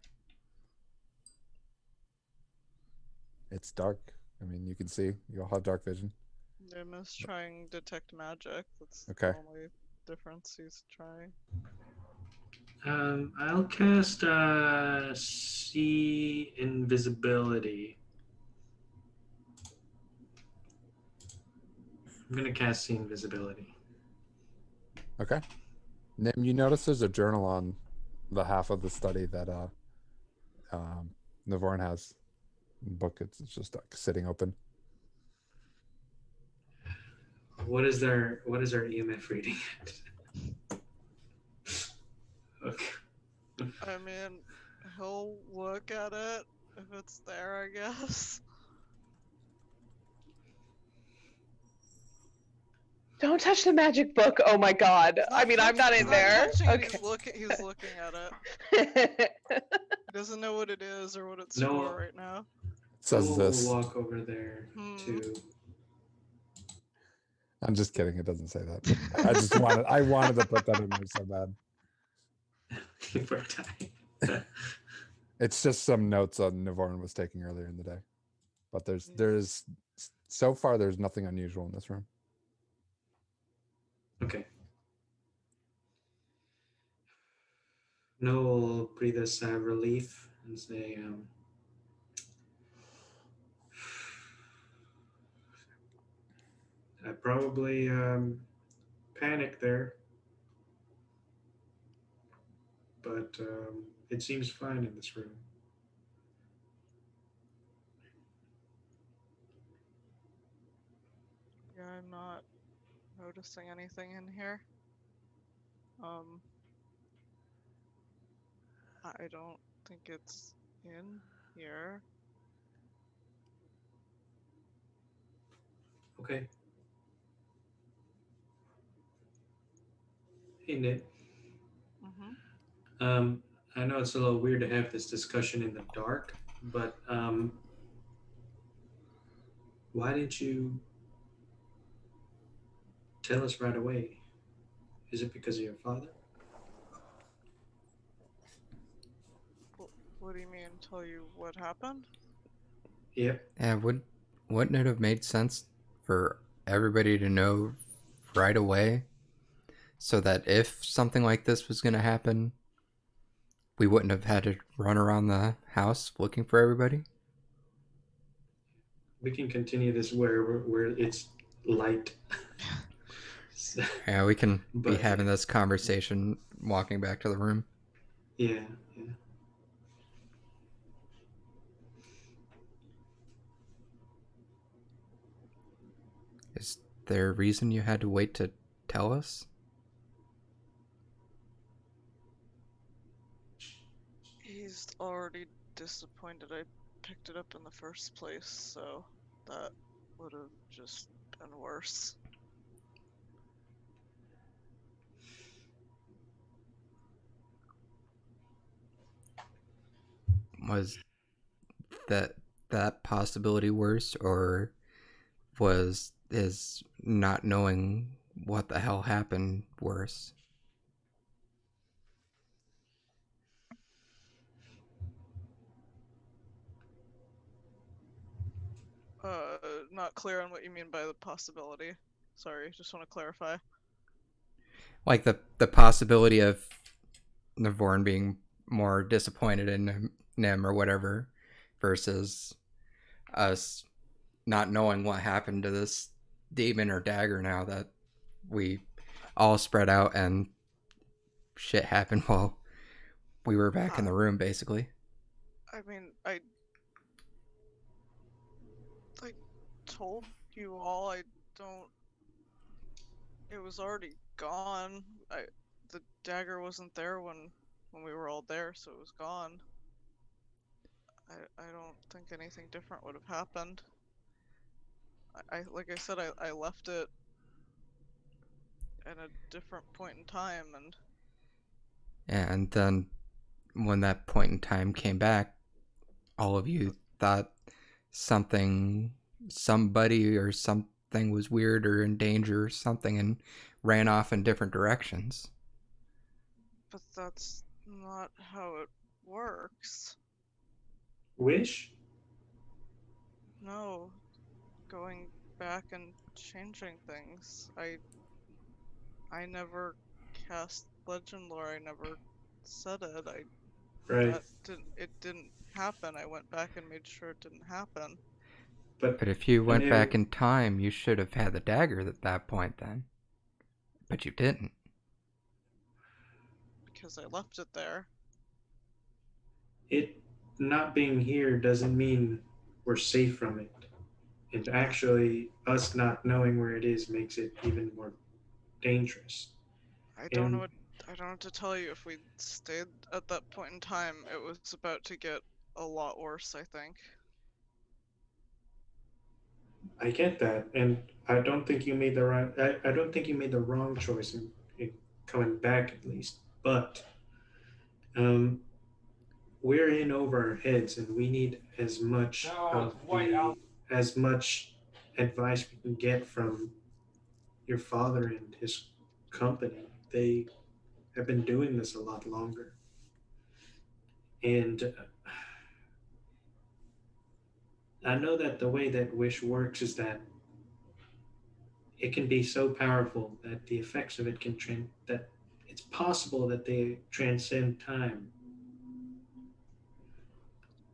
It's dark. I mean, you can see. You all have dark vision. Nim is trying detect magic. That's Okay. the only difference he's trying. I'll cast see invisibility. I'm gonna cast see invisibility. Okay. Nim, you notice there's a journal on the half of the study that Navorn has. Book. It's just like sitting open. What is our EMF reading at? Okay. I mean, he'll look at it if it's there, I guess. Don't touch the magic book. Oh my god. I mean, I'm not in there. Touching it, Okay. he's looking at it. He doesn't know what it is or what it's No. for right now. It says We'll this. walk over there to. I'm just kidding. It doesn't say that. I wanted to put that in there so bad. For time. It's just some notes on Navorn was taking earlier in the day. But there's so far there's nothing unusual in this room. Okay. Noah will breathe a sigh of relief and say, I probably panicked there, but it seems fine in this room. Yeah, I'm not noticing anything in here. Um, I don't think it's in here. Okay. Hey, Nick. Mm-hmm. I know it's a little weird to have this discussion in the dark, but why didn't you tell us right away? Is it because of your father? What do you mean? Tell you what happened? Yep. Yeah, wouldn't it have made sense for everybody to know right away so that if something like this was going to happen, we wouldn't have had to run around the house looking for everybody? We can continue this where it's light. Yeah, we can be But having this conversation walking back to the room. yeah, yeah. Is there a reason you had to wait to tell us? He's already disappointed I picked it up in the first place, so that would have just been worse. Was that possibility worse, or was his not knowing what the hell happened worse? Not clear on what you mean by the possibility. Sorry, just want to clarify. Like the possibility of Navorn being more disappointed in Nim or whatever, versus us not knowing what happened to this demon or dagger now that we all spread out and shit happened while we were back in the room, basically. I mean, I told you all. I don't. It was already gone. The dagger wasn't there when we were all there, so it was gone. I don't think anything different would have happened. I like I said, I left it at a different point in time, and And then when that point in time came back, all of you thought somebody or something was weird or in danger or something and ran off in different directions. but that's not how it works. Wish? No, going back and changing things. I never cast legend lore. I never said it. Right. It didn't happen. I went back and made sure it didn't happen. But But if you went Nim, back in time, you should have had the dagger at that point then. But you didn't. Because I left it there. it not being here doesn't mean we're safe from it. And actually, us not knowing where it is makes it even more dangerous. I don't know And what I don't know what to tell you. If we stayed at that point in time, it was about to get a lot worse, I think. I get that, and I don't think you made the right. I don't think you made the wrong choice in coming back at least. But um, we're in over our heads, and we need as much No, it's of white the out. as much advice we can get from your father and his company. They have been doing this a lot longer, and I know that the way that wish works is that it can be so powerful that the effects of it that it's possible that they transcend time.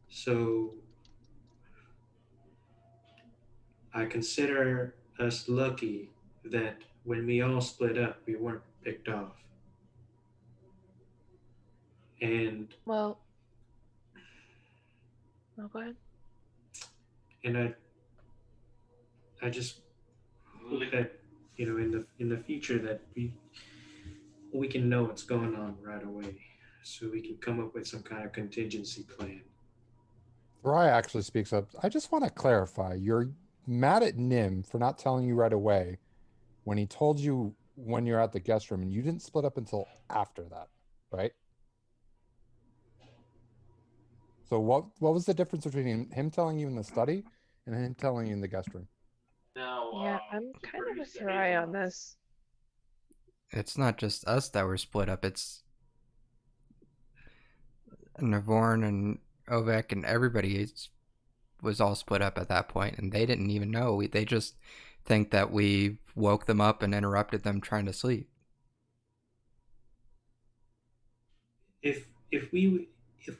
So I consider us lucky that when we all split up, we weren't picked off. And Well, no, go ahead. and I just hope that in the future that we can know what's going on right away, so we can come up with some kind of contingency plan. Thrai actually speaks up. I just want to clarify. You're mad at Nim for not telling you right away when he told you when you're at the guest room, and you didn't split up until after that, right? So what was the difference between him telling you in the study and him telling you in the guest room? Now, Yeah, I'm to kind of produce with the Sarai on hazelnuts. this. It's not just us that were split up. It's Navorn and Ovek and everybody was all split up at that point, and they didn't even know. They just think that we woke them up and interrupted them trying to sleep. If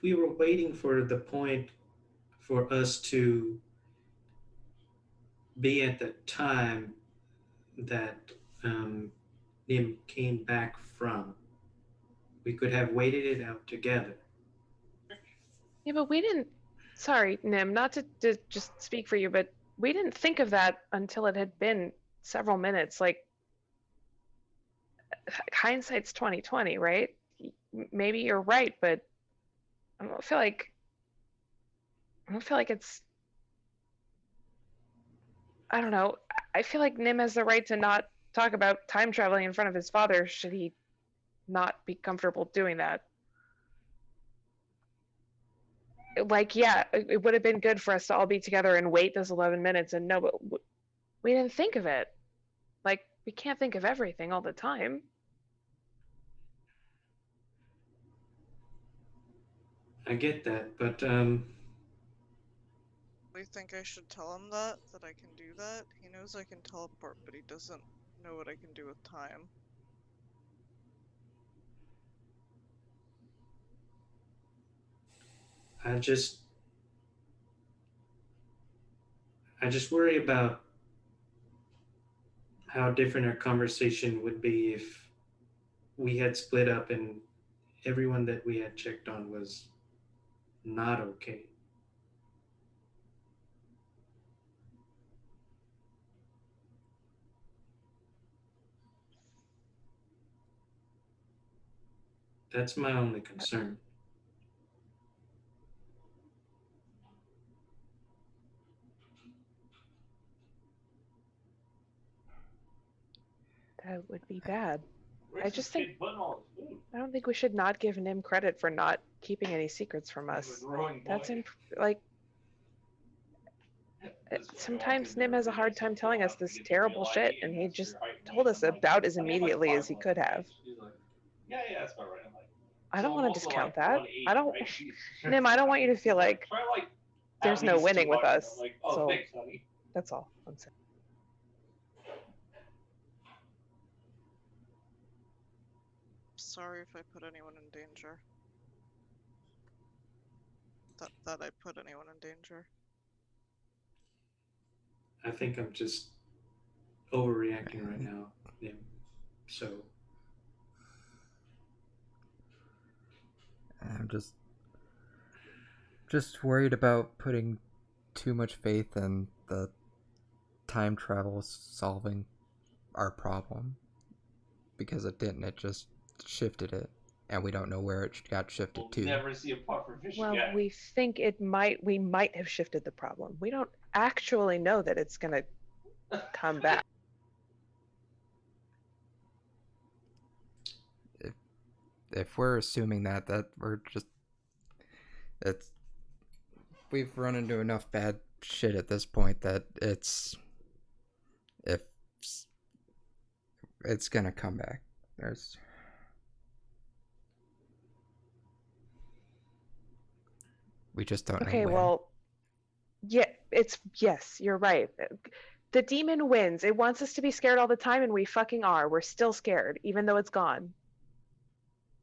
we were waiting for the point for us to be at the time that Nim came back from, we could have waited it out together. Yeah, but we didn't. Sorry, Nim, not to just speak for you, but we didn't think of that until it had been several minutes. Like, hindsight's 2020, right? Maybe you're right, but I don't feel like it's. I don't know. I feel like Nim has the right to not talk about time traveling in front of his father should he not be comfortable doing that. Like, yeah, it would have been good for us to all be together and wait those 11 minutes and no, but we didn't think of it. Like, we can't think of everything all the time. I get that, but Do you think I should tell him that I can do that? He knows I can teleport, but he doesn't know what I can do with time. I just worry about how different our conversation would be if we had split up and everyone that we had checked on was not okay. That's my only concern. That would be bad. Where's I this just think kid putting all his food? I don't think we should not give Nim credit for not keeping any secrets from He's us. a growing That's boy. like This is why sometimes kids Nim never has a forget hard time something telling well us after this they get terrible real shit, ID and and he that's just their height and told weight. us I'm like, about as I need like immediately 5 as he months could of have. age. He's like, yeah, that's about right. I'm like, I don't so want I'm to also discount like that. 180, I don't, right? Jesus. Nim, I don't want you to feel like Try like there's at no least winning with 200. us. I'm like, oh, So thanks, honey. that's all I'm saying. Sorry if I put anyone in danger. That I put anyone in danger. I think I'm just overreacting right now. Yeah. So I'm just worried about putting too much faith in the time travel solving our problem, because it didn't. It just shifted it, and we don't know where it got shifted We'll to. never see a puffer fish Well, again. we think we might have shifted the problem. We don't actually know that it's gonna come back. If we're assuming that we're just, it's, we've run into enough bad shit at this point that it's gonna come back. We just don't know Okay, when. well, yeah, yes, you're right. The demon wins. It wants us to be scared all the time, and we fucking are. We're still scared, even though it's gone.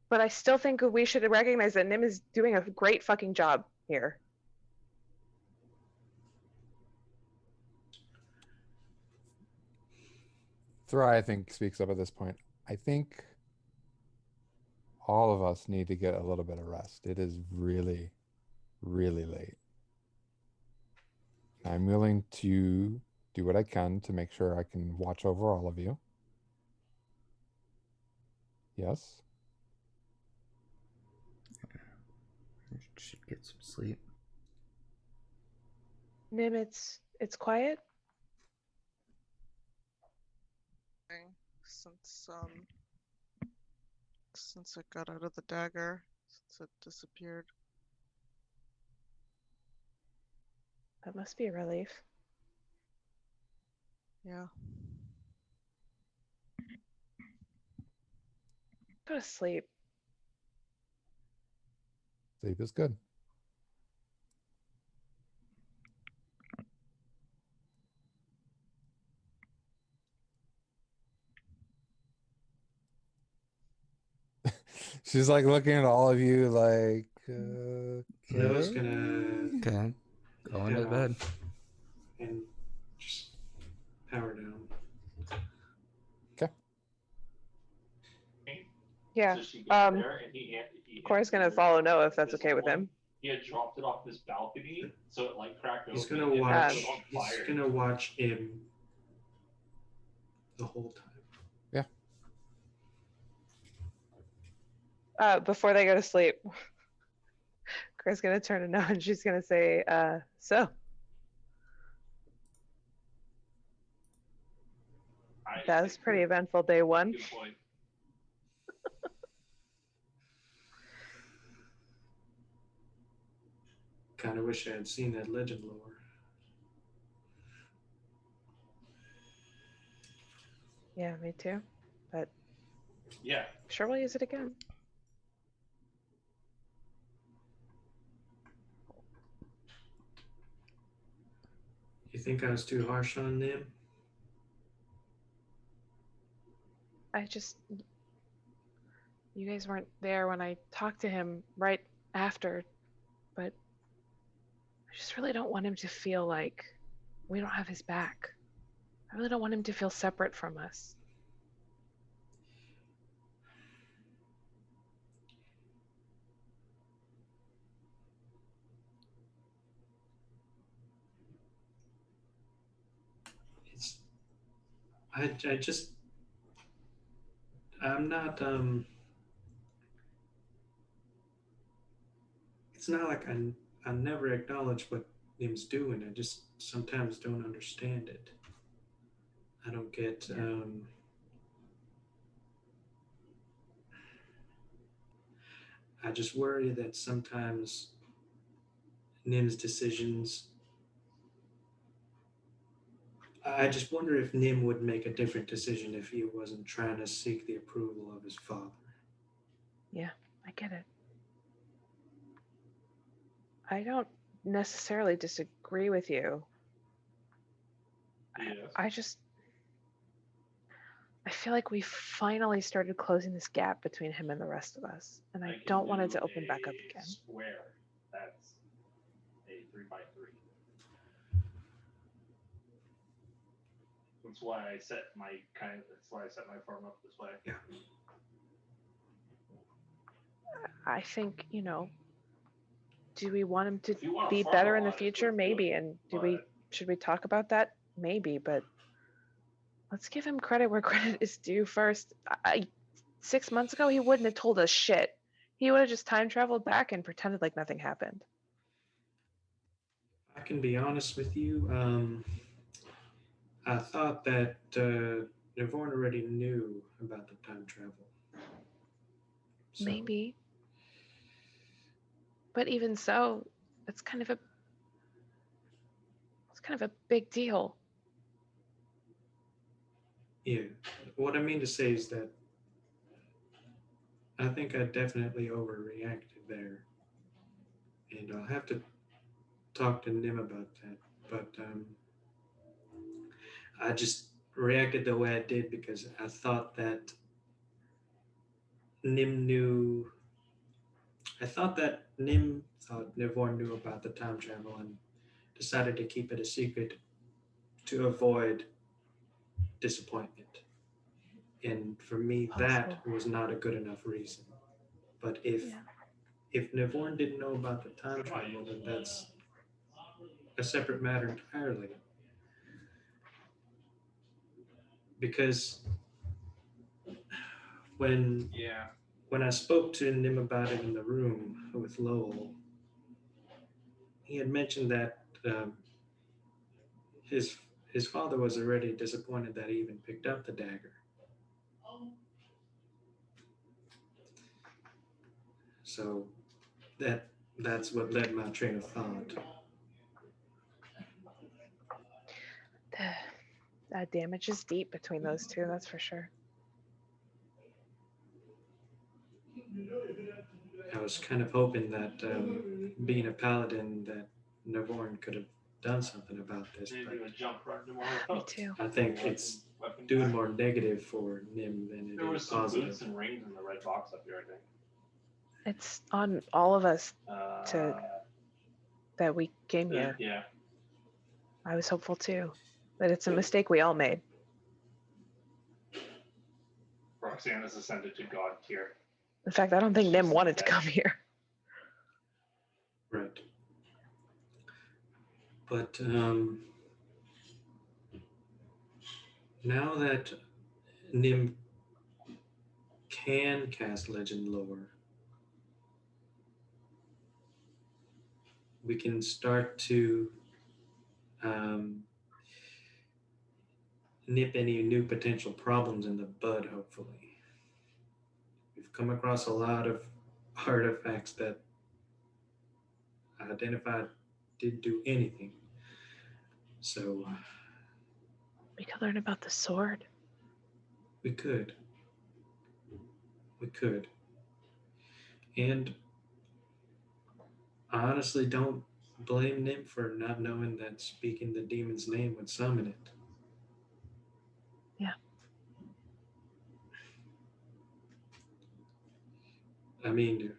But I still think we should recognize that Nim is doing a great fucking job here. Thra, I think, speaks up at this point. I think all of us need to get a little bit of rest. It is really, really late. I'm willing to do what I can to make sure I can watch over all of you. Yes? Should get some sleep. Nim, it's quiet. Since it got out of the dagger, since it disappeared. That must be a relief. Yeah. Go to sleep. Sleep is good. She's like looking at all of you like, Noah's okay. gonna Okay. Go into head bed. off and just power down. Yeah. So she gets Um, there and he Corey's gonna follow Noah if that's this okay with one, him. He had dropped it off this balcony, so it like cracked open. He's gonna and it watch. was on He's fire. gonna watch him the whole time. Before they go to sleep, Corey's gonna turn to Noah and she's gonna say, so that was pretty eventful day one. Good point. Kind of wish I had seen that legend lore. Yeah, me too. But Yeah. sure we'll use it again. You think I was too harsh on them? You guys weren't there when I talked to him right after, but I just really don't want him to feel like we don't have his back. I really don't want him to feel separate from us. It's. I just. I'm not. It's not like I never acknowledge what Nim's doing. I just sometimes don't understand it. I don't get. I just worry that sometimes Nim's decisions. I just wonder if Nim would make a different decision if he wasn't trying to seek the approval of his father. Yeah, I get it. I don't necessarily disagree with you. Yes. I feel like we finally started closing this gap between him and the rest of us, and I don't want it to open back up again. Square. That's a 3x3. That's why I set my farm up this way. Yeah. I think, do we want him to If you want be farm better a in the lot, future? let's do Maybe. it, And but- should we talk about that? Maybe, but let's give him credit where credit is due first. 6 months ago, he wouldn't have told us shit. He would have just time traveled back and pretended like nothing happened. I can be honest with you. I thought that Navarne already knew about the time travel. So, Maybe. But even so, it's kind of a big deal. Yeah. What I mean to say is that I think I definitely overreacted there. And I'll have to talk to Nim about that. But I just reacted the way I did because I thought that Nim knew. I thought that Nim thought Navarne knew about the time travel and decided to keep it a secret to avoid disappointment. And for me, that was not a good enough reason. But if Navorn didn't know about the time travel, then that's a separate matter entirely. Because when I spoke to Nim about it in the room with Lowell, he had mentioned that his father was already disappointed that he even picked up the dagger. So that's what led my train of thought. That damage is deep between those two, that's for sure. I was kind of hoping that being a paladin, that Navorn could have done something about this, but Me too. I think it's doing more negative for Nim than it There was is some positive. boots and rings in the red box up here, I think. It's on all of us that we came here. Yeah. I was hopeful too, but it's a mistake we all made. Roxanne has ascended to God tier. In fact, I don't think Nim wanted to come here. Right. But now that Nim can cast Legend Lore, we can start to nip any new potential problems in the bud, hopefully. We've come across a lot of artifacts that identified didn't do anything. So We could learn about the sword. we could. And I honestly don't blame Nim for not knowing that speaking the demon's name would summon it. Yeah. I mean,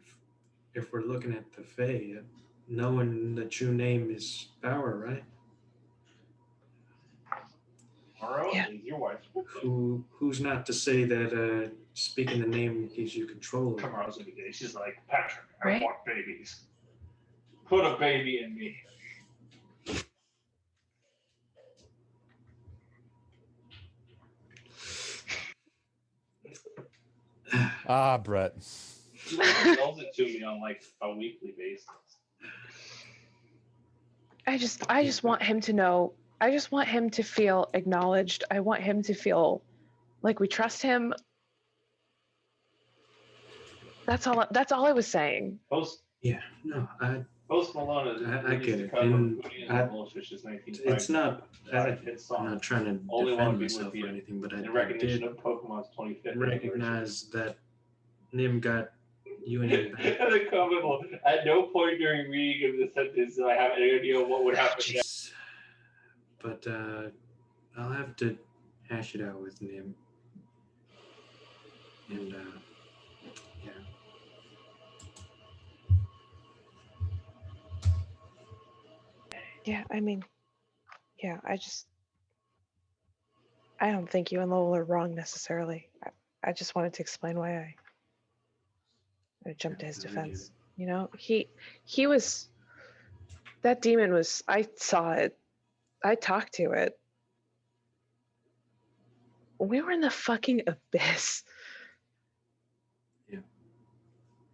if we're looking at the Fae, knowing the true name is power, right? Yeah. Your wife. Who's not to say that speaking the name gives you control? Tomorrow's gonna be gay. She's like, Patrick, Right? I want babies. Put a baby in me. Brett. She tells it to me on like a weekly basis. I just want him to know. I just want him to feel acknowledged. I want him to feel like we trust him. That's all I was saying. Post Malone is I get it. And It's not. I'm not trying to Only one defend of you myself would be or anything, but in I recognition did of Pokemon's 25th recognize that Nim got you and him back. As a comment, at no point during reading of the sentence did I have any idea what would happen next. But I'll have to hash it out with Nim. And yeah. Yeah, I mean, yeah, I don't think you and Lowell are wrong necessarily. I just wanted to explain why I jumped to his defense. You know, he was, that demon was, I saw it. I talked to it. We were in the fucking abyss. Yeah.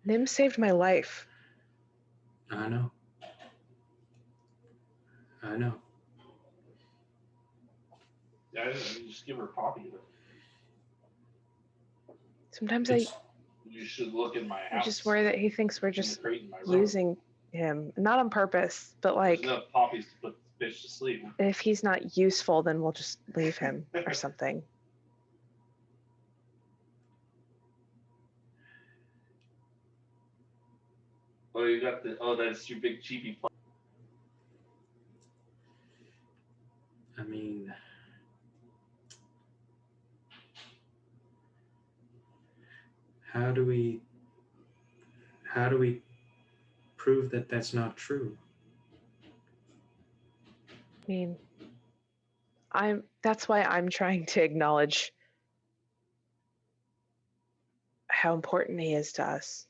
Nim saved my life. I know. Yeah, just give her a copy of it. Sometimes You should look in my house. I just worry that he thinks we're just crate in my room. using him, not on purpose, but like, There's enough poppies to put the bitch to sleep. if he's not useful, then we'll just leave him or something. Oh, you got that's your big cheapy. I mean, how do we prove that that's not true? I mean, that's why I'm trying to acknowledge how important he is to us.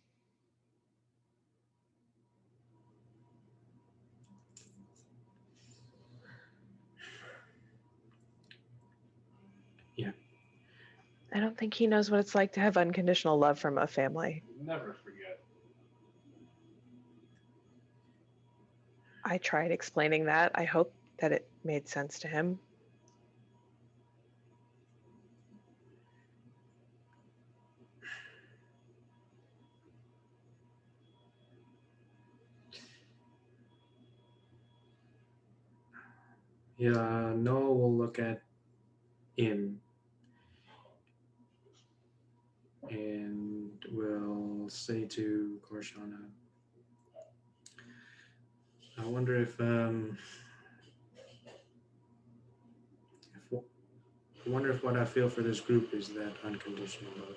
Yeah. I don't think he knows what it's like to have unconditional love from a family. Never forget. I tried explaining that. I hope that it made sense to him. Yeah, Noah will look at him and will say to Korshana, I wonder if I wonder if what I feel for this group is that unconditional love.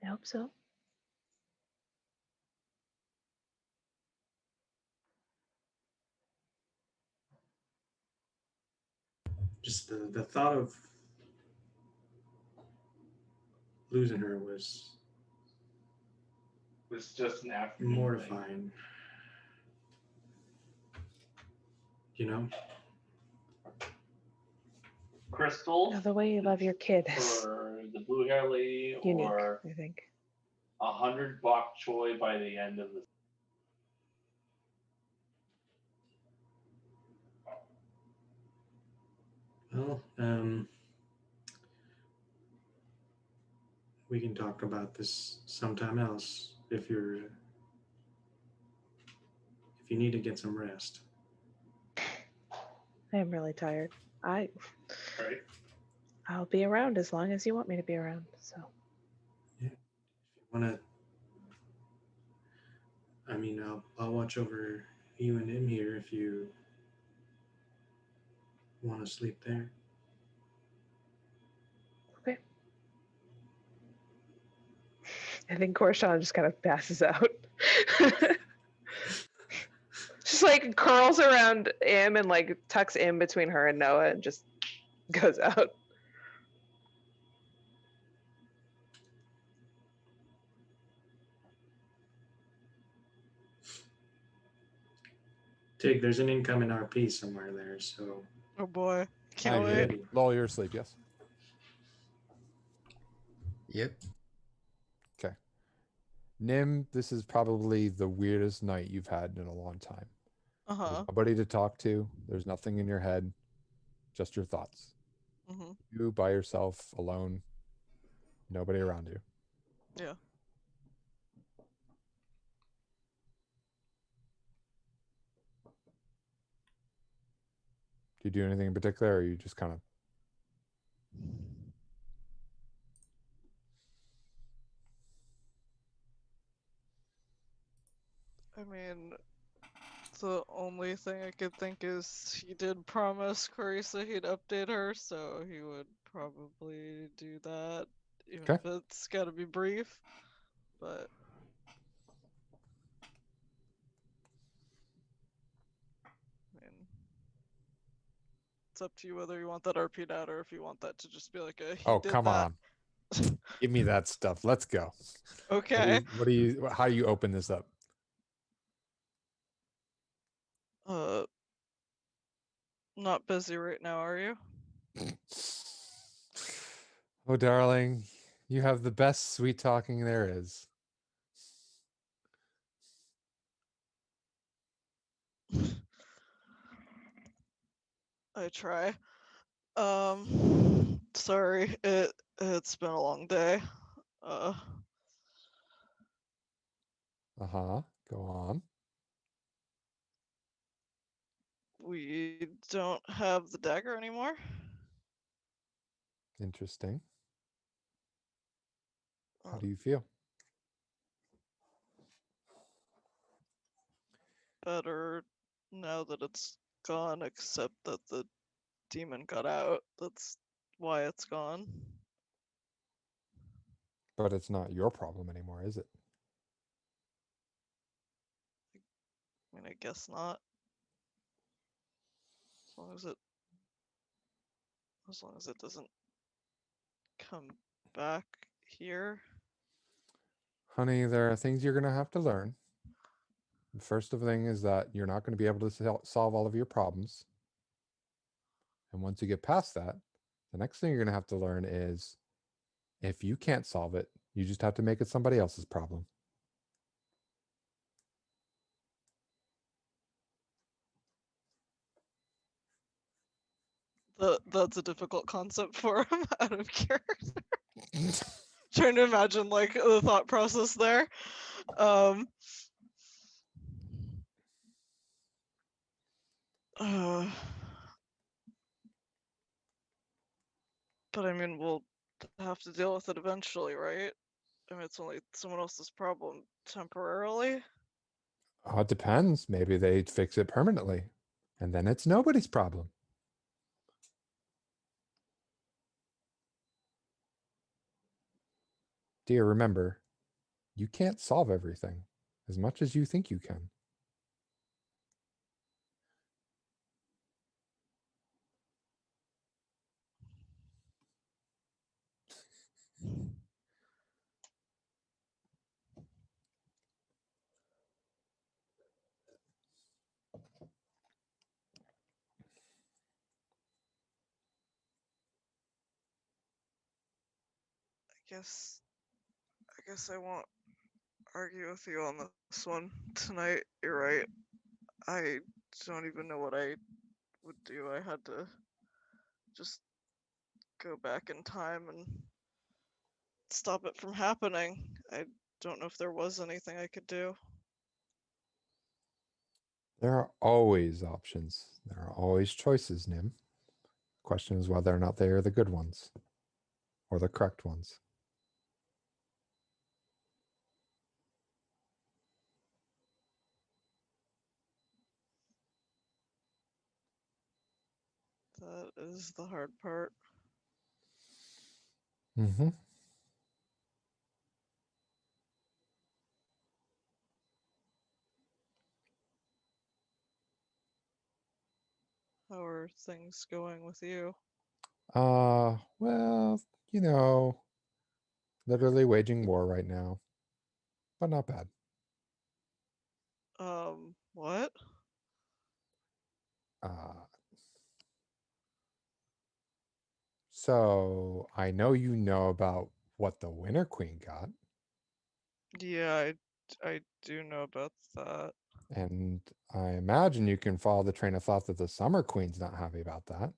I hope so. Just the thought of losing her was just an afternoon thing. mortifying. You know? Crystal Now, the way you love your kid is for the blue hair lady, unique, or I think. 100 bok choy by the end of the. Well, we can talk about this sometime else if you need to get some rest. I am really tired. Right. I'll be around as long as you want me to be around. So Yeah. If you wanna, I mean, I'll watch over you and him here if you want to sleep there. okay. I think Korshan just kind of passes out. Just like curls around Im and like tucks in between her and Noah and just goes out. Tig, there's an incoming RP somewhere there, so Oh boy. I Can't get wait. it. Lol, you're asleep, yes? Yep. Okay. Nim, this is probably the weirdest night you've had in a long time. Uh-huh. There's nobody to talk to. There's nothing in your head. Just your thoughts. Mm-hmm. You by yourself, alone. Nobody around you. Yeah. Do you do anything in particular, or are you just kind of... I mean, the only thing I could think is he did promise Carissa he'd update her, so he would probably do that, even Okay. if it's gotta be brief. But I mean, it's up to you whether you want that RP'd out or if you want that to just be like a he Oh, did come that. on. Give me that stuff. Let's go. Okay. How do you open this up? Not busy right now, are you? Oh, darling, you have the best sweet talking there is. I try. Sorry, it's been a long day. Uh-huh. Go on. We don't have the dagger anymore. Interesting. How Uh, do you feel? Better now that it's gone, except that the demon got out. That's why it's gone. But it's not your problem anymore, is it? I mean, I guess not. As long as it As long as it doesn't come back here. Honey, there are things you're going to have to learn. The first of thing is that you're not going to be able to solve all of your problems. And once you get past that, the next thing you're going to have to learn is if you can't solve it, you just have to make it somebody else's problem. That's a difficult concept for him out of character. Trying to imagine like the thought process there. But I mean, we'll have to deal with it eventually, right? I mean, it's only someone else's problem temporarily. Oh, it depends. Maybe they fix it permanently, and then it's nobody's problem. Dear, remember, you can't solve everything as much as you think you can. I guess I won't argue with you on this one tonight. You're right. I don't even know what I would do. I had to just go back in time and stop it from happening. I don't know if there was anything I could do. There are always options. There are always choices, Nim. Question is whether or not they are the good ones or the correct ones. That is the hard part. Mm-hmm. How are things going with you? Well, you know, literally waging war right now, but not bad. What? Uh, so I know you know about what the Winter Queen got, Yeah, I do know about that. and I imagine you can follow the train of thought that the Summer Queen's not happy about that.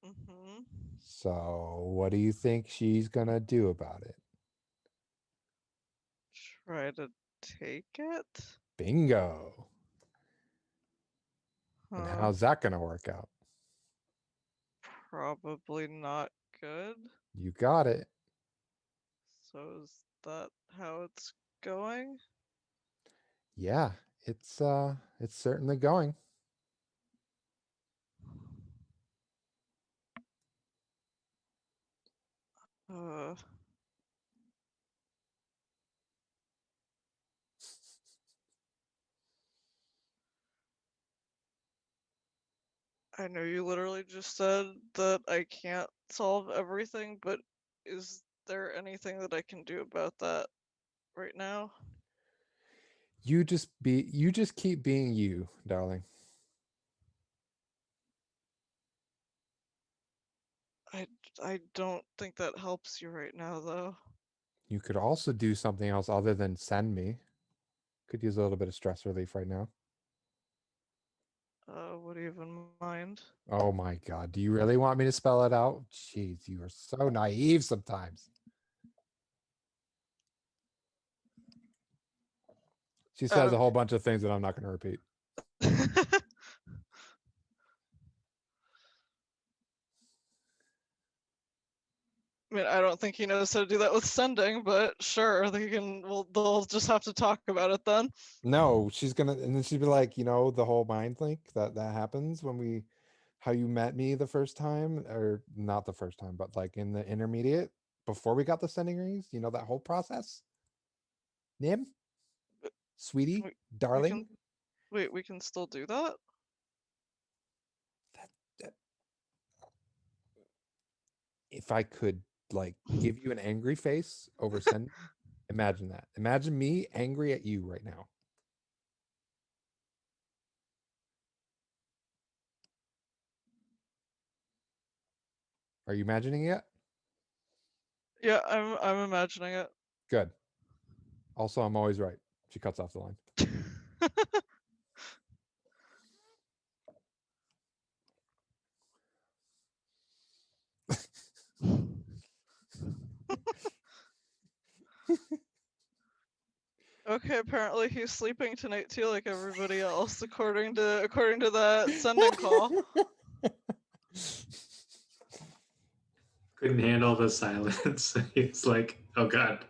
Mm-hmm. So what do you think she's gonna do about it? Try to take it? Bingo. And Huh. how's that gonna work out? Probably not good. You got it. So is that how it's going? Yeah, it's certainly going. Uh, I know you literally just said that I can't solve everything, but is there anything that I can do about that right now? You just keep being you, darling. I don't think that helps you right now, though. You could also do something else other than send me. Could use a little bit of stress relief right now. What do you have in mind? Oh my god, do you really want me to spell it out? Jeez, you are so naive sometimes. She says a whole bunch of things that I'm not going to repeat. I mean, I don't think he knows how to do that with sending, but sure, they can. Well, they'll just have to talk about it then. No, she's gonna, and then she'd be like, you know, the whole mind link that happens when how you met me the first time, or not the first time, but like in the intermediate before we got the sending rings, you know, that whole process. Nim, sweetie, We, we darling. can wait. We can still do that. That, if I could like give you an angry face over send, imagine that. Imagine me angry at you right now. Are you imagining it? Yeah, I'm imagining it. Good. Also, I'm always right. She cuts off the line. Okay, apparently he's sleeping tonight too, like everybody else, according to that sending call. Couldn't handle the silence. He's like, oh god.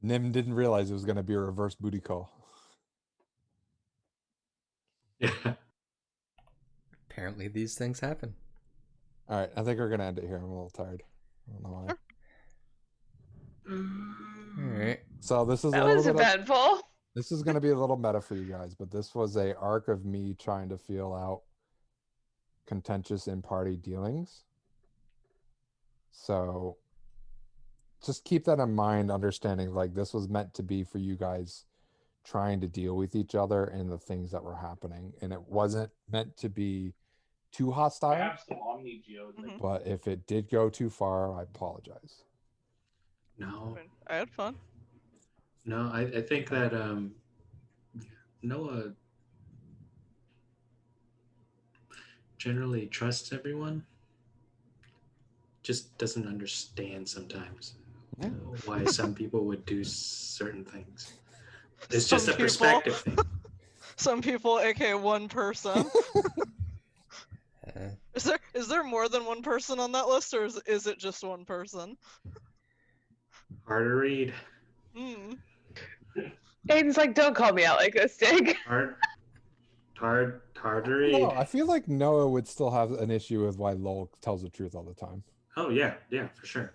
Nim didn't realize it was going to be a reverse booty call. Yeah. Apparently, these things happen. All right, I think we're going to end it here. I'm a little tired. I don't know why. All right. So this is That a little was bit of, eventful. this is going to be a little meta for you guys, but this was a arc of me trying to feel out contentious in-party dealings. So just keep that in mind, understanding like this was meant to be for you guys trying to deal with each other and the things that were happening. And it wasn't meant to be too I hostile, have some Omni Geodes. Mhm. but if it did go too far, I apologize. No, I had fun. no, I think that Noah generally trusts everyone, just doesn't understand sometimes why some people would do certain things. It's just a perspective thing. Some people, aka one person. Is there more than one person on that list, or is it just one person? Hard to read. Hmm. Aiden's like, don't call me out like this, Dig. Hard to read. No, I feel like Noah would still have an issue with why Lowell tells the truth all the time. Oh yeah, for sure.